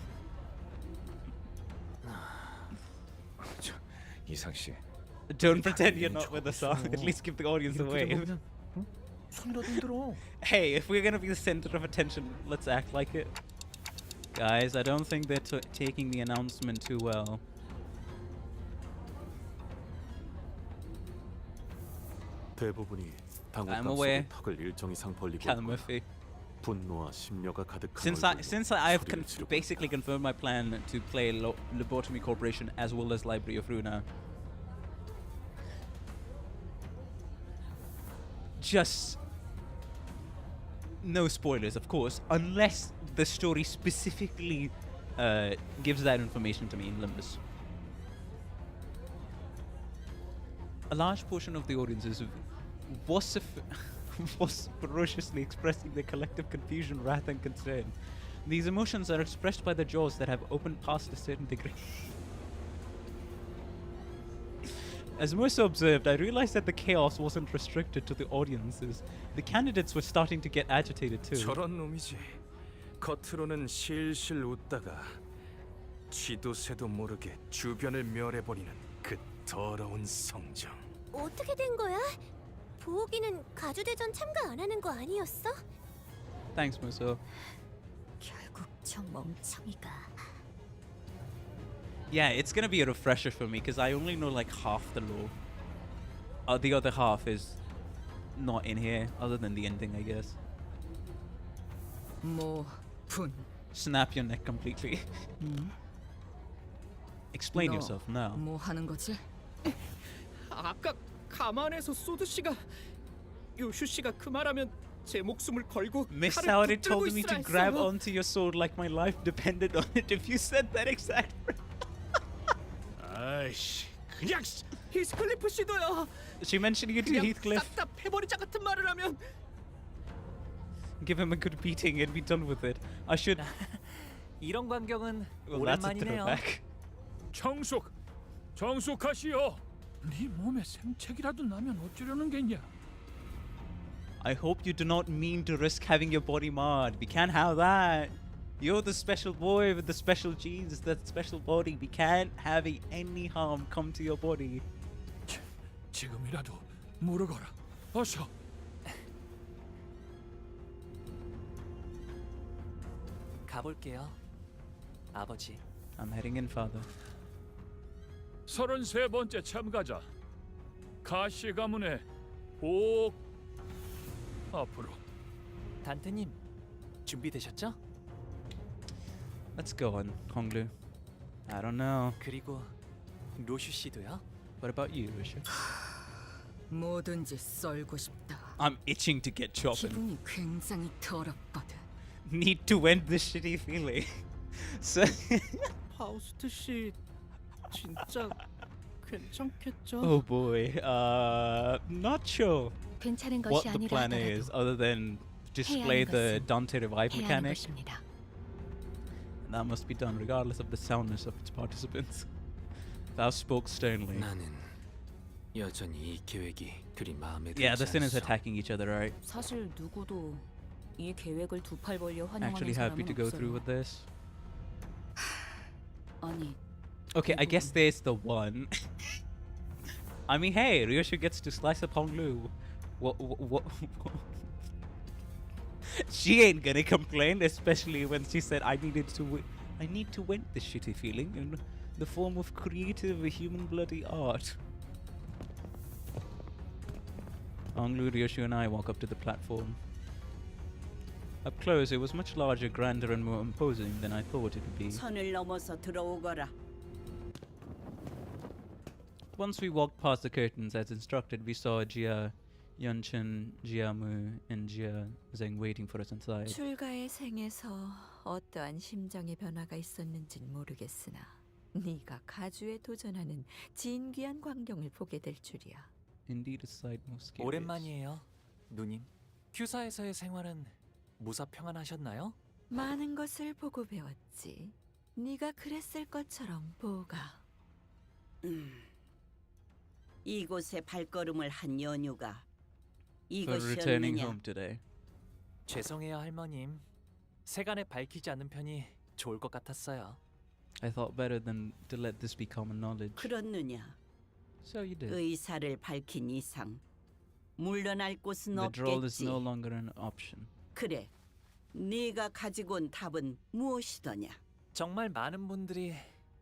이상 씨. Don't pretend you're not with us, at least give the audience a wave. Hey, if we're gonna be the center of attention, let's act like it. Guys, I don't think they're taking the announcement too well. 대부분이 당혹감 속에 턱을 일정 이상 벌리고 분노와 심려가 가득한 Since I've basically confirmed my plan to play Lobotomy Corporation as well as Library of Runa, just no spoilers, of course, unless the story specifically gives that information to me in Limbus. A large portion of the audience was ferociously expressing their collective confusion, wrath, and concern. These emotions are expressed by the jaws that have opened past a certain degree. As Musa observed, I realized that the chaos wasn't restricted to the audiences. The candidates were starting to get agitated too. 저런 놈이지. 겉으로는 실실 웃다가 쥐도 새도 모르게 주변을 멸해버리는 그 더러운 성정. 어떻게 된 거야? 보호기는 가주대전 참가 안 하는 거 아니었어? Thanks, Musa. 결국 저 멍청이가. Yeah, it's gonna be a refresher for me because I only know like half the lore. The other half is not in here, other than the ending, I guess. Snap your neck completely. Explain yourself now. 뭐 하는 거지? 아까 가만에서 소드 씨가 요슈 씨가 그 말하면 제 목숨을 걸고 Miss 칼을 Howard 붙들고 told me to 있으라 grab 했어요. onto your sword like my life depended on it. If you said that exact 아이씨, 그냥 히스클리프 씨도요. She mentioned you to 그냥 Heathcliff. 싹 다 패버리자 같은 말을 하면 Give him a good beating and be done with it. I should. 이런 광경은 Well, that's a 오랜만이네요. throwback. 정숙하시오. 네 몸에 생책이라도 나면 어쩌려는 게냐? I hope you do not mean to risk having your body marred. We can't have that. You're the special boy with the special genes, that special body. We can't have any harm come to your body. 지금이라도 물어거라. 어서. 가볼게요. 아버지. I'm heading in, father. 33번째 참가자 가시 가문의 복 앞으로. 단테님 준비되셨죠? Let's go on, Honglu. I don't know. 그리고 로슈 씨도요? What about you, Risha? 뭐든지 썰고 싶다. I'm itching to get chopping. 기분이 굉장히 더럽거든. Need to end this shitty feeling. So 파우스트 씨 진짜 괜찮겠죠? oh boy. Not sure 괜찮은 what 것이 the plan 아니라 is 하더라도 other than display the 것은 Dante revive 해야 하는 mechanic. 것입니다. And that must be done regardless of the soundness of its participants. Thou spoke sternly. 나는 여전히 이 계획이 그리 마음에 들지 Yeah, the sinners 않소. attacking each other, right? 사실 누구도 이 계획을 두 팔 벌려 환영하는 Actually happy to 사람은 go through 없어요. with this. 아니, Okay, I guess there's the one. I mean, hey, Ryoshu gets to slice up Honglu. What? She ain't gonna complain, especially when she said, I need to win this shitty feeling in the form of creative human bloody art. Honglu, Ryoshu and I walk up to the platform. Up close, it was much larger, grander and more imposing than I thought it would be. 선을 넘어서 들어오거라. Once we walked past the curtains as instructed, we saw Jia, Yunchen, Jiamu, and Jia Zheng waiting for us inside. 출가의 생에서 어떠한 심정의 변화가 있었는진 모르겠으나 네가 가주에 도전하는 진귀한 광경을 보게 될 줄이야. Indeed, a sight most curious. 오랜만이에요, 누님. 큐사에서의 생활은 무사 평안하셨나요? 많은 것을 보고 배웠지. 네가 그랬을 것처럼 보가. 이곳에 발걸음을 한 연유가 For returning 이것이었느냐? home today. 죄송해요, 할머님. 세간에 밝히지 않는 편이 좋을 것 같았어요. I thought better than to let this be common knowledge. 그렇느냐? So you did. 의사를 밝힌 이상 물러날 곳은 Withdrawal is 없겠지. no longer an option. 그래, 네가 가지고 온 답은 무엇이더냐? 정말 많은 분들이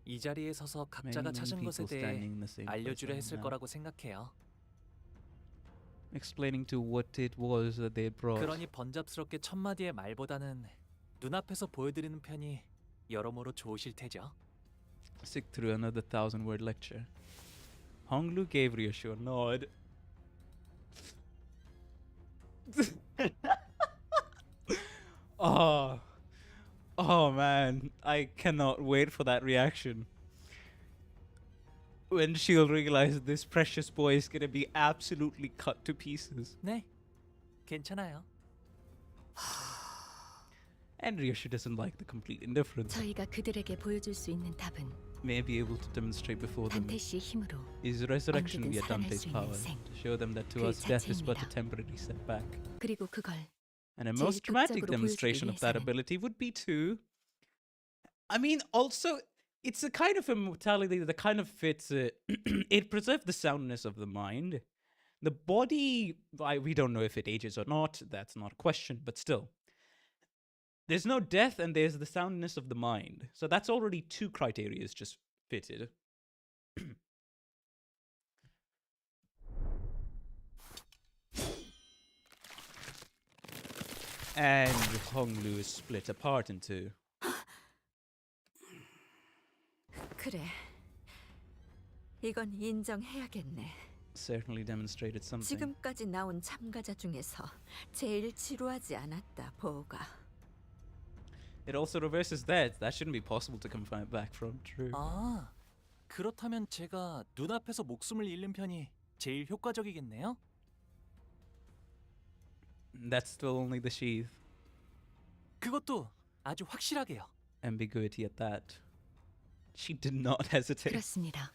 이 자리에 서서 각자가 Many 찾은 것에 people 대해 standing in the same place 알려주려 right 했을 now. 거라고 생각해요. Explaining to what it was that they brought. 그러니 번잡스럽게 천마디의 말보다는 눈앞에서 보여드리는 편이 여러모로 좋으실 테죠. Sick through another 1,000-word lecture. Honglu gave Ryoshu a nod. Oh man, I cannot wait for that reaction. When she'll realize this precious boy is gonna be absolutely cut to pieces. 네, 괜찮아요. And Ryoshu doesn't like the complete indifference. 저희가 그들에게 보여줄 수 있는 답은 may be able to demonstrate before them 단테 씨의 힘으로 is resurrection 언제든 via 살아날 Dante's 수 있는 power, 생. to show them that to 그 us death is but a 자체입니다. temporary setback. 그리고 그걸 And a 제일 most dramatic 극적으로 보여주기 demonstration of that 위해서는 ability would be to... I mean, also, it's a kind of immortality that kind of fits... it preserves the soundness of the mind. The body, we don't know if it ages or not, that's not a question, but still. There's no death and there's the soundness of the mind. So that's already two criteria just fitted. And Honglu is split apart in two. 그래. 이건 인정해야겠네. Certainly demonstrated something. 지금까지 나온 참가자 중에서 제일 지루하지 않았다, 보호가. It also reverses that. That shouldn't be possible to confirm back from true. 아, 그렇다면 제가 눈앞에서 목숨을 잃는 편이 제일 효과적이겠네요? That's still only the sheath. 그것도 아주 확실하게요. Ambiguity at that. She did not hesitate. 그렇습니다.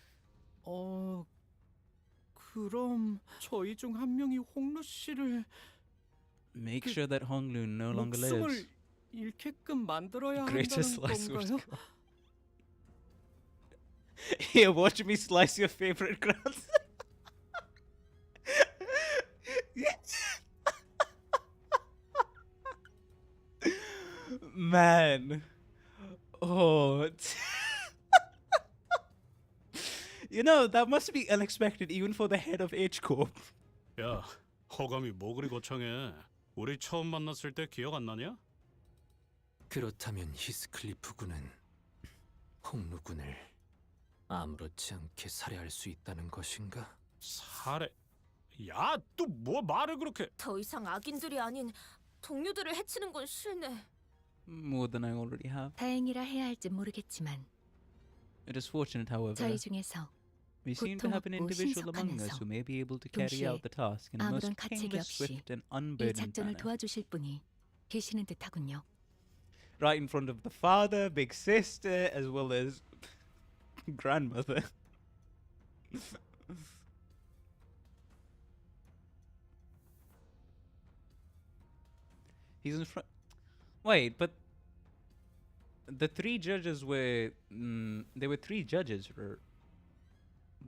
그럼 저희 중 한 명이 홍루 씨를 Make sure that Honglu no longer lives. 목숨을 잃게끔 만들어야 Greater 한다는 slice 건가요? Here, watch me slice your favorite grass. Man. Oh. You know, that must be unexpected even for the head of H-Corp. 야, 허감이 뭐 그리 거창해. 우리 처음 만났을 때 기억 안 나냐? 그렇다면 히스클리프 군은 홍루 군을 아무렇지 않게 살해할 수 있다는 것인가? 살해? 야, 또 뭐 말을 그렇게... 더 이상 악인들이 아닌 동료들을 해치는 건 싫네. More than I already have. 다행이라 해야 할지 모르겠지만 It is fortunate, however. 저희 중에서 We seem to have an individual among us who may be able to carry out the task in a most 아무런 가책이 painless, 없이 swift, and 이 unburdened 작전을 manner. 도와주실 분이 계시는 듯하군요. Right in front of the father, big sister, as well as grandmother. He's in front. Wait, but the three judges were. There were three judges.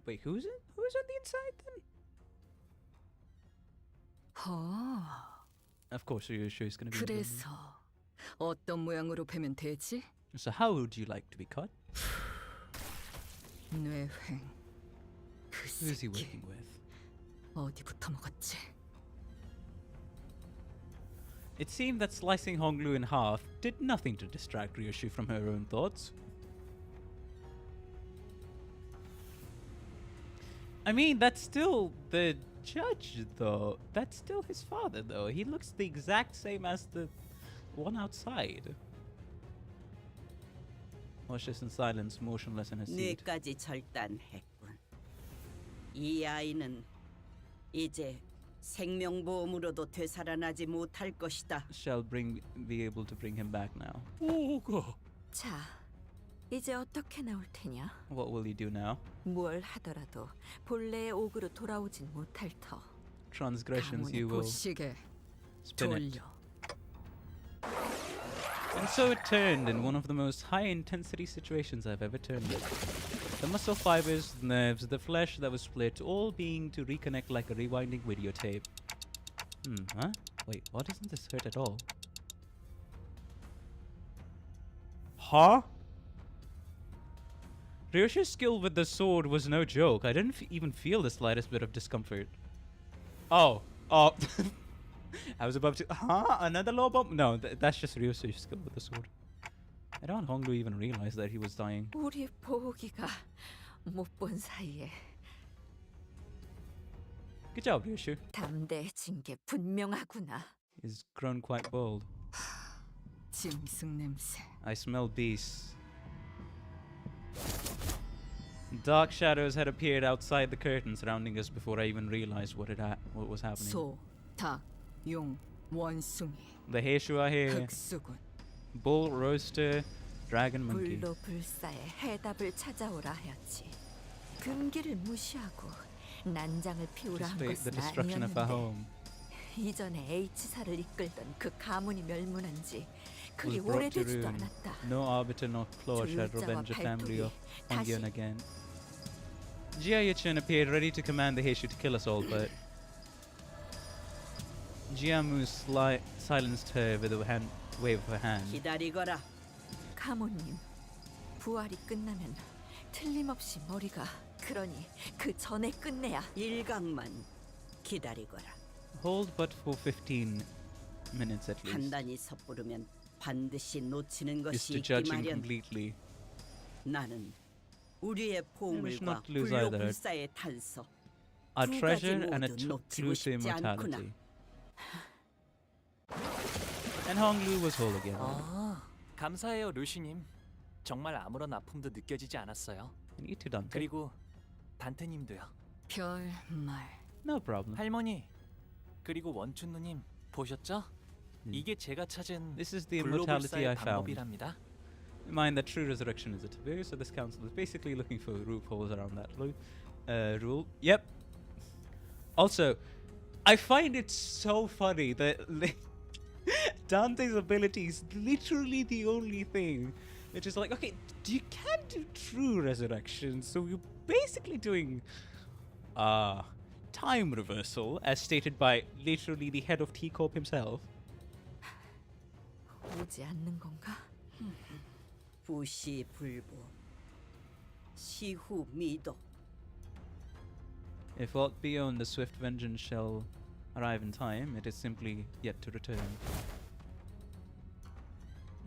Wait, who's it? Who's on the inside then? Of course, you're sure it's gonna be. 그래서 어떤 모양으로 베면 되지? So how would you like to be cut? 뇌횡. 그 Who is he 새끼 working with? 어디부터 먹었지? It seemed that slicing Honglu in half did nothing to distract Ryoshu from her own thoughts. I mean, that's still the judge, though. That's still his father, though. He looks the exact same as the one outside. Watches in silence, motionless in her seat. 뇌까지 절단했군. 이 아이는 이제 생명보험으로도 되살아나지 못할 것이다. Shall be able to bring him back now. 자, 이제 어떻게 나올 테냐? What will you do now? 뭘 하더라도 본래의 옥으로 돌아오진 못할 터. Transgressions you will 보시게 spin it. 돌려. And so it turned in one of the most high-intensity situations I've ever turned in. The muscle fibers, the nerves, the flesh that was split, all being to reconnect like a rewinding videotape. Huh? Wait, why doesn't this hurt at all? Huh? Ryoshi's skill with the sword was no joke. I didn't even feel the slightest bit of discomfort. Oh. I was about to... Huh? Another low bump? No, that's just Ryoshi's skill with the sword. I don't want Honglu even realize that he was dying. 우리 보기가 못 본 사이에 Good job, Ryoshu. 담대해진 게 분명하구나. He's grown quite bold. 짐승 냄새. I smell beasts. Dark shadows had appeared outside the curtain surrounding us before I even realized what was happening. 소, 닭, 용, 원숭이. The Heishu are here. 흑수군. Bull, Roaster, Dragon monkey. 불로 불사의 해답을 찾아오라 하였지. 금기를 무시하고 난장을 피우라 한 Anticipate the 것은 destruction of our 아니었는데 home. 이전에 H사를 이끌던 그 가문이 멸문한 지 그리 Was brought to 오래되지도 ruin. 않았다. No arbiter nor claw shall 조율자와 revenge a family of 발톱이 Hongyeon 다시 again. Jia Yichun appeared ready to command the Heishu to kill us all, but Jiamu silenced her with a wave of her hand. 기다리거라. 가모님, 부활이 끝나면 틀림없이 머리가 그러니 그 전에 끝내야. 일각만 기다리거라. Hold but for 15 minutes at least. 판단이 섣부르면 반드시 놓치는 Is 것이 to 있기 judge him 마련. completely. 나는 우리의 should 보물과 not lose either. 불로불사의 단서 Our 두 가지 treasure and a 모두 놓치고 clue to 싶지 않구나. immortality. And Honglu was whole again. 감사해요, 루시님. 정말 아무런 아픔도 느껴지지 않았어요. And you too, Dante. 그리고 단테님도요. 별말. No problem. 할머니, 그리고 원춘 누님 보셨죠? 이게 제가 찾은 This is the immortality I 불로불사의 found. 방법이랍니다. Mind that true resurrection is a taboo, so this council is basically looking for loopholes around that rule. Yep. Also, I find it so funny that Dante's ability is literally the only thing which is like, okay, you can do true resurrection, so you're basically doing time reversal, as stated by literally the head of T-Corp himself. 오지 않는 건가? 부시불보 시후미도. If aught beyond the swift vengeance shall arrive in time, it is simply yet to return.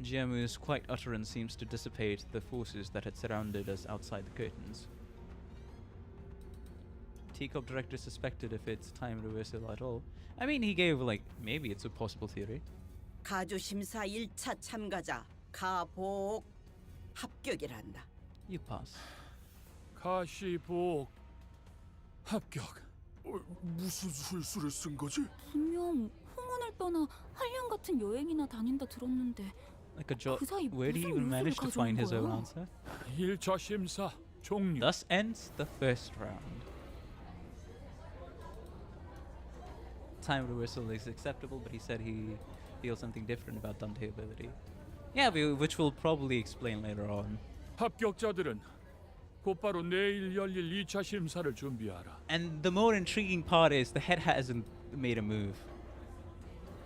Jiamu's quiet utterance seems to dissipate the forces that had surrounded us outside the curtains. Teacup director suspected if it's time reversal at all. I mean, he gave, like, maybe it's a possible theory. 가주심사 1차 참가자 가복 합격이란다. You pass. 가시복 합격. 무슨 술수를 쓴 거지? 분명 홍원을 떠나 한량 같은 여행이나 다닌다 들었는데 Like a job. 그 사이 Where did he 무슨 even manage to 요술을 find his own 가져온 거야? answer? 1차 심사 종료. Thus ends the first round. Time reversal is acceptable, but he said he feels something different about Dante ability. Yeah, which we'll probably explain later on. 합격자들은 곧바로 내일 열릴 2차 심사를 준비하라. And the more intriguing part is the head hasn't made a move.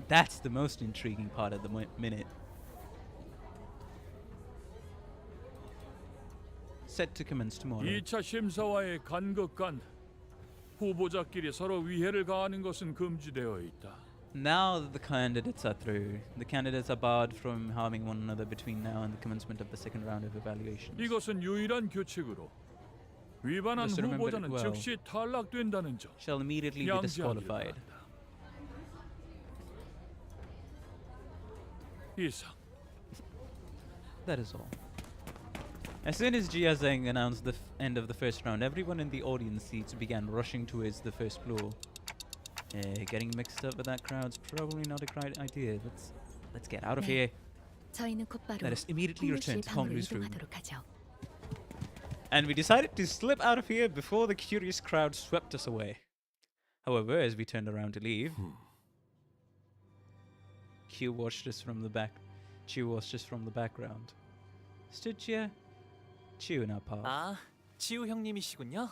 That's the most intriguing part at the minute. Set to commence tomorrow. 2차 심사와의 간극 간 후보자끼리 서로 위해를 가하는 것은 금지되어 있다. Now that the candidates are through, the candidates are barred from harming one another between now and the commencement of the second round of evaluations. 이것은 유일한 규칙으로 위반한 Just remember it 후보자는 well. 즉시 탈락된다는 점 Shall immediately be 양지하기를 disqualified. 바란다. 이상. That is all. As soon as Jia Zheng announced the end of the first round, everyone in the audience seats began rushing towards the first floor. Getting mixed up with that crowd's probably not a great idea. Let's get out of here. 저희는 곧바로 Let us immediately 홍루 return 씨의 to 방으로 Honglu's room. 이동하도록 하죠. And we decided to slip out of here before the curious crowd swept us away. However, as we turned around to leave, Q watched us from the back. Chu watched us from the background. Stood Jia, Chu in our path. 아, 치우 형님이시군요.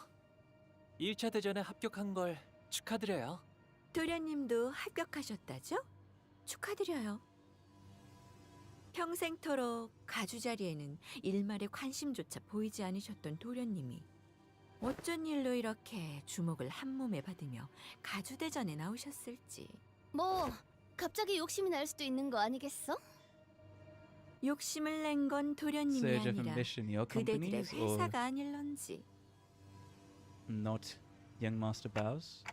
1차 대전에 합격한 걸 축하드려요. 도련님도 합격하셨다죠? 축하드려요. 평생토록 가주 자리에는 일말의 관심조차 보이지 않으셨던 도련님이 어쩐 일로 이렇게 주목을 한 몸에 받으며 가주 대전에 나오셨을지. 뭐 갑자기 욕심이 날 수도 있는 거 아니겠어? 욕심을 낸 건 도련님이 Surge of 아니라 ambition, your 그대들의 companies, or 회사가 아닐런지. not young Master Bao's?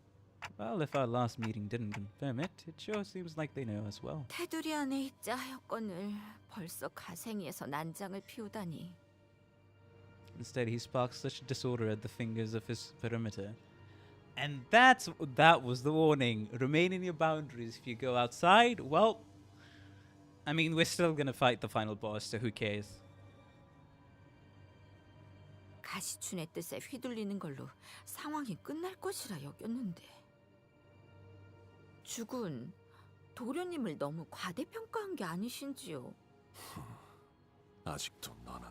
Well, if our last meeting didn't confirm it, it sure seems like they know as well. 테두리 안에 있자 하였건을 벌써 가생이에서 난장을 피우다니. Instead, he sparks such disorder at the fingers of his perimeter. And that was the warning. Remain in your boundaries. If you go outside, well, I mean, we're still gonna fight the final boss, so who cares? 가시춘의 뜻에 휘둘리는 걸로 상황이 끝날 것이라 여겼는데 죽은 도련님을 너무 과대평가한 게 아니신지요? 아직도 너는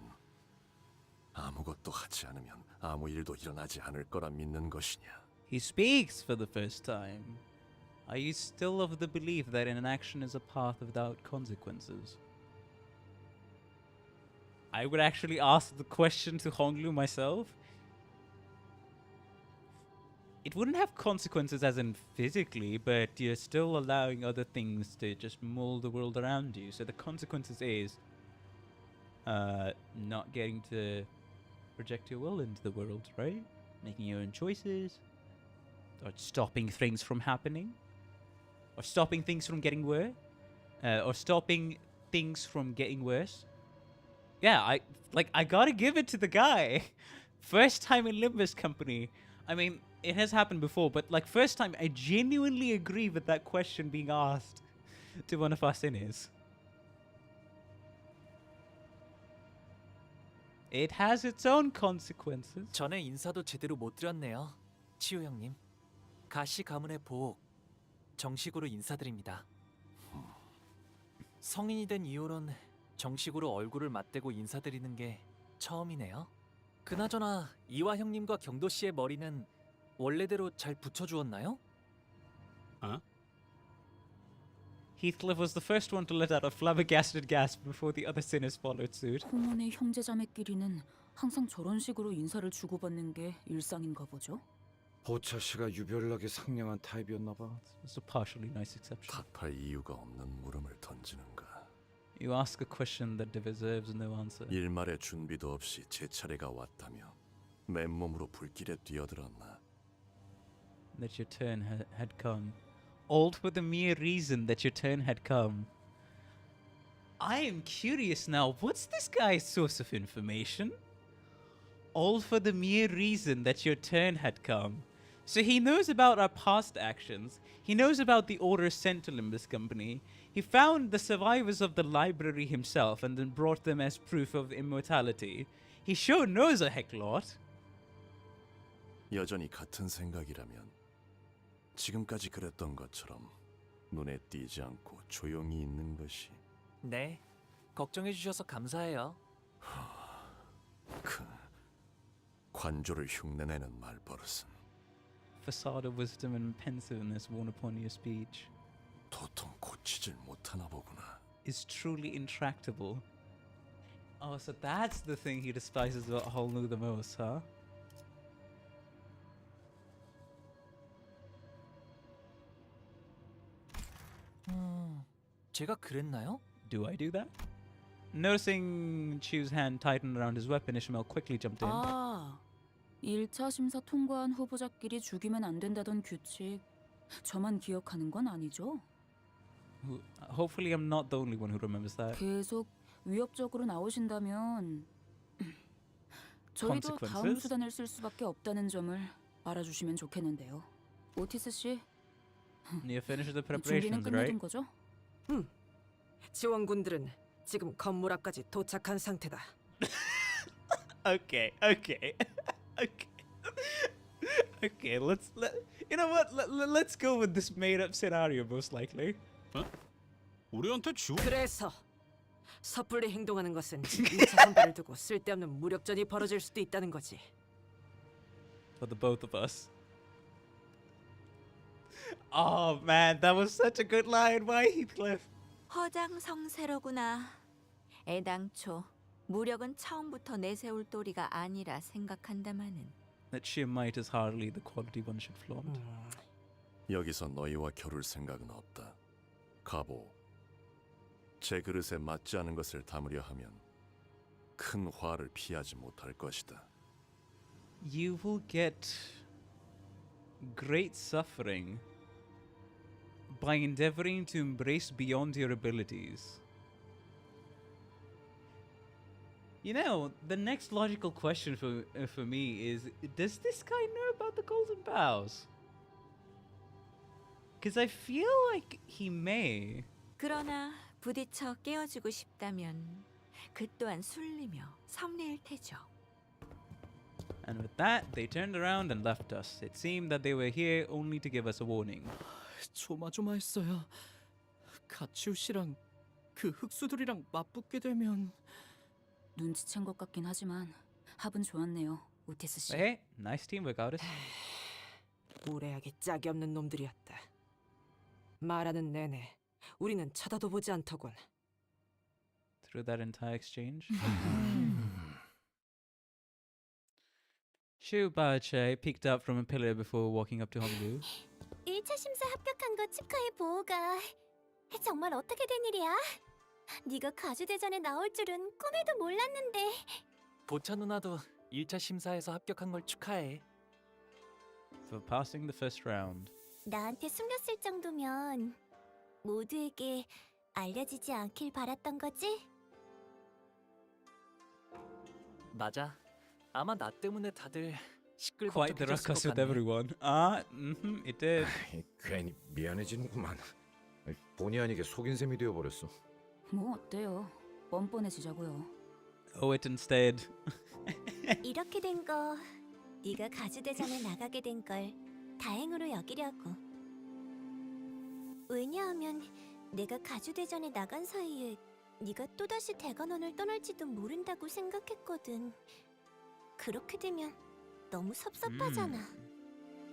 아무것도 하지 않으면 아무 일도 일어나지 않을 거라 믿는 것이냐? He speaks for the first time. Are you still of the belief that inaction is a path without consequences? I would actually ask the question to Honglu myself. It wouldn't have consequences as in physically, but you're still allowing other things to just mold the world around you. So the consequences is not getting to project your will into the world, right? Making your own choices, or stopping things from happening, or stopping things from getting worse, Yeah, I gotta give it to the guy. First time in Limbus company. I mean, it has happened before, but like first time I genuinely agree with that question being asked to one of our sinners. It has its own consequences. 전에 인사도 제대로 못 드렸네요. 치유 형님. 가시 가문의 보옥 정식으로 인사드립니다. 성인이 된 이후론 정식으로 얼굴을 맞대고 인사드리는 게 처음이네요. 그나저나 이화 형님과 경도 씨의 머리는 원래대로 잘 붙여주었나요? Heathcliff was the first one to let out a flabbergasted gasp before the other sinners followed suit. 홍원의 형제자매끼리는 항상 저런 식으로 인사를 주고받는 게 일상인가 보죠? 보차 씨가 유별나게 상냥한 타입이었나 봐. It's a partially nice exception. 탓할 이유가 없는 물음을 던지는가? You ask a question that deserves no answer. 일말의 준비도 없이 제 차례가 왔다며 맨몸으로 불길에 뛰어들었나? That your turn had come. All for the mere reason that your turn had come. I am curious now, what's this guy's source of information? All for the mere reason that your turn had come. So he knows about our past actions. He knows about the orders sent to Limbus Company. He found the survivors of the library himself and then brought them as proof of immortality. He sure knows a heck lot. 여전히 같은 생각이라면 지금까지 그랬던 것처럼 눈에 띄지 않고 조용히 있는 것이. 네, 걱정해 주셔서 감사해요. 그 관조를 흉내내는 말버릇은 Facade of wisdom and pensiveness worn upon your speech 도통 고치질 못하나 보구나. is truly intractable. Oh, so that's the thing he despises about Holnu the most, huh? 제가 그랬나요? Do I do that? Noticing Chu's hand tighten around his weapon, Ishmael quickly jumped in. 아, 1차 심사 통과한 후보자끼리 죽이면 안 된다던 규칙. 저만 기억하는 건 아니죠? Hopefully I'm not the only one who remembers that. 계속 위협적으로 나오신다면 저희도 다음 수단을 쓸 수밖에 없다는 점을 알아주시면 좋겠는데요. 오티스 씨, You finished the 준비는 preparations, 끝내둔 right? 거죠? 지원군들은 지금 건물 앞까지 도착한 상태다. Okay. Let's go with this made-up scenario most likely. 우리한테 지원? 그래서 섣불리 행동하는 것은 2차 선발을 두고 쓸데없는 무력전이 벌어질 수도 있다는 거지. For the both of us. Oh man, that was such a good line. Why Heathcliff? 허장성세로구나. 애당초 무력은 처음부터 내세울 도리가 아니라 생각한다마는. That sheer might is hardly the quality one should flaunt. 여기서 너희와 겨룰 생각은 없다. 가보. 제 그릇에 맞지 않은 것을 담으려 하면 큰 화를 피하지 못할 것이다. You will get great suffering by endeavoring to embrace beyond your abilities. You know, the next logical question for me is, does this guy know about the Golden Bows? Because I feel like he may. 그러나 부딪혀 깨어주고 싶다면 그 또한 술리며 섭리일 테죠. And with that, they turned around and left us. It seemed that they were here only to give us a warning. 조마조마했어요. 가치우 씨랑 그 흑수들이랑 맞붙게 되면 눈치챈 것 같긴 하지만 합은 좋았네요, 오티스 씨. But hey, nice teamwork, Otis. 무례하게 짝이 없는 놈들이었다. 말하는 내내 우리는 쳐다도 보지 않더군. Through that entire exchange. Shu Baoche peeked up from a pillar before walking up to Honglu. 1차 심사 합격한 거 축하해 보호가. 정말 어떻게 된 일이야? 네가 가주대전에 나올 줄은 꿈에도 몰랐는데. 보차 누나도 1차 심사에서 합격한 걸 축하해. For passing the first round. 나한테 숨겼을 정도면 모두에게 알려지지 않길 바랐던 거지? 맞아. 아마 나 때문에 다들 Quite the 시끌벅적해졌을 ruckus 것 with 같네. everyone. It did. 괜히 미안해지는구만. 본의 아니게 속인 셈이 되어버렸어. 뭐 어때요? 뻔뻔해지자고요. Owe it instead. 이렇게 된 거 네가 가주대전에 나가게 된 걸 다행으로 여기려고. 왜냐하면 내가 가주대전에 나간 사이에 네가 또다시 대관원을 떠날지도 모른다고 생각했거든. 그렇게 되면 너무 섭섭하잖아.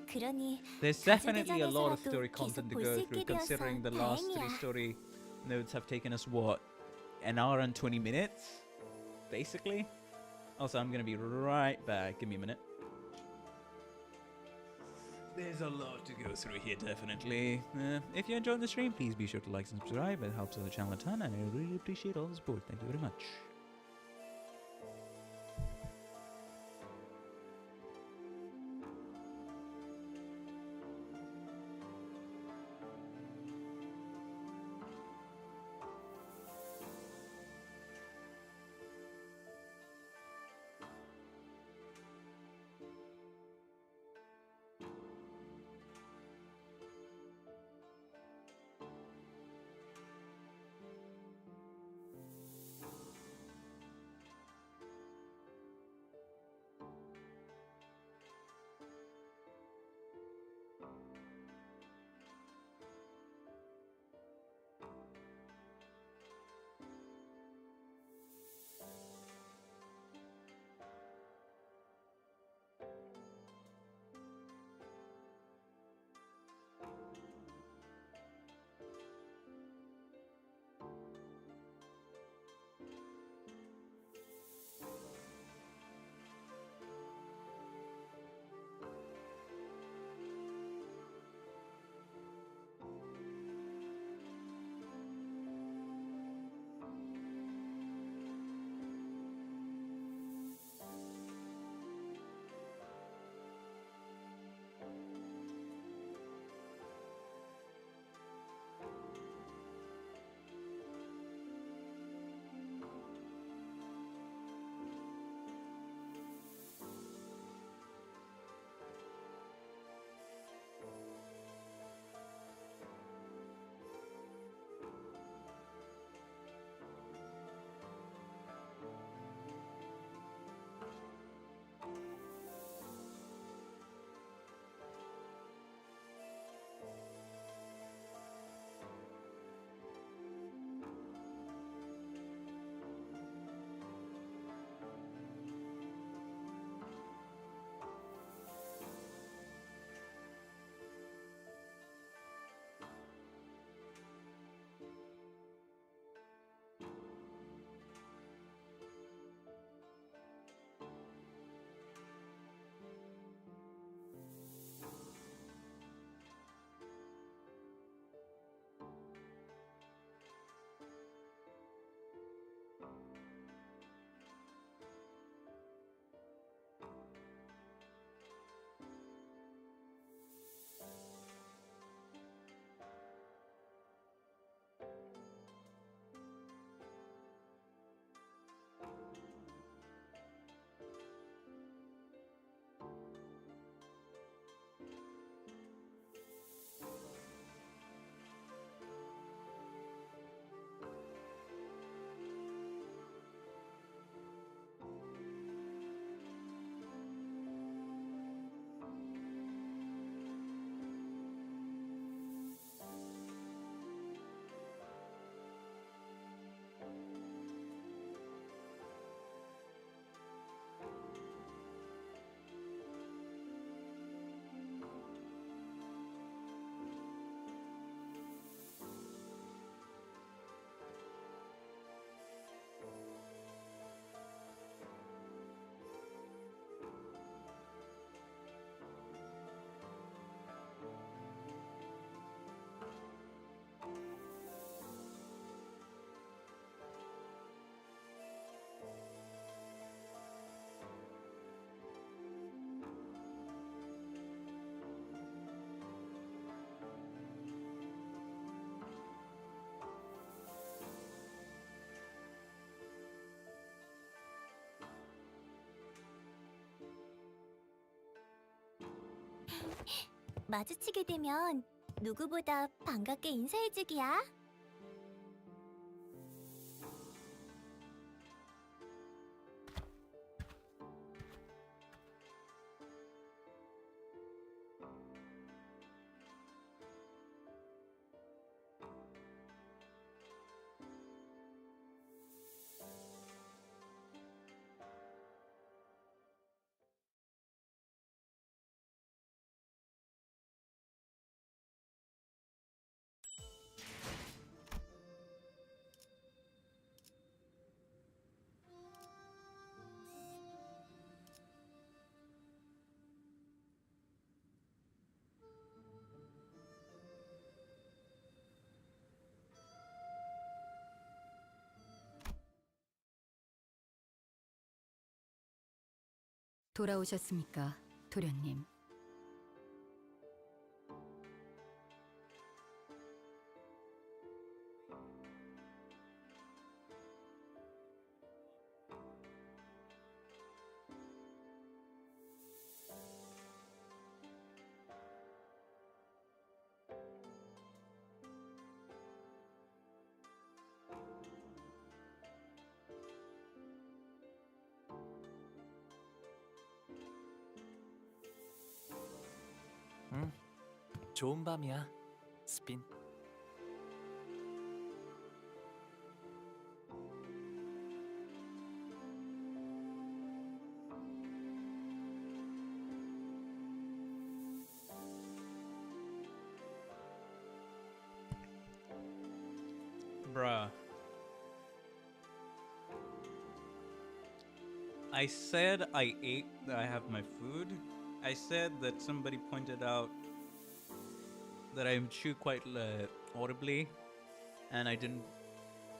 그러니 There's definitely a lot of 가주대전에서라도 story 계속 content to 볼 go 수 through, 있게 되어서 considering the last 다행이야. 3 story nodes have taken us, what, an hour and 20 minutes? Basically. Also, I'm gonna be right back. Give me a minute. There's a lot to go through here, definitely. If you enjoyed the stream, please be sure to like and subscribe. It helps the channel a ton, and I really appreciate all the support. Thank you very much. 마주치게 되면 누구보다 반갑게 인사해주기야. 돌아오셨습니까, 도련님? 응, 좋은 밤이야, 스핀. Bruh. I said I ate, that I have my food. I said that somebody pointed out that I chew quite audibly, and I didn't.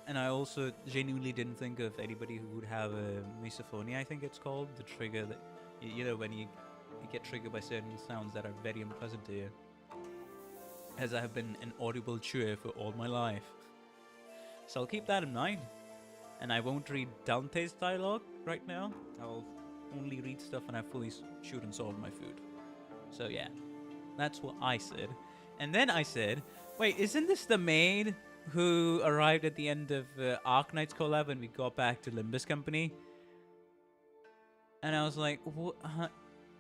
And I also genuinely didn't think of anybody who would have a misophonia, I think it's called, the trigger that, you know, when you get triggered by certain sounds that are very unpleasant to you. As I have been an audible chewer for all my life. So I'll keep that in mind. And I won't read Dante's dialogue right now. I'll only read stuff when I fully chewed and swallowed my food. So yeah, that's what I said. And then I said, wait, isn't this the maid who arrived at the end of Arknight's collab when we got back to Limbus Company? And I was like, what?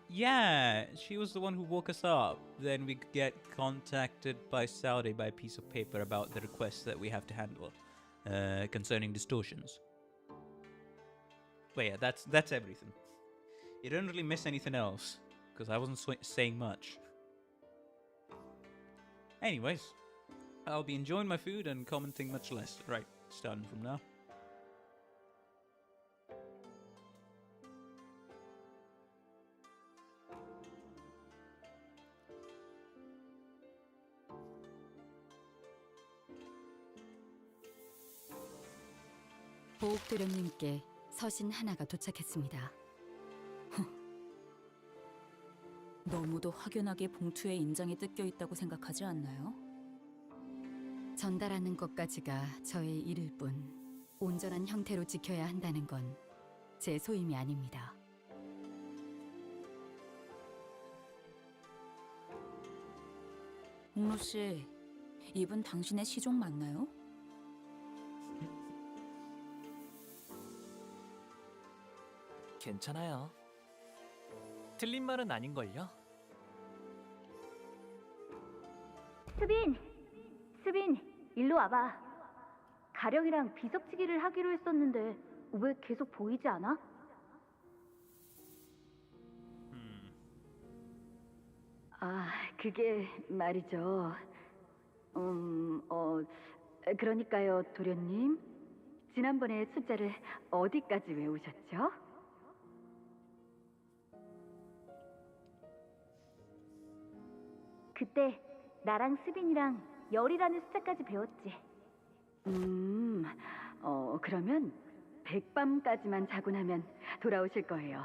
Yeah, she was the one who woke us up. Then we get contacted by Saudi by a piece of paper about the requests that we have to handle concerning distortions. But yeah, that's everything. You don't really miss anything else, because I wasn't saying much. Anyways, I'll be enjoying my food and commenting much less. Right, starting from now. 보옥도련님께 서신 하나가 도착했습니다. 너무도 확연하게 봉투에 인장이 뜯겨 있다고 생각하지 않나요? 전달하는 것까지가 저의 일일 뿐 온전한 형태로 지켜야 한다는 건 제 소임이 아닙니다. 옥로 씨, 이분 당신의 시종 맞나요? 괜찮아요. 틀린 말은 아닌걸요? 수빈, 일로 와봐. 가령이랑 비석치기를 하기로 했었는데 왜 계속 보이지 않아? 아, 그게 말이죠. 그러니까요, 도련님. 지난번에 숫자를 어디까지 외우셨죠? 그때 나랑 수빈이랑 열이라는 숫자까지 배웠지. 그러면 100밤까지만 자고 나면 돌아오실 거예요.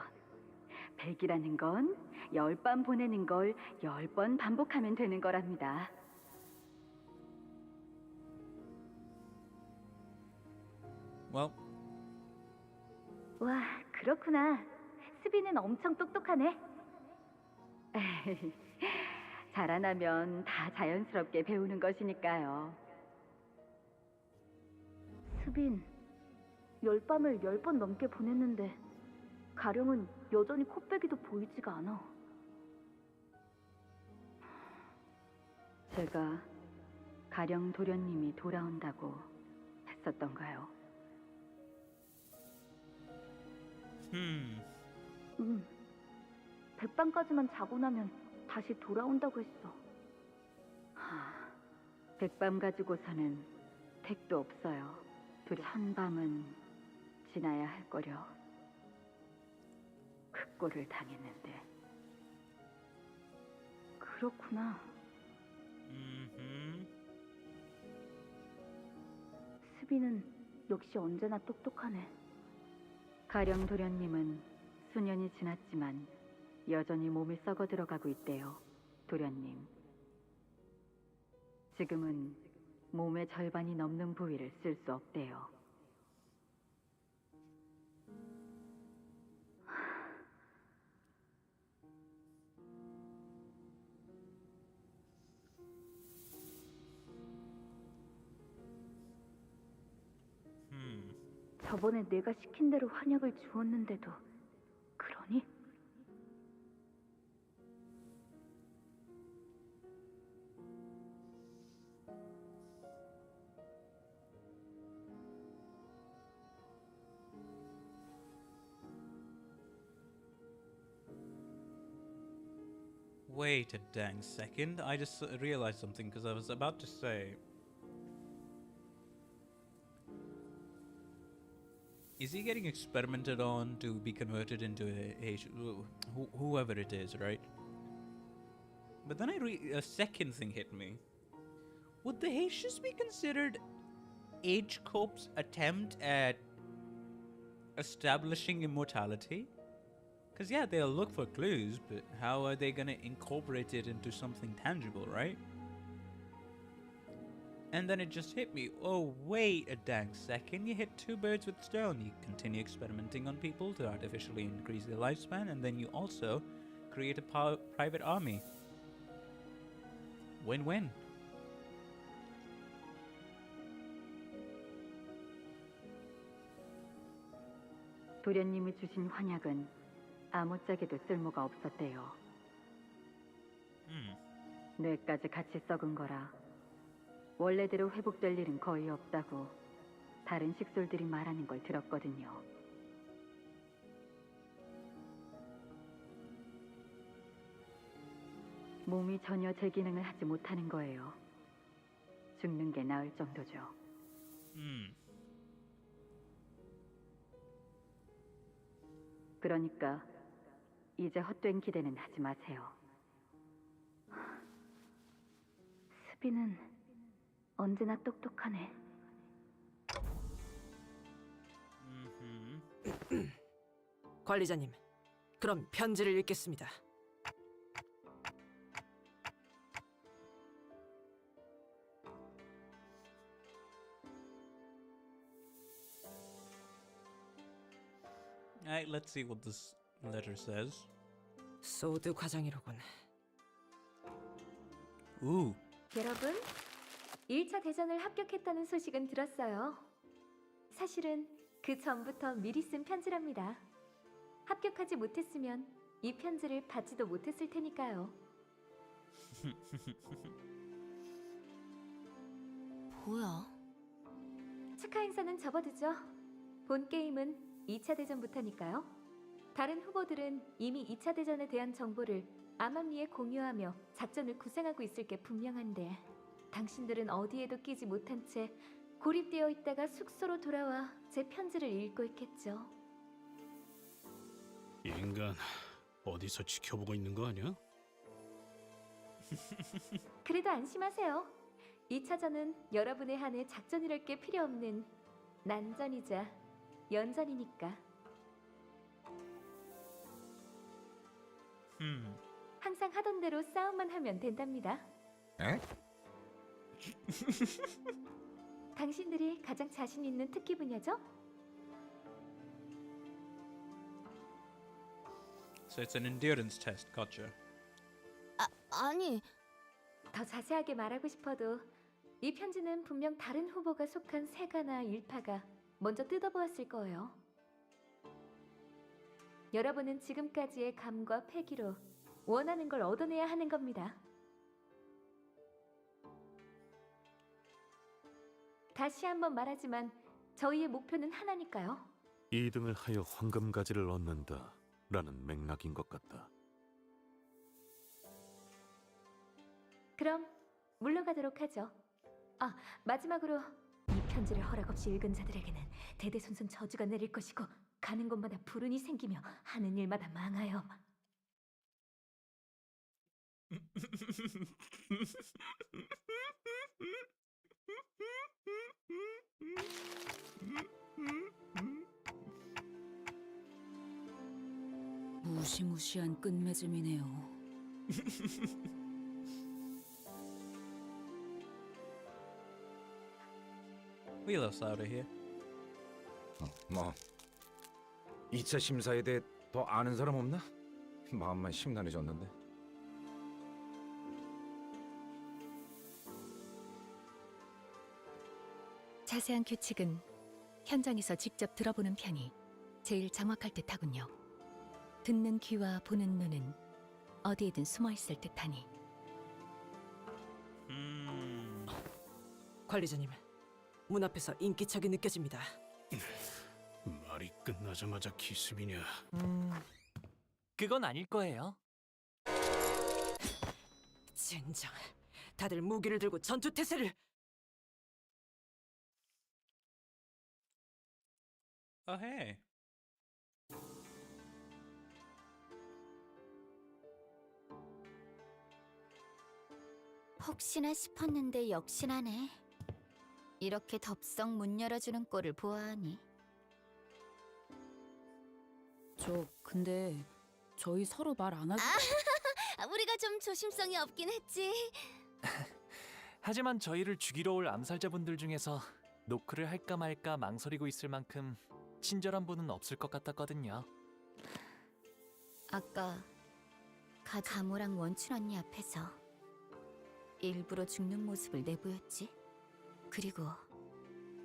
100이라는 건 10밤 보내는 걸 10번 반복하면 되는 거랍니다. Well. 와, 그렇구나. 수빈은 엄청 똑똑하네. 자라나면 다 자연스럽게 배우는 것이니까요. 수빈, 열밤을 10번 넘게 보냈는데 가령은 여전히 코빼기도 보이지가 않아. 제가 가령 도련님이 돌아온다고 했었던가요? 백밤까지만 자고 나면 다시 돌아온다고 했어. 백밤 가지고서는 택도 없어요. 둘이 한 밤은 지나야 할 거려. 그 꼴을 당했는데. 그렇구나. 수비는 역시 언제나 똑똑하네. 가령 도련님은 수년이 지났지만 여전히 몸이 썩어 들어가고 있대요. 도련님. 지금은 몸의 절반이 넘는 부위를 쓸 수 없대요. 저번에 내가 시킨 대로 환약을 주었는데도 그러니? Wait a dang second. I just realized something because I was about to say. Is he getting experimented on to be converted into whoever it is, right? But then a second thing hit me. Would the Haitians be considered H-Corp's attempt at establishing immortality? Because yeah, they'll look for clues, but how are they gonna incorporate it into something tangible, right? And then it just hit me. Oh, wait a dang second. You hit two birds with stone. You continue experimenting on people to artificially increase their lifespan, and then you also create a private army. Win-win. 도련님이 주신 환약은 아무짝에도 쓸모가 없었대요. 뇌까지 같이 썩은 거라 원래대로 회복될 일은 거의 없다고 다른 식솔들이 말하는 걸 들었거든요. 몸이 전혀 제 기능을 하지 못하는 거예요. 죽는 게 나을 정도죠. 그러니까 이제 헛된 기대는 하지 마세요. 수비는 언제나 똑똑하네. 관리자님, 그럼 편지를 읽겠습니다. Alright, let's see what this letter says. 소드 과장이로군. Ooh. 여러분, 1차 대전을 합격했다는 소식은 들었어요. 사실은 그 전부터 미리 쓴 편지랍니다. 합격하지 못했으면 이 편지를 받지도 못했을 테니까요. 뭐야? 축하 행사는 접어두죠. 본 게임은 2차 대전부터니까요. 다른 후보들은 이미 2차 대전에 대한 정보를 암암리에 공유하며 작전을 구상하고 있을 게 분명한데 당신들은 어디에도 끼지 못한 채 고립되어 있다가 숙소로 돌아와 제 편지를 읽고 있겠죠. 이 인간 어디서 지켜보고 있는 거 아니야? 그래도 안심하세요. 2차전은 여러분에 한해 작전이랄 게 필요 없는 난전이자 연전이니까. 항상 하던 대로 싸움만 하면 된답니다. 에? 당신들이 가장 자신 있는 특기 분야죠? So it's an endurance test, gotcha. 아니, 더 자세하게 말하고 싶어도 이 편지는 분명 다른 후보가 속한 세가나 일파가 먼저 뜯어보았을 거예요. 여러분은 지금까지의 감과 패기로 원하는 걸 얻어내야 하는 겁니다. 다시 한번 말하지만 저희의 목표는 하나니까요. 2등을 하여 황금가지를 얻는다라는 맥락인 것 같다. 그럼 물러가도록 하죠. 아, 마지막으로 이 편지를 허락 없이 읽은 자들에게는 대대손손 저주가 내릴 것이고 가는 곳마다 불운이 생기며 하는 일마다 망하여 무시무시한 끝맺음이네요. We a little louder here. 뭐 2차 심사에 대해 더 아는 사람 없나? 마음만 심란해졌는데. 자세한 규칙은 현장에서 직접 들어보는 편이 제일 정확할 듯하군요. 듣는 귀와 보는 눈은 어디에든 숨어 있을 듯하니. 관리자님, 문 앞에서 인기척이 느껴집니다. 말이 끝나자마자 기습이냐? 그건 아닐 거예요. 젠장, 다들 무기를 들고 전투 태세를. Oh, hey. 혹시나 싶었는데 역시나네. 이렇게 덥석 문 열어주는 꼴을 보아하니. 근데 저희 서로 말 안 하기. 우리가 좀 조심성이 없긴 했지. 하지만 저희를 죽이러 올 암살자분들 중에서 노크를 할까 말까 망설이고 있을 만큼 친절한 분은 없을 것 같았거든요. 아까 가모랑 원춘 언니 앞에서 일부러 죽는 모습을 내보였지. 그리고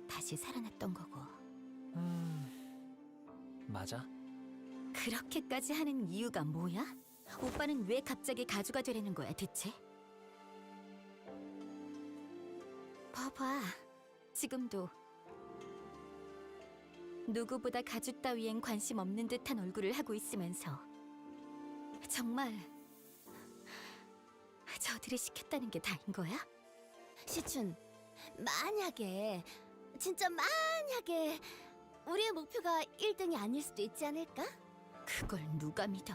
다시 살아났던 거고. 맞아. 그렇게까지 하는 이유가 뭐야? 오빠는 왜 갑자기 가주가 되려는 거야 대체? 봐봐, 지금도 누구보다 가주 따위엔 관심 없는 듯한 얼굴을 하고 있으면서 정말 저들이 시켰다는 게 다인 거야? 시춘, 만약에, 진짜 만약에 우리의 목표가 1등이 아닐 수도 있지 않을까? 그걸 누가 믿어?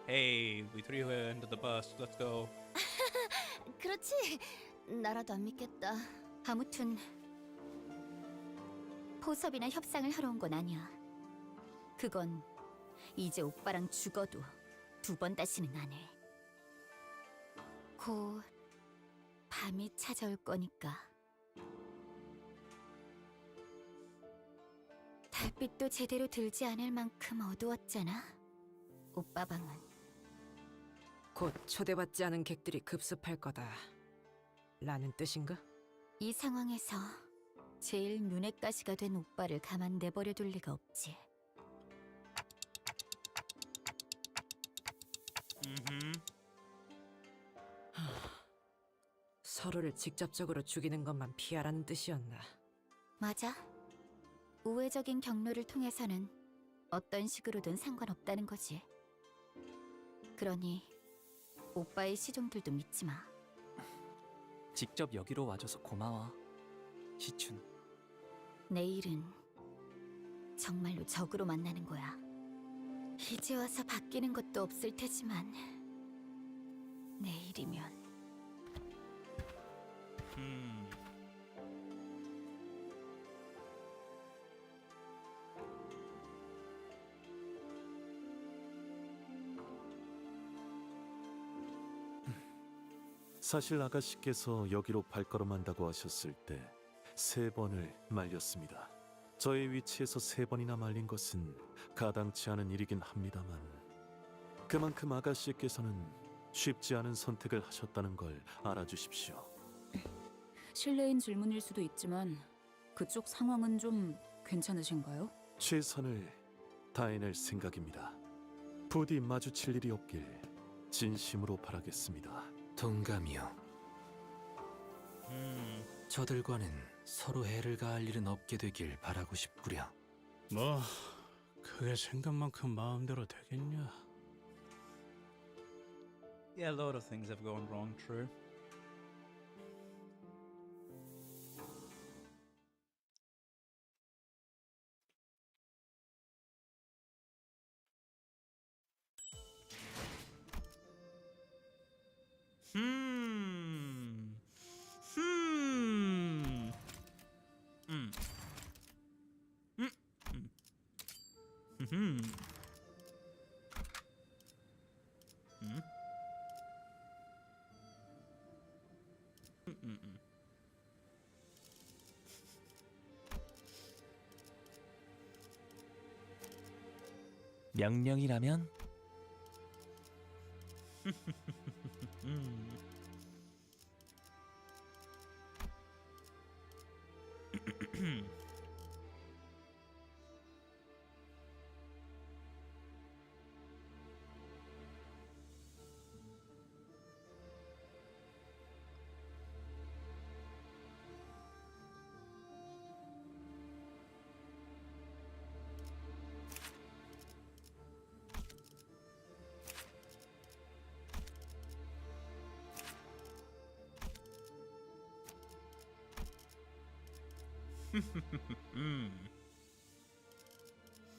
Hey, we threw her under the bus. Let's go. 그렇지, 나라도 안 믿겠다. 아무튼 포섭이나 협상을 하러 온 건 아니야. 그건 이제 오빠랑 죽어도 2번 다시는 안 해. 곧 밤이 찾아올 거니까. 달빛도 제대로 들지 않을 만큼 어두웠잖아. 오빠 방은. 곧 초대받지 않은 객들이 급습할 거다. 라는 뜻인가? 이 상황에서 제일 눈엣 가시가 된 오빠를 가만 내버려 둘 리가 없지. 서로를 직접적으로 죽이는 것만 피하라는 뜻이었나? 맞아. 우회적인 경로를 통해서는 어떤 식으로든 상관없다는 거지. 그러니 오빠의 시종들도 믿지 마. 직접 여기로 와줘서 고마워, 시춘. 내일은 정말로 적으로 만나는 거야. 이제 와서 바뀌는 것도 없을 테지만 내일이면. 사실 아가씨께서 여기로 발걸음한다고 하셨을 때 3번을 말렸습니다. 저의 위치에서 3번이나 말린 것은 가당치 않은 일이긴 합니다만 그만큼 아가씨께서는 쉽지 않은 선택을 하셨다는 걸 알아주십시오. 실례인 질문일 수도 있지만 그쪽 상황은 좀 괜찮으신가요? 최선을 다해낼 생각입니다. 부디 마주칠 일이 없길 진심으로 바라겠습니다. 동감이요. 저들과는 서로 해를 가할 일은 없게 되길 바라고 싶구려. 뭐 그게 생각만큼 마음대로 되겠냐? Yeah, a lot of things have gone wrong, true. 명령이라면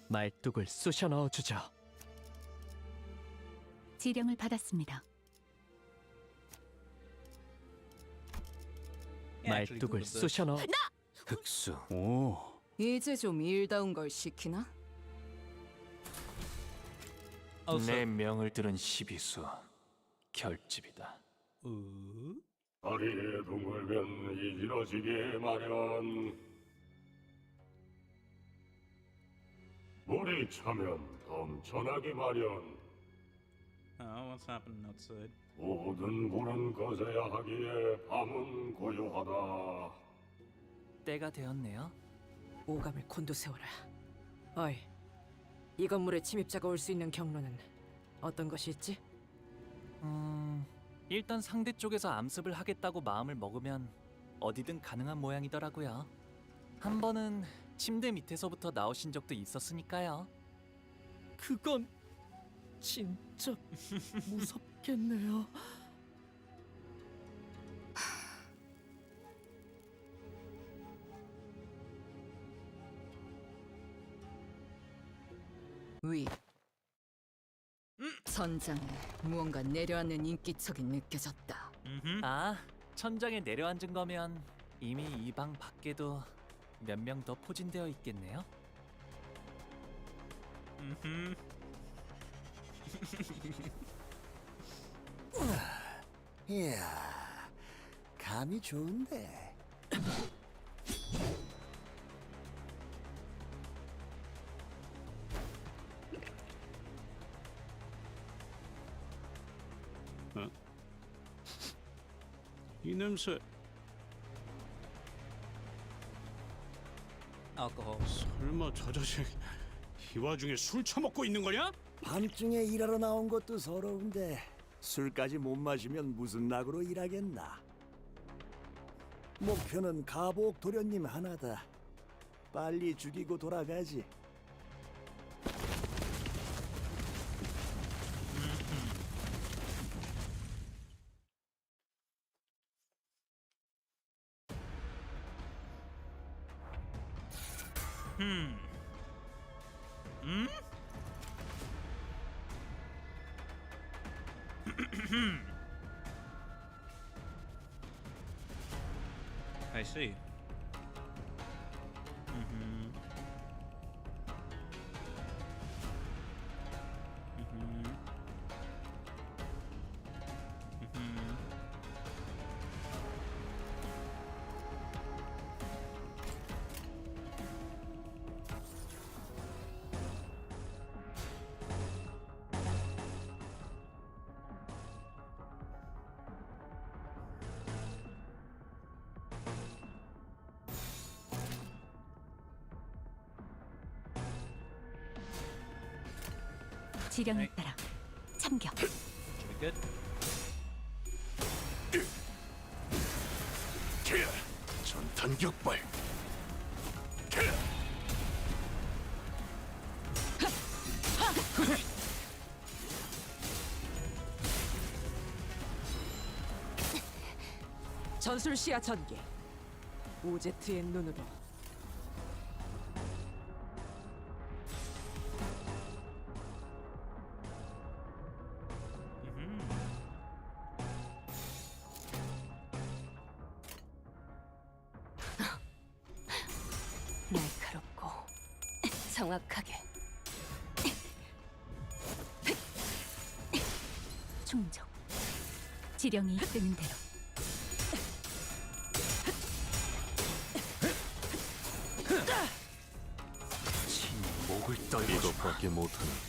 말뚝을 쑤셔 넣어주죠. 지령을 받았습니다. 말뚝을 쑤셔 넣어. 흑수. 오. 이제 좀 일다운 걸 시키나? 내 명을 들은 시비수 결집이다. 다리에 동물면 이지러지게 마련. 물이 차면 덤천하게 마련. Oh, what's happening outside? 모든 물은 거세야 하기에 밤은 고요하다. 때가 되었네요. 오감을 곤두세워라. 어이, 이 건물에 침입자가 올 수 있는 경로는 어떤 것이 있지? 일단 상대 쪽에서 암습을 하겠다고 마음을 먹으면 어디든 가능한 모양이더라고요. 한 번은 침대 밑에서부터 나오신 적도 있었으니까요. 그건 진짜 무섭겠네요. 위. 천장에 무언가 내려앉는 인기척이 느껴졌다. 아, 천장에 내려앉은 거면 이미 이 방 밖에도 몇 명 더 포진되어 있겠네요. 이야, 감이 좋은데. 이 냄새. Alcohol. 설마 저 자식 이 와중에 술 처먹고 있는 거냐? 밤중에 일하러 나온 것도 서러운데 술까지 못 마시면 무슨 낙으로 일하겠나. 목표는 가복 도련님 하나다. 빨리 죽이고 돌아가지. I see. 지령에 따라 참격. Should be good. 전탄격발. 전술 시야 전개. 오제트의 눈으로. 날카롭고 정확하게. 충족. 지령이 이끄는 대로. 목을 떨고 이것밖에 못하는.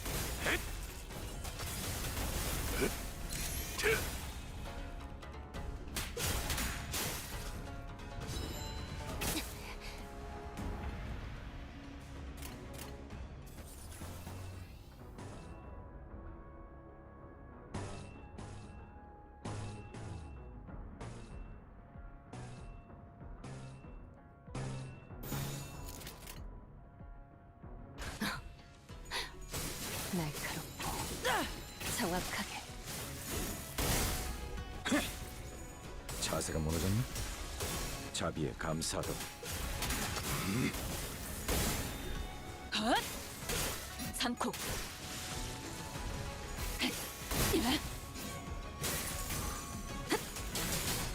날카롭고 정확하게. 자세가 무너졌나? 자비의 감사도. 헛! 삼콕.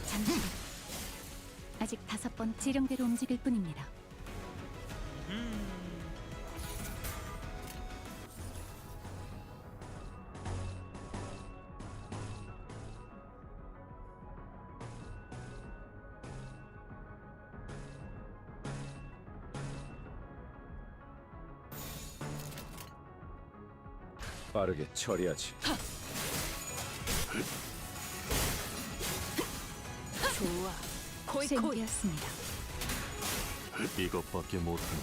잠시. 아직 5번 지령대로 움직일 뿐입니다. 빠르게 처리하지. 좋아. 고이코이였습니다. 이것밖에 못하는.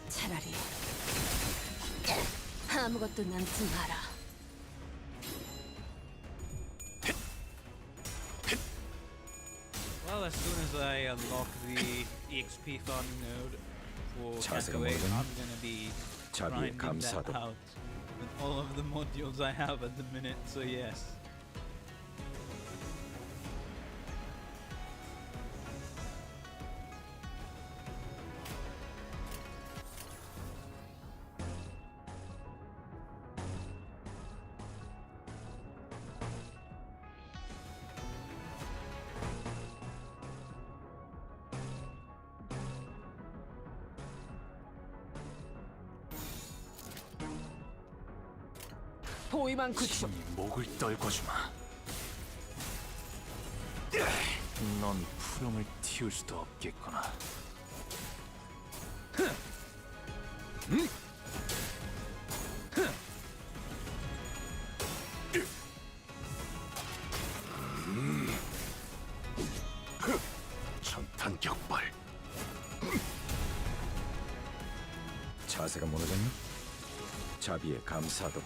차라리 아무것도 남지 마라. Well, as soon as I unlock the EXP farming node for 자세가 Canto 8, 모르겠나? I'm gonna be 자비의 grinding that 감사도. out with all of the modules I have at the minute, so yes. 포위만 구축. 목을 떨궈주마. 넌 푸름을 틔울 수도 없겠구나. 전탄격발. 자세가 무너졌나? 자비의 감사도.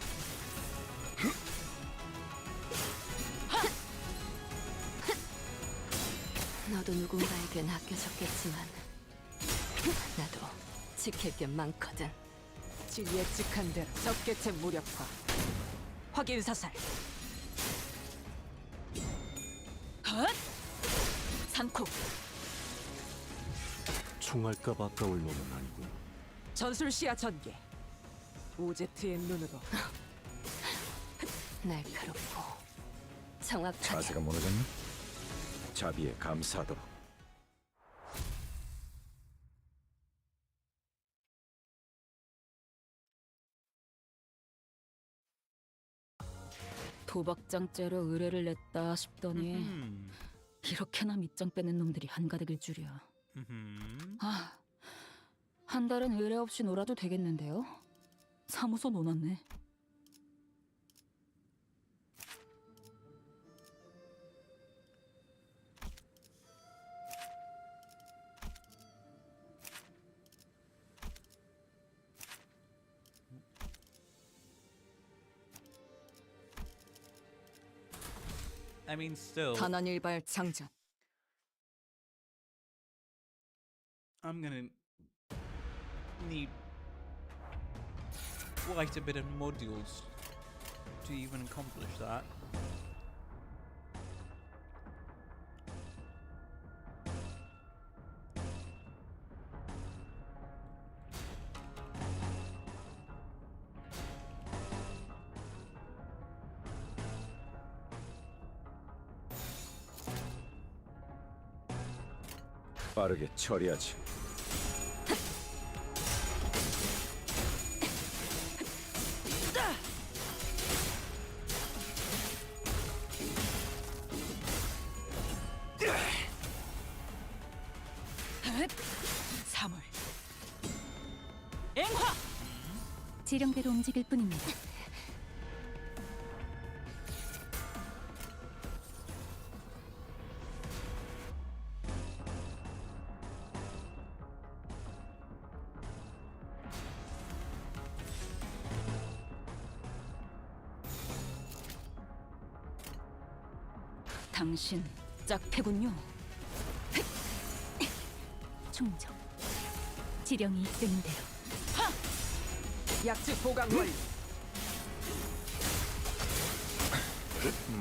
너도 누군가에겐 아껴졌겠지만 나도 지킬 게 많거든. 예측한 대로 적개체 무력화. 확인 사살. 헛! 삼콕. 총알값 아까울 놈은 아니군. 전술 시야 전개. 오제트의 눈으로. 날카롭고 정확하게. 자세가 무너졌나? 자비의 감사도. 도박장죄로 의뢰를 냈다 싶더니 이렇게나 밑장 빼는 놈들이 한가득일 줄이야. 아, 한 달은 의뢰 없이 놀아도 되겠는데요? 사무소 놓았네. I mean, still, 단한일발 장전. I'm gonna need quite a bit of modules to even accomplish that. 빠르게 처리하지. 사물. 앵화. 지령대로 움직일 뿐입니다. 당신 짝패군요. 충정. 지령이 이끄는 대로. 약지 보강 완료.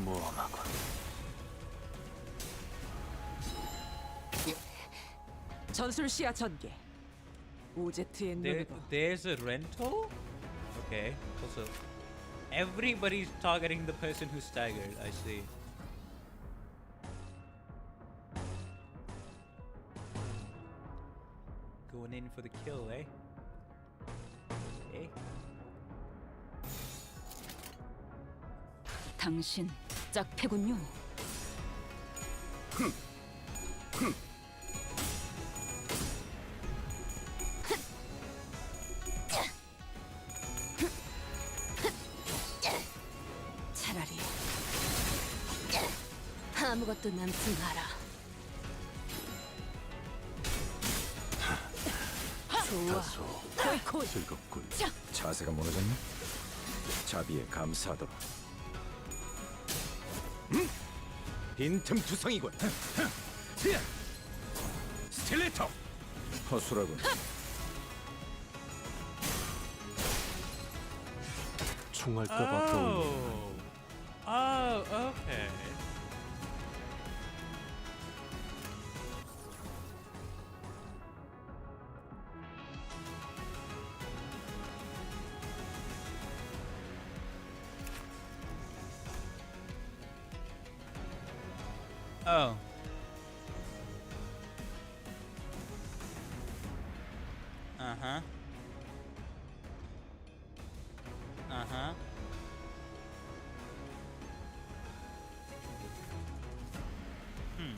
모험하고 전술 시야 전개. 오제트의 눈으로. There's a rental? Okay, also, everybody's targeting the person who staggered, I see. Going in for the kill, eh? Okay. 당신 짝패군요. 차라리 아무것도 남지 마라. 좋아. 다소 즐겁군. 자세가 무너졌니? 자비에 감사하도록. 빈틈투성이군. 스틸레터. 허술하군. 총알값 아까운 Oh, okay. Oh. Uh-huh. Uh-huh. Hmm.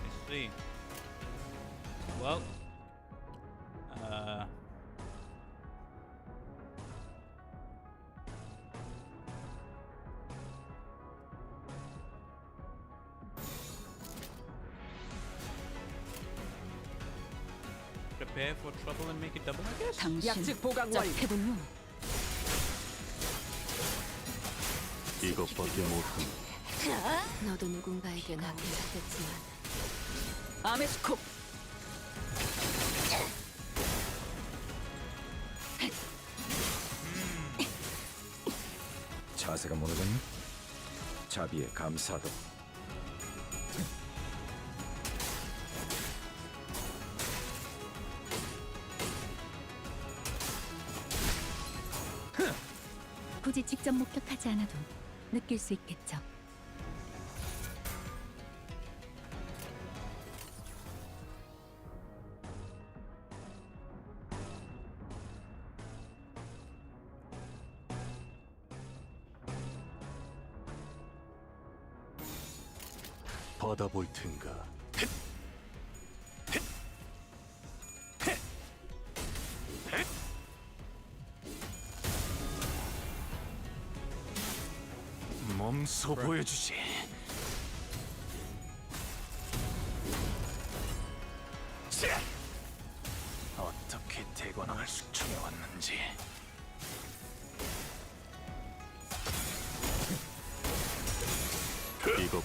I see. Well, prepare for trouble and make it double, I guess? 당신 짝패군요. 이것밖에 못한 너도 누군가에게 낚였겠지만 아메스코. 자세가 무너졌니? 자비에 감사하도록. 굳이 직접 목격하지 않아도 느낄 수 있겠죠. 받아볼 텐가. 몸소 보여주지.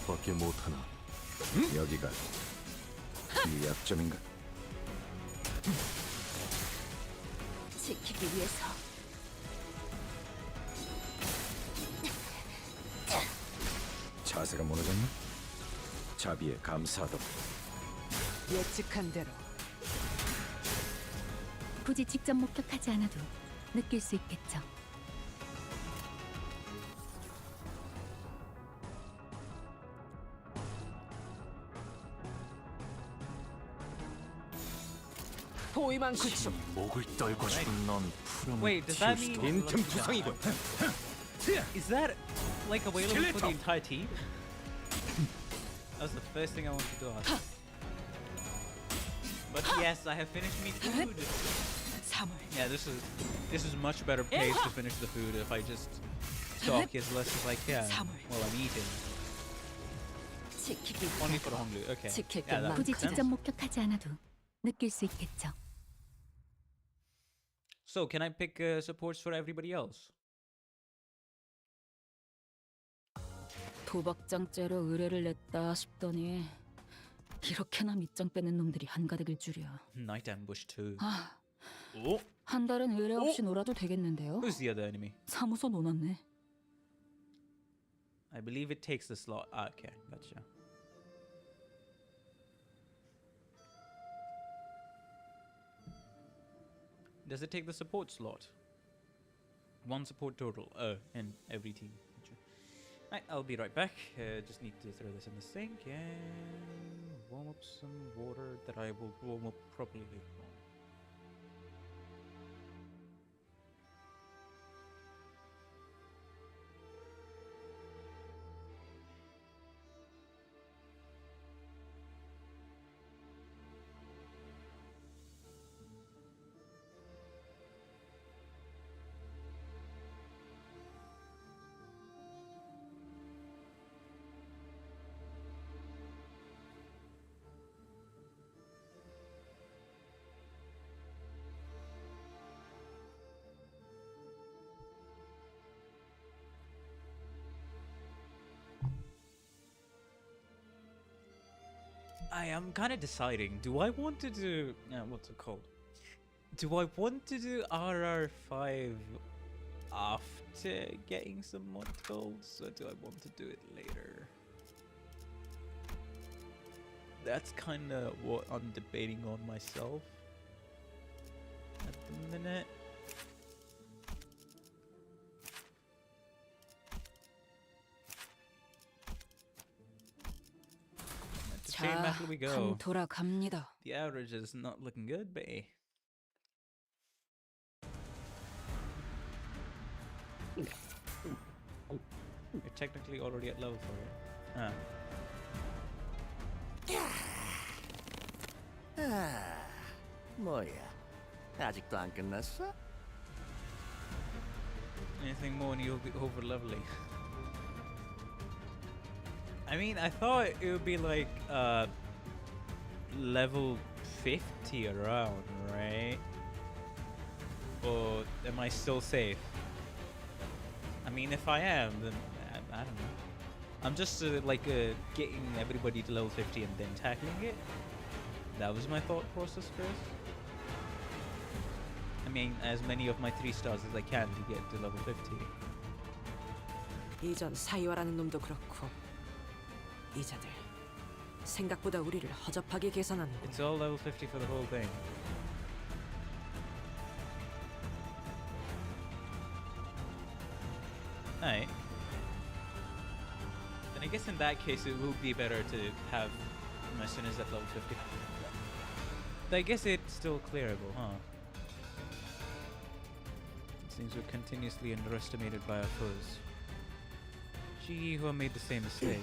이것밖에 못하나? 여기가 네 약점인가? 지키기 위해서. 자세가 무너졌나? 자비에 감사하다. 예측한 대로. 굳이 직접 목격하지 않아도 느낄 수 있겠죠. 포위만 구축. 목을 떨고 싶은 넌 푸른 Wait, does that mean 빈틈 투성이군. is that like available for the entire team? That was the first thing I wanted to ask. But yes, I have finished meat food. Yeah, this is much better pace to finish the food if I just talk as less as I can while I'm eating. Only for Honglu. Okay. Yeah, that 굳이 makes sense. 직접 목격하지 않아도 느낄 수 있겠죠. So, can I pick supports for everybody else? 도박장죄로 의뢰를 냈다 싶더니 이렇게나 밑장 빼는 놈들이 한가득일 줄이야. Night ambush 2. 아, Oh, 한 달은 의뢰 없이 놀아도 되겠는데요? who's the other enemy? 사무소 놓았네. I believe it takes the slot. Ah, okay, gotcha. Does it take the support slot? One support total. Oh, in every team. Gotcha. Right, I'll be right back. Just need to throw this in the sink and warm up some water that I will warm up properly later on. I am kind of deciding, do I want to do, what's it called? Do I want to do RR5 after getting some mod golds, or do I want to do it later? That's kind of what I'm debating on myself at the minute. 자, battle we go. 돌아갑니다. The average is not looking good, but hey. You're technically already at level 4. Huh. 뭐야? 아직도 안 끝났어? Anything more and you'll be over leveling. I mean, I thought it would be like level 50 around, right? Or am I still safe? I mean, if I am, then I don't know. I'm just getting everybody to level 50 and then tackling it. That was my thought process first. I mean, as many of my 3 stars as I can to get to level 50. 이전 사이와라는 놈도 그렇고 이자들 생각보다 우리를 허접하게 계산하는군. It's all level 50 for the whole thing. Alright. Then I guess in that case it will be better to have mercenaries at level 50. I guess it's still clearable, huh? It seems we're continuously underestimated by our foes. Gee, who made the same mistake.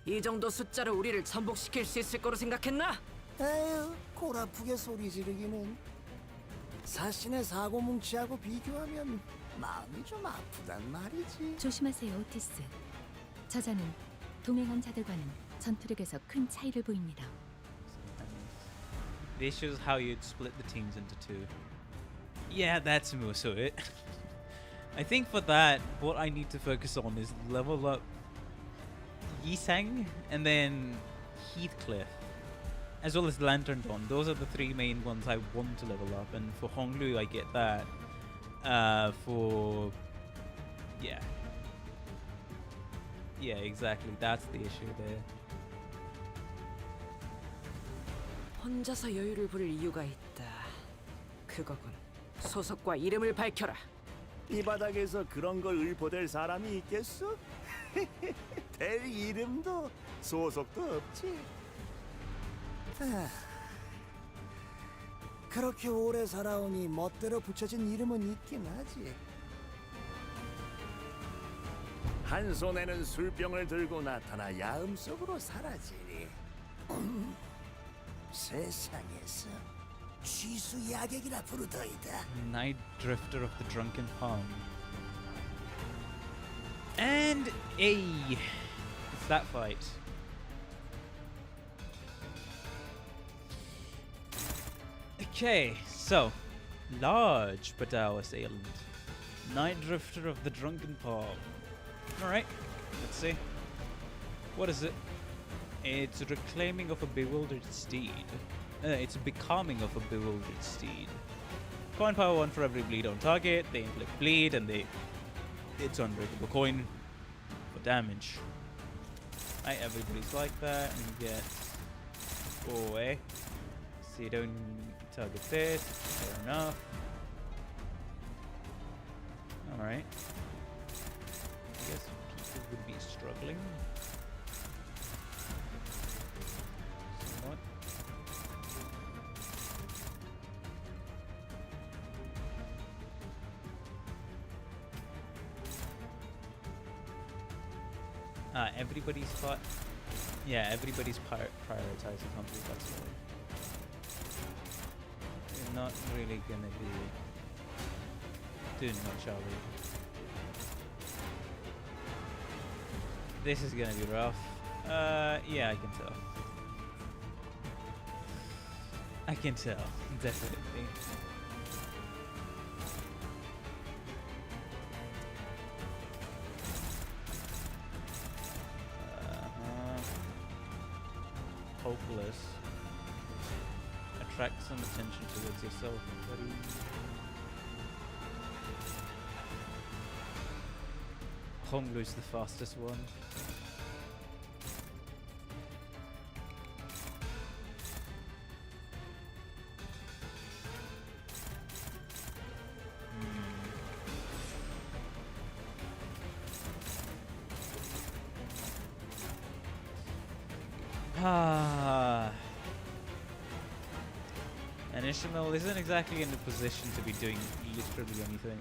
이 정도 숫자로 우리를 전복시킬 수 있을 거로 생각했나? 에휴, 골 아프게 소리 지르기는. 사신의 사고 뭉치하고 비교하면 마음이 좀 아프단 말이지. 조심하세요, 오티스. 저자는 동행한 자들과는 전투력에서 큰 차이를 보입니다. This shows how you'd split the teams into 2. Yeah, that's most of it. I think for that, what I need to focus on is level up Isang, and then Heathcliff, as well as Lantern Dawn. Those are the three main ones I want to level up, and for Honglu I get that. Yeah, exactly. That's the issue there. 혼자서 여유를 부릴 이유가 있다. 그거군. 소속과 이름을 밝혀라. 이 바닥에서 그런 걸 의포될 사람이 있겠어? 될 이름도 소속도 없지. 그렇게 오래 살아오니 멋대로 붙여진 이름은 있긴 하지. 한 손에는 술병을 들고 나타나 야음 속으로 사라지니 세상에서 취수 야객이라 부르더이다. Night Drifter of the Drunken Palm. And it's that fight. Okay, so large Padaw assailant. Night Drifter of the Drunken Palm. Alright, let's see. What is it? It's reclaiming of a bewildered steed. It's a becalming of a bewildered steed. Coin power 1 for every bleed on target. They inflict bleed and it's unbreakable coin for damage. Right, everybody's like that, and you get 4 away. So you don't target this. Fair enough. Alright. I guess people would be struggling. Somewhat. Everybody's fought. Yeah, everybody's prioritizing hunters, that's why. We're not really gonna be doing much, are we? This is gonna be rough. Yeah, I can tell. I can tell, definitely. Hopeless. Attract some attention towards yourself, buddy. Honglu's the fastest one. And Ishmael isn't exactly in the position to be doing literally anything.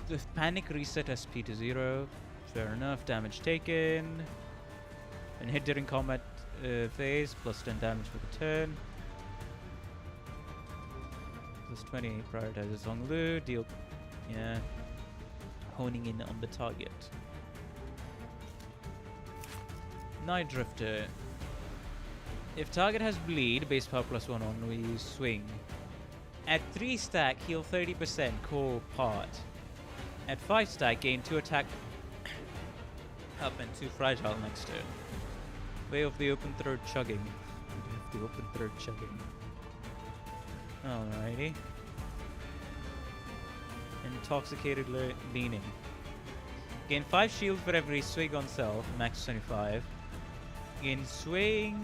The panic reset SP to 0. Fair enough. Damage taken. And hit during combat phase. Plus 10 damage for the turn. Plus 20 prioritizes Honglu. Deal. Yeah. Honing in on the target. Night Drifter. If target has bleed, base power plus 1 on, we use swing. At 3 stack, heal 30% core part. At 5 stack, gain 2 attack up and 2 fragile next turn. Way of the open third chugging. Way of the open third chugging. Alrighty. Intoxicated leaning. Gain 5 shield for every swig on self, max 25. Gain swig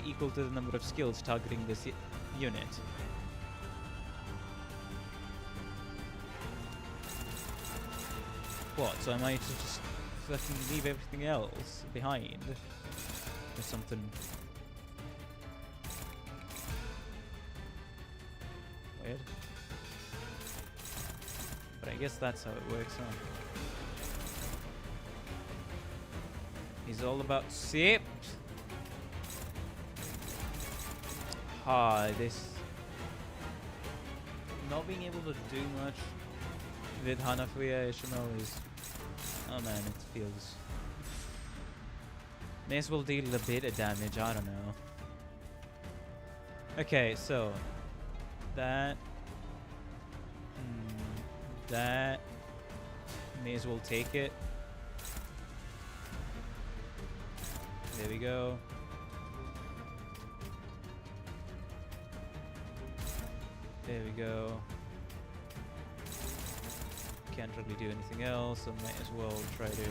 equal to the number of skills targeting this unit. What? So I might just fucking leave everything else behind or something. Weird. But I guess that's how it works, huh? He's all about sipped. This not being able to do much with Hanafuya Ishmael is, oh man, it feels. May as well deal a bit of damage. I don't know. Okay, so That. That. May as well take it. There we go. There we go. Can't really do anything else, so might as well try to.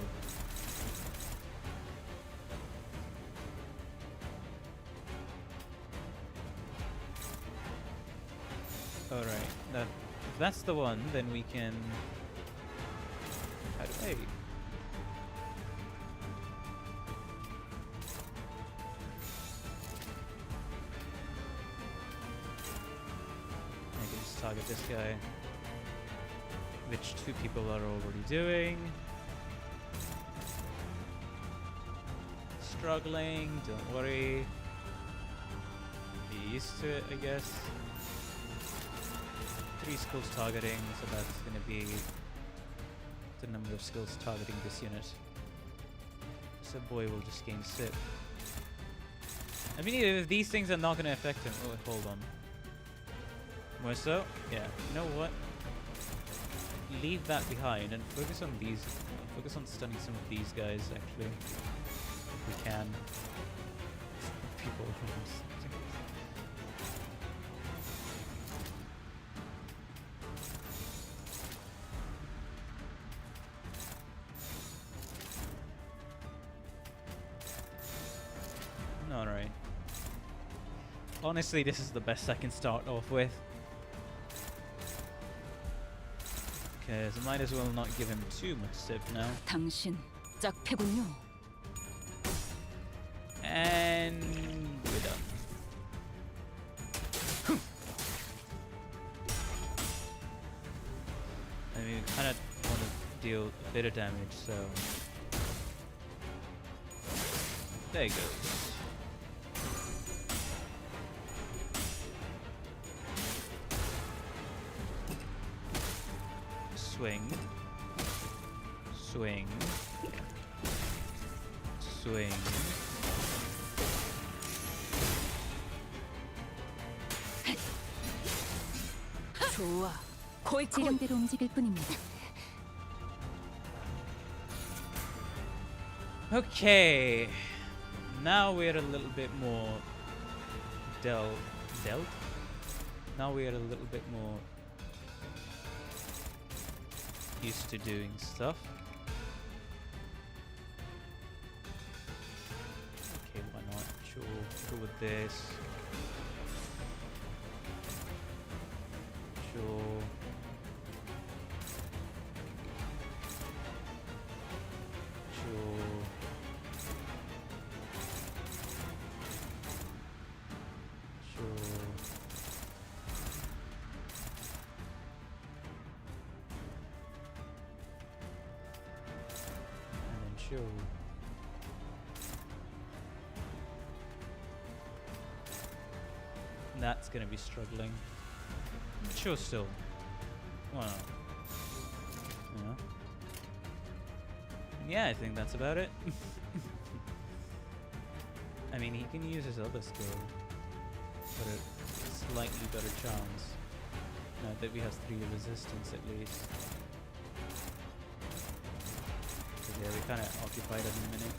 Alright, if that's the one, then we can. How do I? I can just target this guy, which two people are already doing. Struggling, don't worry. Be used to it, I guess. 3 skills targeting, so that's going to be the number of skills targeting this unit. So boy will just gain SIP. I mean, if these things are not going to affect him. Oh, hold on. More so? Yeah. You know what? Leave that behind and focus on these. Focus on stunning some of these guys, actually. If we can. People Alright. Honestly, this is the best I can start off with. Okay, so might as well not give him too much SIP now. 당신 짝패군요. And we're done. I mean, we kind of want to deal a bit of damage, so there he goes. Swing. Swing. Swing. 좋아. 지령대로 움직일 뿐입니다. Okay. Now we're a little bit more dealt? Now we're a little bit more used to doing stuff. Okay, why not? Sure, go with this. Sure. Sure. Sure. Sure. That's gonna be struggling. But sure, still. Why not? Yeah. Yeah, I think that's about it. I mean, he can use his other skill, but a slightly better chance. Now that we have 3 resistance at least. Yeah, we kind of occupied it in a minute.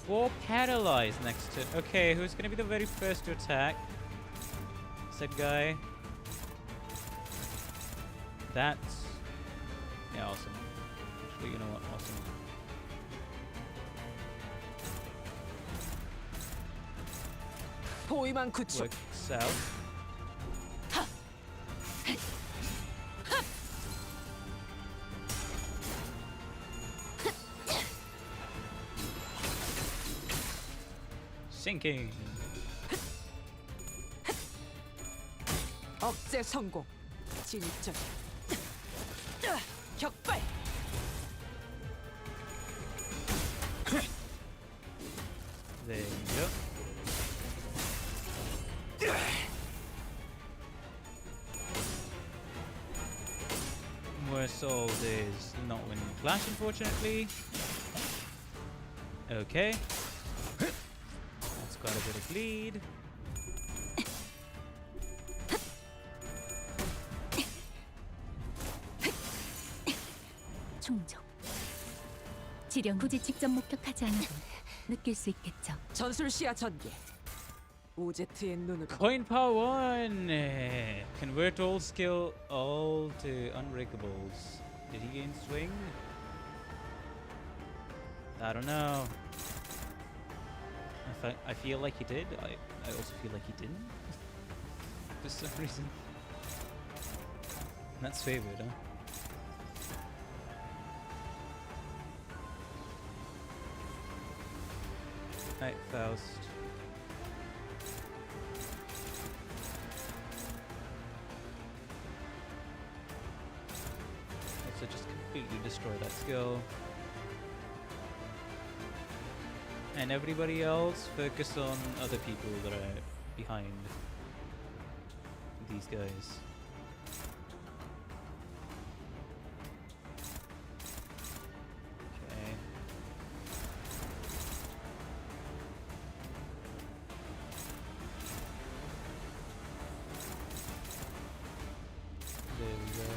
4 paralyzed next to... Okay, who's going to be the very first to attack? Said guy. That's... Yeah, awesome. Actually, you know what? Awesome. 포위만 구축. Work south. Sinking. 억제 성공. 진짜. 격발. There you go. Morsol is not winning the clash, unfortunately. Okay. That's got a bit of bleed. 충족. 지령 굳이 직접 목격하지 않아도 느낄 수 있겠죠. 전술 시야 전개. 오제트의 눈으로. Coin power 1. Convert all skill all to unbreakables. Did he gain swing? I don't know. I feel like he did. I also feel like he didn't. For some reason. That's favored, huh? Right, Faust. So just completely destroy that skill. And everybody else focus on other people that are behind these guys. Okay. There we go.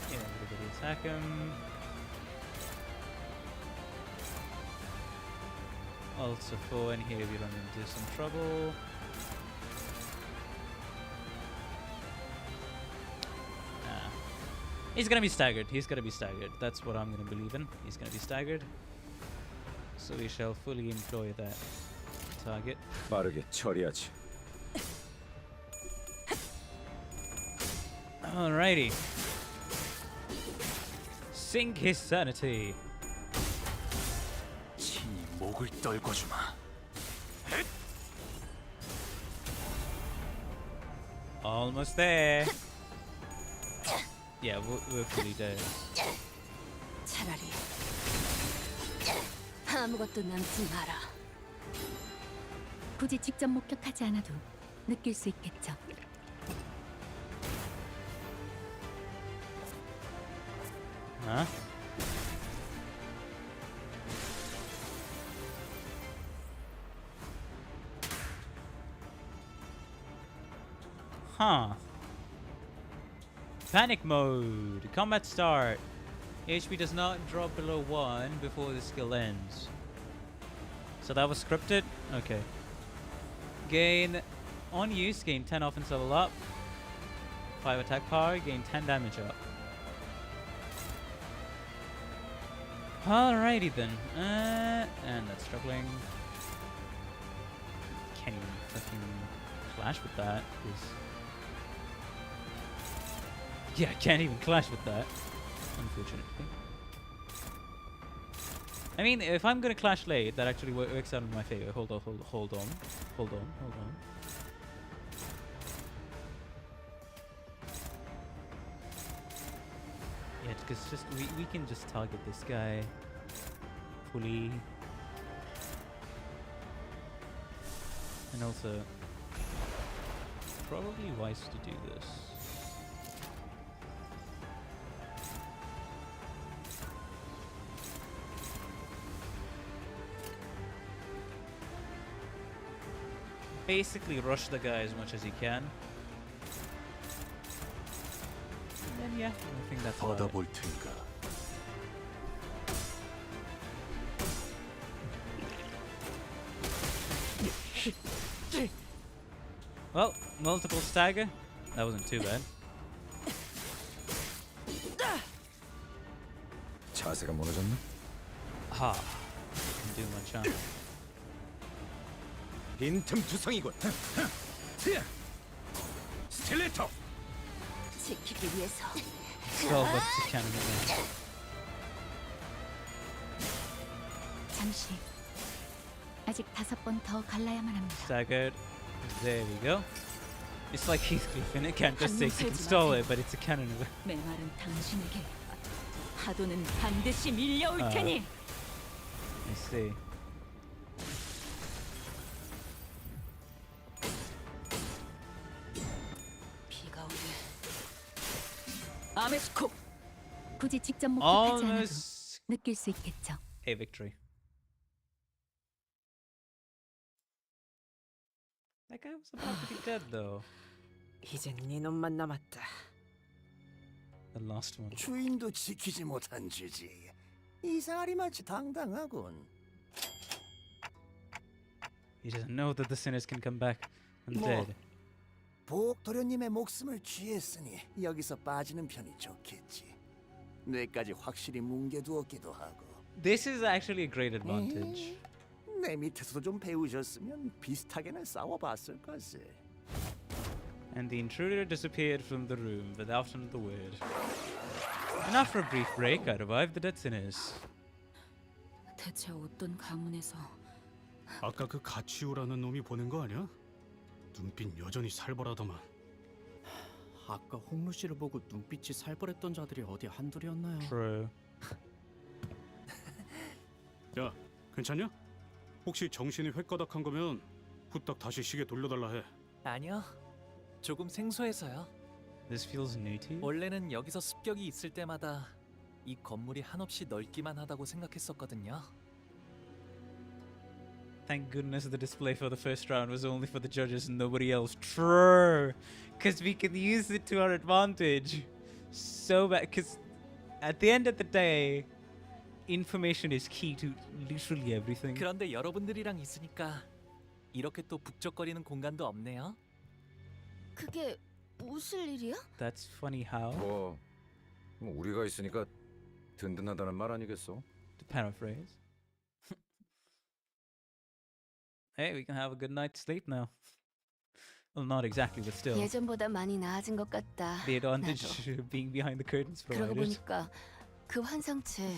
Yeah, everybody attack him. Also for in here we run into some trouble. He's gonna be staggered. He's gonna be staggered. That's what I'm gonna believe in. He's gonna be staggered. So we shall fully employ that target. 빠르게 처리하지. Alrighty. Sink his sanity. 목을 떨궈주마. Almost there. Yeah, we're fully dead. 차라리 아무것도 남지 마라. 굳이 직접 목격하지 않아도 느낄 수 있겠죠. Huh? Huh. Panic mode. Combat start. HP does not drop below 1 before the skill ends. So that was scripted? Okay. Gain on use, gain 10 offense level up. 5 attack power, gain 10 damage up. Alrighty then. And that's struggling. Can't even fucking clash with that. Yeah, I can't even clash with that. Unfortunately. I mean, if I'm gonna clash late, that actually works out in my favor. Hold on. Yeah, because just we can just target this guy fully, and also probably wise to do this. Basically rush the guy as much as he can. And then yeah, I think that's about 받아볼 테니까. it. Well, multiple stagger. That wasn't too bad. 자세가 무너졌나? Ha. Can do much, huh? 빈틈 투성이군. 스틸레터. 지키기 위해서. Skull bust cannon again. 잠시. 아직 5번 더 갈라야만 합니다. Staggered. There we go. It's like Heathcliff and it can't just say you can stall it, but it's a cannon. 메마른 당신에게 파도는 반드시 밀려올 테니. I see. 비가 오네. 아메스코. 굳이 직접 목격하지 않아도 Almost 느낄 수 있겠죠. a victory. That guy was about to be dead though. 이젠 네 놈만 남았다. The last one. 주인도 지키지 못한 주지. 이상하리 마치 당당하군. He doesn't know that the sinners can come back 뭐, undead. 보옥 도련님의 목숨을 취했으니 여기서 빠지는 편이 좋겠지. 뇌까지 확실히 뭉개두었기도 하고. This is actually a great advantage. 내 밑에서도 좀 배우셨으면 비슷하게는 싸워봤을 것을. And the intruder disappeared from the room without another word. And after a brief break, I revived the dead sinners. 대체 어떤 가문에서 아까 그 가치우라는 놈이 보낸 거 아니야? 눈빛 여전히 살벌하더만. 아까 홍루 씨를 보고 눈빛이 살벌했던 자들이 어디 한둘이었나요? True. 야, 괜찮냐? 혹시 정신이 횟가닥한 거면 후딱 다시 시계 돌려달라 해. 아니요. 조금 생소해서요. This feels new to you? 원래는 여기서 습격이 있을 때마다 이 건물이 한없이 넓기만 하다고 생각했었거든요. Thank goodness the display for the first round was only for the judges and nobody else. True. Because we can use it to our advantage. So bad. Because at the end of the day, information is key to literally everything. 그런데 여러분들이랑 있으니까 이렇게 또 북적거리는 공간도 없네요. 그게 무슨 일이야? That's funny how. 뭐 우리가 있으니까 든든하다는 말 아니겠어? To paraphrase. Hey, we can have a good night's sleep now. Well, not exactly, but still. 예전보다 많이 나아진 것 같다. The advantage of being behind the curtains 그러고 provided. 보니까 그 환상체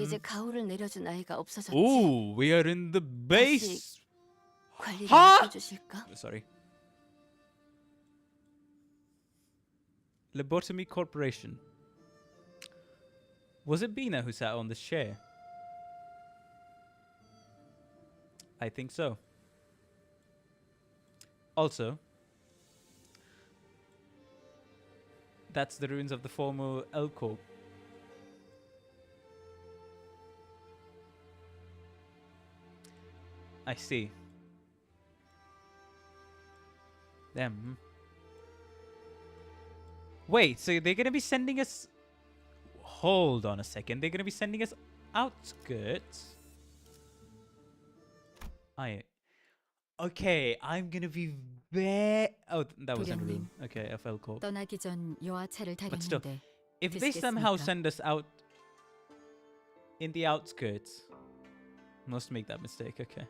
이제 가호를 내려준 아이가 없어졌지. Oh, we are in the base. 관리를 Huh? 맡겨주실까? Sorry. Lobotomy Corporation. Was it Bina who sat on this chair? I think so. Also, that's the ruins of the former Elko. I see. Them. Wait, so they're gonna be sending us... Hold on a second. They're gonna be sending us outskirts? Okay, I'm gonna be very... Oh, that was in a room. Okay, FL Corp. 떠나기 전 여하차를 But still, 타려는데 if they somehow 드시겠습니까? send us out in the outskirts... Must make that mistake, okay.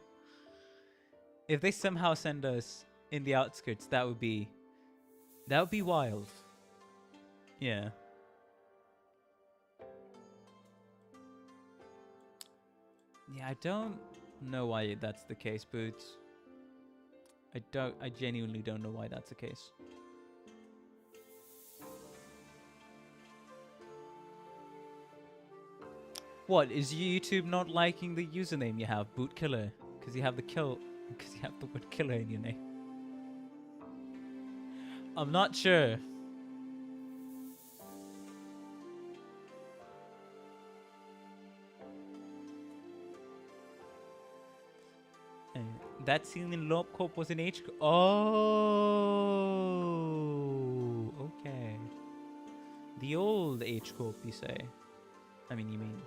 If they somehow send us in the outskirts, that would be wild. Yeah. Yeah, I don't know why that's the case, Boots. I genuinely don't know why that's the case. What, is YouTube not liking the username you have, Boot Killer? Because you have because you have the word killer in your name. I'm not sure. That scene in Lob Corp was in H. Oh, okay. The old H Corp, you say? I mean, you mean.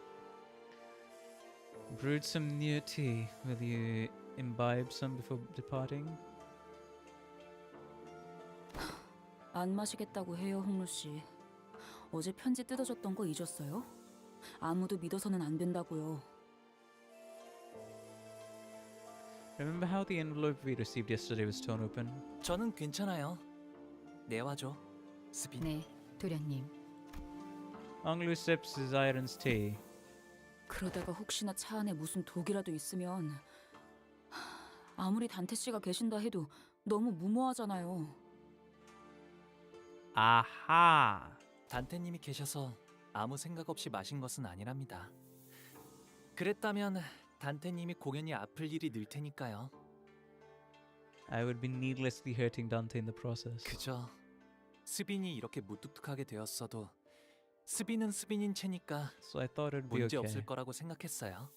Brewed some new tea. Will you imbibe some before departing? 안 마시겠다고 해요, 홍루 씨. 어제 편지 뜯어졌던 거 잊었어요? 아무도 믿어서는 안 된다고요. Remember how the envelope we received yesterday was torn open? 저는 괜찮아요. 내와줘, 스빈. 네, 도련님. Anglu sips his iron's tea. 그러다가 혹시나 차 안에 무슨 독이라도 있으면 아무리 단테 씨가 계신다 해도 너무 무모하잖아요. 아하. 단테님이 계셔서 아무 생각 없이 마신 것은 아니랍니다. 그랬다면 단테님이 공연이 아플 일이 늘 테니까요. I would be needlessly hurting Dante in the process. 그저 스빈이 이렇게 무뚝뚝하게 되었어도 스빈은 스빈인 채니까 So I thought it'd be 문제 okay. 없을 거라고 생각했어요.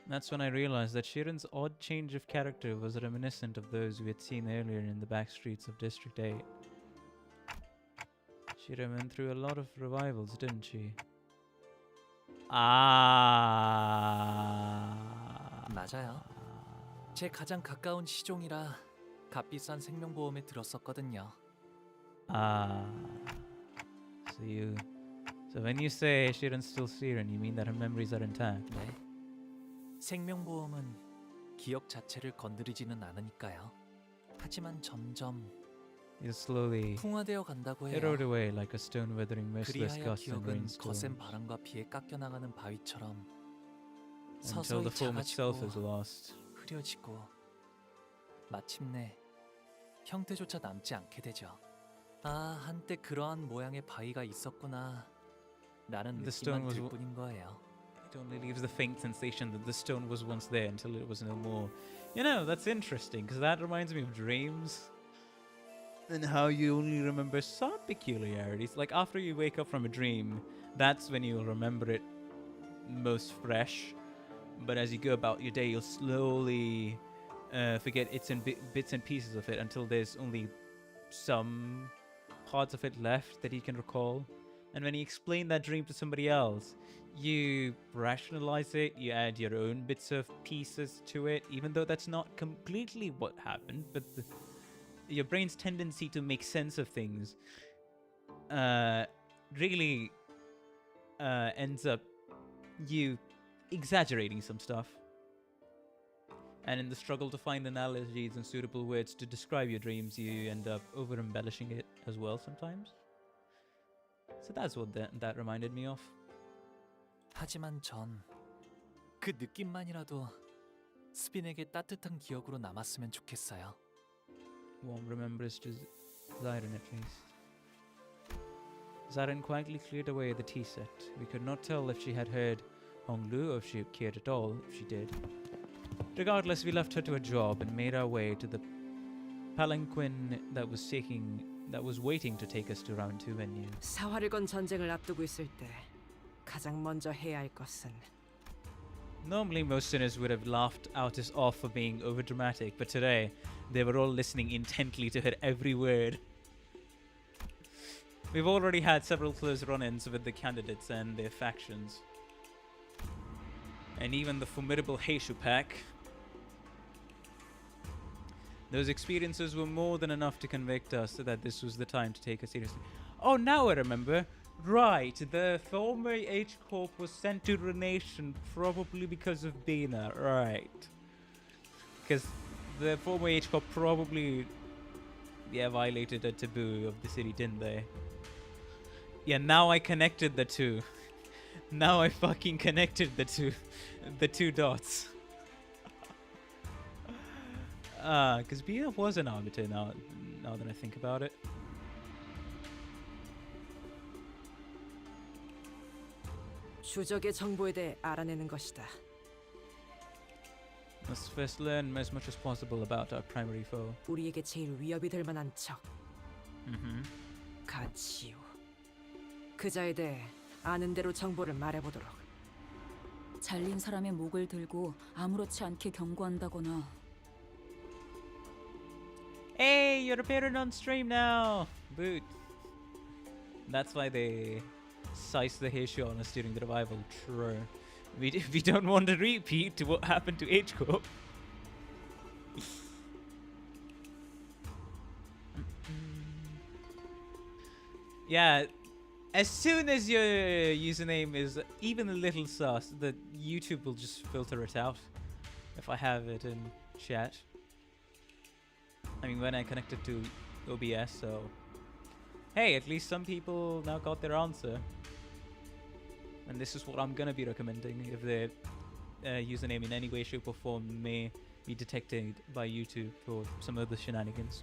That's when I realized that Shiren's odd change of character was reminiscent of those we had seen earlier in the back streets of District 8. Shiren went through a lot of revivals, didn't she? 맞아요. 제 가장 가까운 시종이라 값비싼 생명보험에 들었었거든요. So when you say Shiren's still Shiren, you mean that her memories are intact? 네. 생명보험은 기억 자체를 건드리지는 않으니까요. 하지만 점점 slowly 풍화되어 간다고 해요. erode away like a stone weathering merciless 그리하여 gusts and 기억은 rainstorms 거센 바람과 비에 깎여나가는 바위처럼 until 서서히 the form itself 작아지고 is lost. 흐려지고 마침내 형태조차 남지 않게 되죠. 아, 한때 그러한 모양의 바위가 있었구나 라는 The stone 느낌만 was 들 뿐인 거예요. It only leaves the faint sensation that the stone was once there until it was no more. You know, that's interesting, because that reminds me of dreams. And how you only remember some peculiarities. Like, after you wake up from a dream, that's when you'll remember it most fresh. But as you go about your day, you'll slowly forget bits and pieces of it until there's only some parts of it left that you can recall. And when you explain that dream to somebody else, you rationalize it, you add your own bits of pieces to it, even though that's not completely what happened, but your brain's tendency to make sense of things really ends up you exaggerating some stuff. And in the struggle to find analogies and suitable words to describe your dreams, you end up over-embellishing it as well sometimes. So that's what that reminded me of. 하지만 전 그 느낌만이라도 스빈에게 따뜻한 기억으로 남았으면 좋겠어요. Warm remembrance to Zyren at least. Zyren quietly cleared away the tea set. We could not tell if she had heard Honglu or if she cared at all if she did. Regardless, we left her to a job and made our way to the palanquin that was waiting to take us to round 2 venue. 사활을 건 전쟁을 앞두고 있을 때 가장 먼저 해야 할 것은 Normally, most sinners would have laughed Altus off for being overdramatic, but today, they were all listening intently to her every word. We've already had several close run-ins with the candidates and their factions. And even the formidable Heishu pack. Those experiences were more than enough to convict us that this was the time to take us seriously. Oh, now I remember. Right, the former H-Corp was sent to Renation probably because of Dana, right. Because the former H-Corp probably, violated a taboo of the city, didn't they? Yeah, now I connected the two. Now I fucking connected the two dots. Because BF was an arbiter now that I think about it. 주적의 정보에 대해 알아내는 것이다. Let's first learn as much as possible about our primary foe. 우리에게 제일 위협이 될 만한 적. 가치요. 그자에 대해 아는 대로 정보를 말해보도록. 잘린 사람의 목을 들고 아무렇지 않게 경고한다거나. Hey, you're appearing on stream now. Boot. That's why they sized the Heishu on us during the revival. True. We don't want to repeat to what happened to H-Corp. Yeah, as soon as your username is even a little sus, the YouTube will just filter it out if I have it in chat. I mean, when I connected to OBS, so hey, at least some people now got their answer. And this is what I'm gonna be recommending if their username in any way, shape or form may be detected by YouTube for some of the shenanigans.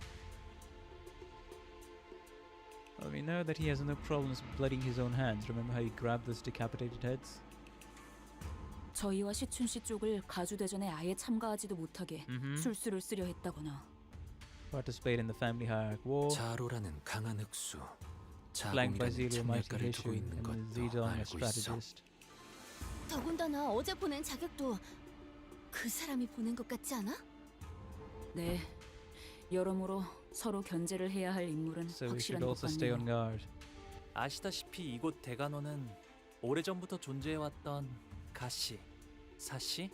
Well, we know that he has no problems blooding his own hands. Remember how he grabbed those decapitated heads? 저희와 시춘 씨 쪽을 가주대전에 아예 참가하지도 못하게 술수를 쓰려 했다거나. Participate in the family hierarch war. 자로라는 강한 흑수. Flanked by 자공이라는 Zero, Mighty 천략가를 두고 Heishu, 있는 and 것도 Zidong, a 알고 있어. strategist. 더군다나 어제 보낸 자격도 그 사람이 보낸 것 같지 않아? 네, 여러모로 서로 견제를 해야 할 인물은 So we 확실한 should 것 also stay on 같네요. guard. 아시다시피 이곳 대관원은 오래전부터 존재해왔던 가씨, 사씨,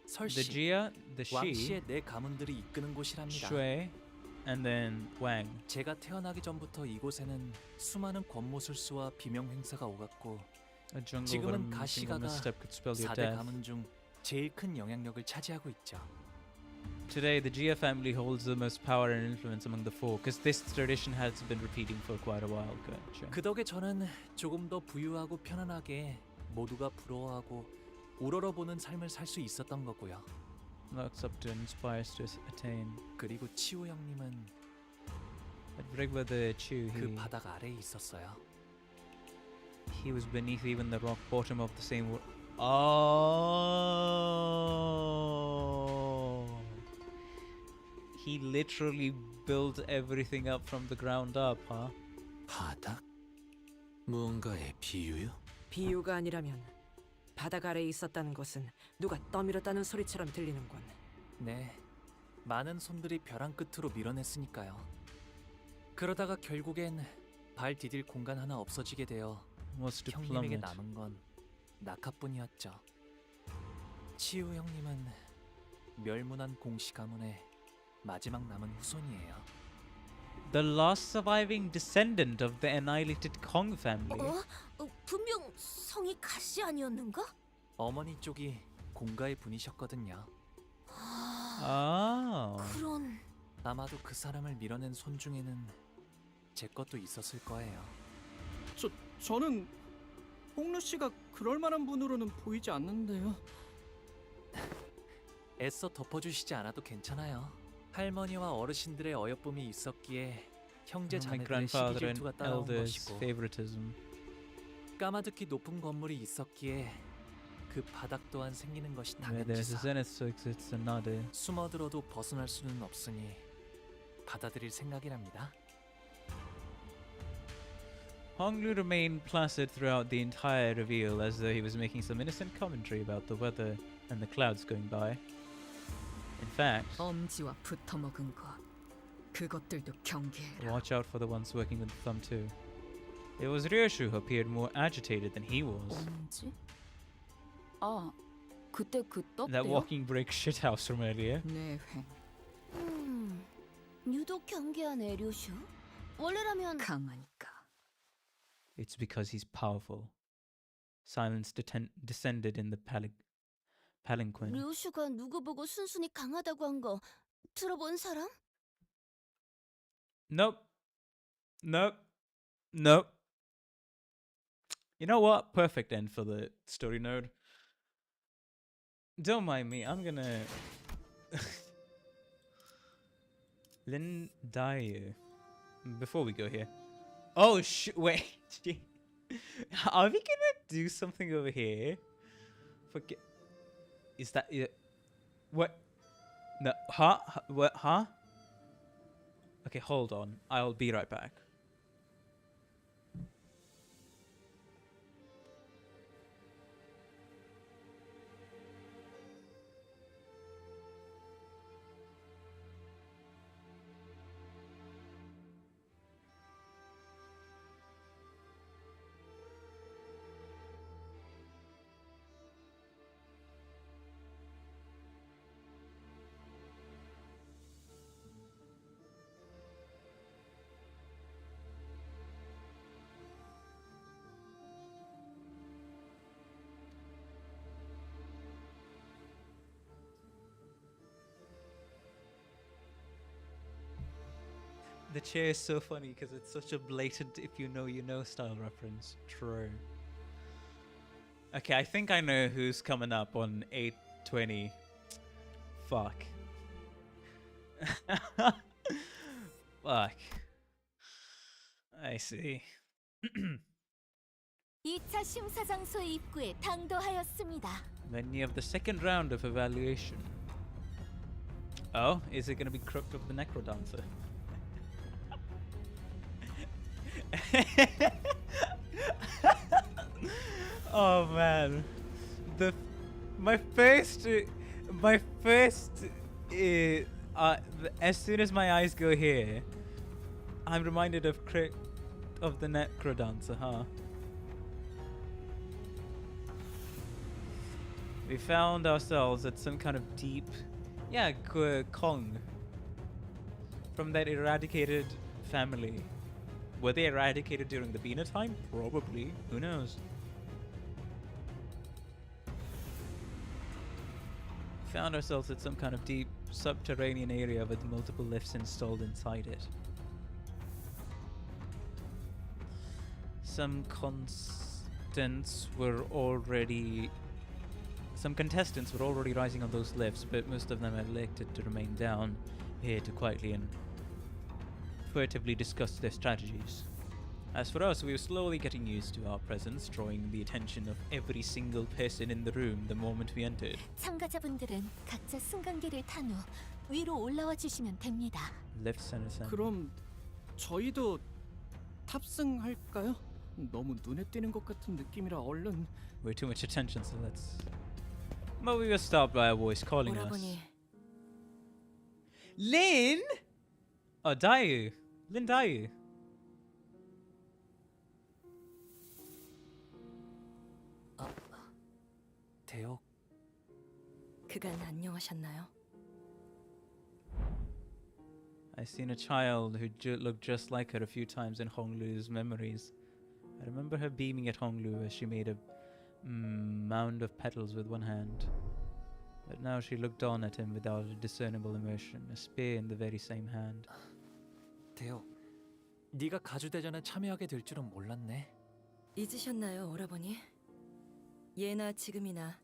The 설씨, Jia, the Shi, 왕씨의 네 가문들이 이끄는 곳이랍니다. Shui, and then Wang. 제가 태어나기 전부터 이곳에는 수많은 권모술수와 비명 행사가 오갔고 A jungle where 지금은 a single 가시가가 misstep could spell your 4대 death. 가문 중 제일 큰 영향력을 차지하고 있죠. Today, the Jia family holds the most power and influence among the four, because this tradition has been repeating for quite a while. Gotcha. 그 덕에 저는 조금 더 부유하고 편안하게 모두가 부러워하고 우러러보는 삶을 살 수 있었던 거고요. Looks up to and aspires to attain. 그리고 치우 형님은 At Brigwether Chu, 그 바닥 아래에 있었어요. he was beneath even the rock bottom of the same world. Oh, he literally built everything up from the ground up, huh? 바닥? 무언가의 비유요? 비유가 아니라면 바닥 아래에 있었다는 것은 누가 떠밀었다는 소리처럼 들리는군. 네, 많은 손들이 벼랑 끝으로 밀어냈으니까요. 그러다가 결국엔 발 디딜 공간 하나 없어지게 되어 Was to 형님에게 plummet. 남은 건 낙하뿐이었죠. 치우 형님은 멸문한 공씨 가문의 마지막 남은 후손이에요. The last surviving descendant of the annihilated Kong family. 분명 성이 가시 아니었는가? 어머니 쪽이 공가의 분이셨거든요. 그런... 아마도 그 사람을 밀어낸 손 중에는 제 것도 있었을 거예요. 저는 홍루 씨가 그럴 만한 분으로는 보이지 않는데요. 애써 덮어주시지 않아도 괜찮아요. 할머니와 어르신들의 어여쁨이 있었기에 형제 My 자매들의 시기 grandfather and 질투가 따라온 elders' 것이고 favoritism. 까마득히 높은 건물이 있었기에 그 바닥 또한 생기는 것이 Where there's a 당연지사. zenith, so exists another. 숨어들어도 벗어날 수는 없으니 받아들일 생각이랍니다. Honglu remained placid throughout the entire reveal, as though he was making some innocent commentary about the weather and the clouds going by. In fact, 엄지와 붙어먹은 것, 그것들도 경계해라. watch out for the ones working with the thumb too. It was Ryoshu who appeared more agitated than he was. 엄지? 아, 그때 그 That 떡대요? walking brick shithouse from earlier. 네, 유독 경계하네, 류슈. 원래라면... 강하니까. It's because he's powerful. Silence descended in the palanquin. 류슈가 누구 보고 순순히 강하다고 한 거 들어본 사람? Nope. Nope. Nope. You know what? Perfect end for the story node. Don't mind me. I'm gonna... Lin Daiyu. Before we go here. Oh, wait. Are we gonna do something over here? Forget... Is that... What? No. Huh? What? Huh? Okay, hold on. I'll be right back. The chair is so funny because it's such a blatant if you know you know style reference. True. Okay, I think I know who's coming up on 8:20. Fuck. Fuck. I see. 2차 심사 장소의 입구에 당도하였습니다. Many of the second round of evaluation. Oh, is it gonna be Crook of the Necrodancer? Oh man, my face My first, as soon as my eyes go here, I'm reminded of the Necrodancer, huh? We found ourselves at some kind of deep, Kong. From that eradicated family. Were they eradicated during the Bina time? Probably. Who knows? Found ourselves at some kind of deep subterranean area with multiple lifts installed inside it. Some contestants were already rising on those lifts, but most of them elected to remain down here to quietly and furtively discuss their strategies. As for us, we were slowly getting used to our presence, drawing the attention of every single person in the room the moment we entered. 참가자분들은 각자 승강기를 탄 후 위로 올라와 주시면 됩니다. Left, center, center. 그럼 저희도 탑승할까요? 너무 눈에 띄는 것 같은 느낌이라 얼른. We're too much attention, so let's. But we were stopped by a voice calling us. Lin? Oh, Dayu. Lin Dayu. 대역. 그간 안녕하셨나요? I've seen a child who looked just like her a few times in Honglu's memories. I remember her beaming at Honglu as she made a mound of petals with one hand. But now she looked on at him without a discernible emotion, a spear in the very same hand. 대역, 네가 가주대전에 참여하게 될 줄은 몰랐네. 잊으셨나요, 오라버니? 예나 지금이나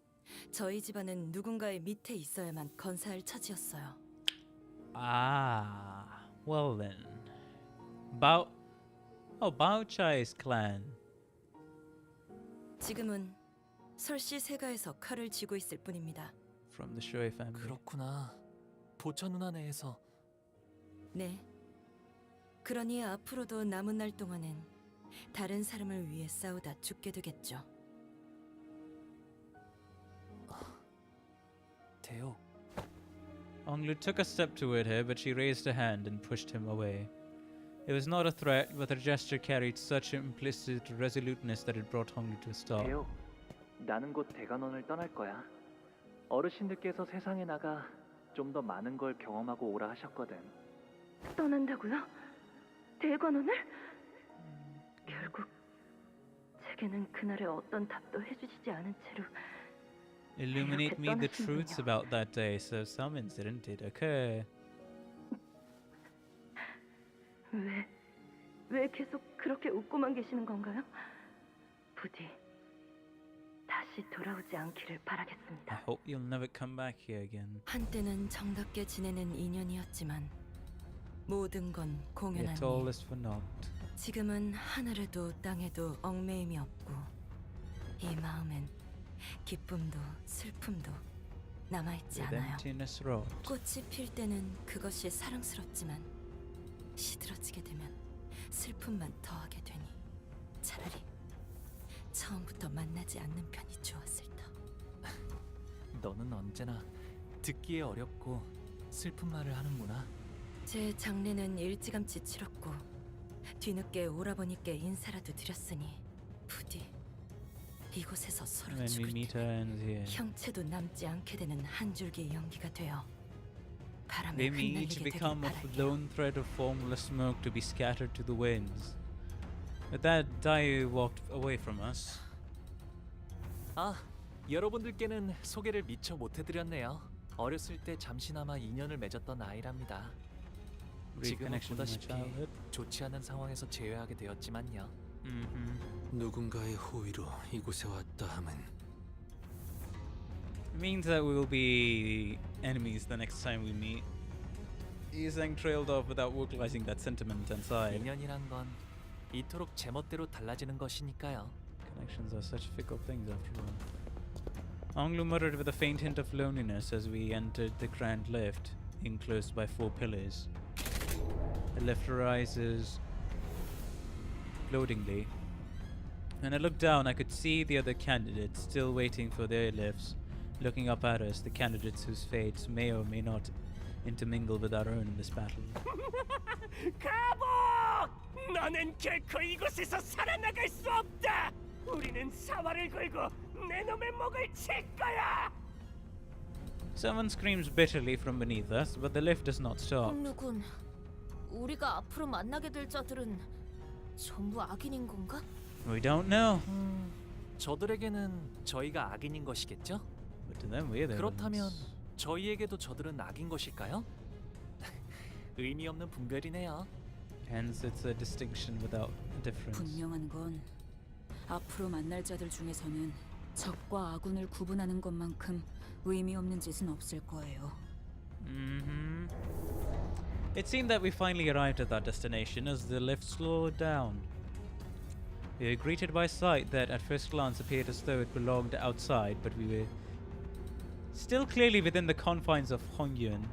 저희 집안은 누군가의 밑에 있어야만 건사할 처지였어요. Ah, well then. Baochai's clan. 지금은 설씨 세가에서 칼을 쥐고 있을 뿐입니다. From the Shui family. 그렇구나. 보처 누나 내에서. 네. 그러니 앞으로도 남은 날 동안은 다른 사람을 위해 싸우다 죽게 되겠죠. 대역. Honglu took a step toward her, but she raised a hand and pushed him away. It was not a threat, but her gesture carried such implicit resoluteness that it brought Honglu to a stop. 대역, 나는 곧 대관원을 떠날 거야. 어르신들께서 세상에 나가 좀 더 많은 걸 경험하고 오라 하셨거든. 떠난다고요? 대관원을? 결국 제게는 그날의 어떤 답도 해주시지 않은 채로 Illuminate me the truths about that day, so some incident did occur. 왜 계속 그렇게 웃고만 계시는 건가요? 부디 다시 돌아오지 않기를 바라겠습니다. I hope you'll never come back here again. 한때는 정답게 지내는 인연이었지만 모든 건 공연한 Yet all is for naught. 지금은 하늘에도 땅에도 얽매임이 없고 이 마음엔 기쁨도 슬픔도 남아있지 With 않아요. emptiness wrought. 꽃이 필 때는 그것이 사랑스럽지만 시들어지게 되면 슬픔만 더하게 되니 차라리 처음부터 만나지 않는 편이 좋았을 터. 너는 언제나 듣기에 어렵고 슬픈 말을 하는구나. 제 장례는 일찌감치 치렀고 뒤늦게 오라버니께 인사라도 드렸으니 부디 이곳에서 서로 When we 죽을 meet 때 her ends here. 형체도 남지 않게 되는 한 줄기 연기가 되어 바람에 They may each 흩날리게 되길 become a 바랄게요. lone thread of formless smoke to be scattered to the winds. With that, Dayu walked away from us. 아, 여러분들께는 소개를 미처 못해드렸네요. 어렸을 때 잠시나마 인연을 맺었던 아이랍니다. 지금은 Reconnection with my 보다시피 childhood. 좋지 않은 상황에서 제외하게 되었지만요. 누군가의 호의로 이곳에 왔다 함은 It means that we will be enemies the next time we meet. Yizang trailed off without vocalizing that sentiment inside. 인연이란 건 이토록 제멋대로 달라지는 것이니까요. Connections are such fickle things after all. Honglu muttered with a faint hint of loneliness as we entered the grand lift, enclosed by 4 pillars. The lift rises floatingly. When I looked down, I could see the other candidates still waiting for their lifts, looking up at us, the candidates whose fates may or may not intermingle with our own in this battle. 가복! 너는 결코 이곳에서 살아나갈 수 없다. 우리는 사활을 걸고 내 놈의 목을 칠 거야. Someone screams bitterly from beneath us, but the lift does not stop. 홍루군, 우리가 앞으로 만나게 될 자들은 전부 악인인 건가? We don't know. 저들에게는 저희가 악인인 것이겠죠? But to them, we're the 그렇다면 villains. 저희에게도 저들은 악인 것일까요? 의미 없는 분별이네요. Hence, it's a distinction without a difference. 분명한 건 앞으로 만날 자들 중에서는 적과 아군을 구분하는 것만큼 의미 없는 짓은 없을 거예요. It seemed that we finally arrived at that destination as the lift slowed down. We were greeted by a sight that at first glance appeared as though it belonged outside, but we were still clearly within the confines of Hongyun.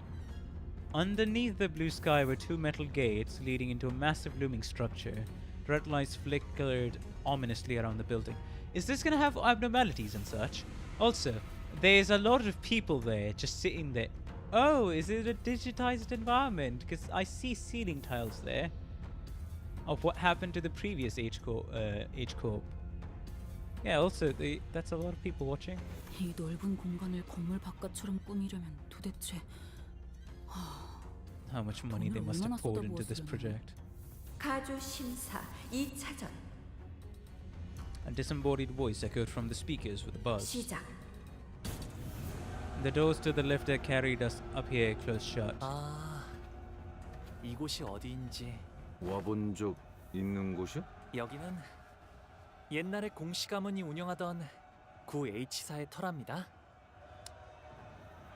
Underneath the blue sky were two metal gates leading into a massive looming structure. Red lights flickered ominously around the building. Is this gonna have abnormalities and such? Also, there's a lot of people there just sitting there. Oh, is it a digitized environment? Because I see ceiling tiles there of what happened to the previous H-Corp. Yeah, also, that's a lot of people watching. 이 넓은 공간을 건물 바깥처럼 꾸미려면 도대체 How much money they must have poured into this project. 가주 심사 2차전 A disembodied voice echoed from the speakers with a buzz. 시작. The doors to the lift that carried us up here closed shut. 아, 이곳이 어디인지. 와본 적 있는 곳이야? 여기는 옛날에 공시 가문이 운영하던 구 H사의 터랍니다.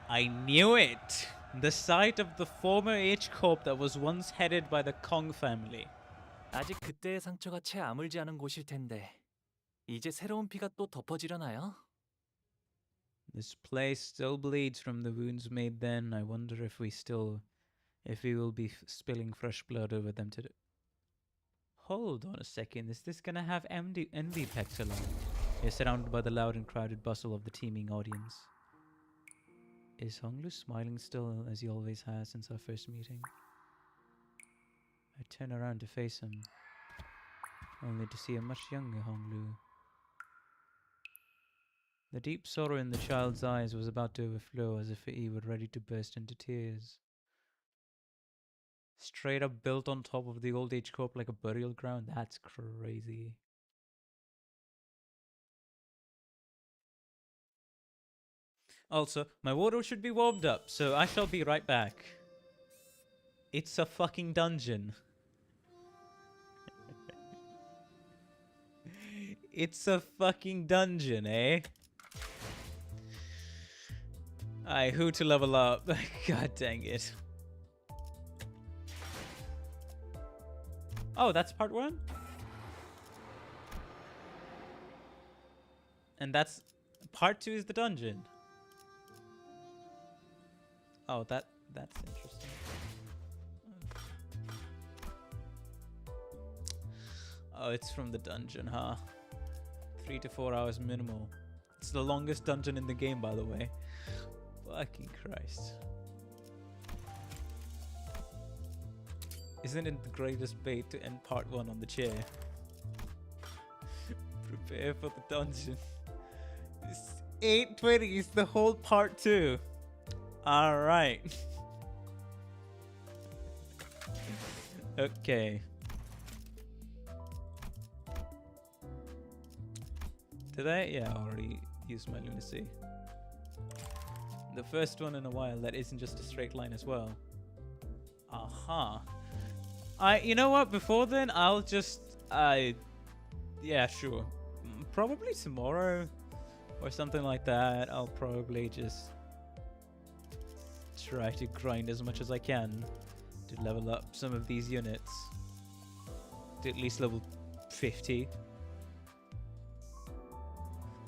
I knew it! The site of the former H-Corp that was once headed by the Kong family. 아직 그때의 상처가 채 아물지 않은 곳일 텐데 이제 새로운 피가 또 덮어지려나요? This place still bleeds from the wounds made then. I wonder if we will be spilling fresh blood over them today. Hold on a second, is this gonna have envy pecs along? You're surrounded by the loud and crowded bustle of the teeming audience. Is Honglu smiling still as he always has since our first meeting? I turn around to face him, only to see a much younger Honglu. The deep sorrow in the child's eyes was about to overflow as if he were ready to burst into tears. Straight up built on top of the old H-Corp like a burial ground, that's crazy. Also, my water should be warmed up, so I shall be right back. It's a fucking dungeon. It's a fucking dungeon, eh? Aye, who to level up? God dang it. Oh, that's part 1? And that's... part 2 is the dungeon. Oh, that's interesting. Oh, it's from the dungeon, huh? 3 to 4 hours minimal. It's the longest dungeon in the game, by the way. Fucking Christ. Isn't it the greatest bait to end part 1 on the chair? Prepare for the dungeon. It's 8:20 is the whole part 2. Alright. Okay. Did I? Yeah, I already used my lunacy. The first one in a while that isn't just a straight line as well. Aha. You know what? Before then, I'll just... yeah, sure. Probably tomorrow or something like that. I'll probably just try to grind as much as I can to level up some of these units to at least level 50.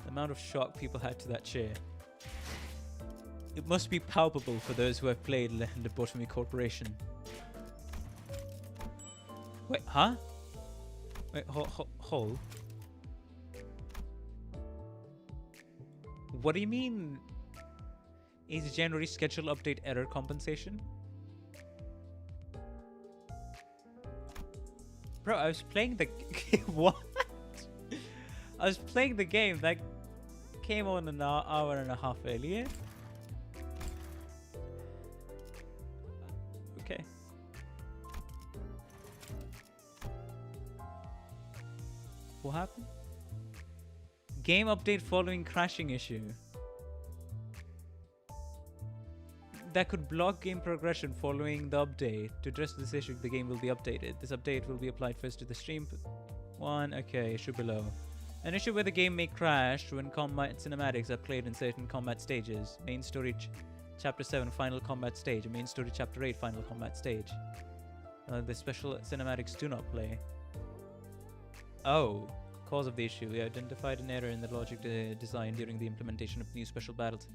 The amount of shock people had to that chair. It must be palpable for those who have played Lobotomy Corporation. Wait, huh? Wait, hold. What do you mean is January schedule update error compensation. Bro, I was playing the what? I was playing the game that came on an hour and a half earlier. Okay. What happened? Game update following crashing issue. That could block game progression following the update. To address this issue, the game will be updated. This update will be applied first to the stream. One, okay, issue below. An issue where the game may crash when combat cinematics are played in certain combat stages. Main story chapter 7 final combat stage. Main story chapter 8 final combat stage. The special cinematics do not play. Oh. Cause of the issue. We identified an error in the logic design during the implementation of new special battles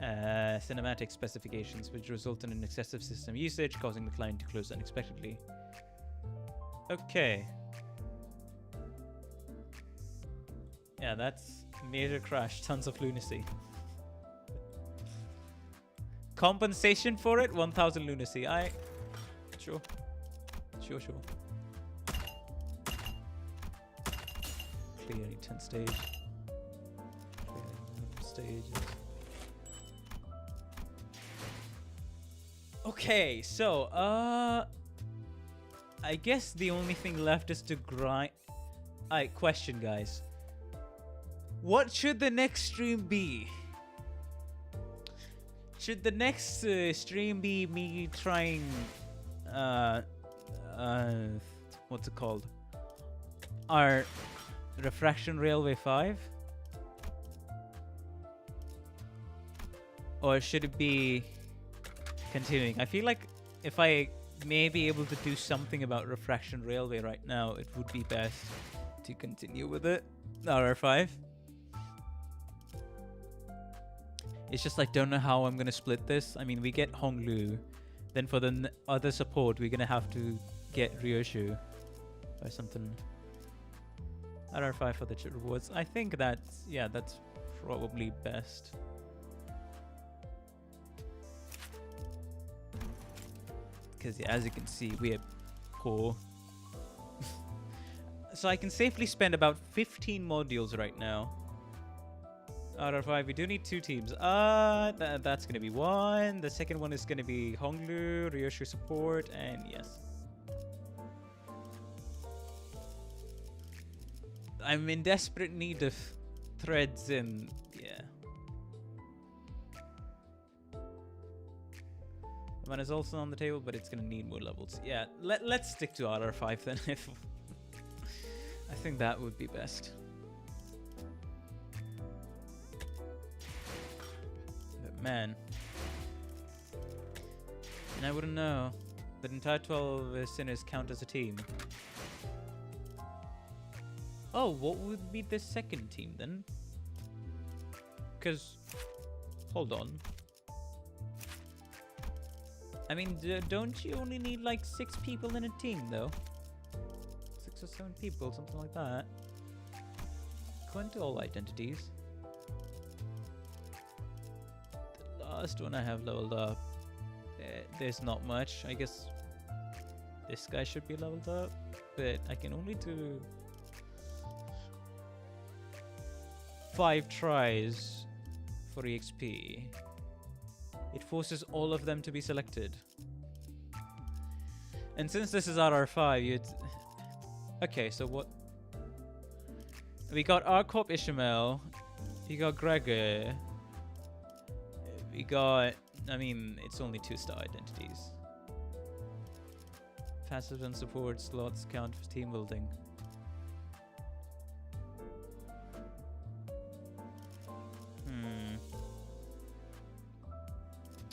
cinematic specifications, which resulted in excessive system usage, causing the client to close unexpectedly. Okay. Yeah, that's major crash, tons of lunacy. Compensation for it, 1000 lunacy. Sure. Sure. Clearing 10 stage. Clearing stages. Okay, so I guess the only thing left is to grind. Alright, question, guys. What should the next stream be? Should the next stream be me trying what's it called? Our Refraction Railway 5? Or should it be continuing? I feel like if I may be able to do something about Refraction Railway right now, it would be best to continue with it. RR5. It's just I don't know how I'm gonna split this. I mean, we get Honglu. Then for the other support, we're gonna have to get Ryoshu or something. RR5 for the rewards. I think that's, yeah, that's probably best. Because yeah, as you can see, we are poor. So I can safely spend about 15 modules right now. RR5, we do need 2 teams. That's gonna be 1. The second one is gonna be Honglu, Ryoshu support, and yes. I'm in desperate need of threads and yeah. One is also on the table, but it's gonna need more levels. Yeah, let's stick to RR5 then. If I think that would be best. But man, and I wouldn't know. The entire 12 sinners count as a team. Oh, what would be the second team then? Because, hold on. I mean, don't you only need like 6 people in a team though? 6 or 7 people, something like that. Go into all identities. The last one I have leveled up. There's not much. I guess this guy should be leveled up, but I can only do 5 tries for EXP. It forces all of them to be selected. And since this is RR5, you'd... Okay, so what... We got Arcorp Ishmael. We got Gregor. We got... I mean, it's only 2-star identities. Passive and support slots count for team building.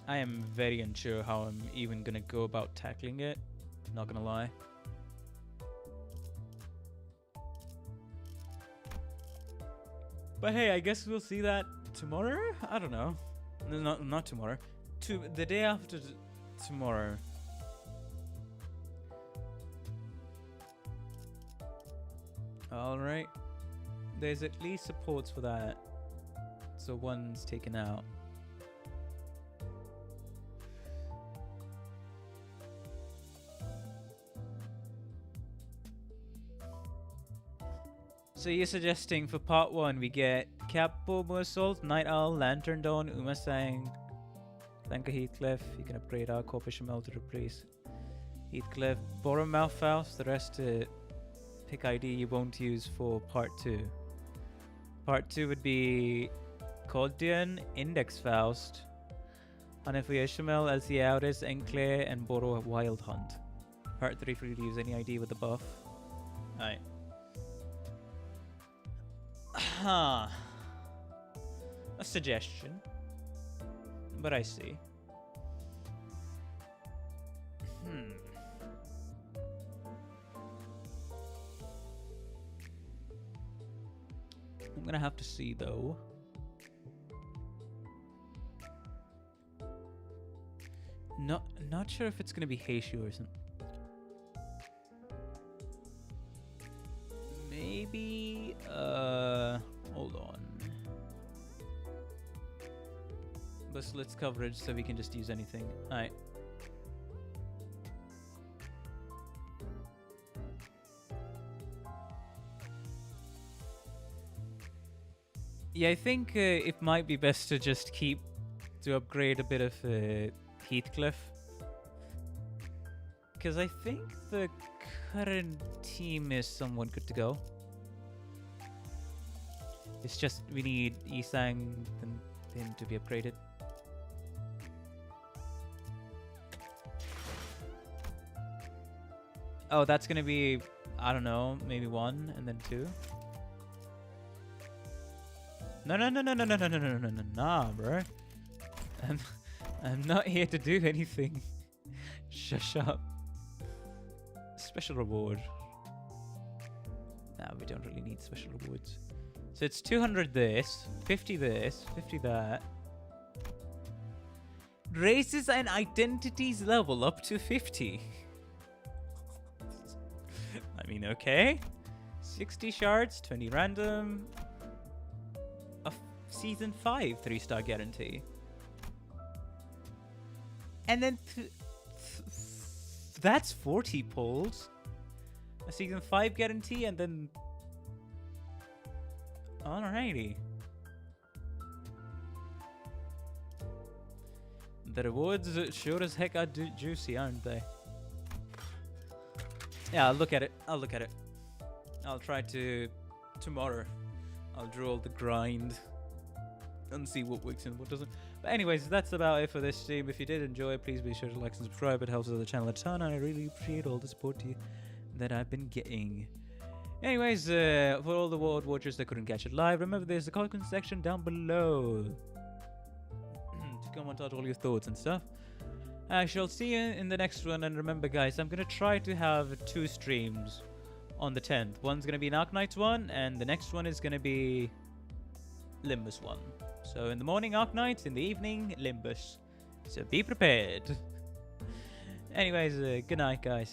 I am very unsure how I'm even gonna go about tackling it. Not gonna lie. But hey, I guess we'll see that tomorrow? I don't know. No, not tomorrow. The day after tomorrow. Alright. There's at least supports for that. So one's taken out. So you're suggesting for part 1 we get Capo Musalt, Night Owl, Lantern Dawn, Umasang, Thanka Heathcliff. You can upgrade our Corpushamel to replace Heathcliff. Boromouth Faust, the rest pick ID you won't use for part 2. Part 2 would be Cordian, Index Faust, Hanefia Shamel, Elsiauris, Enclair, and Boro Wild Hunt. Part 3 for you to use any ID with the buff. Alright. Huh. A suggestion. But I see. I'm gonna have to see though. Not sure if it's gonna be Heishu or something. Maybe hold on. Let's coverage so we can just use anything. Alright. Yeah, I think it might be best to just to upgrade a bit of Heathcliff. Because I think the current team is somewhat good to go. It's just we need Isang and him to be upgraded. Oh, that's gonna be, I don't know, maybe 1 and then 2. No, nah, bro. I'm not here to do anything. Shush up. Special reward. Nah, we don't really need special rewards. So it's 200 this, 50 this, 50 that. Races and identities level up to 50. I mean, okay. 60 shards, 20 random. A season 5 3-star guarantee. And then that's 40 pulls. A season 5 guarantee and then... Alrighty. The rewards sure as heck are juicy, aren't they? Yeah, I'll look at it. I'll try to... Tomorrow, I'll draw all the grind and see what works and what doesn't. But anyways, that's about it for this stream. If you did enjoy it, please be sure to like and subscribe. It helps the channel a ton, and I really appreciate all the support that I've been getting. Anyways, for all the World Watchers that couldn't catch it live, remember there's a comment section down below to comment out all your thoughts and stuff. I shall see you in the next one, and remember guys, I'm gonna try to have 2 streams on the 10th. One's gonna be an Arknights one, and the next one is gonna be Limbus one. So in the morning Arknights, in the evening Limbus. So be prepared. Anyways, good night guys.